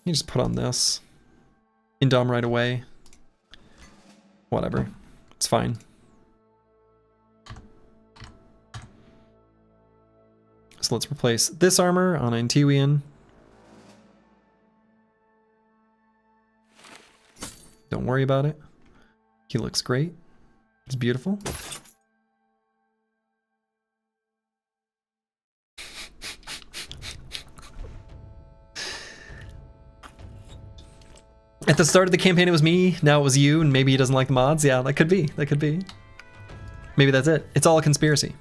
You just put on this. Indom right away. Whatever. It's fine. So let's replace this armor on Antiwian. Don't worry about it. He looks great. He's beautiful. At the start of the campaign, it was me. Now it was you, and maybe he doesn't like the mods. Yeah, that could be. That could be. Maybe that's it. It's all a conspiracy.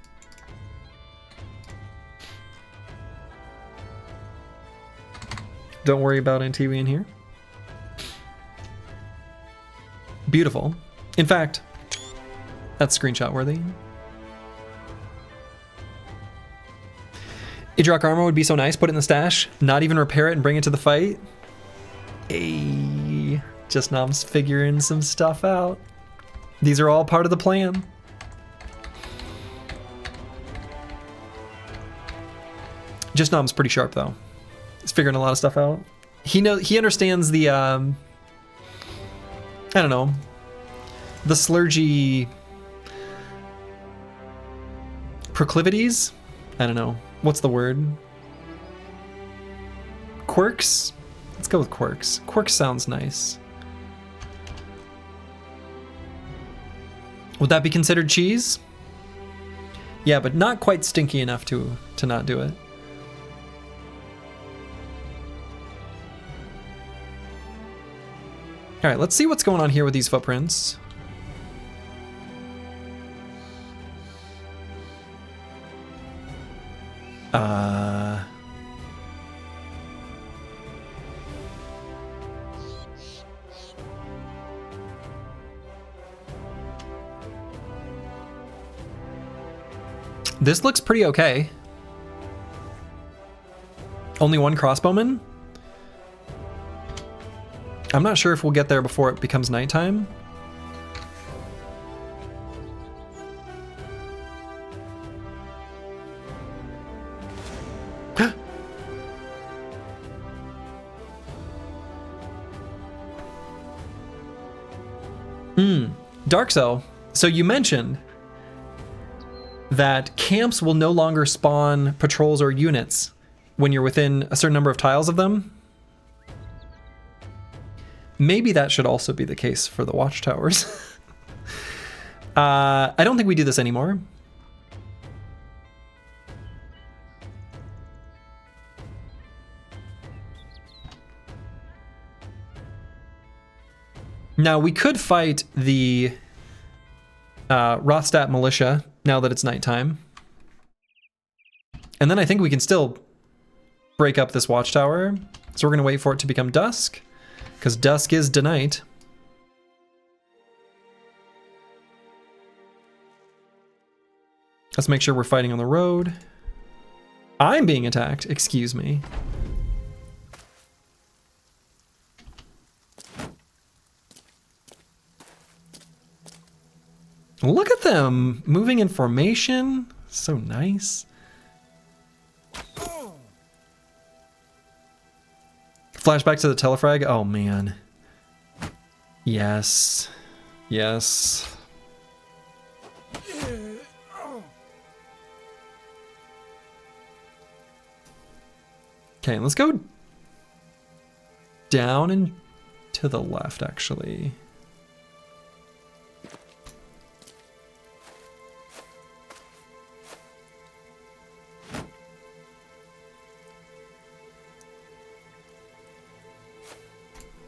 Don't worry about NTV in here. Beautiful. In fact, that's screenshot worthy. Idrak armor would be so nice. Put it in the stash. Not even repair it and bring it to the fight. Ayy. Just Nom's figuring some stuff out. These are all part of the plan. Just Nom's pretty sharp though. He's figuring a lot of stuff out. He understands the I don't know, the slurgy proclivities. I don't know. What's the word? Quirks? Let's go with quirks. Quirks sounds nice. Would that be considered cheese? Yeah, but not quite stinky enough to not do it. All right, let's see what's going on here with these footprints. This looks pretty okay. Only one crossbowman? I'm not sure if we'll get there before it becomes nighttime. Dark Cell. So you mentioned that camps will no longer spawn patrols or units when you're within a certain number of tiles of them. Maybe that should also be the case for the watchtowers. I don't think we do this anymore. Now we could fight the Rothstadt militia now that it's nighttime. And then I think we can still break up this watchtower. So we're gonna wait for it to become dusk, because dusk is denight. Let's make sure we're fighting on the road. I'm being attacked, excuse me. Look at them moving in formation. So nice. Flashback to the telefrag. Oh man. Yes. Yes. Okay, let's go down and to the left actually.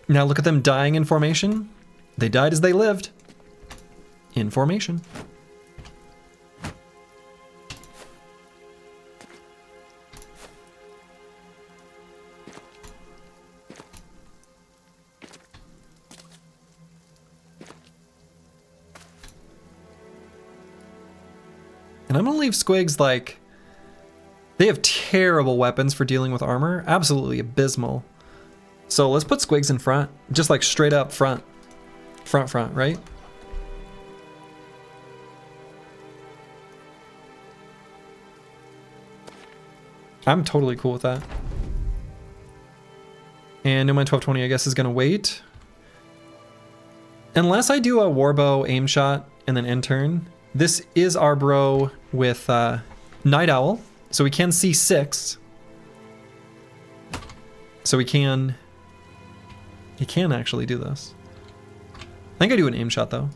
Now look at them dying in formation. They died as they lived. In formation. And I'm gonna leave squigs like... They have terrible weapons for dealing with armor. Absolutely abysmal. So let's put squigs in front, just like straight up front, right? I'm totally cool with that. And No Man 1220, I guess, is gonna wait. Unless I do a warbow aim shot and then end turn. This is our bro with Night Owl, so we can see 6. So we can... He can actually do this. I think I do an aim shot though.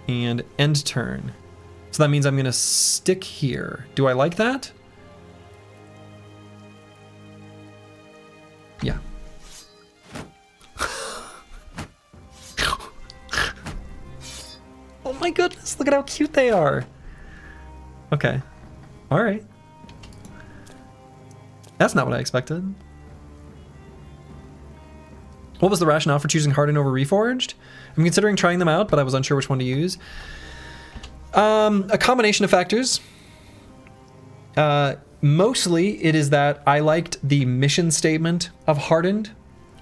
And end turn. So that means I'm gonna stick here. Do I like that? Yeah. Oh my goodness, look at how cute they are. Okay. All right. That's not what I expected. What was the rationale for choosing Hardened over Reforged? I'm considering trying them out, but I was unsure which one to use. A combination of factors. Mostly it is that I liked the mission statement of Hardened.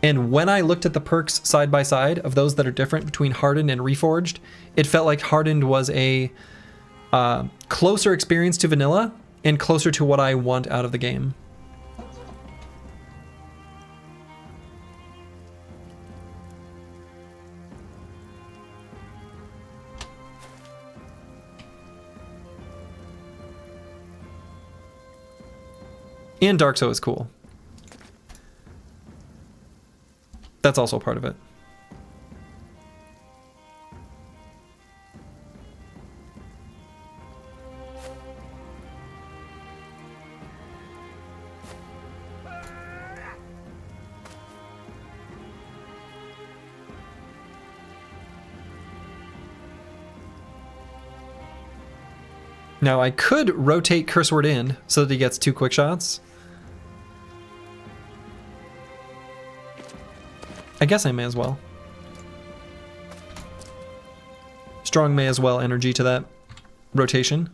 And when I looked at the perks side by side of those that are different between Hardened and Reforged, it felt like Hardened was a closer experience to vanilla and closer to what I want out of the game. And Dark So is cool. That's also part of it. Now I could rotate Curseword in so that he gets 2 quick shots. I guess I may as well. Strong may as well energy to that rotation.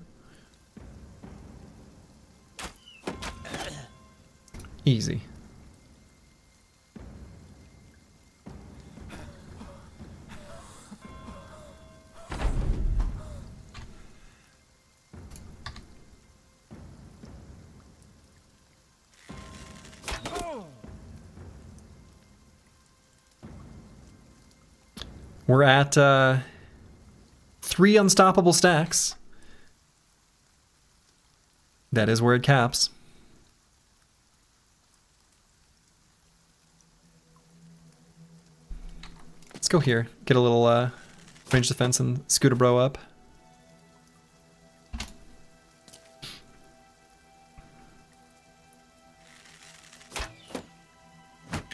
Easy. We're at 3 unstoppable stacks. That is where it caps. Let's go here. Get a little range defense and scoot a bro up.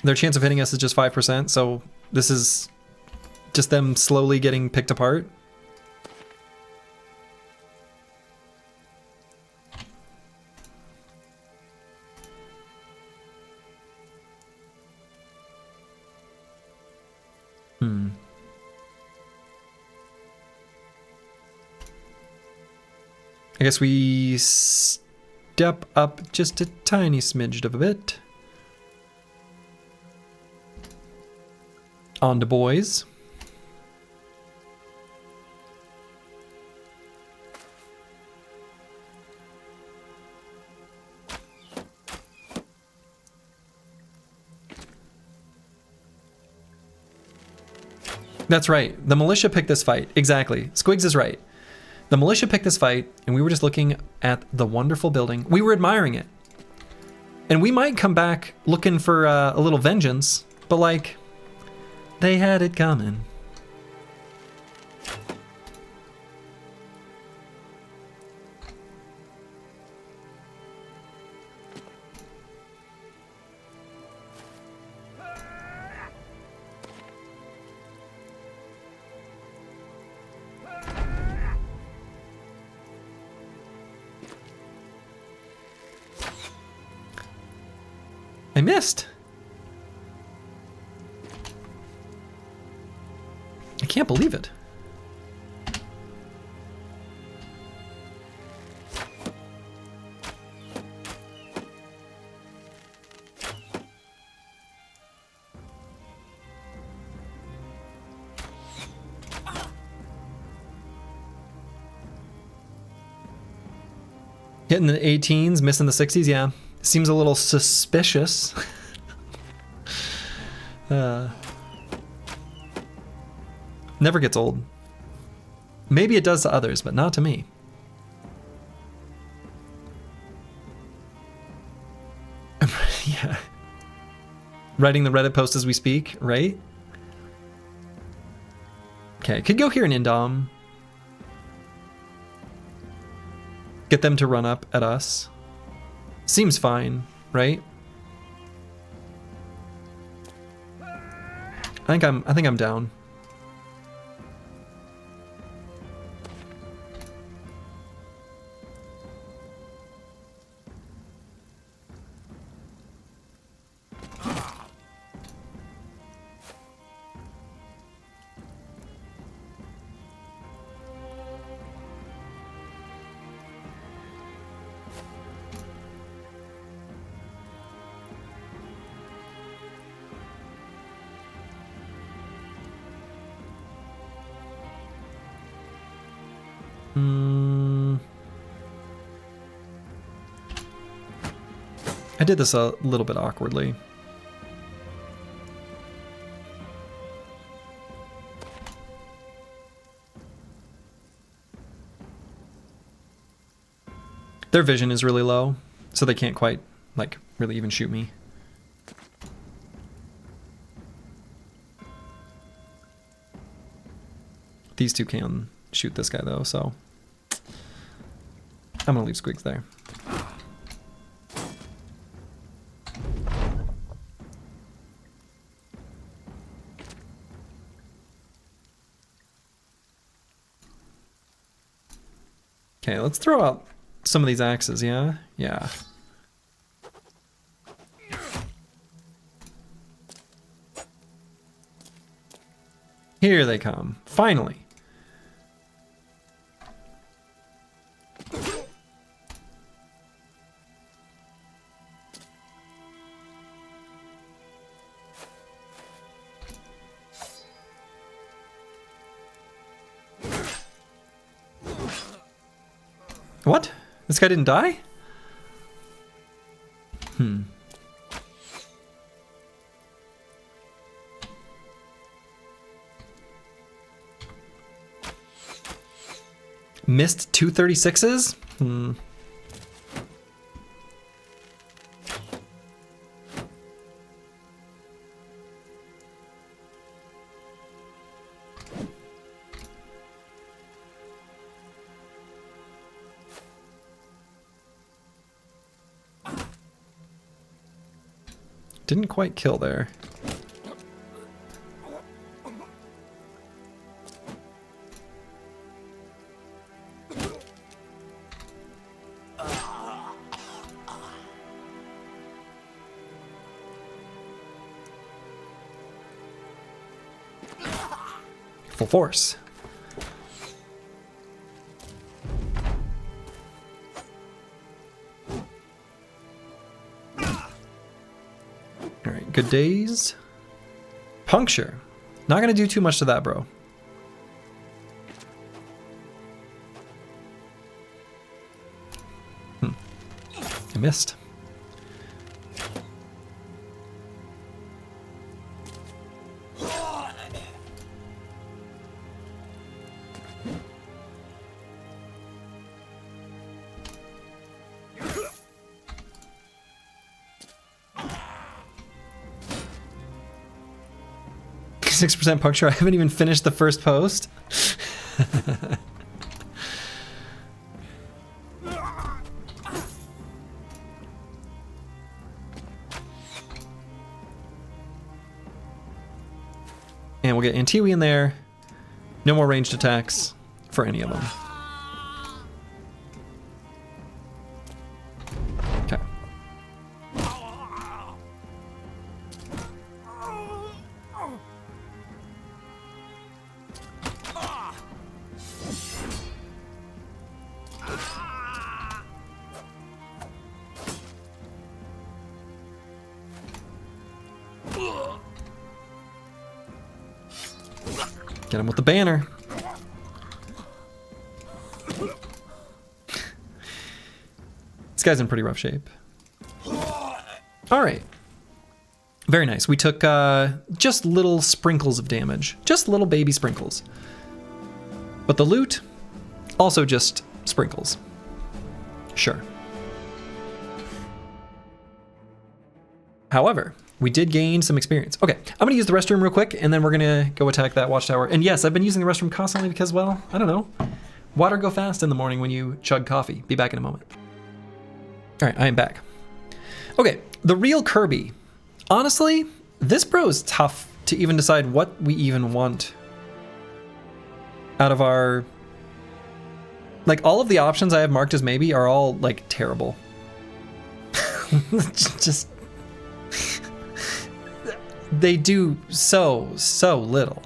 Their chance of hitting us is just 5%, so this is just them slowly getting picked apart. I guess we step up just a tiny smidge of a bit. On to boys. That's right. The militia picked this fight. Exactly. Squigs is right. The militia picked this fight, and we were just looking at the wonderful building. We were admiring it. And we might come back looking for a little vengeance, but like, they had it coming. I missed. I can't believe it. Hitting the 18s, missing the 60s, yeah. Seems a little suspicious. Never gets old. Maybe it does to others, but not to me. Yeah. Writing the Reddit post as we speak, right? Okay, could go here in Indom. Get them to run up at us. Seems fine, right? I think I'm down. I did this a little bit awkwardly. Their vision is really low, so they can't quite, like, really even shoot me. These two can shoot this guy, though, so I'm gonna leave Squigs there. Okay, let's throw out some of these axes, yeah? Yeah. Here they come, finally. What? This guy didn't die? Missed 236s? Didn't quite kill there. Full force. Alright, good days. Puncture. Not gonna do too much to that, bro. I missed. .6% puncture. I haven't even finished the first post. And we'll get Antiwi in there. No more ranged attacks for any of them. Okay. Get him with the banner. This guy's in pretty rough shape. All right. Very nice. We took just little sprinkles of damage. Just little baby sprinkles. But the loot, also just sprinkles. Sure. However, we did gain some experience. Okay, I'm gonna use the restroom real quick, and then we're gonna go attack that watchtower. And yes, I've been using the restroom constantly because, well, I don't know. Water go fast in the morning when you chug coffee. Be back in a moment. All right, I am back. Okay, the real Kirby. Honestly, this bro is tough to even decide what we even want out of our... Like, all of the options I have marked as maybe are all, like, terrible. Just... They do so little.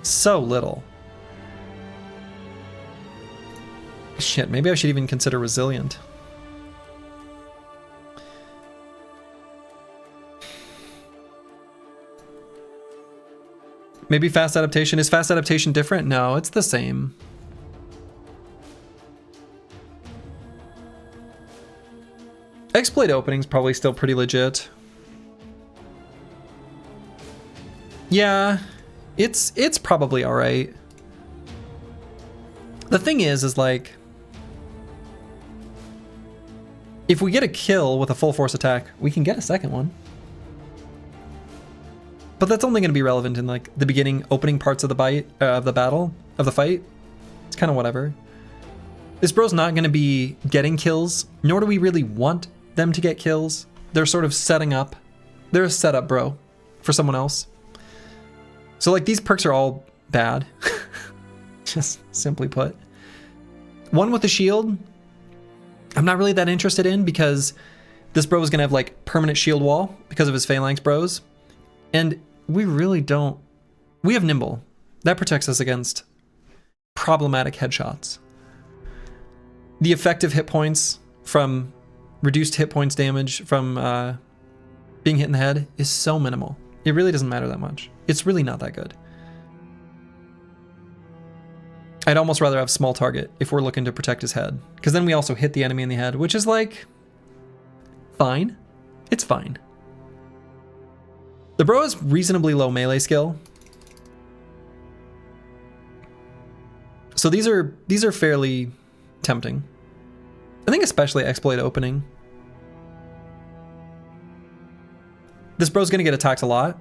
So little. Shit, maybe I should even consider resilient. Maybe fast adaptation. Is fast adaptation different? No, it's the same. exploit opening's probably still pretty legit. Yeah, it's probably all right. The thing is like, if we get a kill with a full force attack, we can get a second one. But that's only going to be relevant in like the beginning, opening parts of the fight. It's kind of whatever. This bro's not going to be getting kills, nor do we really want them to get kills. They're sort of setting up. They're a setup bro for someone else. So like these perks are all bad. Just simply put. One with the shield, I'm not really that interested in because this bro is going to have like permanent shield wall because of his phalanx bros. And we really don't. We have nimble. That protects us against problematic headshots. The effective hit points from reduced hit points damage from being hit in the head is so minimal. It really doesn't matter that much. It's really not that good. I'd almost rather have small target if we're looking to protect his head, because then we also hit the enemy in the head, which is like fine. It's fine. The bro has reasonably low melee skill. So these are fairly tempting. I think especially exploit opening. This bro's gonna get attacked a lot.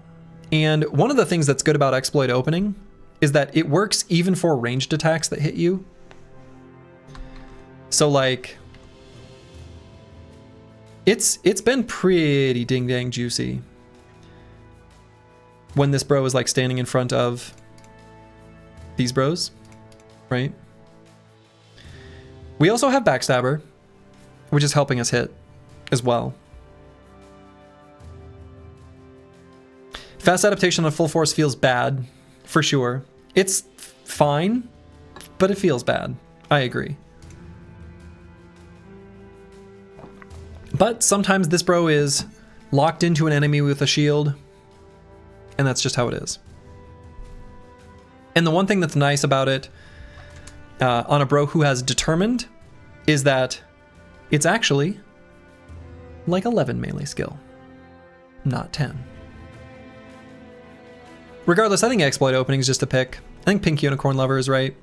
And one of the things that's good about exploit opening is that it works even for ranged attacks that hit you. So like, it's been pretty ding dang juicy when this bro is like standing in front of these bros, right? We also have Backstabber, which is helping us hit as well. Fast adaptation on full force feels bad, for sure. It's fine, but it feels bad. I agree. But sometimes this bro is locked into an enemy with a shield, and that's just how it is. And the one thing that's nice about it on a bro who has determined is that it's actually like 11 melee skill, not 10. Regardless, I think exploit opening is just a pick. I think Pink Unicorn Lover is right.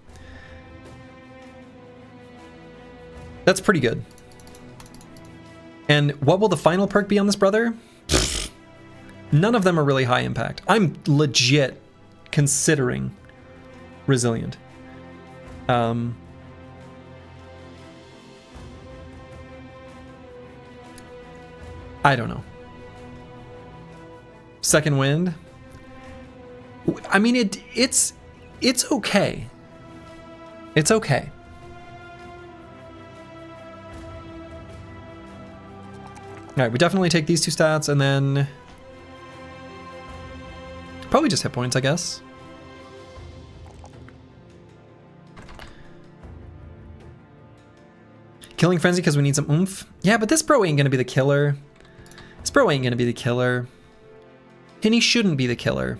That's pretty good. And what will the final perk be on this brother? None of them are really high impact. I'm legit considering Resilient. I don't know. Second Wind. I mean, it's okay. It's okay. All right, we definitely take these two stats and then probably just hit points, I guess. Killing Frenzy because we need some oomph. Yeah, but this bro ain't gonna be the killer. This bro ain't gonna be the killer. And he shouldn't be the killer.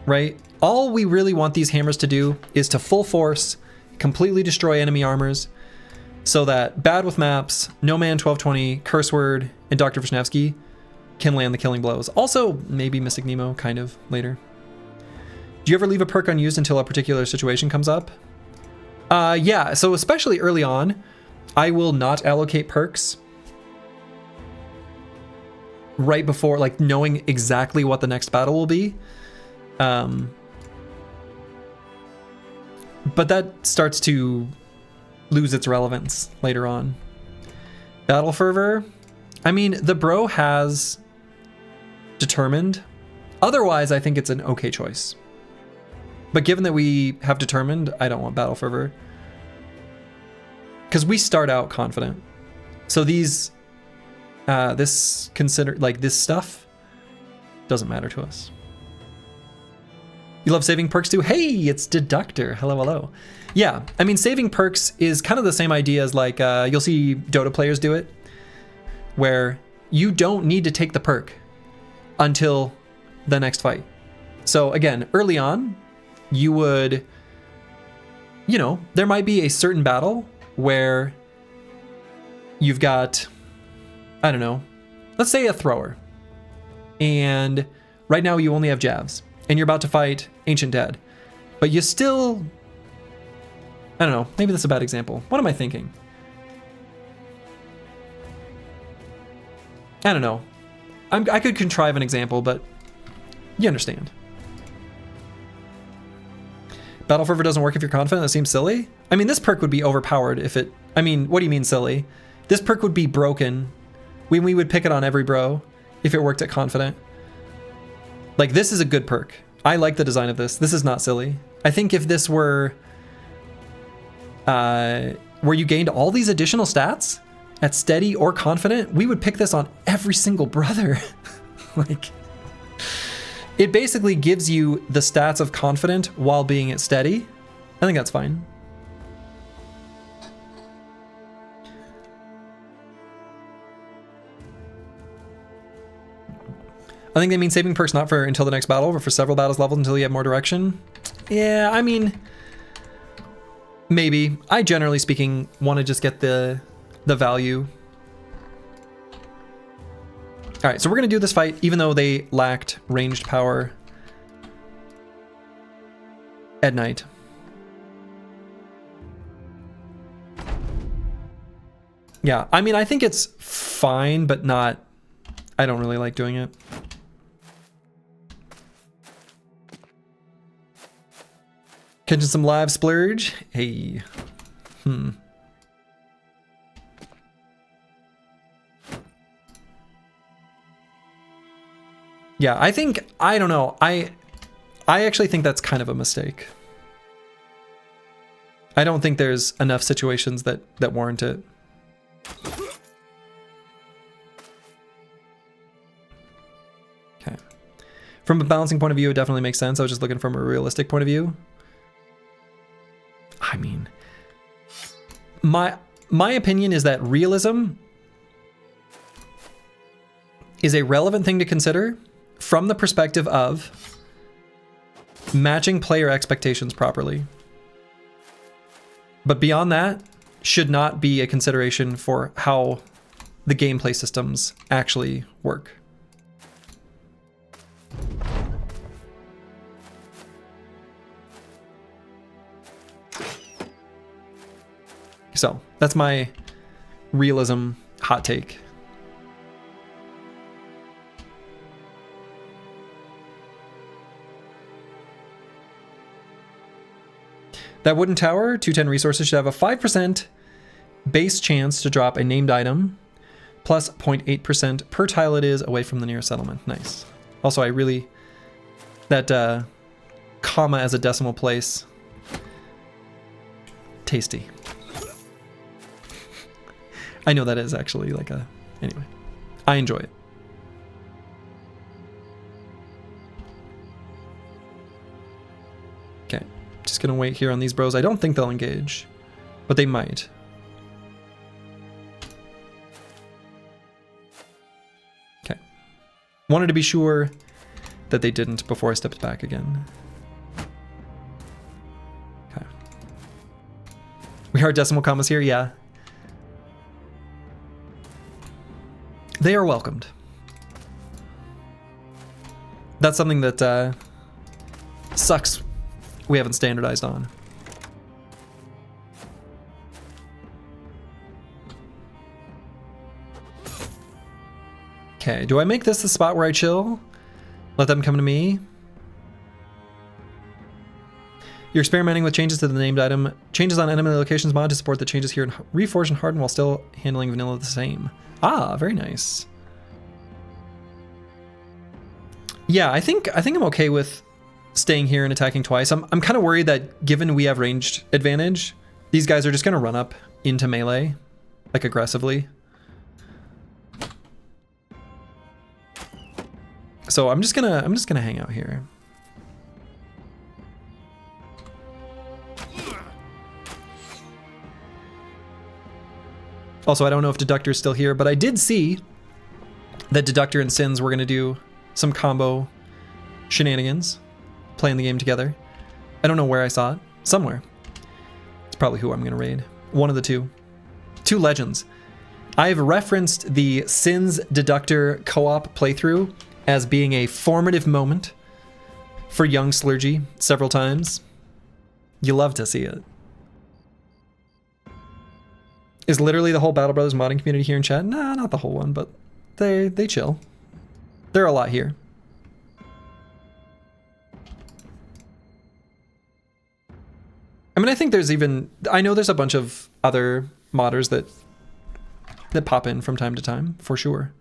Right? All we really want these hammers to do is to full force, completely destroy enemy armors, so that Bad with Maps, No Man 1220, Curse Word, and Dr. Vishnevsky can land the killing blows. Also, maybe Mystic Nemo, kind of, later. Do you ever leave a perk unused until a particular situation comes up? Yeah, so especially early on, I will not allocate perks right before, like, knowing exactly what the next battle will be. But that starts to lose its relevance later on. Battle Fervor. I mean, the bro has Determined. Otherwise, I think it's an okay choice. But given that we have Determined, I don't want Battle Fervor. Because we start out confident. So these, this stuff doesn't matter to us. You love saving perks too? Hey, it's Deductor. Hello, hello. Yeah, I mean, saving perks is kind of the same idea as like, you'll see Dota players do it, where you don't need to take the perk until the next fight. So again, early on, you would, you know, there might be a certain battle where you've got, I don't know, let's say a thrower. And right now you only have jabs. And you're about to fight Ancient Dead. But you still... I don't know, maybe that's a bad example. What am I thinking? I don't know. I could contrive an example, but you understand. Battle Fervor doesn't work if you're confident. That seems silly. I mean, this perk would be overpowered if it... I mean, what do you mean silly? This perk would be broken. We would pick it on every bro if it worked at confident. Like, this is a good perk. I like the design of this. This is not silly. I think if this were... where you gained all these additional stats at steady or confident, we would pick this on every single brother. Like, it basically gives you the stats of confident while being at steady. I think that's fine. I think they mean saving perks not for until the next battle, but for several battles leveled until you have more direction. Yeah, I mean, maybe. I generally speaking want to just get the value. All right, so we're gonna do this fight even though they lacked ranged power at night. Yeah, I mean, I think it's fine, but not, I don't really like doing it. Catching some live splurge. Hey. Yeah, I think, I don't know. I actually think that's kind of a mistake. I don't think there's enough situations that warrant it. Okay. From a balancing point of view, it definitely makes sense. I was just looking from a realistic point of view. I mean, my opinion is that realism is a relevant thing to consider from the perspective of matching player expectations properly. But beyond that, should not be a consideration for how the gameplay systems actually work. So that's my realism hot take. That wooden tower, 210 resources, should have a 5% base chance to drop a named item, plus 0.8% per tile it is away from the nearest settlement. Nice. Also, I really... that comma as a decimal place. Tasty. I know that is actually like a... Anyway, I enjoy it. Okay, just gonna wait here on these bros. I don't think they'll engage, but they might. Okay. Wanted to be sure that they didn't before I stepped back again. Okay. We are decimal commas here, yeah. They are welcomed. That's something that sucks we haven't standardized on. Okay, do I make this the spot where I chill? Let them come to me? You're experimenting with changes to the named item. Changes on enemy locations mod to support the changes here in Reforged and Hardened while still handling vanilla the same. Ah, very nice. Yeah, I think I'm okay with staying here and attacking twice. I'm kind of worried that given we have ranged advantage, these guys are just gonna run up into melee, like aggressively. So I'm just gonna hang out here. Also, I don't know if Deductor is still here, but I did see that Deductor and Sins were going to do some combo shenanigans, playing the game together. I don't know where I saw it. Somewhere. It's probably who I'm going to raid. One of the two. Two legends. I've referenced the Sins Deductor co-op playthrough as being a formative moment for young Slurgy several times. You love to see it. Is literally the whole Battle Brothers modding community here in chat? Nah, not the whole one, but they chill. There are a lot here. I mean, I think there's even... I know there's a bunch of other modders that pop in from time to time, for sure.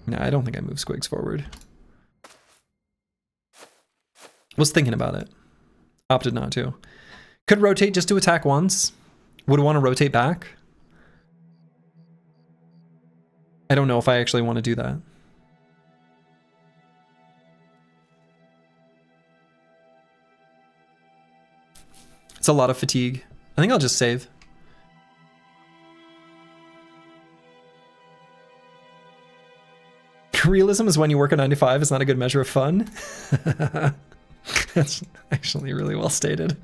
Nah, I don't think I moved Squigs forward. Was thinking about it. Opted not to. Could rotate just to attack once. Would want to rotate back. I don't know if I actually want to do that. It's a lot of fatigue. I think I'll just save. Realism is when you work a 9 to 5. It's not a good measure of fun. That's actually really well stated.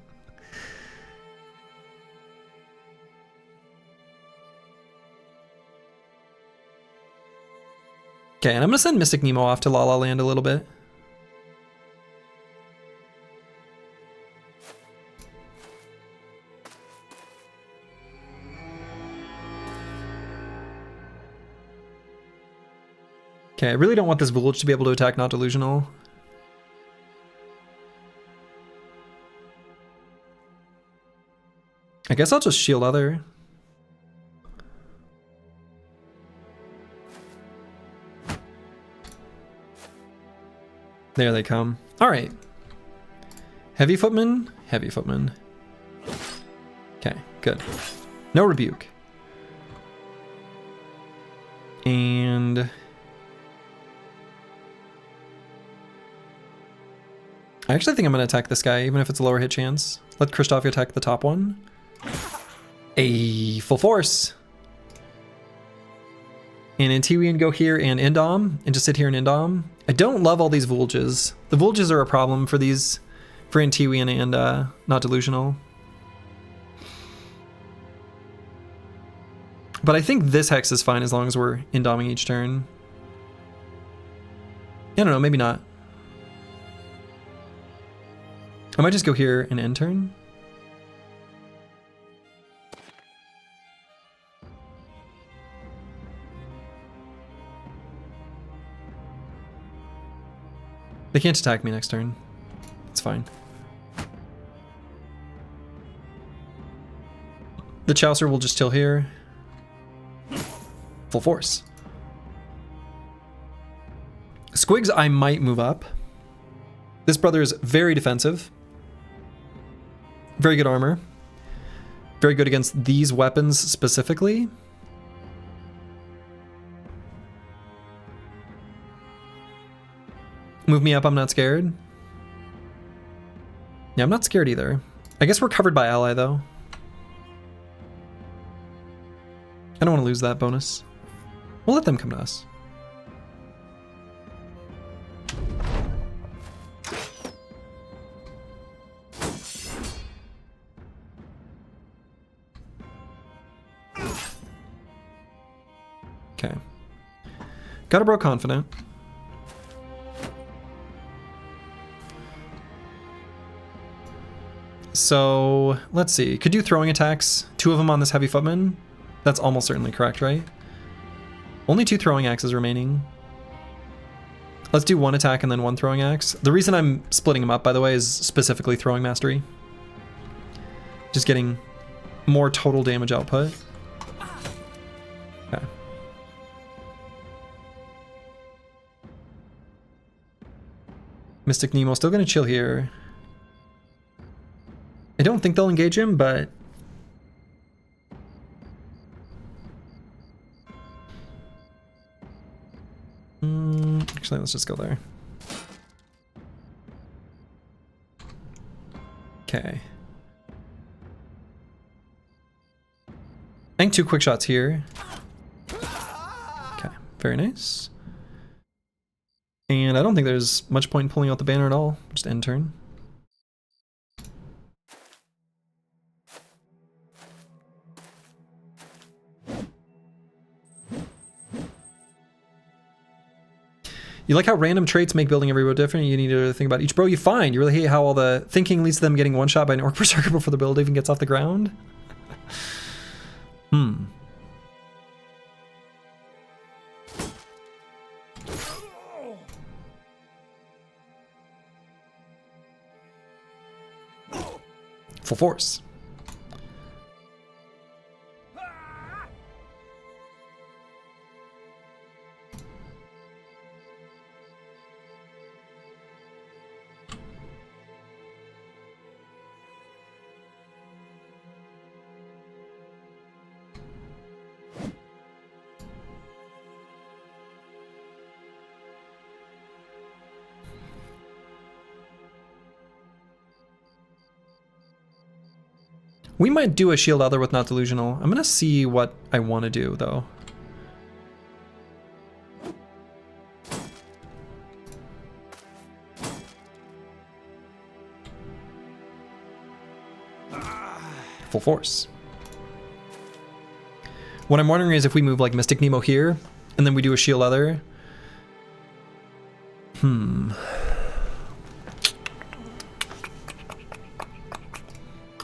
Okay, and I'm gonna send Mystic Nemo off to La La Land a little bit. Okay, I really don't want this village to be able to attack Not Delusional. I guess I'll just shield other. There they come. All right. Heavy footman, heavy footman. Okay, good. No rebuke. And I actually think I'm going to attack this guy, even if it's a lower hit chance. Let Kristoff attack the top one. A full force. And Antiwian go here and Indom, and just sit here and Indom. I don't love all these Vulges. The Vulges are a problem for these, for Antiwian and Not Delusional. But I think this Hex is fine as long as we're Indoming each turn. I don't know, maybe not. I might just go here and end turn. They can't attack me next turn. It's fine. The Chaucer will just chill here. Full force. Squigs, I might move up. This brother is very defensive. Very good armor. Very good against these weapons specifically. Move me up, I'm not scared. Yeah, I'm not scared either. I guess we're covered by ally though. I don't want to lose that bonus. We'll let them come to us. Okay. Got a bro confident. So, let's see. Could do throwing attacks. 2 of them on this heavy footman. That's almost certainly correct, right? Only 2 throwing axes remaining. Let's do 1 attack and then 1 throwing axe. The reason I'm splitting them up, by the way, is specifically throwing mastery. Just getting more total damage output. Okay. Mystic Nemo still gonna chill here. I don't think they'll engage him, but actually, let's just go there. Okay. I think 2 quick shots here. Okay, very nice. And I don't think there's much point in pulling out the banner at all. Just end turn. You like how random traits make building every row different? You need to think about each bro you find. You really hate how all the thinking leads to them getting one shot by an orc berserker before the build even gets off the ground? Full force. We might do a shield other with not delusional. I'm gonna see what I want to do though. Full force. What I'm wondering is if we move like Mystic Nemo here, and then we do a shield other.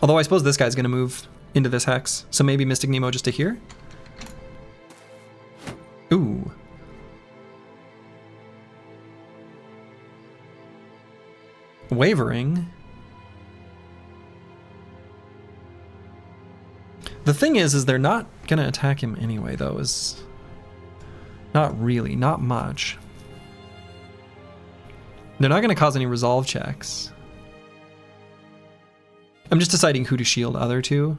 Although I suppose this guy's gonna move into this hex, so maybe Mystic Nemo just to here? Ooh. Wavering. The thing is they're not gonna attack him anyway, though, is... Not really, not much. They're not gonna cause any resolve checks. I'm just deciding who to shield other to.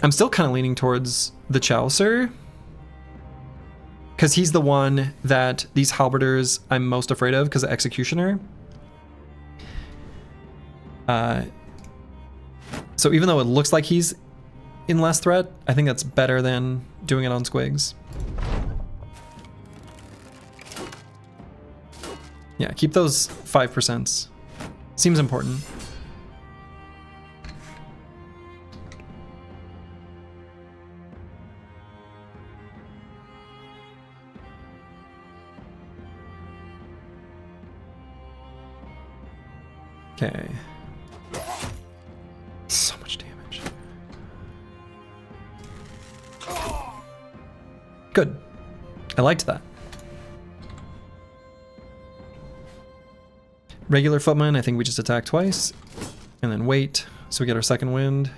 I'm still kind of leaning towards the Chaucer, because he's the one that these halberders I'm most afraid of because of Executioner. So even though it looks like he's in less threat, I think that's better than doing it on Squigs. Yeah, keep those 5%. Seems important. Okay. So much damage. Good. I liked that. Regular footman, I think we just attack twice. And then wait, so we get our second wind.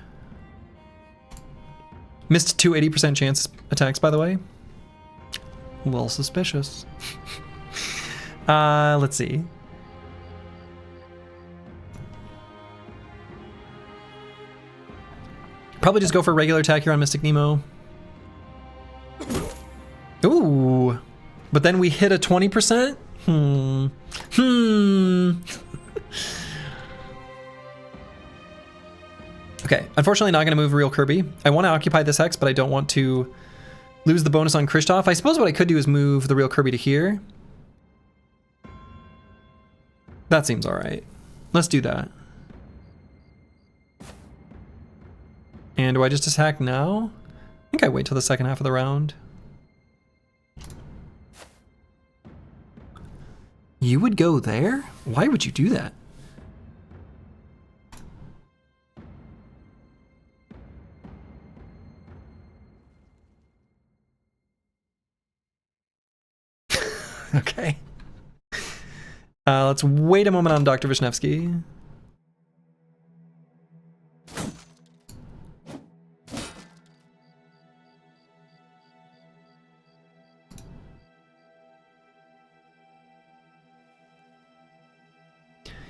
Missed 2 80% chance attacks, by the way. A little suspicious. Let's see. Probably just go for a regular attack here on Mystic Nemo. Ooh. But then we hit a 20%? Okay, unfortunately not gonna move real Kirby. I want to occupy this hex, but I don't want to lose the bonus on Kristoff. I suppose what I could do is move the real Kirby to here. That seems alright. Let's do that. And do I just attack now? I think I wait till the second half of the round. You would go there? Why would you do that? Okay. Let's wait a moment on Dr. Vishnevsky.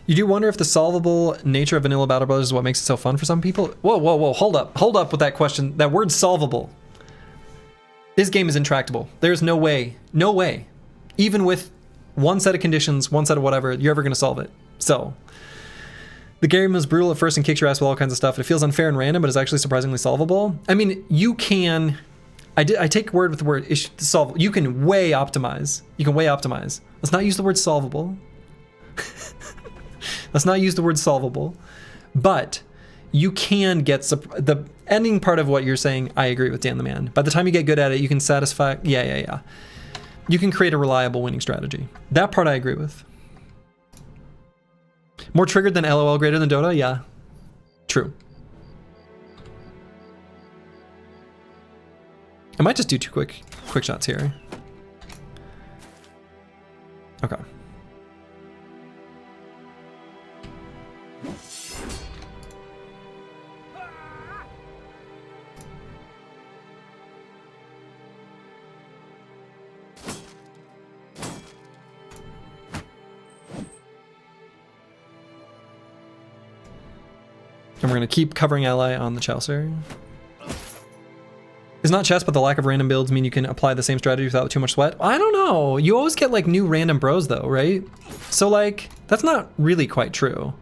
You do wonder if the solvable nature of vanilla Battle Brothers is what makes it so fun for some people? Whoa, whoa, whoa, hold up with that question. That word solvable. This game is intractable. There's no way, even with one set of conditions, one set of whatever, you're ever gonna solve it. So, the game is brutal at first and kicks your ass with all kinds of stuff. It feels unfair and random, but it's actually surprisingly solvable. I mean, you can, I take word with the word solve. You can way optimize. Let's not use the word solvable. Let's not use the word solvable, but you can get the ending part of what you're saying. I agree with Dan the Man. By the time you get good at it, you can satisfy. Yeah. you can create a reliable winning strategy. That part I agree with. More triggered than LOL greater than Dota? Yeah. True. I might just do 2 quick shots here. Okay. And we're going to keep covering ally on the Chaucer. It's not chess, but the lack of random builds mean you can apply the same strategy without too much sweat? I don't know. You always get like new random bros though, right? So like, that's not really quite true.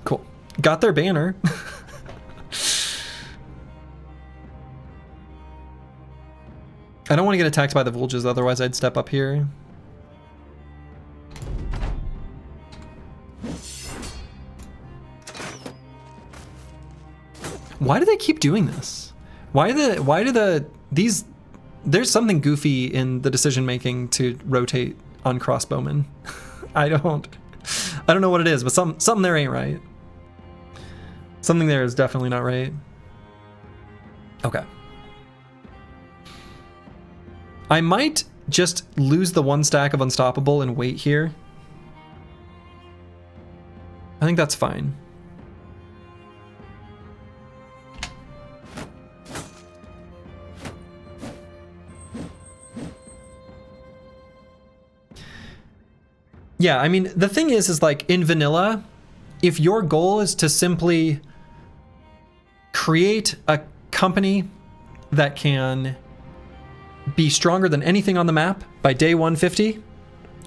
Cool. Got their banner. I don't want to get attacked by the Vulges, otherwise I'd step up here. Why do they keep doing this? There's something goofy in the decision making to rotate on crossbowmen. I don't know what it is, but something there ain't right. Something there is definitely not right. Okay. I might just lose the 1 stack of Unstoppable and wait here. I think that's fine. Yeah, I mean, the thing is like in vanilla, if your goal is to simply create a company that can be stronger than anything on the map by day 150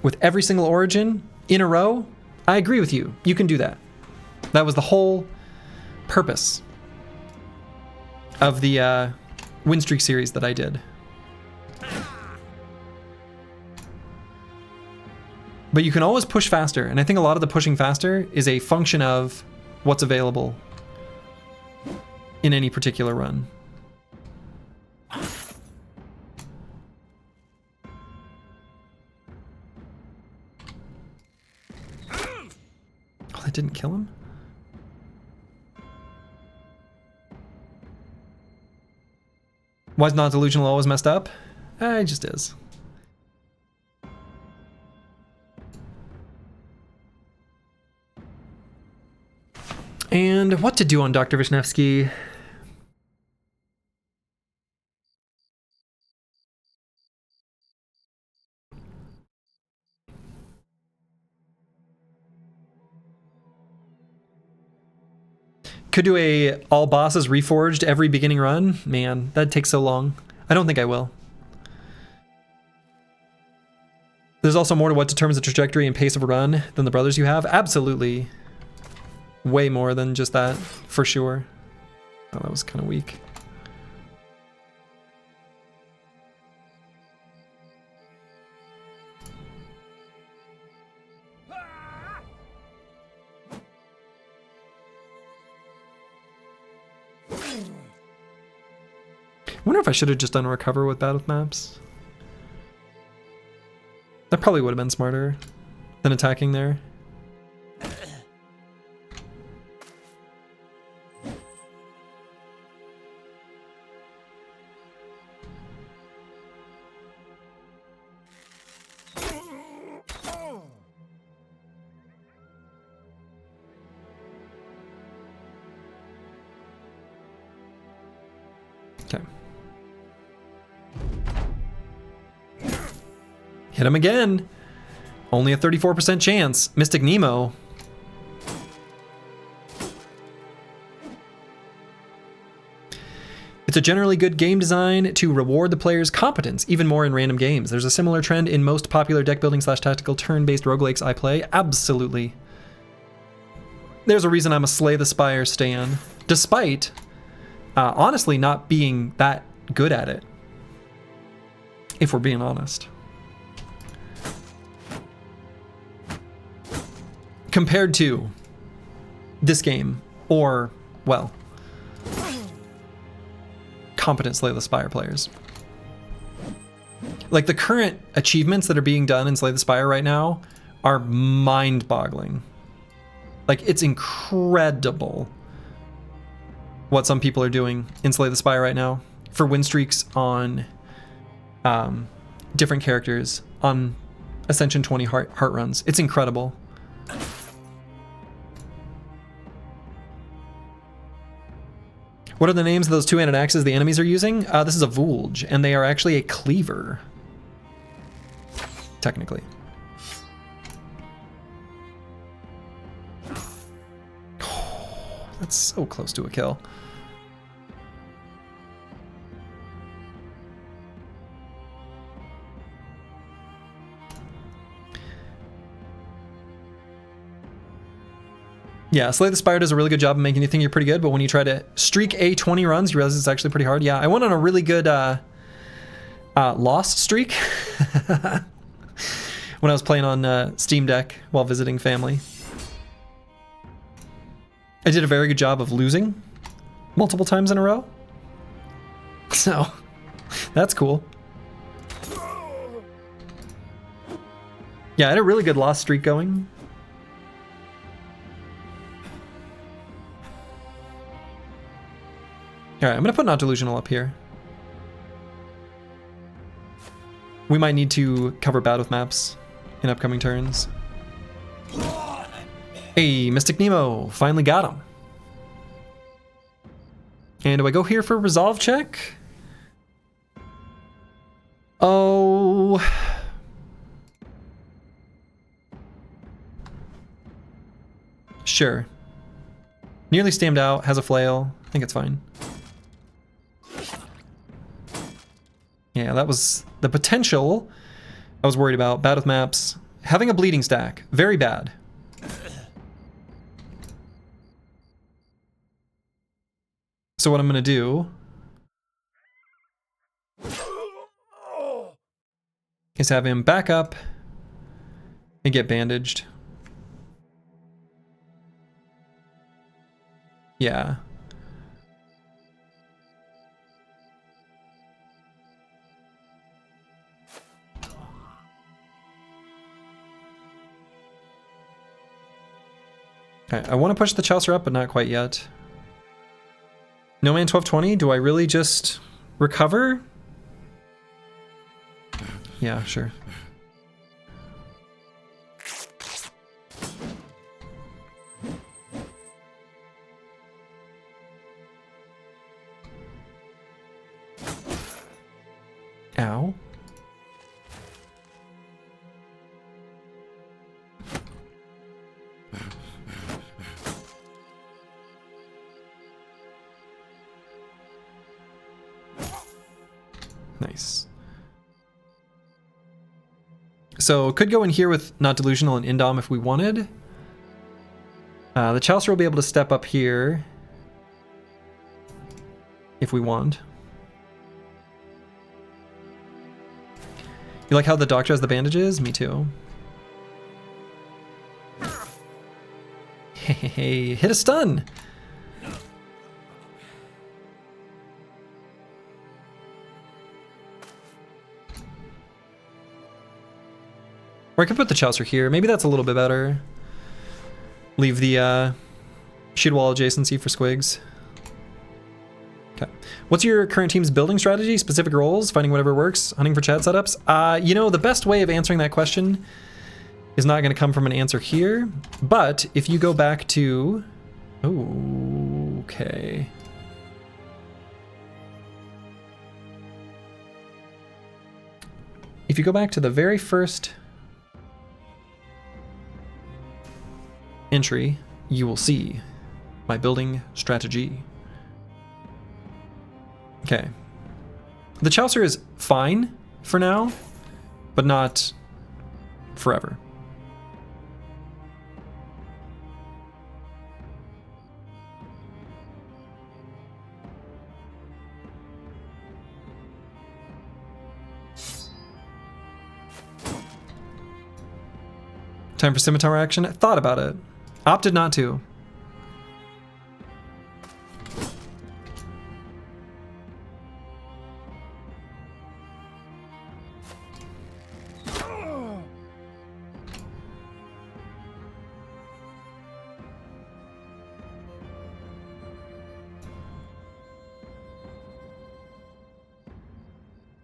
with every single origin in a row, I agree with you. You can do that. That was the whole purpose of the win streak series that I did. But you can always push faster, and I think a lot of the pushing faster is a function of what's available in any particular run. Oh, that didn't kill him? Why is not delusional always messed up? It just is. And what to do on Dr. Vishnevsky? Could do a all bosses reforged every beginning run. Man, that'd take so long. I don't think I will. There's also more to what determines the trajectory and pace of a run than the brothers you have. Absolutely. Way more than just that, for sure. Oh, that was kind of weak. I wonder if I should have just done a recover with battle maps. That probably would have been smarter than attacking there. Okay. Hit him again. Only a 34% chance. Mystic Nemo. It's a generally good game design to reward the player's competence, even more in random games. There's a similar trend in most popular deck building / tactical turn-based roguelikes I play. Absolutely. There's a reason I'm a Slay the Spire stan, despite honestly not being that good at it. if we're being honest. Compared to this game, or, well, competent Slay the Spire players. Like, the current achievements that are being done in Slay the Spire right now are mind-boggling. Like, it's incredible what some people are doing in Slay the Spire right now for win streaks on different characters on Ascension 20 heart runs. It's incredible. What are the names of those two-handed axes the enemies are using? This is a Vulge, and they are actually a cleaver. Technically. Oh, that's so close to a kill. Yeah, Slay the Spire does a really good job of making you think you're pretty good, but when you try to streak 20 runs, you realize it's actually pretty hard. Yeah, I went on a really good lost streak when I was playing on Steam Deck while visiting family. I did a very good job of losing multiple times in a row. So, that's cool. Yeah, I had a really good lost streak going. Alright, I'm going to put Not Delusional up here. We might need to cover bad with maps in upcoming turns. Hey, Mystic Nemo! Finally got him. And do I go here for a resolve check? Oh... Sure. Nearly stammed out, has a flail. I think it's fine. Yeah, that was the potential I was worried about. Bad with maps. Having a bleeding stack. Very bad. So what I'm going to do is have him back up and get bandaged. Yeah. Okay, I want to push the Chaucer up, but not quite yet. No man 1220, do I really just recover? Yeah, sure. Ow. Nice. So could go in here with Not Delusional and Indom if we wanted. The Chaucer will be able to step up here if we want. You like how the doctor has the bandages? Me too. Hey, hit a stun! Or I could put the Chaucer here. Maybe that's a little bit better. Leave the shield wall adjacency for squigs. Okay. What's your current team's building strategy? Specific roles? Finding whatever works? Hunting for chat setups? You know, the best way of answering that question is not going to come from an answer here. But if you go back to... Okay. If you go back to the very first entry, you will see my building strategy. Okay. The Chaucer is fine for now, but not forever. Time for scimitar action. I thought about it. Opted not to.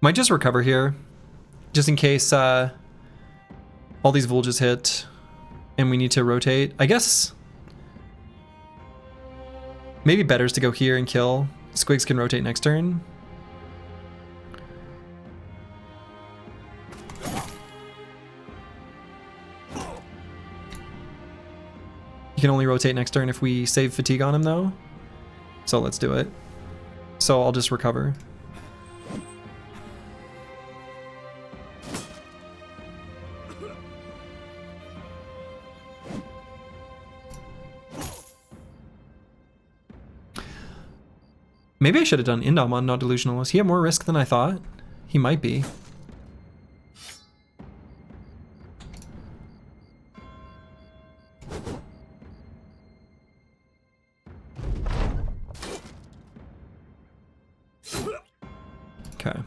Might just recover here, just in case all these Vulges hit and we need to rotate. I guess maybe better is to go here and kill. Squigs can rotate next turn. You can only rotate next turn if we save fatigue on him though. So let's do it. So I'll just recover. Maybe I should have done Indom on Not Delusional. Is he at more risk than I thought? He might be. Okay.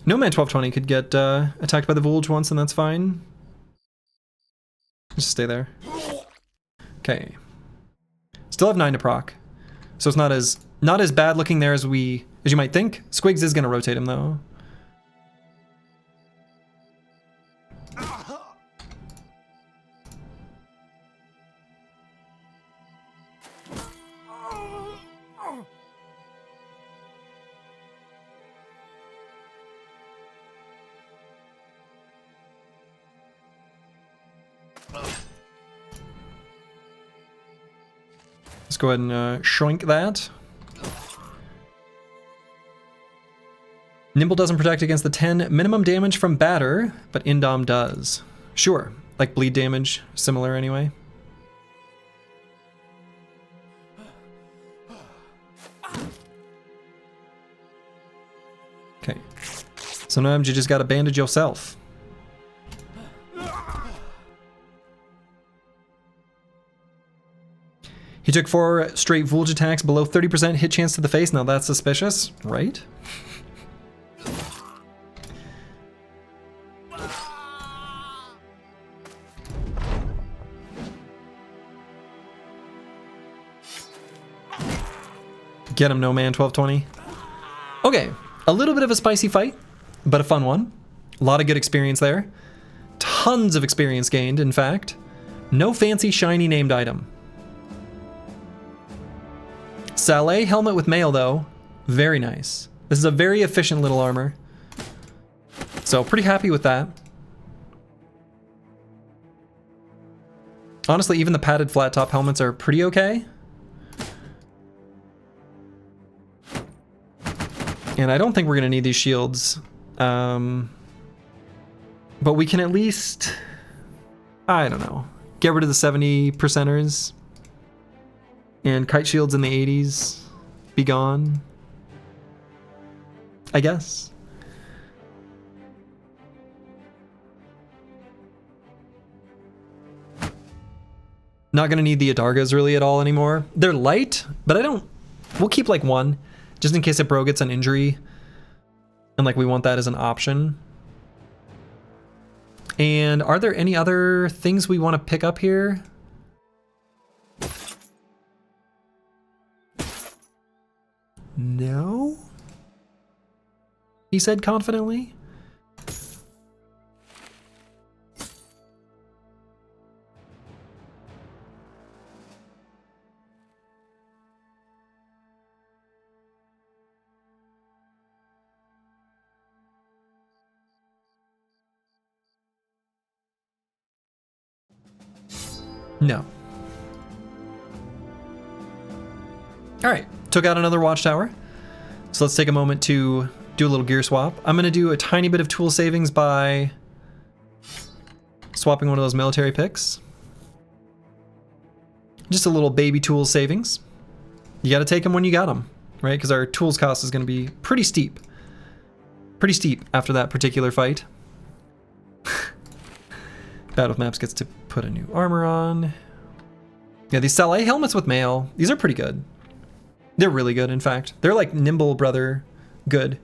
No man 1220 could get attacked by the Vulge once and that's fine. Just stay there. Okay. Still have 9 to proc. So it's not as bad looking there as you might think. Squigs is gonna rotate him though. Let's go ahead and shrink that. Nimble doesn't protect against the 10 minimum damage from batter, but Indom does. Sure, like bleed damage, similar anyway. Okay, sometimes you just gotta bandage yourself. He took 4 straight Vulge attacks below 30% hit chance to the face. Now that's suspicious, right? Get him, no man, 1220. Okay, a little bit of a spicy fight, but a fun one. A lot of good experience there. Tons of experience gained, in fact. No fancy shiny named item. Saleh helmet with mail though, very nice. This is a very efficient little armor. So pretty happy with that. Honestly, even the padded flat top helmets are pretty okay. And I don't think we're gonna need these shields. But we can at least, I don't know, get rid of the 70%ers. And kite shields in the 80s, be gone, I guess. Not gonna need the Adargas really at all anymore. They're light, but we'll keep like 1, just in case a bro gets an injury. And like we want that as an option. And are there any other things we want to pick up here? No? He said confidently. No. All right, took out another watchtower. So let's take a moment to do a little gear swap. I'm gonna do a tiny bit of tool savings by swapping one of those military picks. Just a little baby tool savings. You gotta take them when you got them. right? Because our tools cost is going to be pretty steep. Pretty steep after that particular fight. Battle of Maps gets to put a new armor on. Yeah, these Saleh helmets with mail, these are pretty good. They're really good, in fact. They're like Nimble Brother good.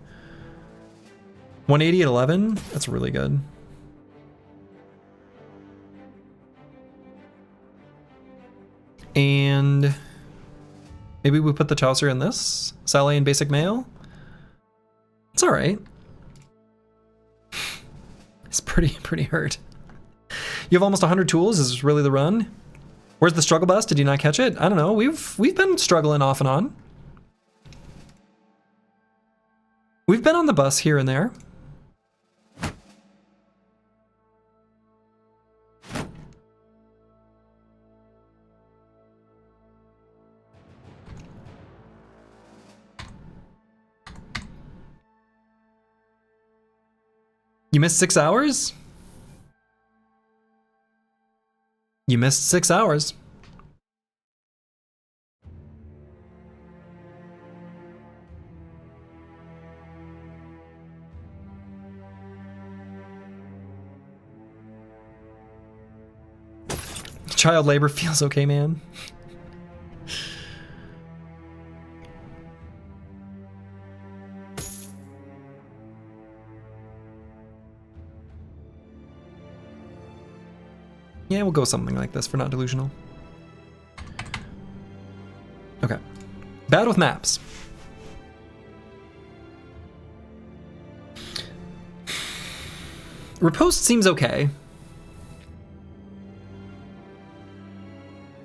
180 at 11? That's really good. And maybe we put the Chaucer in this? Saleh in basic mail? It's alright. It's pretty hurt. You have almost 100 tools? Is this really the run? Where's the struggle bus? Did you not catch it? I don't know. We've been struggling off and on. We've been on the bus here and there. You missed 6 hours? You missed 6 hours. Child labor feels okay, man. Yeah, we'll go something like this for not delusional. Okay. Bad with maps. Riposte seems okay.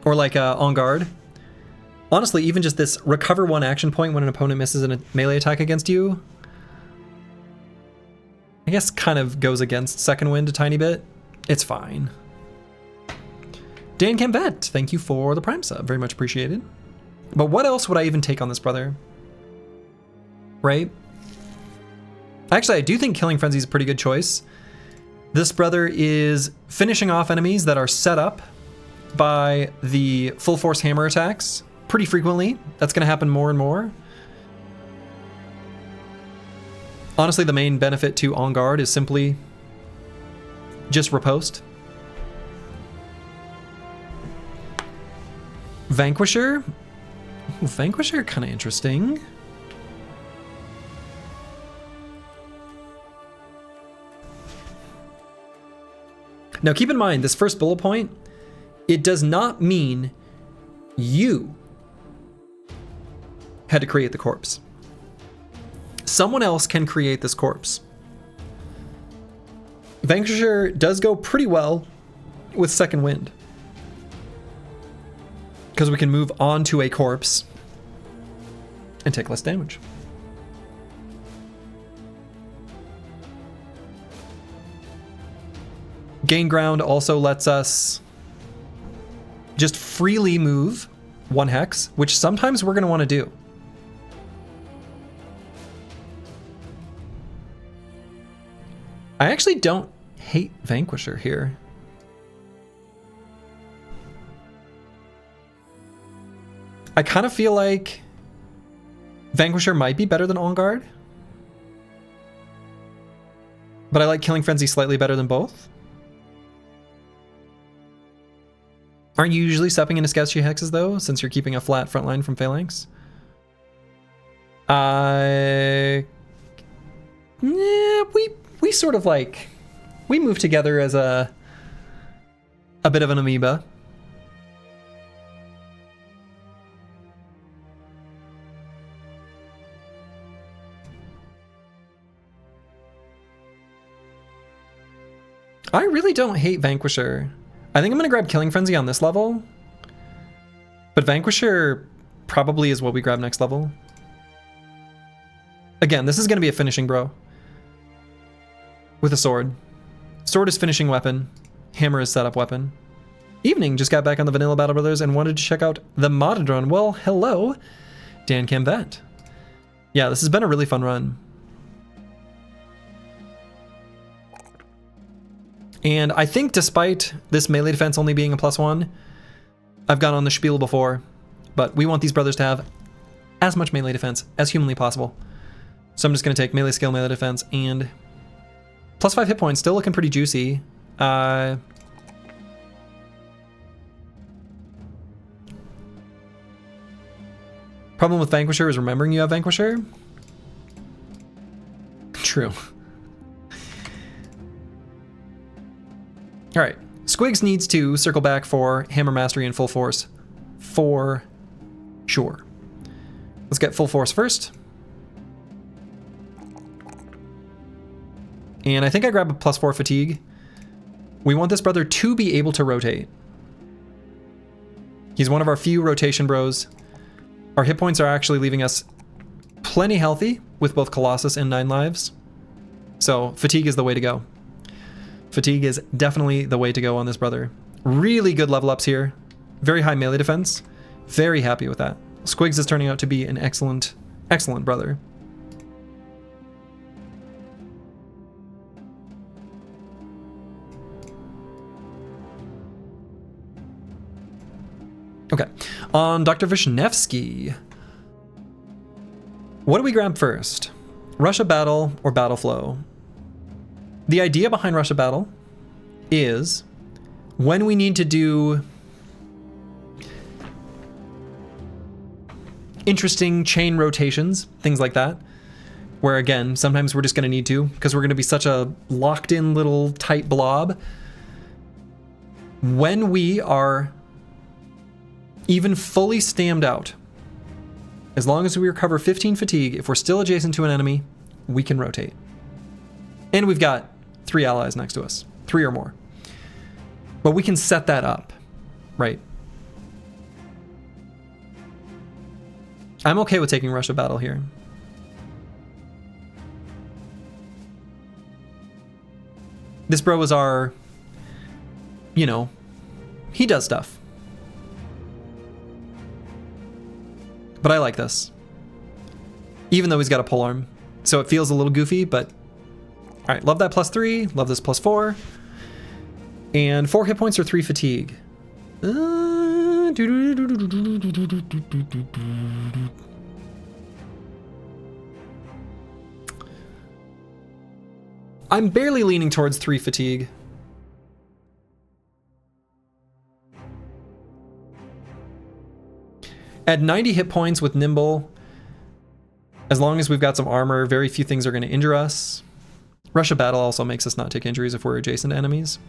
Or like En Garde. Honestly, even just this recover 1 action point when an opponent misses a melee attack against you, I guess kind of goes against Second Wind a tiny bit. It's fine. Dan Camvet, thank you for the Prime sub. Very much appreciated. But what else would I even take on this brother? Right? Actually, I do think Killing Frenzy is a pretty good choice. This brother is finishing off enemies that are set up by the full force hammer attacks pretty frequently. That's going to happen more and more. Honestly, the main benefit to En Garde is simply just riposte. Vanquisher? Ooh, Vanquisher, kind of interesting. Now keep in mind, this first bullet point, it does not mean you had to create the corpse. Someone else can create this corpse. Vanquisher does go pretty well with Second Wind, because we can move on to a corpse and take less damage. Gain ground also lets us just freely move 1 hex, which sometimes we're going to want to do. I actually don't hate Vanquisher here. I kind of feel like Vanquisher might be better than En Garde, but I like Killing Frenzy slightly better than both. Aren't you usually stepping into sketchy hexes though, since you're keeping a flat front line from Phalanx? Yeah, we sort of like, we move together as a bit of an amoeba. I really don't hate Vanquisher. I think I'm going to grab Killing Frenzy on this level, but Vanquisher probably is what we grab next level. Again, this is going to be a finishing bro. With a sword. Sword is finishing weapon. Hammer is setup weapon. Evening, just got back on the Vanilla Battle Brothers and wanted to check out the modded run. Well, hello, Dan Camvet. Yeah, this has been a really fun run. And I think despite this melee defense only being a +1, I've gone on the spiel before, but we want these brothers to have as much melee defense as humanly possible. So I'm just going to take melee skill, melee defense, and plus 5 hit points. Still looking pretty juicy. Problem with Vanquisher is remembering you have Vanquisher. True. All right. Squigs needs to circle back for Hammer Mastery and Full Force for sure. Let's get Full Force first. And I think I grab a +4 fatigue. We want this brother to be able to rotate. He's one of our few rotation bros. Our hit points are actually leaving us plenty healthy with both Colossus and 9 lives. So fatigue is the way to go. Fatigue is definitely the way to go on this brother. Really good level ups here. Very high melee defense. Very happy with that. Squigs is turning out to be an excellent, excellent brother. Okay, on Dr. Vishnevsky. What do we grab first? Russia Battle or Battle Flow? The idea behind Russia Battle is when we need to do interesting chain rotations, things like that, where again, sometimes we're just going to need to, because we're going to be such a locked in little tight blob. When we are even fully stammed out, as long as we recover 15 fatigue, if we're still adjacent to an enemy, we can rotate. And we've got 3 allies next to us, 3 or more. But we can set that up, right? I'm okay with taking Russia Battle here. This bro is our, you know, he does stuff. But I like this. Even though he's got a polearm. So it feels a little goofy, but all right, love that +3, love this +4. And 4 hit points or 3 fatigue. I'm barely leaning towards 3 fatigue. At 90 hit points with Nimble, as long as we've got some armor, very few things are going to injure us. Russia Battle also makes us not take injuries if we're adjacent to enemies.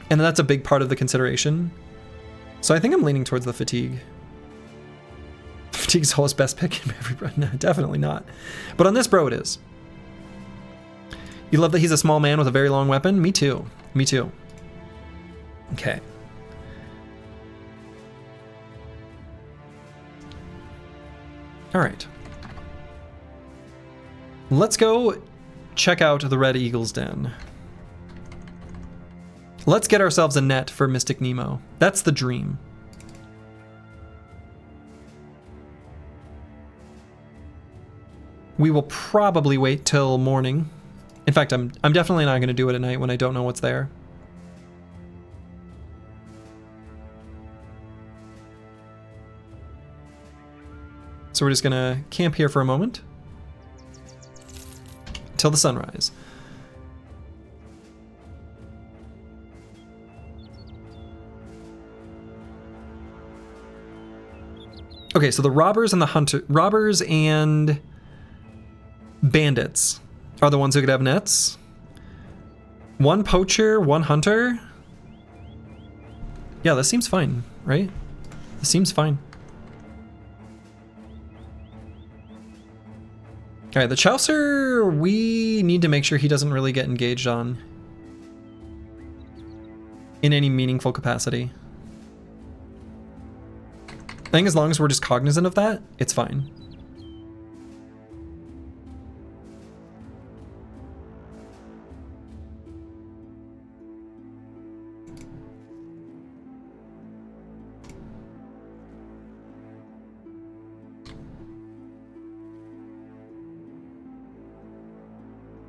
And that's a big part of the consideration. So I think I'm leaning towards the fatigue. Fatigue's always best pick in every bro. No, definitely not. But on this bro, it is. You love that he's a small man with a very long weapon? Me too. Me too. Okay. All right. Let's go check out the Red Eagle's Den. Let's get ourselves a net for Mystic Nemo. That's the dream. We will probably wait till morning. In fact, I'm definitely not going to do it at night when I don't know what's there. So we're just going to camp here for a moment until the sunrise. Okay, so the robbers and bandits are the ones who could have nets. 1 poacher, 1 hunter. Yeah, this seems fine, right? This seems fine. All right, the Chaucer, we need to make sure he doesn't really get engaged on in any meaningful capacity. I think as long as we're just cognizant of that, it's fine.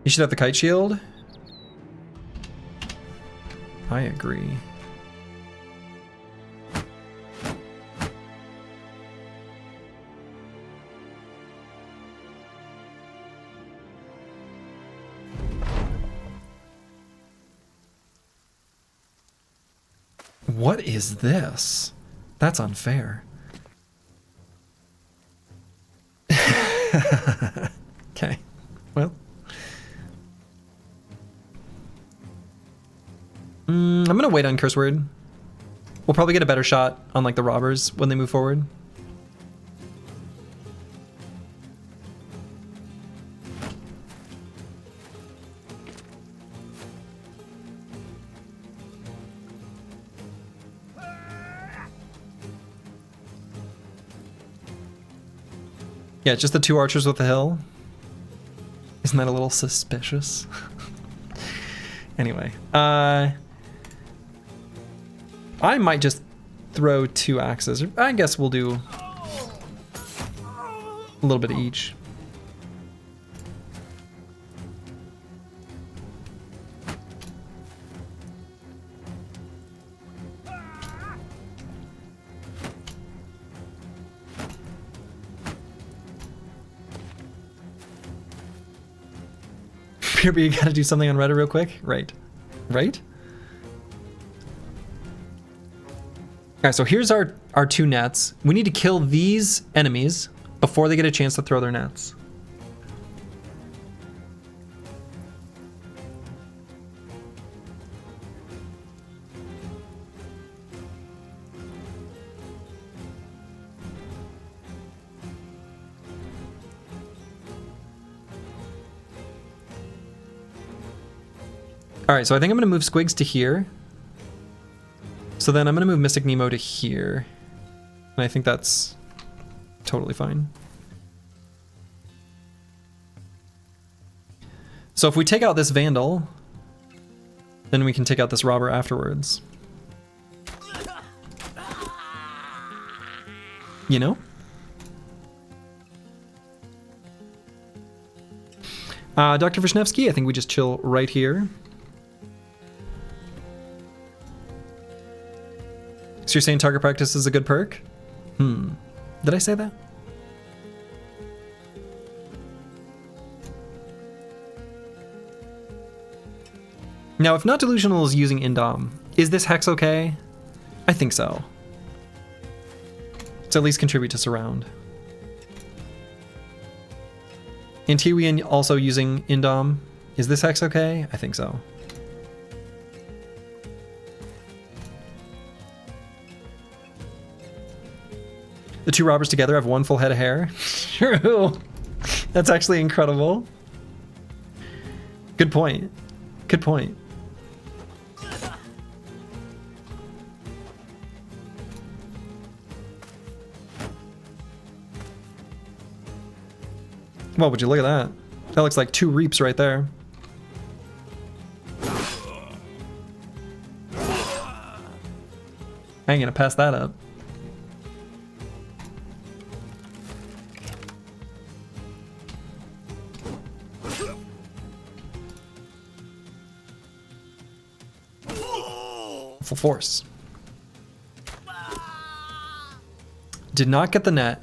You should have the kite shield. I agree. What is this? That's unfair. Okay, well. I'm gonna wait on curse word. We'll probably get a better shot on like the robbers when they move forward. Yeah, just the 2 archers with the hill. Isn't that a little suspicious? Anyway, I might just throw 2 axes. I guess we'll do a little bit of each. You gotta do something on Reddit real quick? Right. Right? Alright, so here's our 2 nets. We need to kill these enemies before they get a chance to throw their nets. All right, so I think I'm gonna move Squigs to here. So then I'm gonna move Mystic Nemo to here. And I think that's totally fine. So if we take out this Vandal, then we can take out this Robber afterwards. You know? Dr. Vishnevsky, I think we just chill right here. So you're saying target practice is a good perk? Did I say that? Now, if Not Delusional is using Indom, is this Hex okay? I think so. To at least contribute to Surround. Antiwian also using Indom. Is this Hex okay? I think so. The 2 robbers together have 1 full head of hair. True. That's actually incredible. Good point. Good point. Well, would you look at that? That looks like 2 reaps right there. I ain't gonna pass that up. Full force. Did not get the net.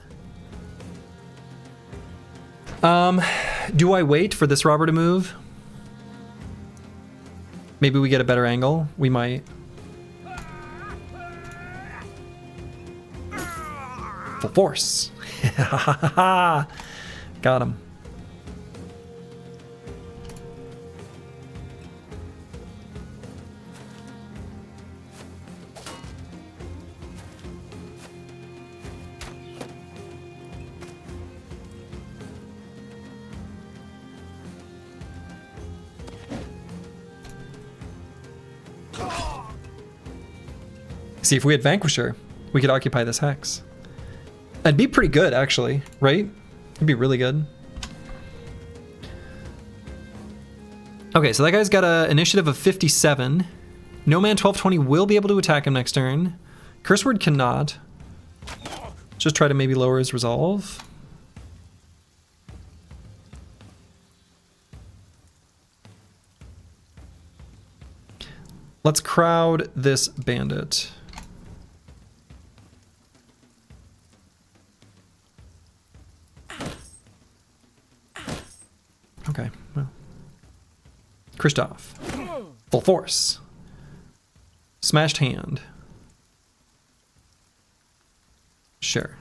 Do I wait for this robber to move? Maybe we get a better angle. We might. Full force. Got him. See, if we had Vanquisher, we could occupy this hex. That'd be pretty good, actually, right? It'd be really good. Okay, so that guy's got an initiative of 57. No Man 1220 will be able to attack him next turn. Curse Word cannot. Just try to maybe lower his resolve. Let's crowd this bandit. Okay, well. Kristoff. Full force. Smashed hand. Sure.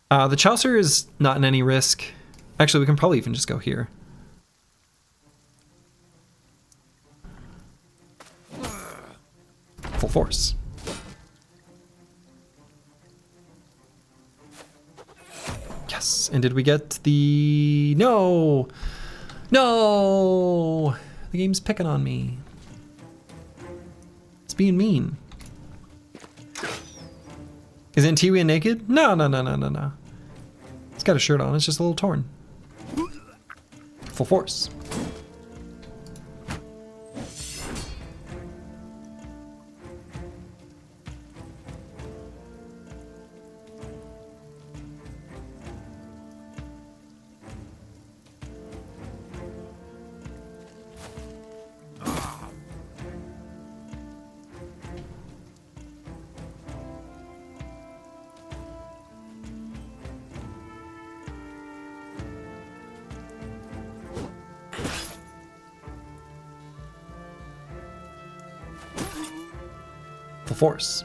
The Chaucer is not in any risk. Actually, we can probably even just go here. Full force. Yes. And did we get the... No! No! The game's picking on me. It's being mean. Is Antiwian naked? No, no, no, no, no, no. He's got a shirt on, it's just a little torn. Full force. Full force.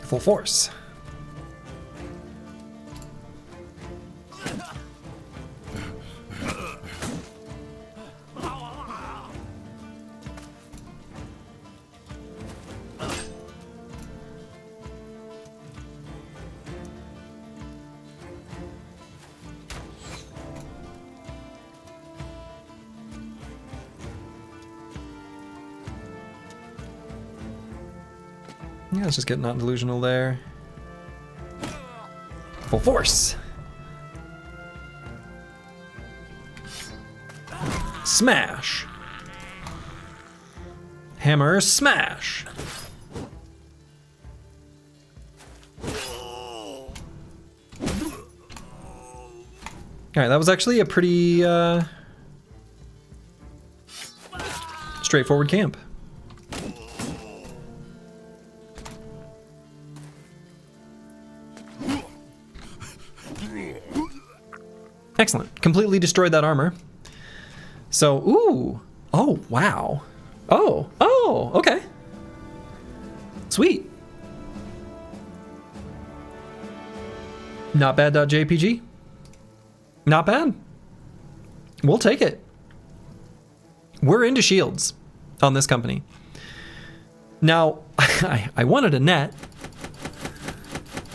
Full force. Yeah, let's just get not delusional there. Full force. Smash. Hammer smash. Alright, that was actually a pretty straightforward camp. Excellent. Completely destroyed that armor. So, ooh. Oh, wow. Oh, okay. Sweet. Not bad.jpg. Not bad. We'll take it. We're into shields on this company. Now, I wanted a net,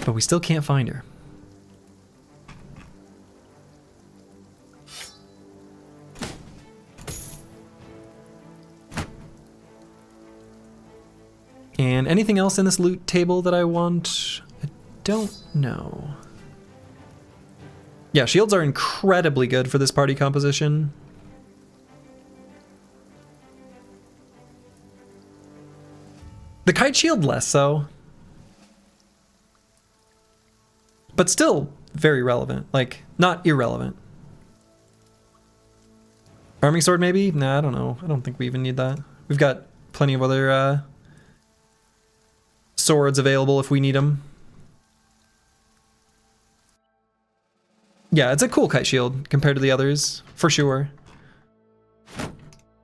but we still can't find her. And anything else in this loot table that I want? I don't know. Yeah, shields are incredibly good for this party composition. The kite shield less so. But still very relevant. Like, not irrelevant. Arming sword maybe? Nah, I don't know. I don't think we even need that. We've got plenty of other swords available if we need them. Yeah, it's a cool kite shield compared to the others, for sure.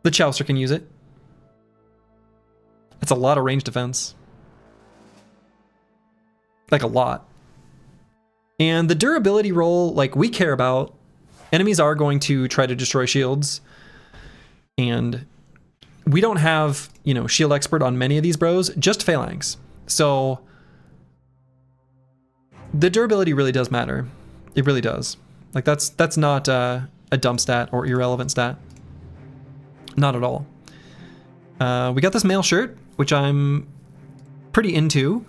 The Chaucer can use it. It's a lot of range defense. Like a lot. And the durability roll, like, we care about. Enemies are going to try to destroy shields. And we don't have, you know, shield expert on many of these bros, just phalanx. So the durability really does matter. It really does. Like, that's not a dumb stat or irrelevant stat. Not at all. We got this mail shirt, which I'm pretty into.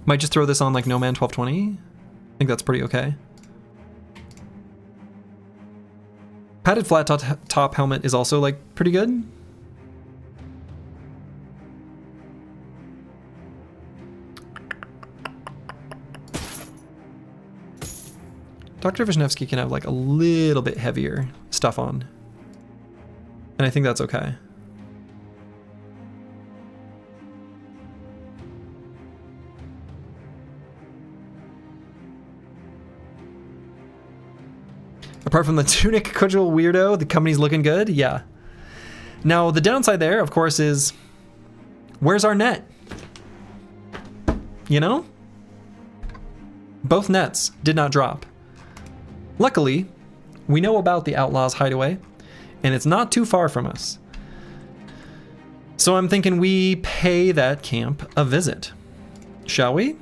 Might just throw this on like No Man 1220. I think that's pretty okay. Padded flat top helmet is also like pretty good. Dr. Vishnevsky can have like a little bit heavier stuff on. And I think that's okay. Apart from the tunic cudgel weirdo, the company's looking good. Yeah. Now, the downside there, of course, is where's our net? You know? Both nets did not drop. Luckily, we know about the Outlaws' hideaway, and it's not too far from us. So I'm thinking we pay that camp a visit. Shall we?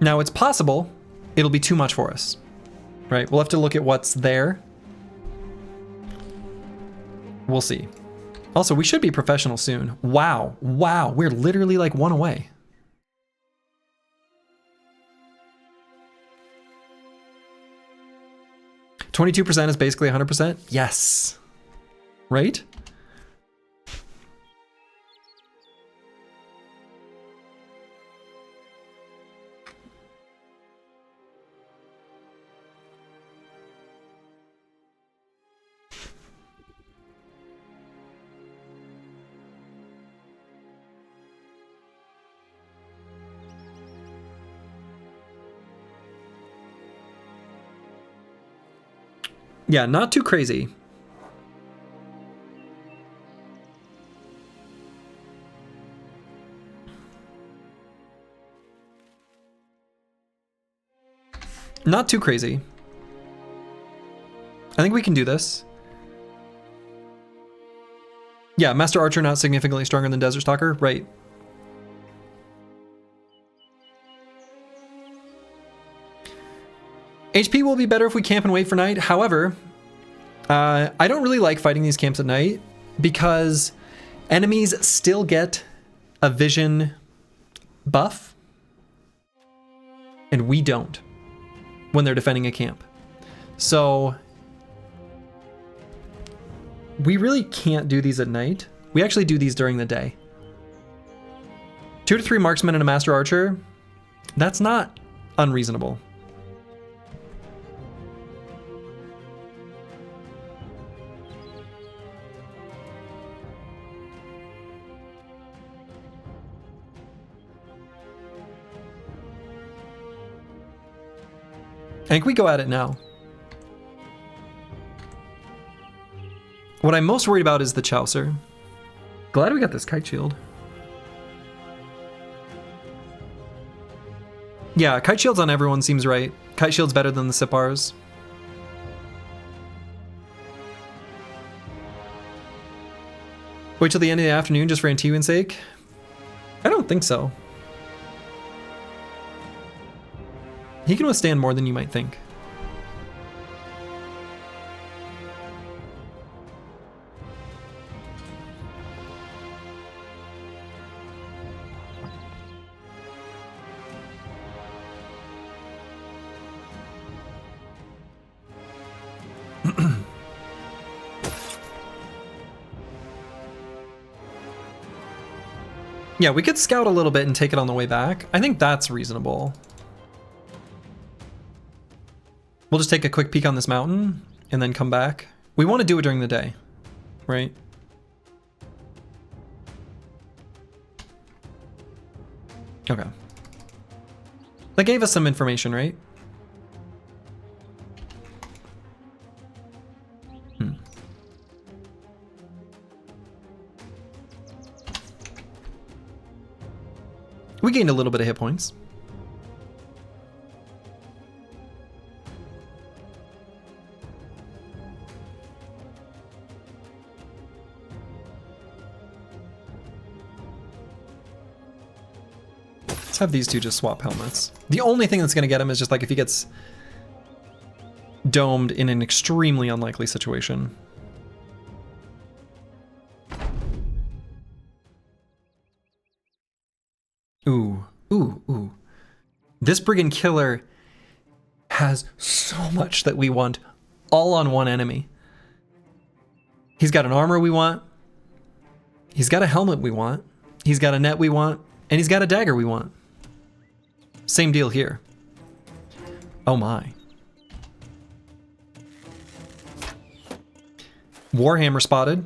Now, it's possible it'll be too much for us, right? We'll have to look at what's there. We'll see. Also, we should be professional soon. Wow. Wow. We're literally like one away. %22 is basically 100%. Yes. Right? Yeah, not too crazy. Not too crazy. I think we can do this. Yeah, Master Archer not significantly stronger than Desert Stalker, right. HP will be better if we camp and wait for night. However, I don't really like fighting these camps at night because enemies still get a vision buff and we don't when they're defending a camp. So we really can't do these at night. We actually do these during the day. 2 to 3 marksmen and a Master Archer, that's not unreasonable. I think we go at it now. What I'm most worried about is the Chaucer. Glad we got this kite shield. Yeah, kite shields on everyone seems right. Kite shield's better than the Sipars. Wait till the end of the afternoon just for Antiwan's sake? I don't think so. He can withstand more than you might think. Yeah, we could scout a little bit and take it on the way back. I think that's reasonable. We'll just take a quick peek on this mountain and then come back. We want to do it during the day, right? Okay. That gave us some information, right? We gained a little bit of hit points. Let's have these two just swap helmets. The only thing that's going to get him is just like if he gets domed in an extremely unlikely situation. Ooh, ooh, ooh. This Brigand Killer has so much that we want all on one enemy. He's got an armor we want. He's got a helmet we want. He's got a net we want. And he's got a dagger we want. Same deal here. Oh my. Warhammer spotted.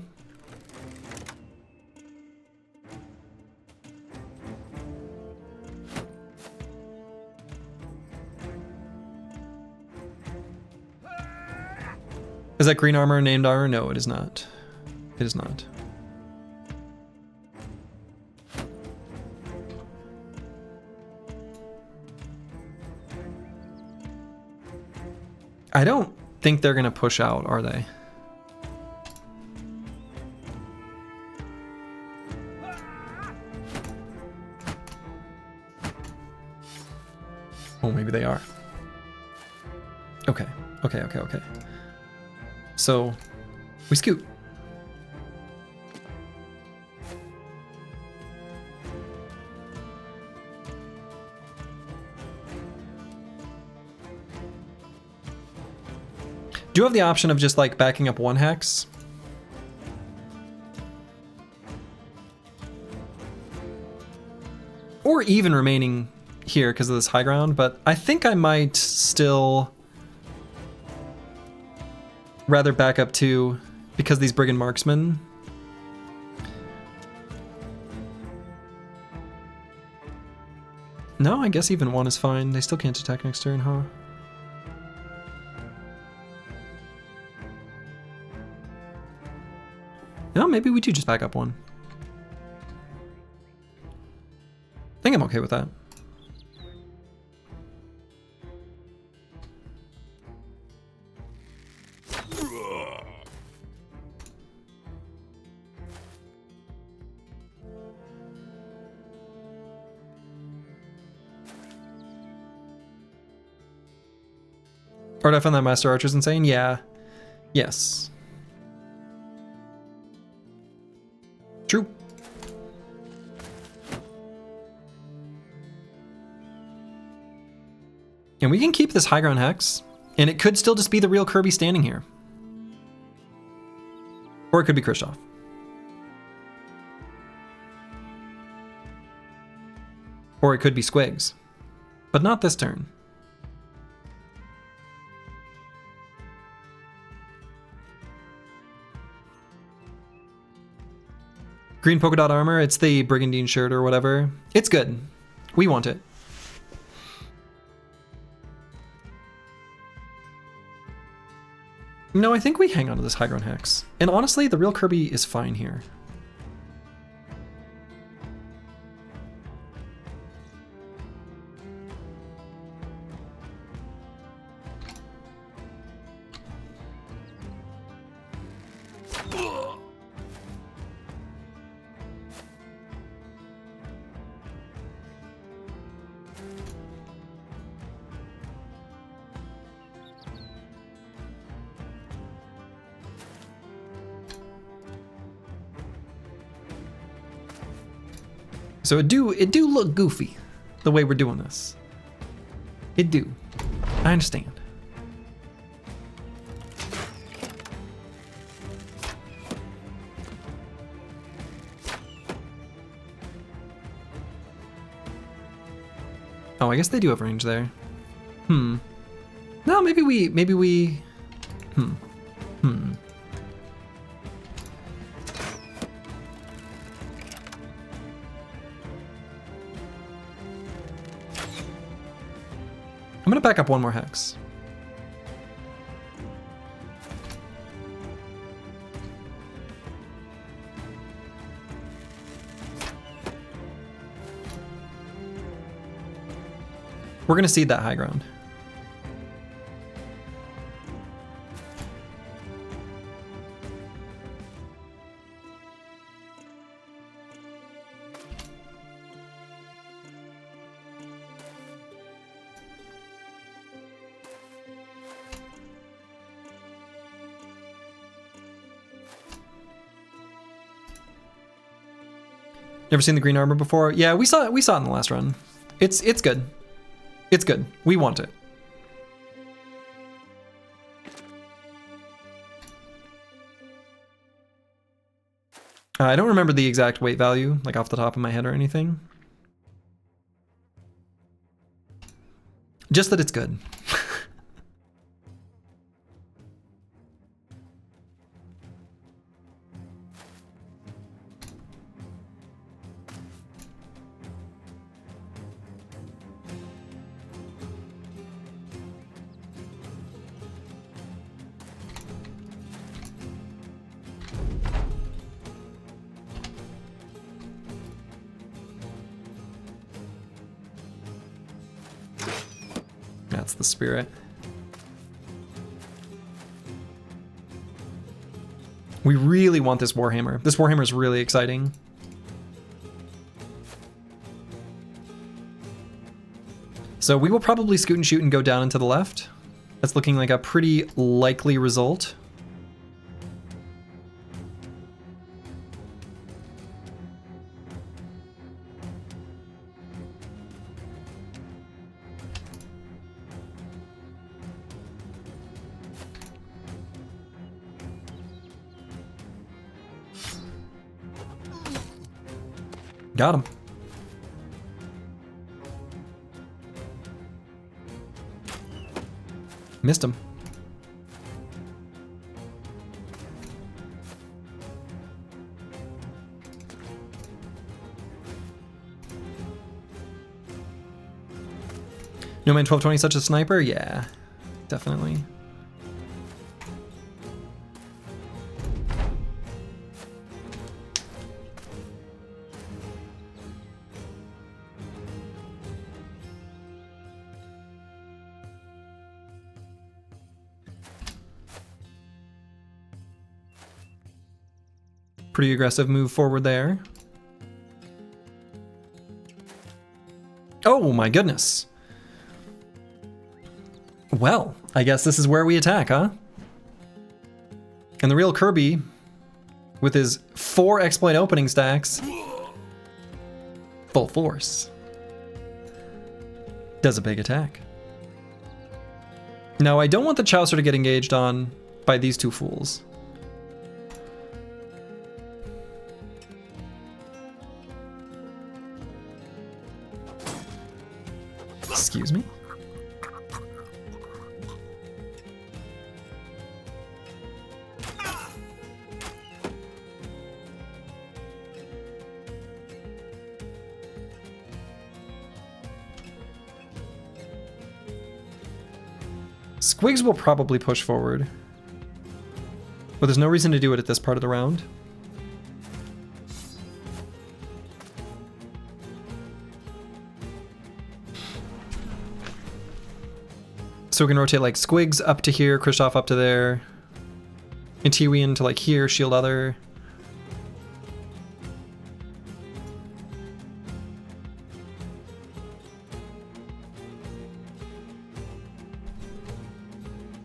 Is that green armor named armor? No, it is not. It is not. I don't think they're gonna push out, are they? Oh, maybe they are. Okay, okay, okay, okay. So, we scoot. Do you have the option of just like backing up one hex? Or even remaining here because of this high ground, but I think I might still rather back up two because these brigand marksmen. No, I guess even one is fine. They still can't attack next turn, huh? No, maybe we do just back up one. I think I'm okay with that. Or did I find that Master Archer's insane? Yeah. Yes. True. And we can keep this high ground hex, and it could still just be the real Kirby standing here. Or it could be Khrushchev. Or it could be Squigs. But not this turn. Green polka dot armor, it's the brigandine shirt or whatever. It's good. We want it. No, I think we hang on to this high ground hex. And honestly, the real Kirby is fine here. So it do look goofy, the way we're doing this. It do. I understand. Oh, I guess they do have range there. No, maybe we, I'm gonna back up one more hex. We're gonna cede that high ground. Never seen the green armor before? Yeah, we saw it in the last run. It's good. It's good. We want it. I don't remember the exact weight value, like off the top of my head or anything. Just that it's good. I'm spirit. We really want this Warhammer. This Warhammer is really exciting. So we will probably scoot and shoot and go down and to the left. That's looking like a pretty likely result. Got him. Missed him. No man 1220 such a sniper? Yeah, definitely. Pretty aggressive move forward there. Oh my goodness. Well, I guess this is where we attack, huh? And the real Kirby, with his 4 exploit opening stacks, full force, does a big attack. Now, I don't want the Chaucer to get engaged on by these 2 fools. Excuse me? Squigs will probably push forward, but there's no reason to do it at this part of the round. So we can rotate like Squigs up to here, Kristoff up to there, and Tiwian to like here, shield other.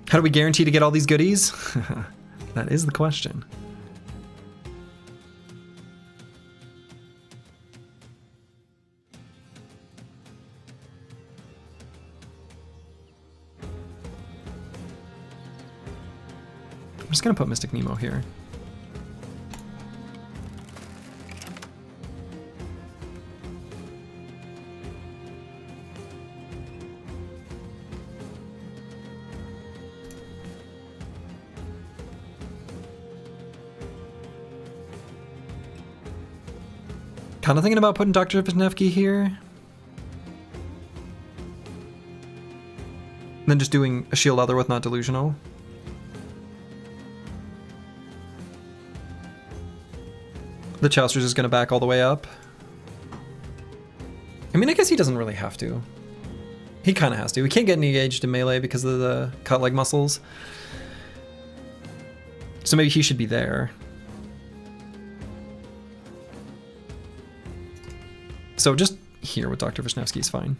How do we guarantee to get all these goodies? That is the question. I'm just gonna put Mystic Nemo here. Kind of thinking about putting Dr. Vishnevsky here. And then just doing a shield other with not delusional. The Chaucer's is going to back all the way up. I mean, I guess he doesn't really have to. He kind of has to. He can't get engaged in melee because of the cut leg muscles. So maybe he should be there. So just here with Dr. Vishnevsky is fine.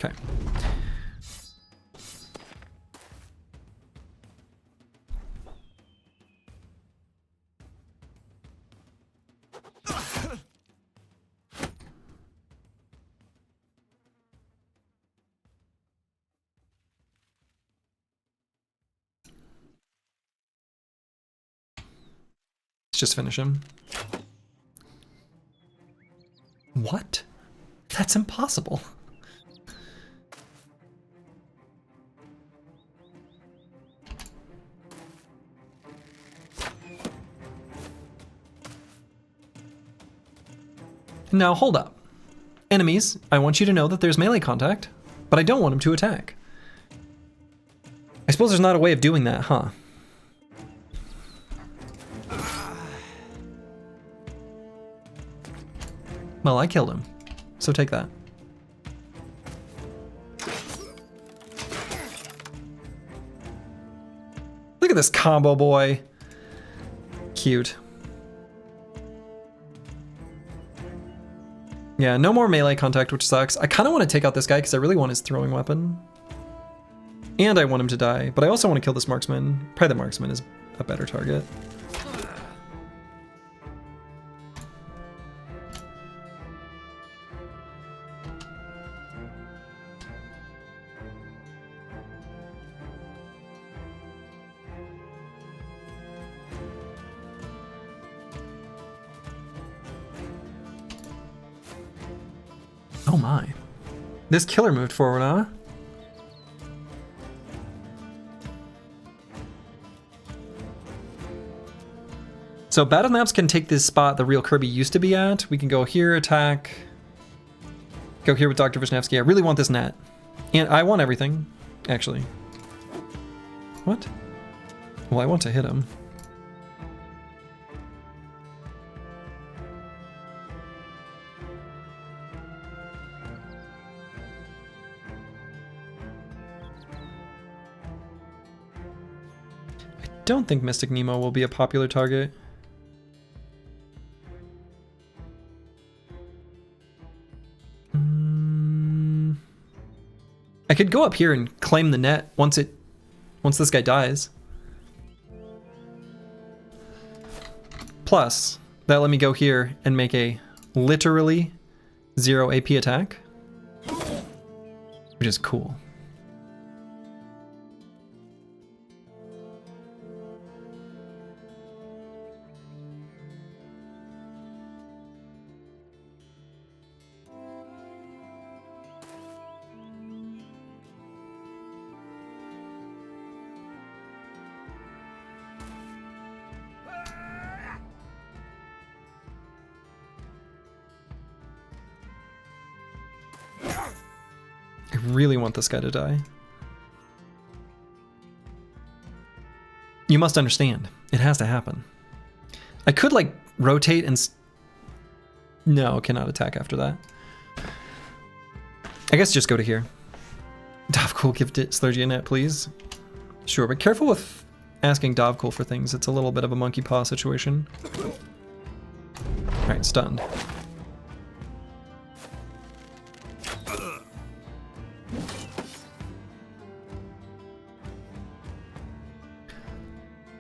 Okay. Let's just finish him. What? That's impossible. Now hold up. Enemies, I want you to know that there's melee contact, but I don't want him to attack. I suppose there's not a way of doing that, huh? Well, I killed him, so take that. Look at this combo, boy. Cute. Yeah, no more melee contact, which sucks. I kind of want to take out this guy because I really want his throwing weapon. And I want him to die, but I also want to kill this marksman. Probably the marksman is a better target. Oh my. This killer moved forward, huh? So battle maps can take this spot the real Kirby used to be at. We can go here, attack. Go here with Dr. Vishnevsky. I really want this net. And I want everything, actually. What? Well, I want to hit him. I don't think Mystic Nemo will be a popular target. I could go up here and claim the net once this guy dies. Plus, that let me go here and make a literally 0 AP attack, which is cool. I really want this guy to die. You must understand, it has to happen. I could like rotate and no, cannot attack after that. I guess just go to here. Dovcool, give Slurgy a net, please. Sure, but careful with asking Dovcool for things. It's a little bit of a monkey paw situation. All right, stunned.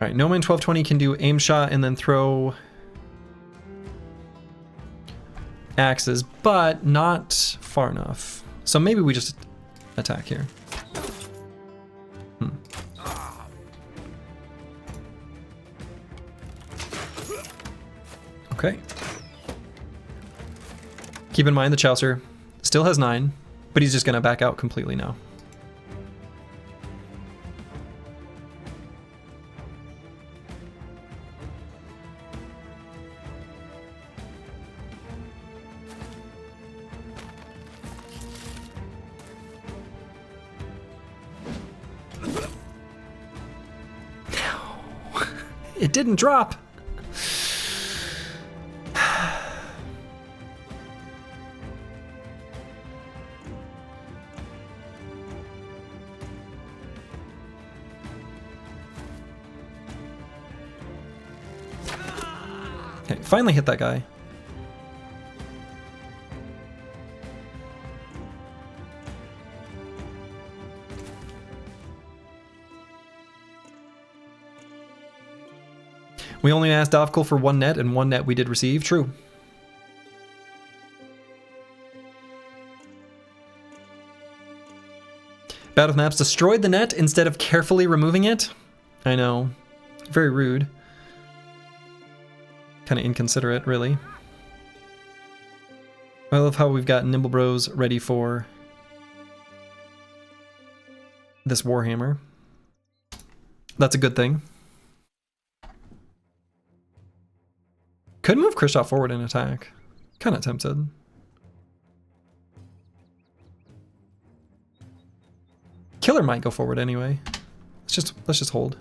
All right, No Man 1220 can do aim shot and then throw axes, but not far enough. So maybe we just attack here. Okay. Keep in mind the Chaucer still has 9, but he's just gonna back out completely now. It didn't drop. Okay, finally hit that guy. We only asked Dovcool for 1 net, and 1 net we did receive. True. Battle Maps destroyed the net instead of carefully removing it. I know. Very rude. Kind of inconsiderate, really. I love how we've got Nimble Bros ready for this Warhammer. That's a good thing. Could move Kristoff forward and attack. Kind of tempted. Killer might go forward anyway. Let's just hold.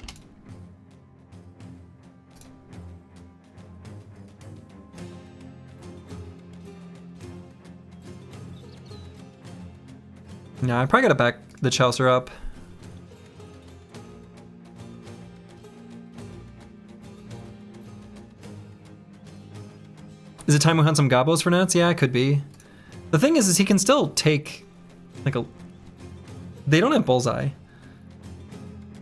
No, I probably gotta back the Chaucer up. Is it time we hunt some gobos for nuts? Yeah, it could be. The thing is he can still take like a... They don't have bullseye.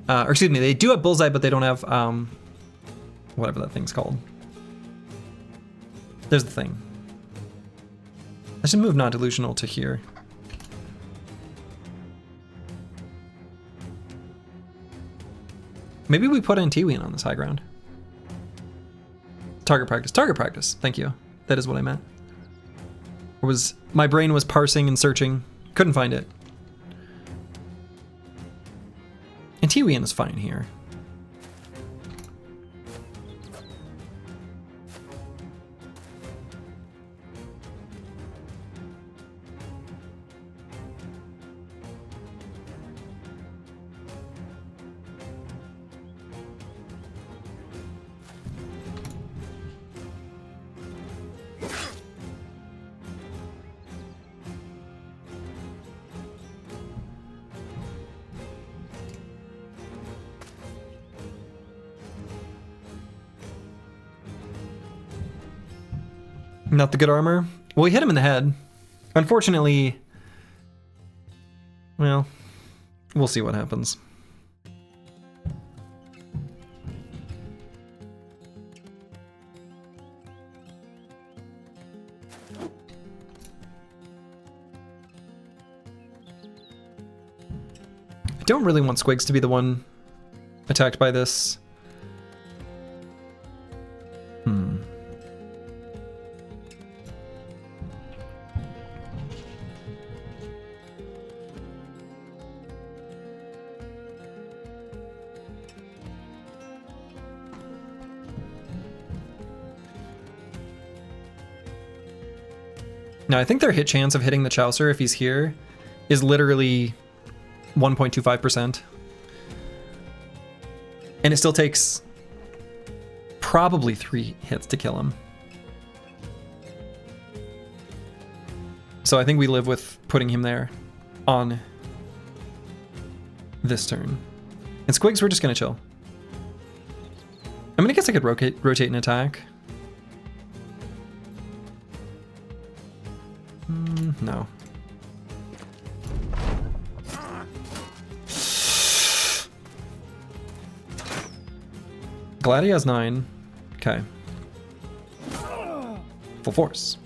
Or excuse me, they do have bullseye, but they don't have whatever that thing's called. There's the thing. I should move non-delusional to here. Maybe we put in T-Ween on this high ground. Target practice. Target practice. Thank you. That is what I meant. Or was my brain was parsing and searching. Couldn't find it. And T-Ween is fine here. Not the good armor. Well, we hit him in the head. Unfortunately, well, we'll see what happens. I don't really want Squigs to be the one attacked by this. No, I think their hit chance of hitting the Chaucer if he's here is literally 1.25%. And it still takes probably 3 hits to kill him. So I think we live with putting him there on this turn. And Squigs, we're just gonna chill. I mean, I guess I could rotate an attack. No. Glad he has 9. Okay. Full force.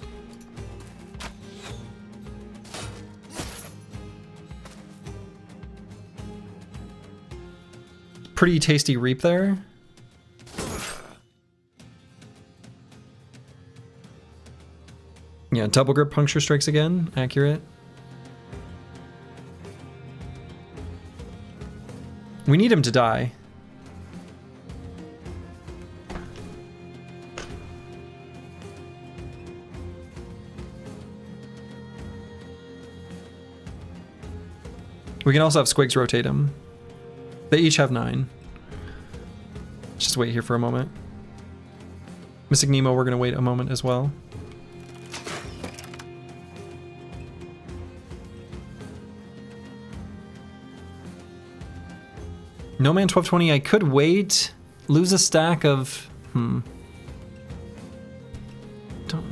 Pretty tasty reap there. Yeah, double grip puncture strikes again. Accurate. We need him to die. We can also have Squigs rotate him. They each have 9. Let's just wait here for a moment. Mystic Nemo, we're gonna wait a moment as well. No Man 1220, I could wait, lose a stack of, Don't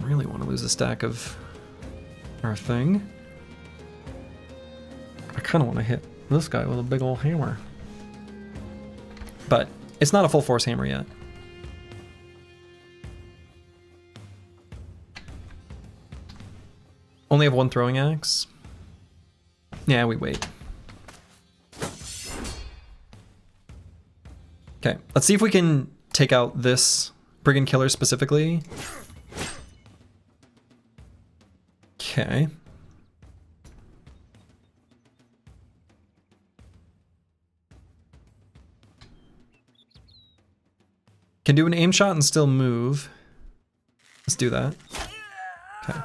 really want to lose a stack of our thing. I kind of want to hit this guy with a big old hammer. But it's not a full force hammer yet. Only have 1 throwing axe. Yeah, we wait. Okay, let's see if we can take out this Brigand Killer specifically. Okay. Can do an aim shot and still move. Let's do that. Okay.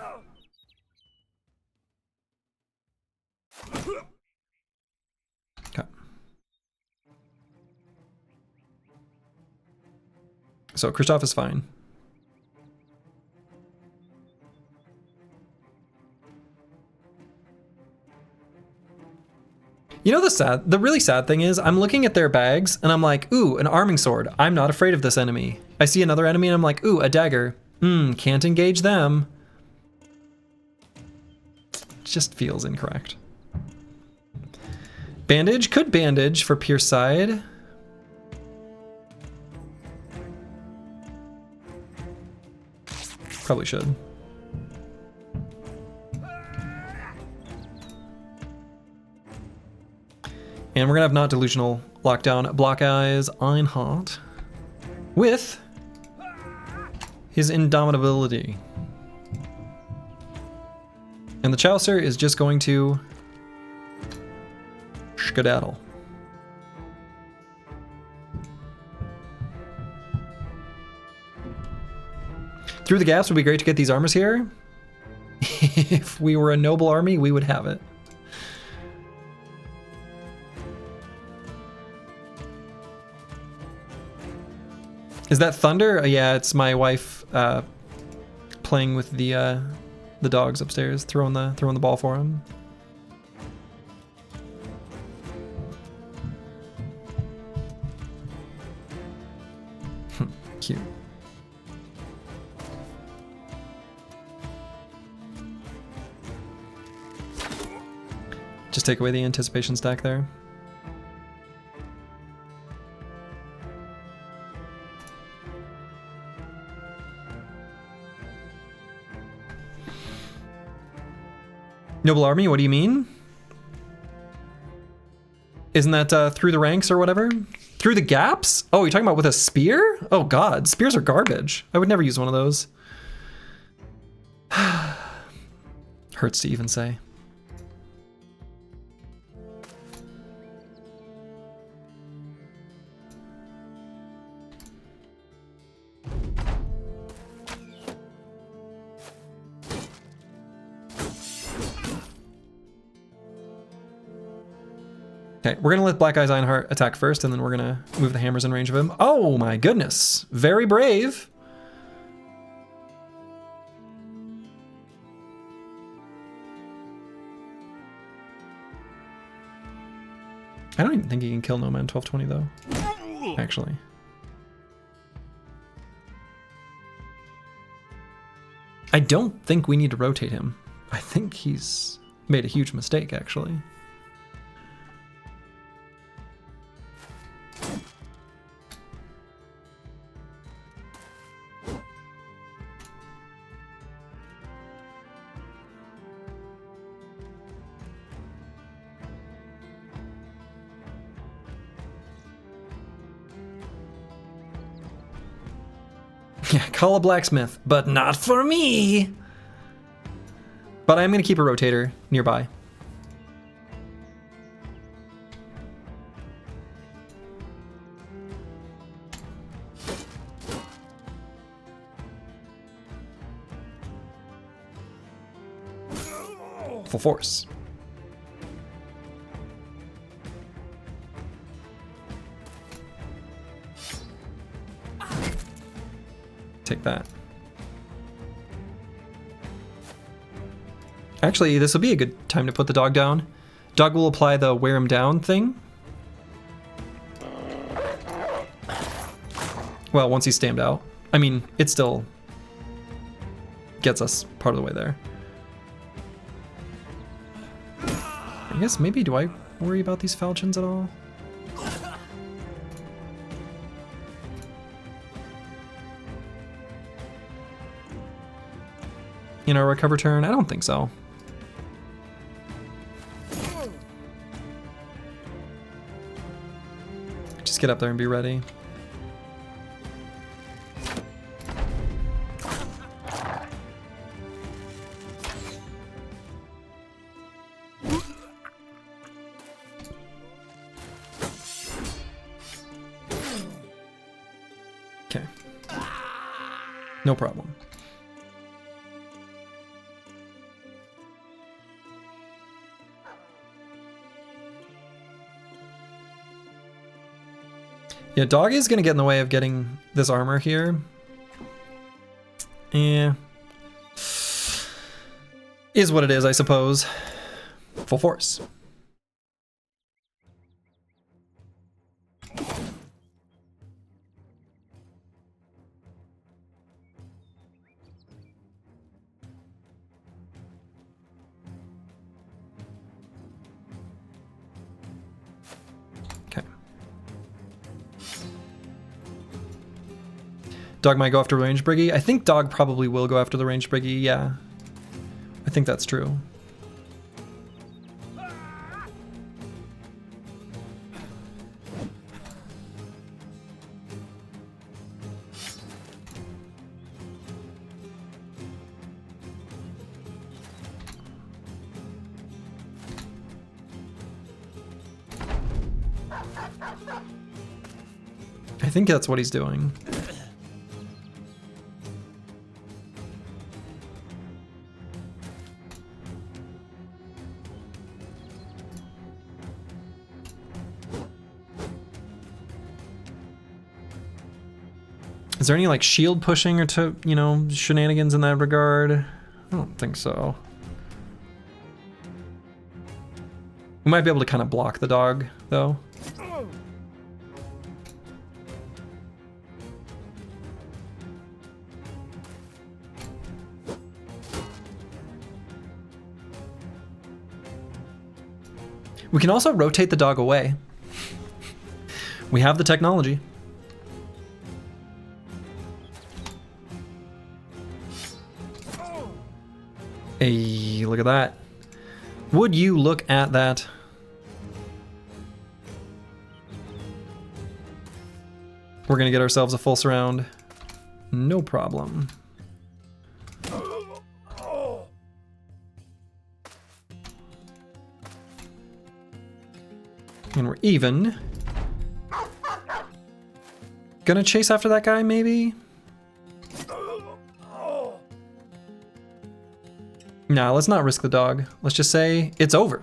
Okay. So Kristoff is fine. You know the really sad thing is I'm looking at their bags and I'm like, ooh, an arming sword. I'm not afraid of this enemy. I see another enemy and I'm like, ooh, a dagger. Can't engage them. Just feels incorrect. Bandage, could bandage for Pierce side. Probably should. And we're gonna have not delusional lockdown block eyes Einhart with his indomitability. And the Chaucer is just going to skedaddle. Through the gaps would be great to get these armors here. If we were a noble army, we would have it. Is that thunder? Yeah, it's my wife playing with the dogs upstairs, throwing the ball for him. Cute. Just take away the anticipation stack there. Noble Army, what do you mean? Isn't that through the ranks or whatever? Through the gaps? Oh, you're talking about with a spear? Oh god, spears are garbage. I would never use one of those. Hurts to even say. Okay, we're gonna let Black Eyes Ironheart attack first, and then we're gonna move the hammers in range of him. Oh my goodness, very brave. I don't even think he can kill No Man 1220 though, actually. I don't think we need to rotate him. I think he's made a huge mistake, actually. Yeah, call a blacksmith, but not for me. But I'm gonna keep a rotator nearby. Full force. Take that. Actually, this will be a good time to put the dog down. Dog will apply the wear him down thing. Well, once he's stamped out. I mean, it still gets us part of the way there. I guess maybe, do I worry about these falchions at all? In our recover turn? I don't think so. Just get up there and be ready. Okay. No problem. Yeah, dog is going to get in the way of getting this armor here. Yeah. Is what it is, I suppose. Full force. Dog might go after ranged Briggy. I think Dog probably will go after the ranged Briggy, yeah. I think that's true. I think that's what he's doing. Is there any like shield pushing or to, you know, shenanigans in that regard? I don't think so. We might be able to kind of block the dog though. We can also rotate the dog away. We have the technology. Hey, look at that. Would you look at that? We're gonna get ourselves a full surround. No problem. And we're even. Gonna chase after that guy, maybe? Nah, let's not risk the dog. Let's just say it's over.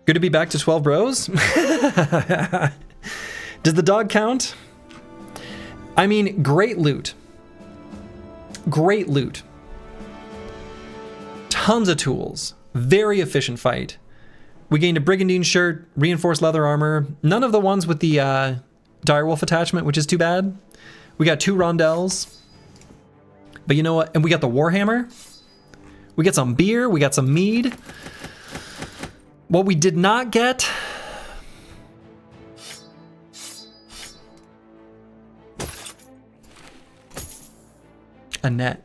Good to be back to 12 bros. Does the dog count? I mean, great loot. Great loot. Tons of tools. Very efficient fight. We gained a brigandine shirt, reinforced leather armor. None of the ones with the direwolf attachment, which is too bad. We got 2 rondelles. But you know what? And we got the warhammer. We got some beer. We got some mead. What we did not get... a net.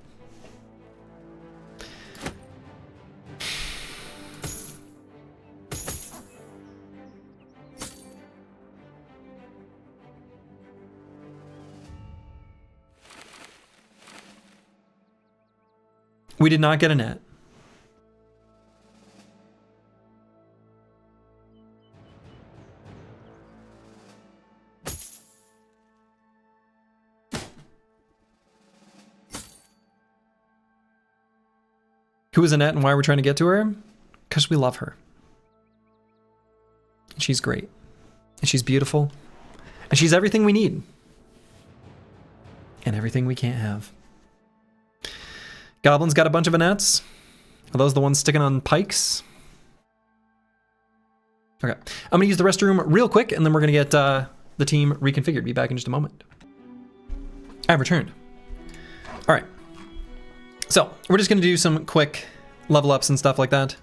We did not get a net. Who is Annette and why we're trying to get to her? Because we love her. She's great. And she's beautiful. And she's everything we need. And everything we can't have. Goblin's got a bunch of Annettes. Are those the ones sticking on pikes? Okay. I'm going to use the restroom real quick, and then we're going to get the team reconfigured. Be back in just a moment. I've returned. All right. So, we're just going to do some quick level ups and stuff like that.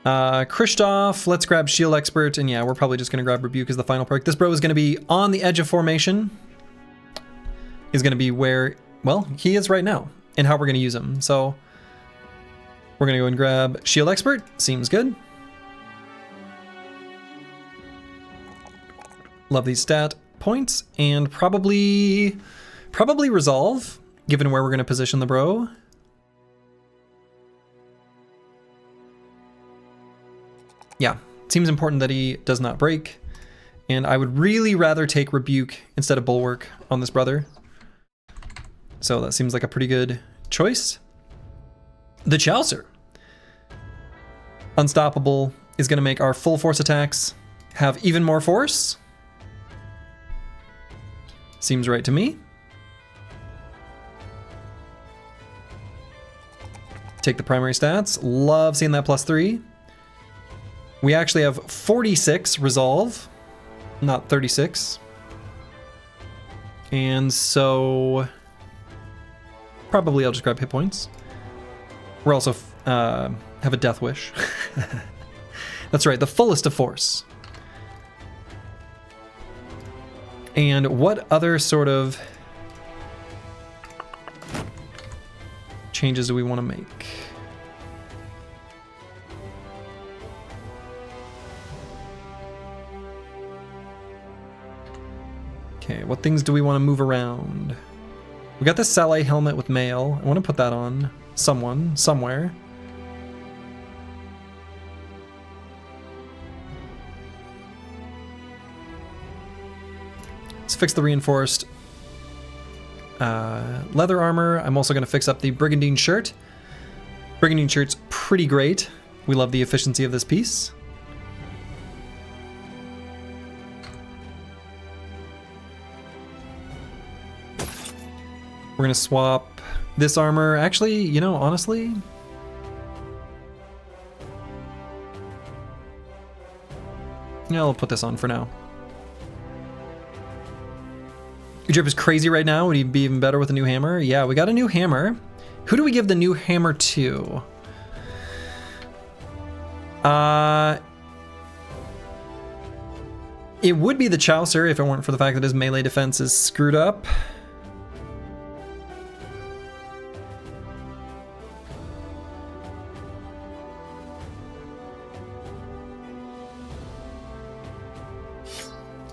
Kristoff, let's grab Shield Expert, and yeah, we're probably just going to grab Rebuke as the final perk. This bro is going to be on the edge of formation. Is going to be where, well, he is right now, and how we're going to use him. So, we're going to go and grab Shield Expert. Seems good. Love these stat points, and probably Resolve, given where we're going to position the bro. Yeah, seems important that he does not break. And I would really rather take Rebuke instead of Bulwark on this brother. So that seems like a pretty good choice. The Chaucer. Unstoppable is going to make our full force attacks have even more force. Seems right to me. Take the primary stats. Love seeing that +3. We actually have 46 resolve, not 36. And so probably I'll just grab hit points. We're also have a death wish. That's right, the fullest of force. And what other sort of changes do we want to make? Okay, what things do we want to move around? We got this Saleh helmet with mail. I want to put that on someone, somewhere. Let's fix the reinforced leather armor. I'm also going to fix up the Brigandine shirt. Brigandine shirt's pretty great. We love the efficiency of this piece. We're going to swap this armor. Actually, you know, honestly, yeah, I'll put this on for now. Your drip is crazy right now. Would he be even better with a new hammer? Yeah, we got a new hammer. Who do we give the new hammer to? It would be the Chaucer if it weren't for the fact that his melee defense is screwed up.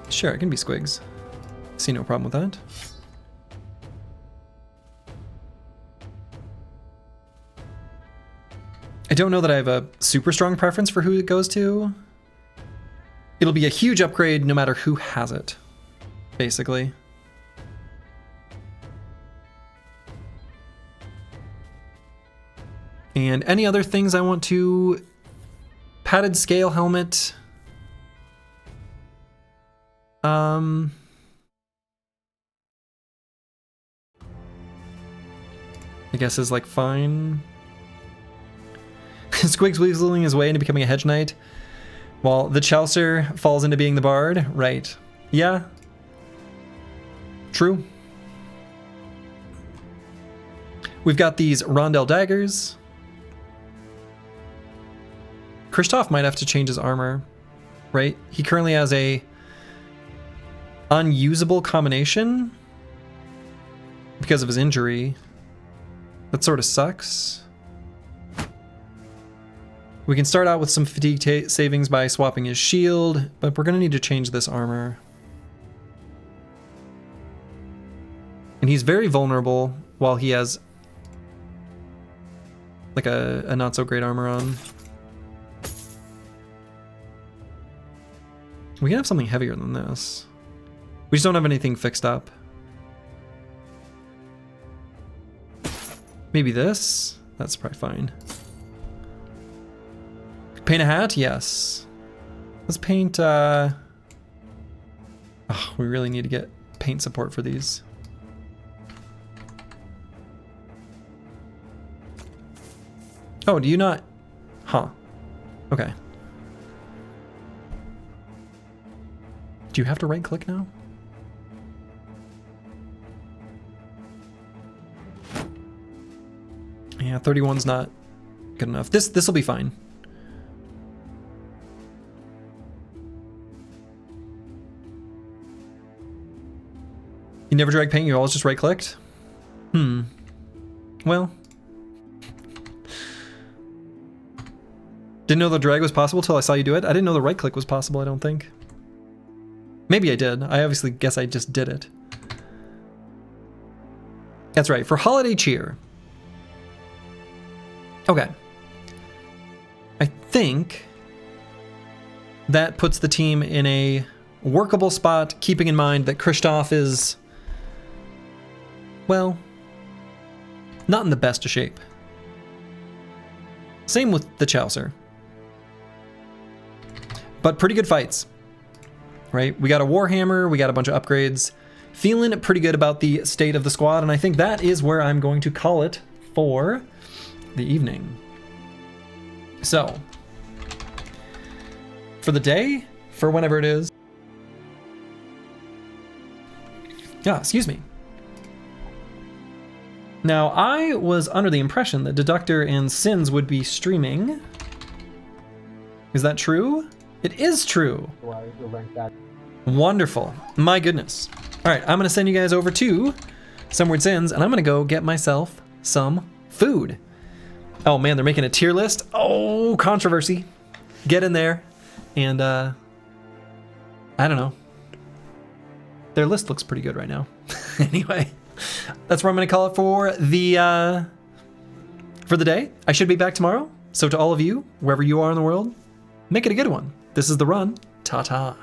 Sure, it can be Squigs. See no problem with that. I don't know that I have a super strong preference for who it goes to. It'll be a huge upgrade no matter who has it, basically. And any other things I want to... Padded scale helmet. I guess is like fine. Squigs weaseling his way into becoming a hedge knight, while the Chaucer falls into being the bard. Right. Yeah. True. We've got these Rondel daggers. Kristoff might have to change his armor, right? He currently has a unusable combination because of his injury. That sort of sucks. We can start out with some fatigue savings by swapping his shield, but we're going to need to change this armor. And he's very vulnerable while he has like a not so great armor on. We can have something heavier than this. We just don't have anything fixed up. Maybe this? That's probably fine. Paint a hat? Yes. Let's paint, oh, we really need to get paint support for these. Oh, do you not? Huh. Okay. Do you have to right click now? Yeah, 31's not good enough. This will be fine. You never drag paint, you always just right clicked? Well. Didn't know the drag was possible till I saw you do it. I didn't know the right click was possible, I don't think. Maybe I did. I obviously guess I just did it. That's right, for holiday cheer. Okay. I think that puts the team in a workable spot, keeping in mind that Kristoff is, well, not in the best of shape. Same with the Chaucer. But pretty good fights. right? We got a Warhammer, we got a bunch of upgrades. Feeling pretty good about the state of the squad, and I think that is where I'm going to call it for the evening. So, for the day, for whenever it is. Yeah, excuse me. Now, I was under the impression that Deductor and Sins would be streaming. Is that true? It is true. Wonderful. My goodness. All right, I'm going to send you guys over to Some Weird Sins, and I'm going to go get myself some food. Oh, man, they're making a tier list. Oh, controversy. Get in there. And, I don't know. Their list looks pretty good right now. Anyway, that's where I'm going to call it for the day. I should be back tomorrow. So to all of you, wherever you are in the world, make it a good one. This is The Run. Ta-ta.